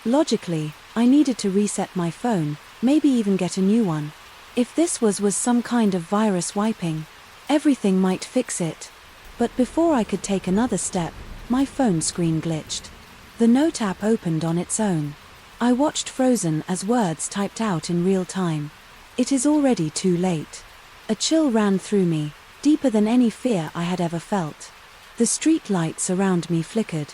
Logically, I needed to reset my phone, maybe even get a new one. If this was some kind of virus wiping, everything might fix it. But before I could take another step, my phone screen glitched. The note app opened on its own. I watched, frozen as words typed out in real time. It is already too late. A chill ran through me, deeper than any fear I had ever felt. The street lights around me flickered.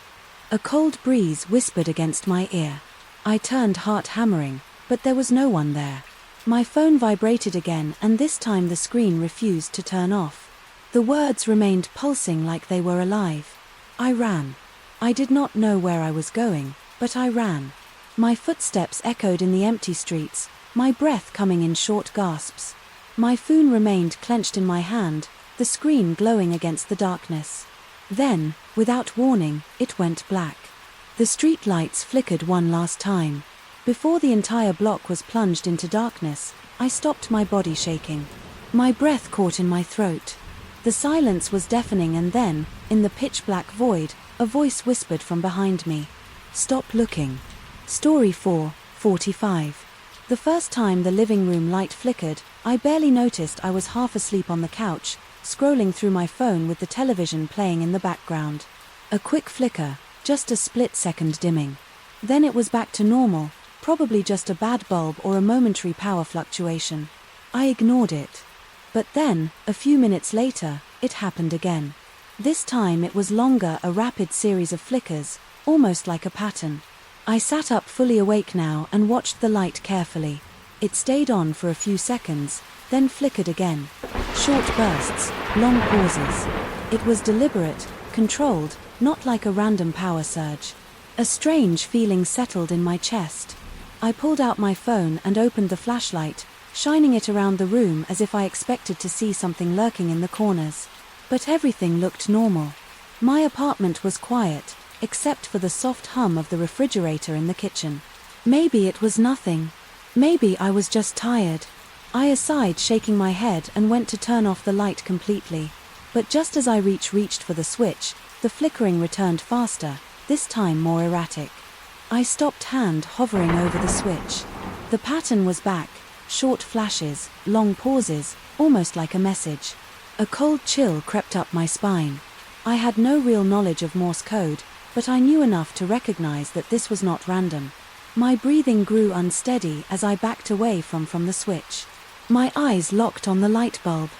A cold breeze whispered against my ear. I turned, heart hammering, but there was no one there. My phone vibrated again, and this time the screen refused to turn off. The words remained pulsing like they were alive. I ran. I did not know where I was going, but I ran. My footsteps echoed in the empty streets, my breath coming in short gasps. My phone remained clenched in my hand, the screen glowing against the darkness. Then, without warning, it went black. The street lights flickered one last time. Before the entire block was plunged into darkness, I stopped, my body shaking. My breath caught in my throat. The silence was deafening, and then, in the pitch-black void, a voice whispered from behind me. "Stop looking." Story 4:45. The first time the living room light flickered, I barely noticed I was half asleep on the couch, scrolling through my phone with the television playing in the background. A quick flicker, just a split-second dimming. Then it was back to normal, probably just a bad bulb or a momentary power fluctuation. I ignored it. But then, a few minutes later, it happened again. This time it was longer, a rapid series of flickers, almost like a pattern. I sat up fully awake now and watched the light carefully. It stayed on for a few seconds, then flickered again. Short bursts, long pauses. It was deliberate, controlled, not like a random power surge. A strange feeling settled in my chest. I pulled out my phone and opened the flashlight, shining it around the room as if I expected to see something lurking in the corners. But everything looked normal. My apartment was quiet, except for the soft hum of the refrigerator in the kitchen. Maybe it was nothing. Maybe I was just tired. I sighed, shaking my head, and went to turn off the light completely. But just as I reached for the switch, the flickering returned faster, this time more erratic. I stopped, hand hovering over the switch. The pattern was back, short flashes, long pauses, almost like a message. A cold chill crept up my spine. I had no real knowledge of Morse code, but I knew enough to recognize that this was not random. My breathing grew unsteady as I backed away from the switch. My eyes locked on the light bulb.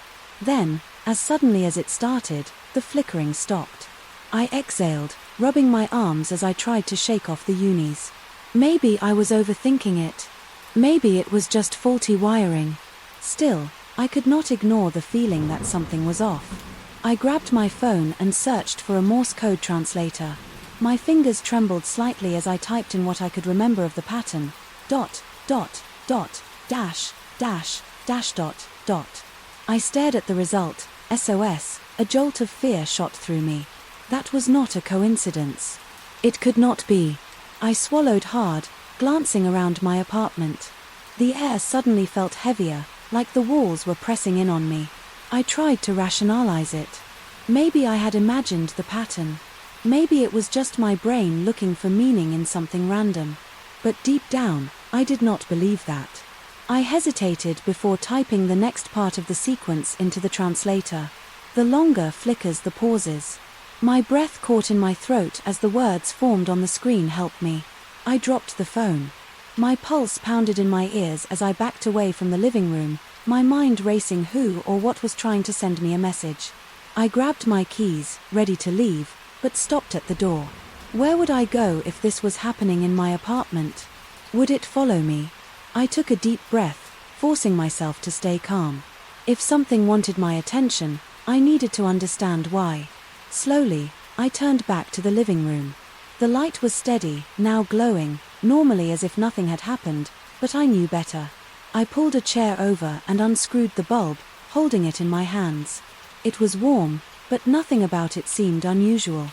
Then, as suddenly as it started, the flickering stopped. I exhaled, rubbing my arms as I tried to shake off the unis. Maybe I was overthinking it. Maybe it was just faulty wiring. Still, I could not ignore the feeling that something was off. I grabbed my phone and searched for a Morse code translator. My fingers trembled slightly as I typed in what I could remember of the pattern. Dot, dot, dot, dash, dash, dash, dot, dot. I stared at the result, SOS, a jolt of fear shot through me. That was not a coincidence. It could not be. I swallowed hard, glancing around my apartment. The air suddenly felt heavier, like the walls were pressing in on me. I tried to rationalize it. Maybe I had imagined the pattern. Maybe it was just my brain looking for meaning in something random. But deep down, I did not believe that. I hesitated before typing the next part of the sequence into the translator. The longer flickers, the pauses. My breath caught in my throat as the words formed on the screen. Help me. I dropped the phone. My pulse pounded in my ears as I backed away from the living room, my mind racing who or what was trying to send me a message. I grabbed my keys, ready to leave, but stopped at the door. Where would I go if this was happening in my apartment? Would it follow me? I took a deep breath, forcing myself to stay calm. If something wanted my attention, I needed to understand why. Slowly, I turned back to the living room. The light was steady, now glowing, normally as if nothing had happened, but I knew better. I pulled a chair over and unscrewed the bulb, holding it in my hands. It was warm, but nothing about it seemed unusual.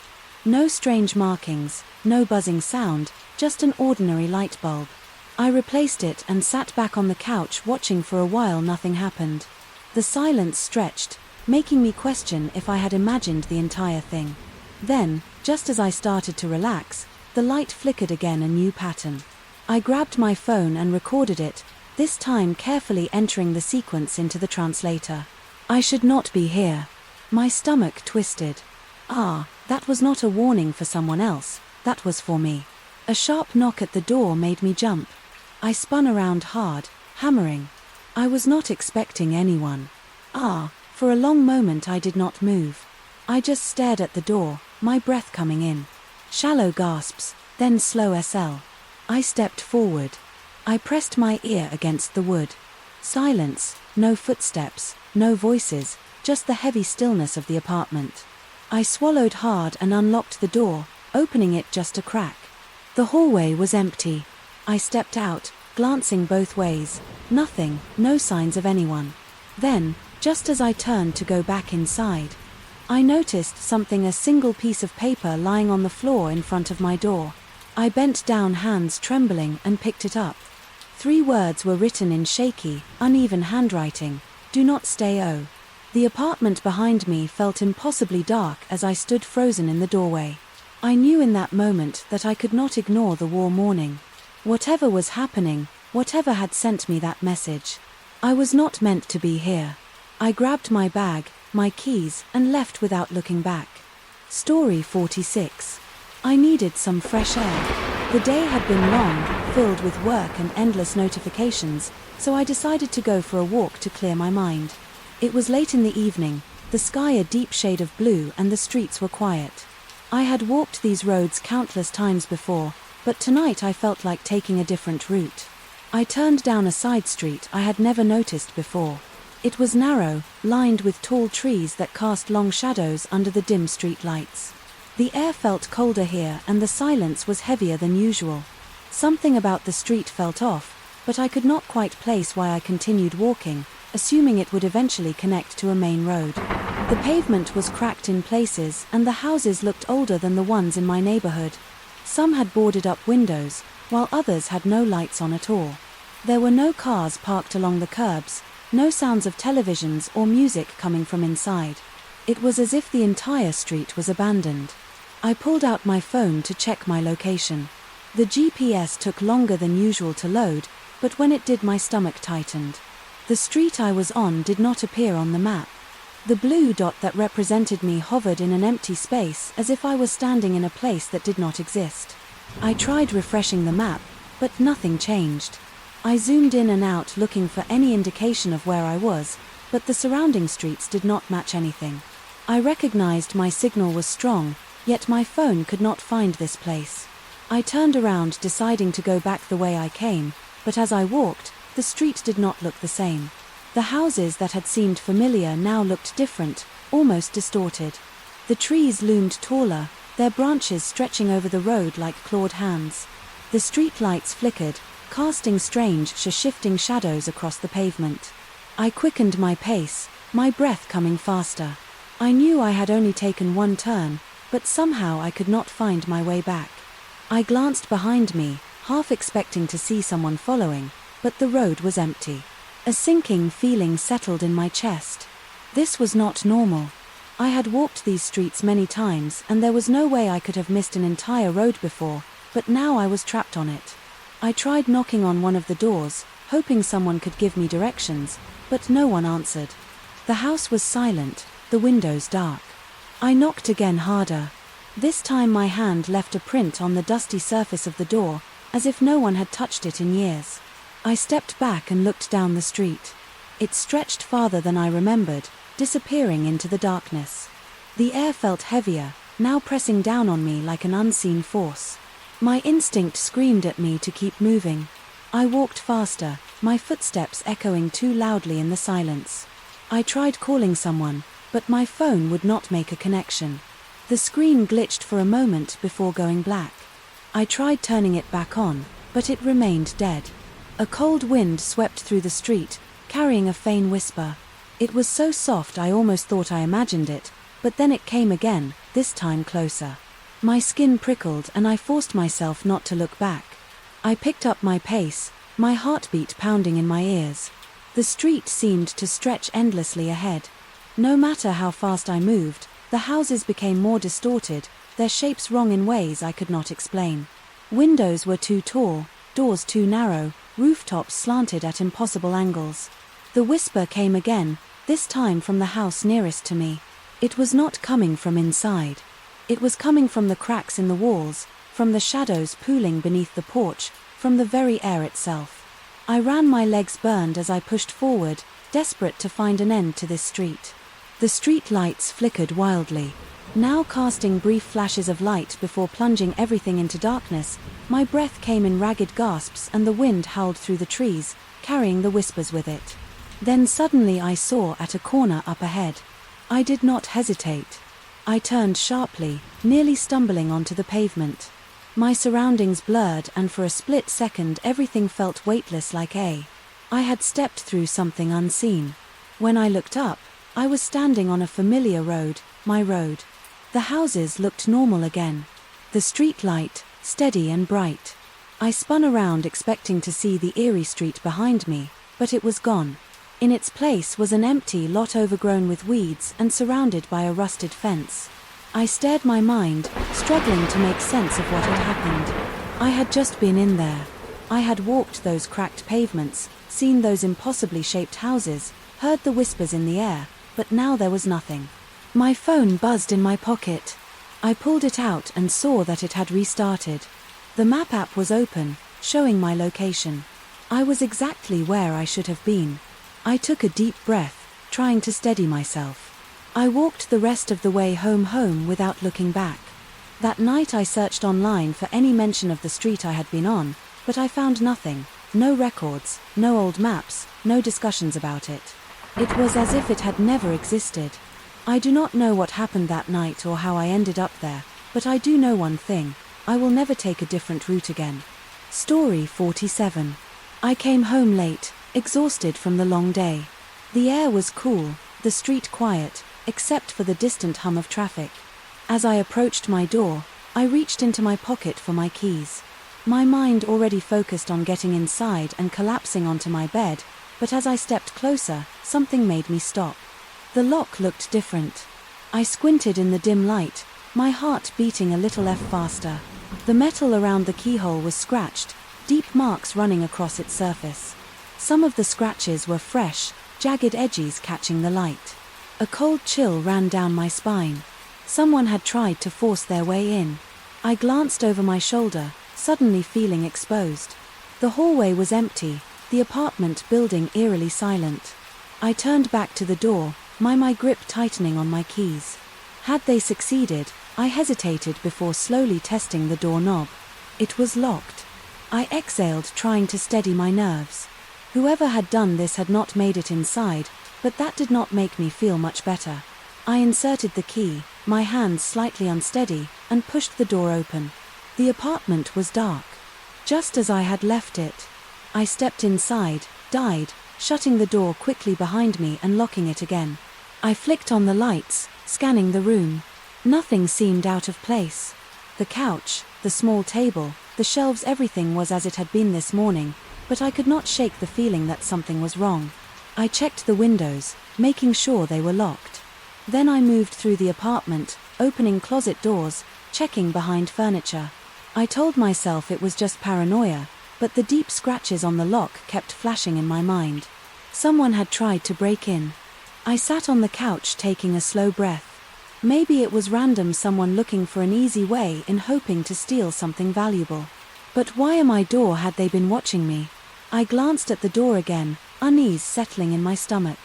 No strange markings, no buzzing sound, just an ordinary light bulb. I replaced it and sat back on the couch, watching for a while. Nothing happened. The silence stretched, making me question if I had imagined the entire thing. Then, just as I started to relax, the light flickered again, a new pattern. I grabbed my phone and recorded it, this time carefully entering the sequence into the translator. I should not be here. My stomach twisted. That was not a warning for someone else, that was for me. A sharp knock at the door made me jump. I spun around hard, hammering. I was not expecting anyone. For a long moment I did not move. I just stared at the door, my breath coming in. Shallow gasps, then slow SL. I stepped forward. I pressed my ear against the wood. Silence, no footsteps, no voices, just the heavy stillness of the apartment. I swallowed hard and unlocked the door, opening it just a crack. The hallway was empty. I stepped out, glancing both ways. Nothing, no signs of anyone. Then, just as I turned to go back inside, I noticed something, a single piece of paper lying on the floor in front of my door. I bent down, hands trembling, and picked it up. 3 words were written in shaky, uneven handwriting. Do not stay. The apartment behind me felt impossibly dark as I stood frozen in the doorway. I knew in that moment that I could not ignore the war morning. Whatever was happening, whatever had sent me that message, I was not meant to be here. I grabbed my bag, my keys, and left without looking back. Story 46. I needed some fresh air. The day had been long, filled with work and endless notifications, so I decided to go for a walk to clear my mind. It was late in the evening, the sky a deep shade of blue and the streets were quiet. I had walked these roads countless times before, but tonight I felt like taking a different route. I turned down a side street I had never noticed before. It was narrow, lined with tall trees that cast long shadows under the dim street lights. The air felt colder here and the silence was heavier than usual. Something about the street felt off, but I could not quite place why I continued walking, assuming it would eventually connect to a main road. The pavement was cracked in places and the houses looked older than the ones in my neighborhood. Some had boarded up windows, while others had no lights on at all. There were no cars parked along the curbs, no sounds of televisions or music coming from inside. It was as if the entire street was abandoned. I pulled out my phone to check my location. The GPS took longer than usual to load, but when it did my stomach tightened. The street I was on did not appear on the map. The blue dot that represented me hovered in an empty space as if I was standing in a place that did not exist. I tried refreshing the map, but nothing changed. I zoomed in and out looking for any indication of where I was, but the surrounding streets did not match anything. I recognized my signal was strong, yet my phone could not find this place. I turned around deciding to go back the way I came, but as I walked, the street did not look the same. The houses that had seemed familiar now looked different, almost distorted. The trees loomed taller, their branches stretching over the road like clawed hands. The street lights flickered, casting strange, shifting shadows across the pavement. I quickened my pace, my breath coming faster. I knew I had only taken one turn, but somehow I could not find my way back. I glanced behind me, half expecting to see someone following, but the road was empty. A sinking feeling settled in my chest. This was not normal. I had walked these streets many times and there was no way I could have missed an entire road before, but now I was trapped on it. I tried knocking on one of the doors, hoping someone could give me directions, but no one answered. The house was silent, the windows dark. I knocked again harder. This time my hand left a print on the dusty surface of the door, as if no one had touched it in years. I stepped back and looked down the street. It stretched farther than I remembered, disappearing into the darkness. The air felt heavier, now pressing down on me like an unseen force. My instinct screamed at me to keep moving. I walked faster, my footsteps echoing too loudly in the silence. I tried calling someone, but my phone would not make a connection. The screen glitched for a moment before going black. I tried turning it back on, but it remained dead. A cold wind swept through the street, carrying a faint whisper. It was so soft I almost thought I imagined it, but then it came again, this time closer. My skin prickled and I forced myself not to look back. I picked up my pace, my heartbeat pounding in my ears. The street seemed to stretch endlessly ahead. No matter how fast I moved, the houses became more distorted, their shapes wrong in ways I could not explain. Windows were too tall, doors too narrow, rooftops slanted at impossible angles. The whisper came again, this time from the house nearest to me. It was not coming from inside. It was coming from the cracks in the walls, from the shadows pooling beneath the porch, from the very air itself. I ran, my legs burned as I pushed forward, desperate to find an end to this street. The street lights flickered wildly, now casting brief flashes of light before plunging everything into darkness. My breath came in ragged gasps and the wind howled through the trees, carrying the whispers with it. Then suddenly I saw at a corner up ahead. I did not hesitate. I turned sharply, nearly stumbling onto the pavement. My surroundings blurred and for a split second everything felt weightless like I had stepped through something unseen. When I looked up, I was standing on a familiar road, my road. The houses looked normal again. The street light, steady and bright. I spun around expecting to see the eerie street behind me, but it was gone. In its place was an empty lot overgrown with weeds and surrounded by a rusted fence. I stared my mind, struggling to make sense of what had happened. I had just been in there. I had walked those cracked pavements, seen those impossibly shaped houses, heard the whispers in the air, but now there was nothing. My phone buzzed in my pocket. I pulled it out and saw that it had restarted. The map app was open, showing my location. I was exactly where I should have been. I took a deep breath, trying to steady myself. I walked the rest of the way home without looking back. That night I searched online for any mention of the street I had been on, but I found nothing. No records, no old maps, no discussions about it. It was as if it had never existed. I do not know what happened that night or how I ended up there, but I do know one thing: I will never take a different route again. Story 47. I came home late, exhausted from the long day. The air was cool, the street quiet, except for the distant hum of traffic. As I approached my door, I reached into my pocket for my keys. My mind already focused on getting inside and collapsing onto my bed, but as I stepped closer, something made me stop. The lock looked different. I squinted in the dim light, my heart beating a little faster. The metal around the keyhole was scratched, deep marks running across its surface. Some of the scratches were fresh, jagged edges catching the light. A cold chill ran down my spine. Someone had tried to force their way in. I glanced over my shoulder, suddenly feeling exposed. The hallway was empty, the apartment building eerily silent. I turned back to the door, my grip tightening on my keys. Had they succeeded, I hesitated before slowly testing the doorknob. It was locked. I exhaled, trying to steady my nerves. Whoever had done this had not made it inside, but that did not make me feel much better. I inserted the key, my hands slightly unsteady, and pushed the door open. The apartment was dark, just as I had left it. I stepped inside, shutting the door quickly behind me and locking it again. I flicked on the lights, scanning the room. Nothing seemed out of place. The couch, the small table, the shelves, everything was as it had been this morning, but I could not shake the feeling that something was wrong. I checked the windows, making sure they were locked. Then I moved through the apartment, opening closet doors, checking behind furniture. I told myself it was just paranoia, but the deep scratches on the lock kept flashing in my mind. Someone had tried to break in. I sat on the couch taking a slow breath. Maybe it was random, someone looking for an easy way in, hoping to steal something valuable. But why at my door had they been watching me? I glanced at the door again, unease settling in my stomach.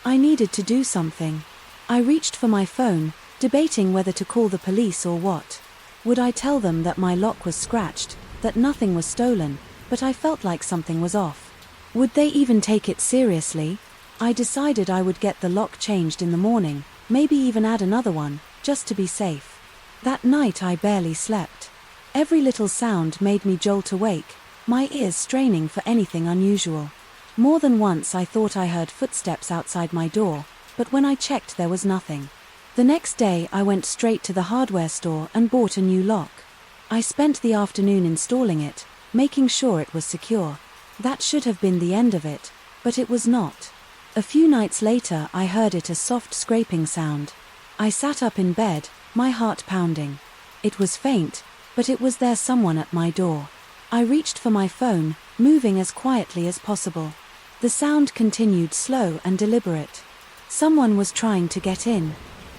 I needed to do something. I reached for my phone, debating whether to call the police or what. Would I tell them that my lock was scratched, that nothing was stolen, but I felt like something was off? Would they even take it seriously? I decided I would get the lock changed in the morning, maybe even add another one, just to be safe. That night I barely slept. Every little sound made me jolt awake, my ears straining for anything unusual. More than once I thought I heard footsteps outside my door, but when I checked there was nothing. The next day I went straight to the hardware store and bought a new lock. I spent the afternoon installing it, making sure it was secure. That should have been the end of it, but it was not. A few nights later I heard it, a soft scraping sound. I sat up in bed, my heart pounding. It was faint, but it was there, someone at my door. I reached for my phone, moving as quietly as possible. The sound continued, slow and deliberate. Someone was trying to get in.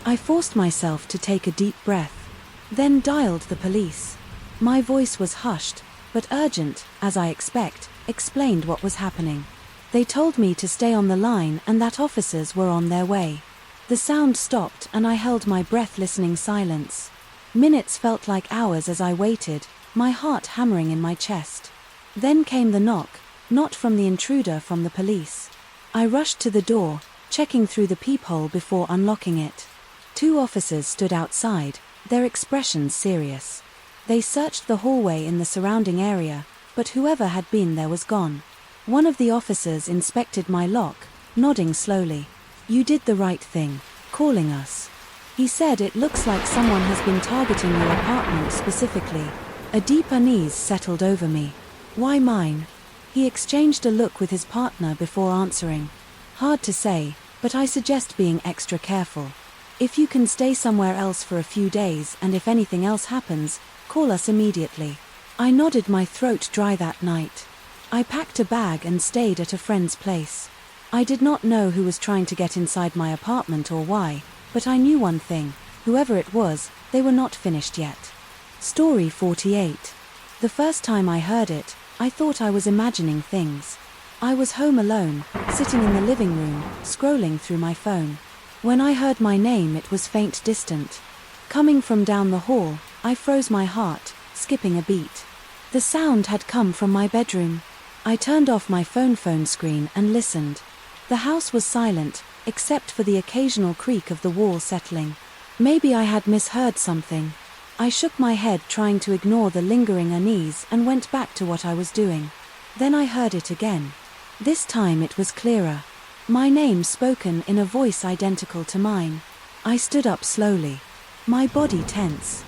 I forced myself to take a deep breath, then dialed the police. My voice was hushed, but urgent, as I explained what was happening. They told me to stay on the line and that officers were on their way. The sound stopped and I held my breath, listening. Silence. Minutes felt like hours as I waited, my heart hammering in my chest. Then came the knock, not from the intruder, from the police. I rushed to the door, checking through the peephole before unlocking it. 2 officers stood outside, their expressions serious. They searched the hallway in the surrounding area, but whoever had been there was gone. One of the officers inspected my lock, nodding slowly. "You did the right thing, calling us," he said. "It looks like someone has been targeting your apartment specifically." A deep unease settled over me. "Why mine?" He exchanged a look with his partner before answering. "Hard to say, but I suggest being extra careful. If you can stay somewhere else for a few days, and if anything else happens, call us immediately." I nodded, my throat dry that night. I packed a bag and stayed at a friend's place. I did not know who was trying to get inside my apartment or why, but I knew one thing: whoever it was, they were not finished yet. Story 48. The first time I heard it, I thought I was imagining things. I was home alone, sitting in the living room, scrolling through my phone. When I heard my name, it was faint, distant. Coming from down the hall, I froze my heart, skipping a beat. The sound had come from my bedroom. I turned off my phone screen and listened. The house was silent, except for the occasional creak of the wall settling. Maybe I had misheard something. I shook my head, trying to ignore the lingering unease, and went back to what I was doing. Then I heard it again. This time it was clearer. My name spoken in a voice identical to mine. I stood up slowly, my body tense.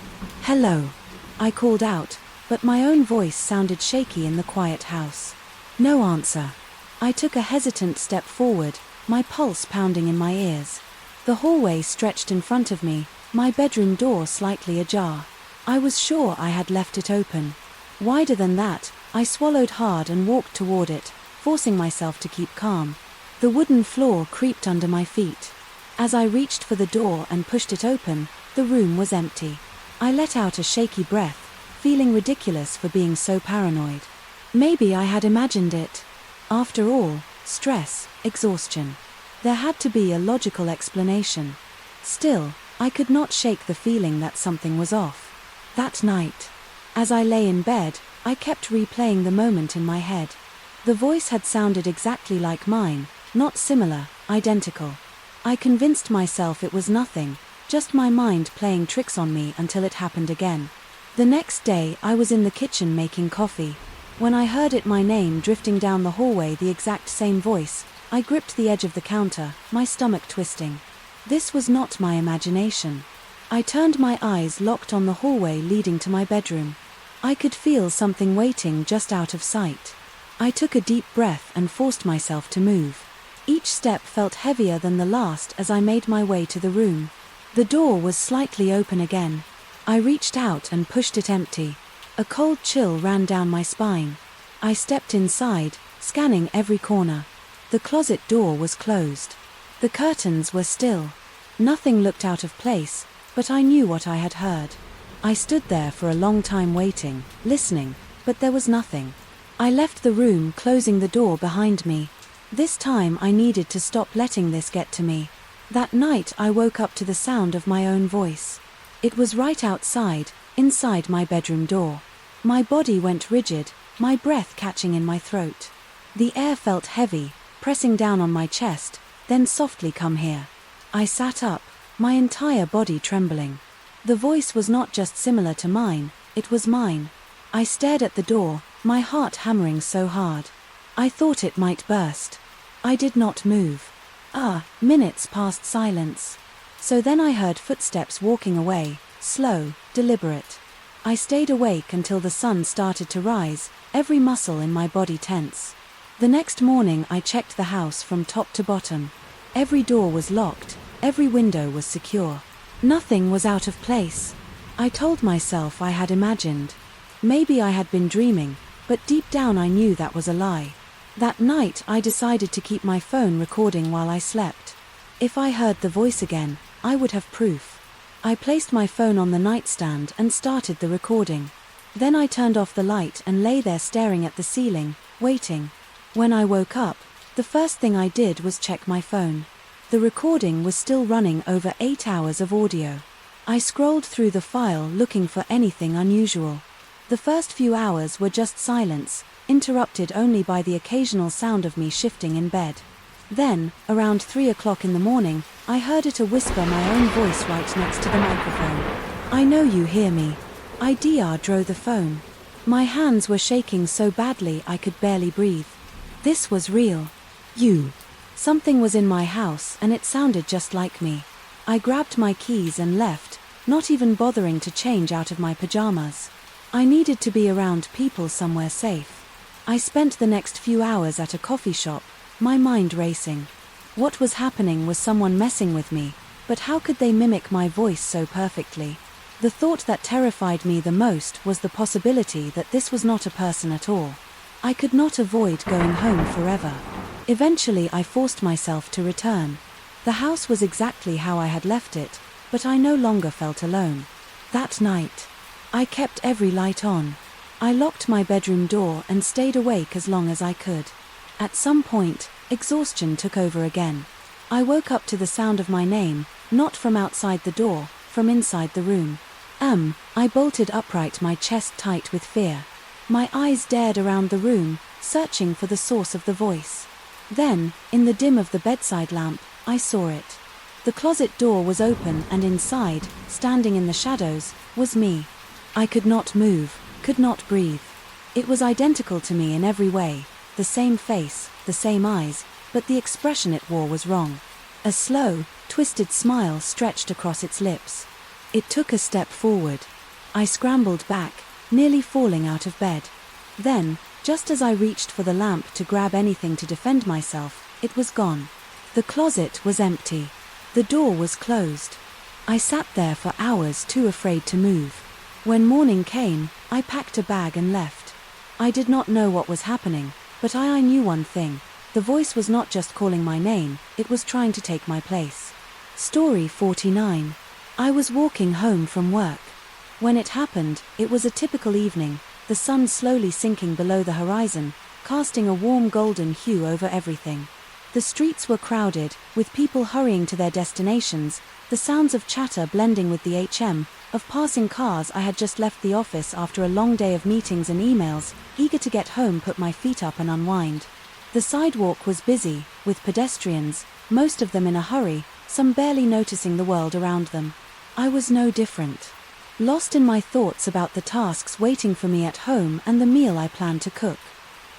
"Hello," I called out, but my own voice sounded shaky in the quiet house. No answer. I took a hesitant step forward, my pulse pounding in my ears. The hallway stretched in front of me, my bedroom door slightly ajar. I was sure I had left it open. Wider than that, I swallowed hard and walked toward it, forcing myself to keep calm. The wooden floor creaked under my feet. As I reached for the door and pushed it open, the room was empty. I let out a shaky breath, feeling ridiculous for being so paranoid. Maybe I had imagined it. After all, stress, exhaustion. There had to be a logical explanation. Still, I could not shake the feeling that something was off. That night, as I lay in bed, I kept replaying the moment in my head. The voice had sounded exactly like mine, not similar, identical. I convinced myself it was nothing, just my mind playing tricks on me until it happened again. The next day, I was in the kitchen making coffee. When I heard it, my name drifting down the hallway, the exact same voice, I gripped the edge of the counter, my stomach twisting. This was not my imagination. I turned, my eyes locked on the hallway leading to my bedroom. I could feel something waiting just out of sight. I took a deep breath and forced myself to move. Each step felt heavier than the last as I made my way to the room. The door was slightly open again. I reached out and pushed it empty. A cold chill ran down my spine. I stepped inside, scanning every corner. The closet door was closed. The curtains were still. Nothing looked out of place, but I knew what I had heard. I stood there for a long time waiting, listening, but there was nothing. I left the room, closing the door behind me. This time I needed to stop letting this get to me. That night I woke up to the sound of my own voice. It was right outside, inside my bedroom door. My body went rigid, my breath catching in my throat. The air felt heavy, pressing down on my chest, then softly, "Come here." I sat up, my entire body trembling. The voice was not just similar to mine, it was mine. I stared at the door, my heart hammering so hard. I thought it might burst. I did not move. Minutes passed silence. So then I heard footsteps walking away, slow, deliberate. I stayed awake until the sun started to rise, every muscle in my body tense. The next morning I checked the house from top to bottom. Every door was locked, every window was secure. Nothing was out of place. I told myself I had imagined. Maybe I had been dreaming, but deep down I knew that was a lie. That night I decided to keep my phone recording while I slept. If I heard the voice again, I would have proof. I placed my phone on the nightstand and started the recording. Then I turned off the light and lay there staring at the ceiling, waiting. When I woke up, the first thing I did was check my phone. The recording was still running, over 8 hours of audio. I scrolled through the file looking for anything unusual. The first few hours were just silence, interrupted only by the occasional sound of me shifting in bed. Then, around 3 o'clock in the morning, I heard it, a whisper, my own voice right next to the microphone. "I know you hear me." I drove the phone. My hands were shaking so badly I could barely breathe. This was real. Something was in my house and it sounded just like me. I grabbed my keys and left, not even bothering to change out of my pajamas. I needed to be around people, somewhere safe. I spent the next few hours at a coffee shop, my mind racing. What was happening was someone messing with me, but how could they mimic my voice so perfectly? The thought that terrified me the most was the possibility that this was not a person at all. I could not avoid going home forever. Eventually I forced myself to return. The house was exactly how I had left it, but I no longer felt alone. That night, I kept every light on. I locked my bedroom door and stayed awake as long as I could. At some point, exhaustion took over again. I woke up to the sound of my name, not from outside the door, from inside the room. I bolted upright, my chest tight with fear. My eyes dared around the room, searching for the source of the voice. Then, in the dim of the bedside lamp, I saw it. The closet door was open and inside, standing in the shadows, was me. I could not move, could not breathe. It was identical to me in every way, the same face, the same eyes, but the expression it wore was wrong. A slow, twisted smile stretched across its lips. It took a step forward. I scrambled back, nearly falling out of bed. Then, just as I reached for the lamp to grab anything to defend myself, it was gone. The closet was empty. The door was closed. I sat there for hours, too afraid to move. When morning came, I packed a bag and left. I did not know what was happening, but I knew one thing. The voice was not just calling my name, it was trying to take my place. Story 49. I was walking home from work. When it happened, it was a typical evening, the sun slowly sinking below the horizon, casting a warm golden hue over everything. The streets were crowded, with people hurrying to their destinations, the sounds of chatter blending with the of passing cars. I had just left the office after a long day of meetings and emails, eager to get home, put my feet up and unwind. The sidewalk was busy, with pedestrians, most of them in a hurry, some barely noticing the world around them. I was no different. Lost in my thoughts about the tasks waiting for me at home and the meal I planned to cook.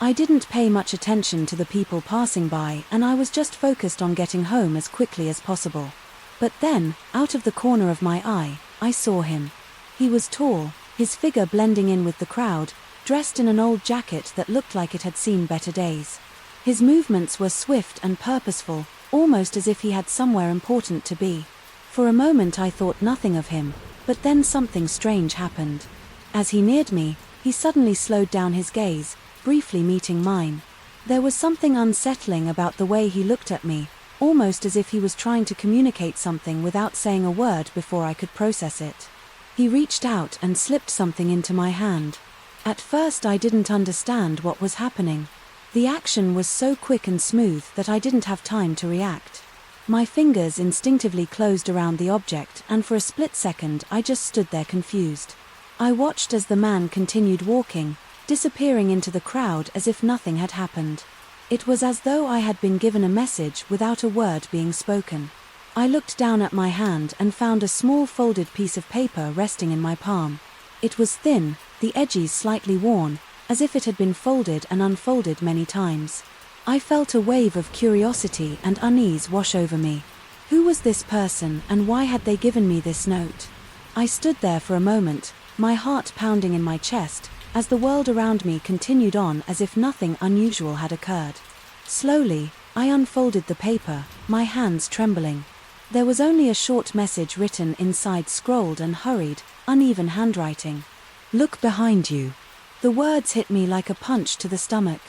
I didn't pay much attention to the people passing by, and I was just focused on getting home as quickly as possible. But then, out of the corner of my eye, I saw him. He was tall, his figure blending in with the crowd, dressed in an old jacket that looked like it had seen better days. His movements were swift and purposeful, almost as if he had somewhere important to be. For a moment I thought nothing of him, but then something strange happened. As he neared me, he suddenly slowed down his gaze, briefly meeting mine. There was something unsettling about the way he looked at me, almost as if he was trying to communicate something without saying a word before I could process it. He reached out and slipped something into my hand. At first I didn't understand what was happening. The action was so quick and smooth that I didn't have time to react. My fingers instinctively closed around the object, and for a split second I just stood there confused. I watched as the man continued walking, disappearing into the crowd as if nothing had happened. It was as though I had been given a message without a word being spoken. I looked down at my hand and found a small folded piece of paper resting in my palm. It was thin, the edges slightly worn, as if it had been folded and unfolded many times. I felt a wave of curiosity and unease wash over me. Who was this person, and why had they given me this note? I stood there for a moment, my heart pounding in my chest, as the world around me continued on as if nothing unusual had occurred. Slowly, I unfolded the paper, my hands trembling. There was only a short message written inside, scrolled and hurried, uneven handwriting. "Look behind you." The words hit me like a punch to the stomach.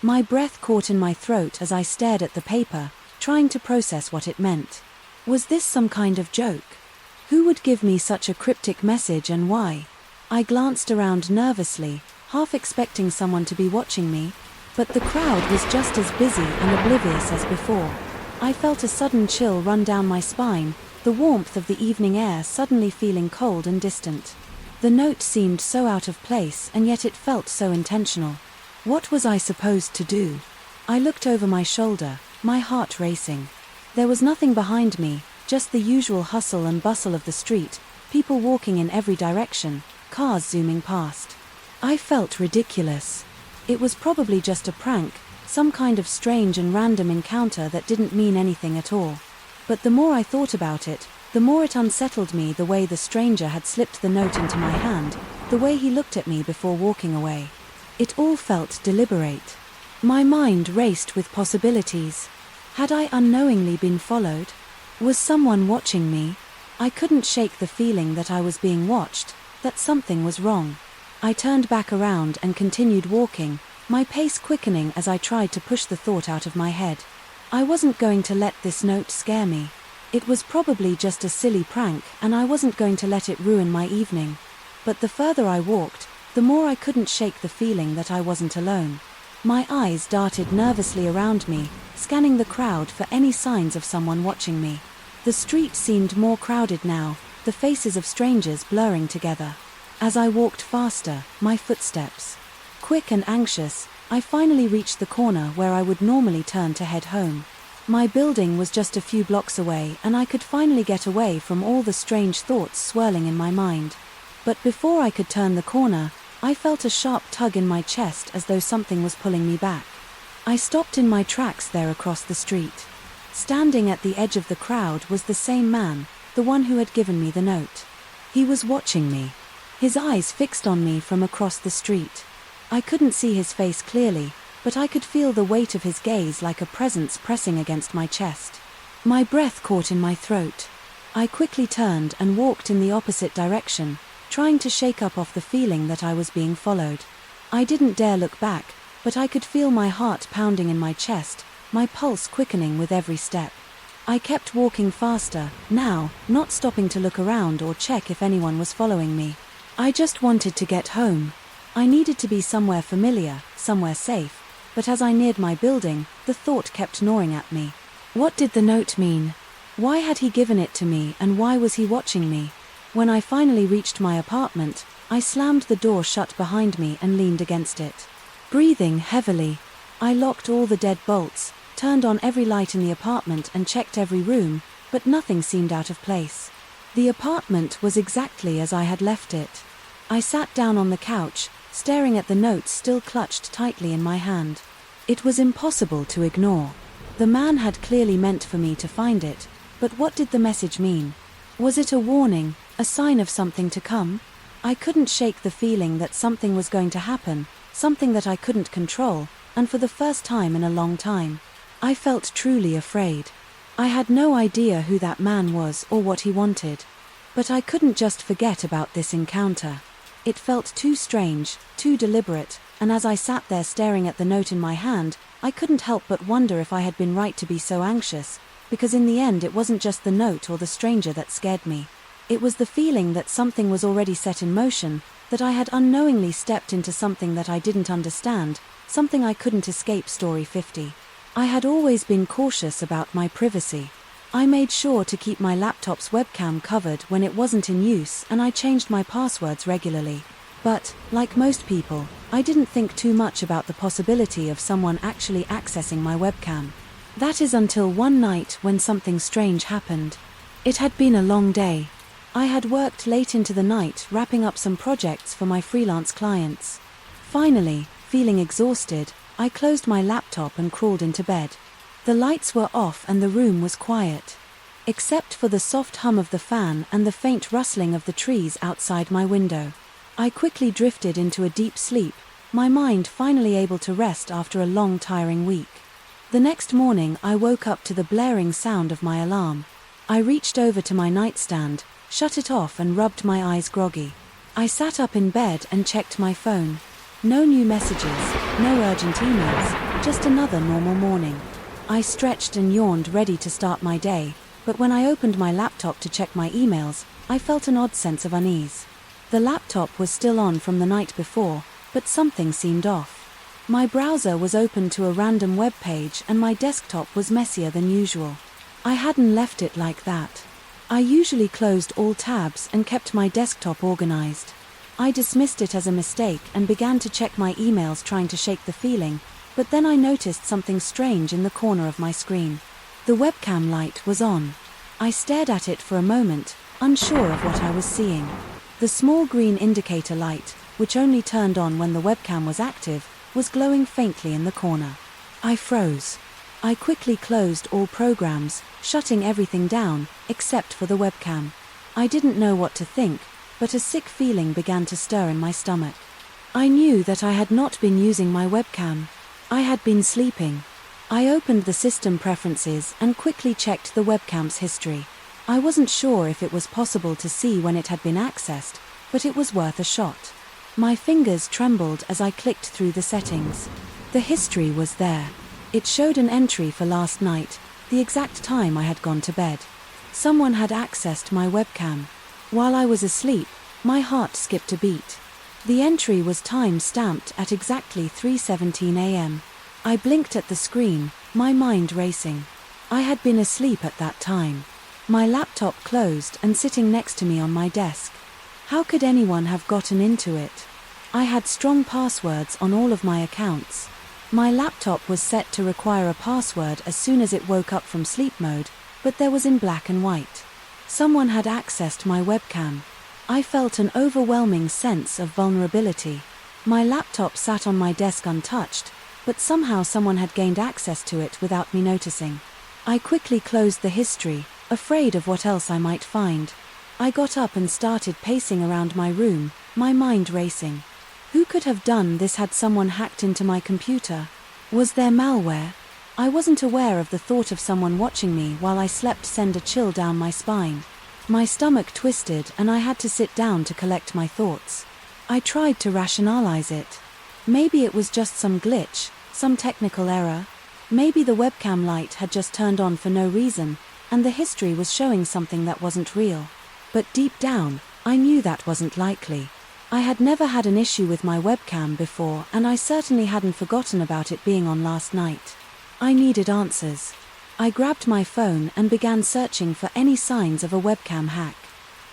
My breath caught in my throat as I stared at the paper, trying to process what it meant. Was this some kind of joke? Who would give me such a cryptic message, and why? I glanced around nervously, half expecting someone to be watching me, but the crowd was just as busy and oblivious as before. I felt a sudden chill run down my spine, the warmth of the evening air suddenly feeling cold and distant. The note seemed so out of place, and yet it felt so intentional. What was I supposed to do? I looked over my shoulder, my heart racing. There was nothing behind me, just the usual hustle and bustle of the street, people walking in every direction, cars zooming past. I felt ridiculous. It was probably just a prank, some kind of strange and random encounter that didn't mean anything at all. But the more I thought about it, the more it unsettled me, the way the stranger had slipped the note into my hand, the way he looked at me before walking away. It all felt deliberate. My mind raced with possibilities. Had I unknowingly been followed? Was someone watching me? I couldn't shake the feeling that I was being watched, that something was wrong. I turned back around and continued walking, my pace quickening as I tried to push the thought out of my head. I wasn't going to let this note scare me. It was probably just a silly prank, and I wasn't going to let it ruin my evening. But the further I walked, the more I couldn't shake the feeling that I wasn't alone. My eyes darted nervously around me, scanning the crowd for any signs of someone watching me. The street seemed more crowded now, the faces of strangers blurring together. As I walked faster, my footsteps quick and anxious, I finally reached the corner where I would normally turn to head home. My building was just a few blocks away, and I could finally get away from all the strange thoughts swirling in my mind. But before I could turn the corner, I felt a sharp tug in my chest as though something was pulling me back. I stopped in my tracks there across the street. Standing at the edge of the crowd was the same man, the one who had given me the note. He was watching me, his eyes fixed on me from across the street. I couldn't see his face clearly, but I could feel the weight of his gaze like a presence pressing against my chest. My breath caught in my throat. I quickly turned and walked in the opposite direction, trying to shake off the feeling that I was being followed. I didn't dare look back, but I could feel my heart pounding in my chest, my pulse quickening with every step. I kept walking faster, now, not stopping to look around or check if anyone was following me. I just wanted to get home. I needed to be somewhere familiar, somewhere safe, but as I neared my building, the thought kept gnawing at me. What did the note mean? Why had he given it to me, and why was he watching me? When I finally reached my apartment, I slammed the door shut behind me and leaned against it. Breathing heavily, I locked all the dead bolts, turned on every light in the apartment and checked every room, but nothing seemed out of place. The apartment was exactly as I had left it. I sat down on the couch, staring at the note still clutched tightly in my hand. It was impossible to ignore. The man had clearly meant for me to find it, but what did the message mean? Was it a warning, a sign of something to come? I couldn't shake the feeling that something was going to happen, something that I couldn't control, and for the first time in a long time, I felt truly afraid. I had no idea who that man was or what he wanted. But I couldn't just forget about this encounter. It felt too strange, too deliberate, and as I sat there staring at the note in my hand, I couldn't help but wonder if I had been right to be so anxious, because in the end it wasn't just the note or the stranger that scared me. It was the feeling that something was already set in motion, that I had unknowingly stepped into something that I didn't understand, something I couldn't escape. Story 50. I had always been cautious about my privacy. I made sure to keep my laptop's webcam covered when it wasn't in use, and I changed my passwords regularly. But, like most people, I didn't think too much about the possibility of someone actually accessing my webcam. That is until one night when something strange happened. It had been a long day. I had worked late into the night wrapping up some projects for my freelance clients. Finally, feeling exhausted, I closed my laptop and crawled into bed. The lights were off and the room was quiet, except for the soft hum of the fan and the faint rustling of the trees outside my window. I quickly drifted into a deep sleep, my mind finally able to rest after a long, tiring week. The next morning I woke up to the blaring sound of my alarm. I reached over to my nightstand, shut it off and rubbed my eyes groggy. I sat up in bed and checked my phone. No new messages, no urgent emails, just another normal morning. I stretched and yawned ready to start my day, but when I opened my laptop to check my emails, I felt an odd sense of unease. The laptop was still on from the night before, but something seemed off. My browser was open to a random web page and my desktop was messier than usual. I hadn't left it like that. I usually closed all tabs and kept my desktop organized. I dismissed it as a mistake and began to check my emails trying to shake the feeling, but then I noticed something strange in the corner of my screen. The webcam light was on. I stared at it for a moment, unsure of what I was seeing. The small green indicator light, which only turned on when the webcam was active, was glowing faintly in the corner. I froze. I quickly closed all programs, shutting everything down, except for the webcam. I didn't know what to think, but a sick feeling began to stir in my stomach. I knew that I had not been using my webcam. I had been sleeping. I opened the system preferences and quickly checked the webcam's history. I wasn't sure if it was possible to see when it had been accessed, but it was worth a shot. My fingers trembled as I clicked through the settings. The history was there. It showed an entry for last night, the exact time I had gone to bed. Someone had accessed my webcam. While I was asleep, my heart skipped a beat. The entry was time-stamped at exactly 3:17 a.m. I blinked at the screen, my mind racing. I had been asleep at that time. My laptop closed and sitting next to me on my desk. How could anyone have gotten into it? I had strong passwords on all of my accounts. My laptop was set to require a password as soon as it woke up from sleep mode, but there was in black and white. Someone had accessed my webcam. I felt an overwhelming sense of vulnerability. My laptop sat on my desk untouched, but somehow someone had gained access to it without me noticing. I quickly closed the history, afraid of what else I might find. I got up and started pacing around my room, my mind racing. Who could have done this? Had someone hacked into my computer? Was there malware? I wasn't aware of the thought of someone watching me while I slept send a chill down my spine. My stomach twisted and I had to sit down to collect my thoughts. I tried to rationalize it. Maybe it was just some glitch, some technical error. Maybe the webcam light had just turned on for no reason, and the history was showing something that wasn't real. But deep down, I knew that wasn't likely. I had never had an issue with my webcam before, and I certainly hadn't forgotten about it being on last night. I needed answers. I grabbed my phone and began searching for any signs of a webcam hack.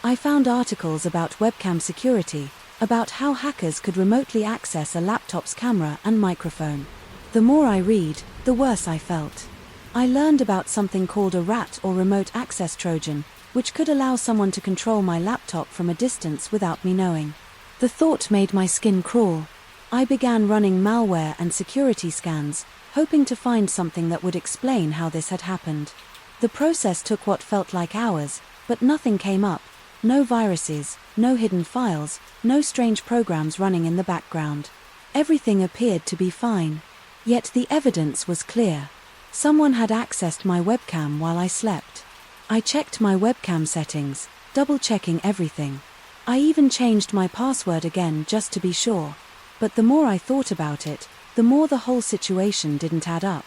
I found articles about webcam security, about how hackers could remotely access a laptop's camera and microphone. The more I read, the worse I felt. I learned about something called a RAT or remote access Trojan, which could allow someone to control my laptop from a distance without me knowing. The thought made my skin crawl. I began running malware and security scans, hoping to find something that would explain how this had happened. The process took what felt like hours, but nothing came up. No viruses, no hidden files, no strange programs running in the background. Everything appeared to be fine. Yet the evidence was clear. Someone had accessed my webcam while I slept. I checked my webcam settings, double-checking everything. I even changed my password again just to be sure. But the more I thought about it, the more the whole situation didn't add up.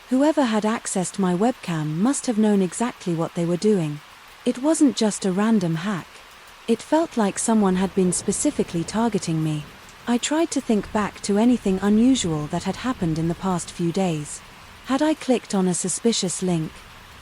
Whoever had accessed my webcam must have known exactly what they were doing. It wasn't just a random hack. It felt like someone had been specifically targeting me. I tried to think back to anything unusual that had happened in the past few days. Had I clicked on a suspicious link?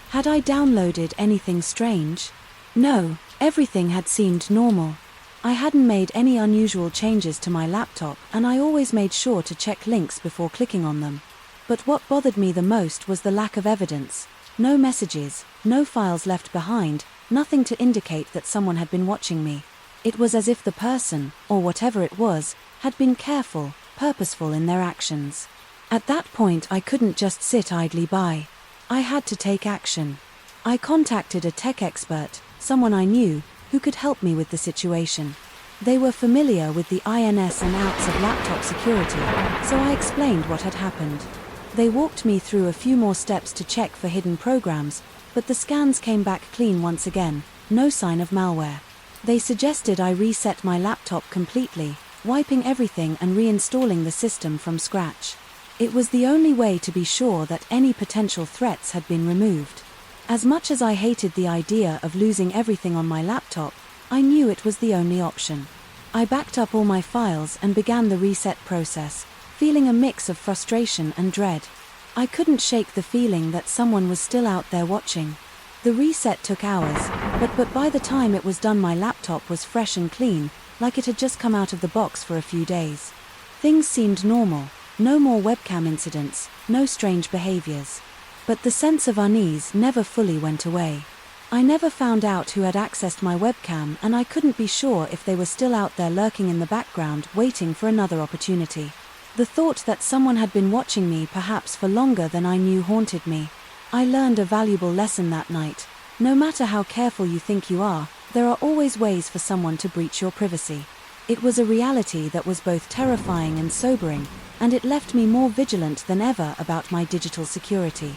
Had I downloaded anything strange? No, everything had seemed normal. I hadn't made any unusual changes to my laptop, and I always made sure to check links before clicking on them. But what bothered me the most was the lack of evidence. No messages, no files left behind, nothing to indicate that someone had been watching me. It was as if the person, or whatever it was, had been careful, purposeful in their actions. At that point I couldn't just sit idly by. I had to take action. I contacted a tech expert, someone I knew, who could help me with the situation. They were familiar with the ins and outs of laptop security, so I explained what had happened. They walked me through a few more steps to check for hidden programs, but the scans came back clean once again, no sign of malware. They suggested I reset my laptop completely, wiping everything and reinstalling the system from scratch. It was the only way to be sure that any potential threats had been removed. As much as I hated the idea of losing everything on my laptop, I knew it was the only option. I backed up all my files and began the reset process, feeling a mix of frustration and dread. I couldn't shake the feeling that someone was still out there watching. The reset took hours, but by the time it was done my laptop was fresh and clean, like it had just come out of the box for a few days. Things seemed normal, no more webcam incidents, no strange behaviors. But the sense of unease never fully went away. I never found out who had accessed my webcam, and I couldn't be sure if they were still out there lurking in the background waiting for another opportunity. The thought that someone had been watching me perhaps for longer than I knew haunted me. I learned a valuable lesson that night. No matter how careful you think you are, there are always ways for someone to breach your privacy. It was a reality that was both terrifying and sobering, and it left me more vigilant than ever about my digital security.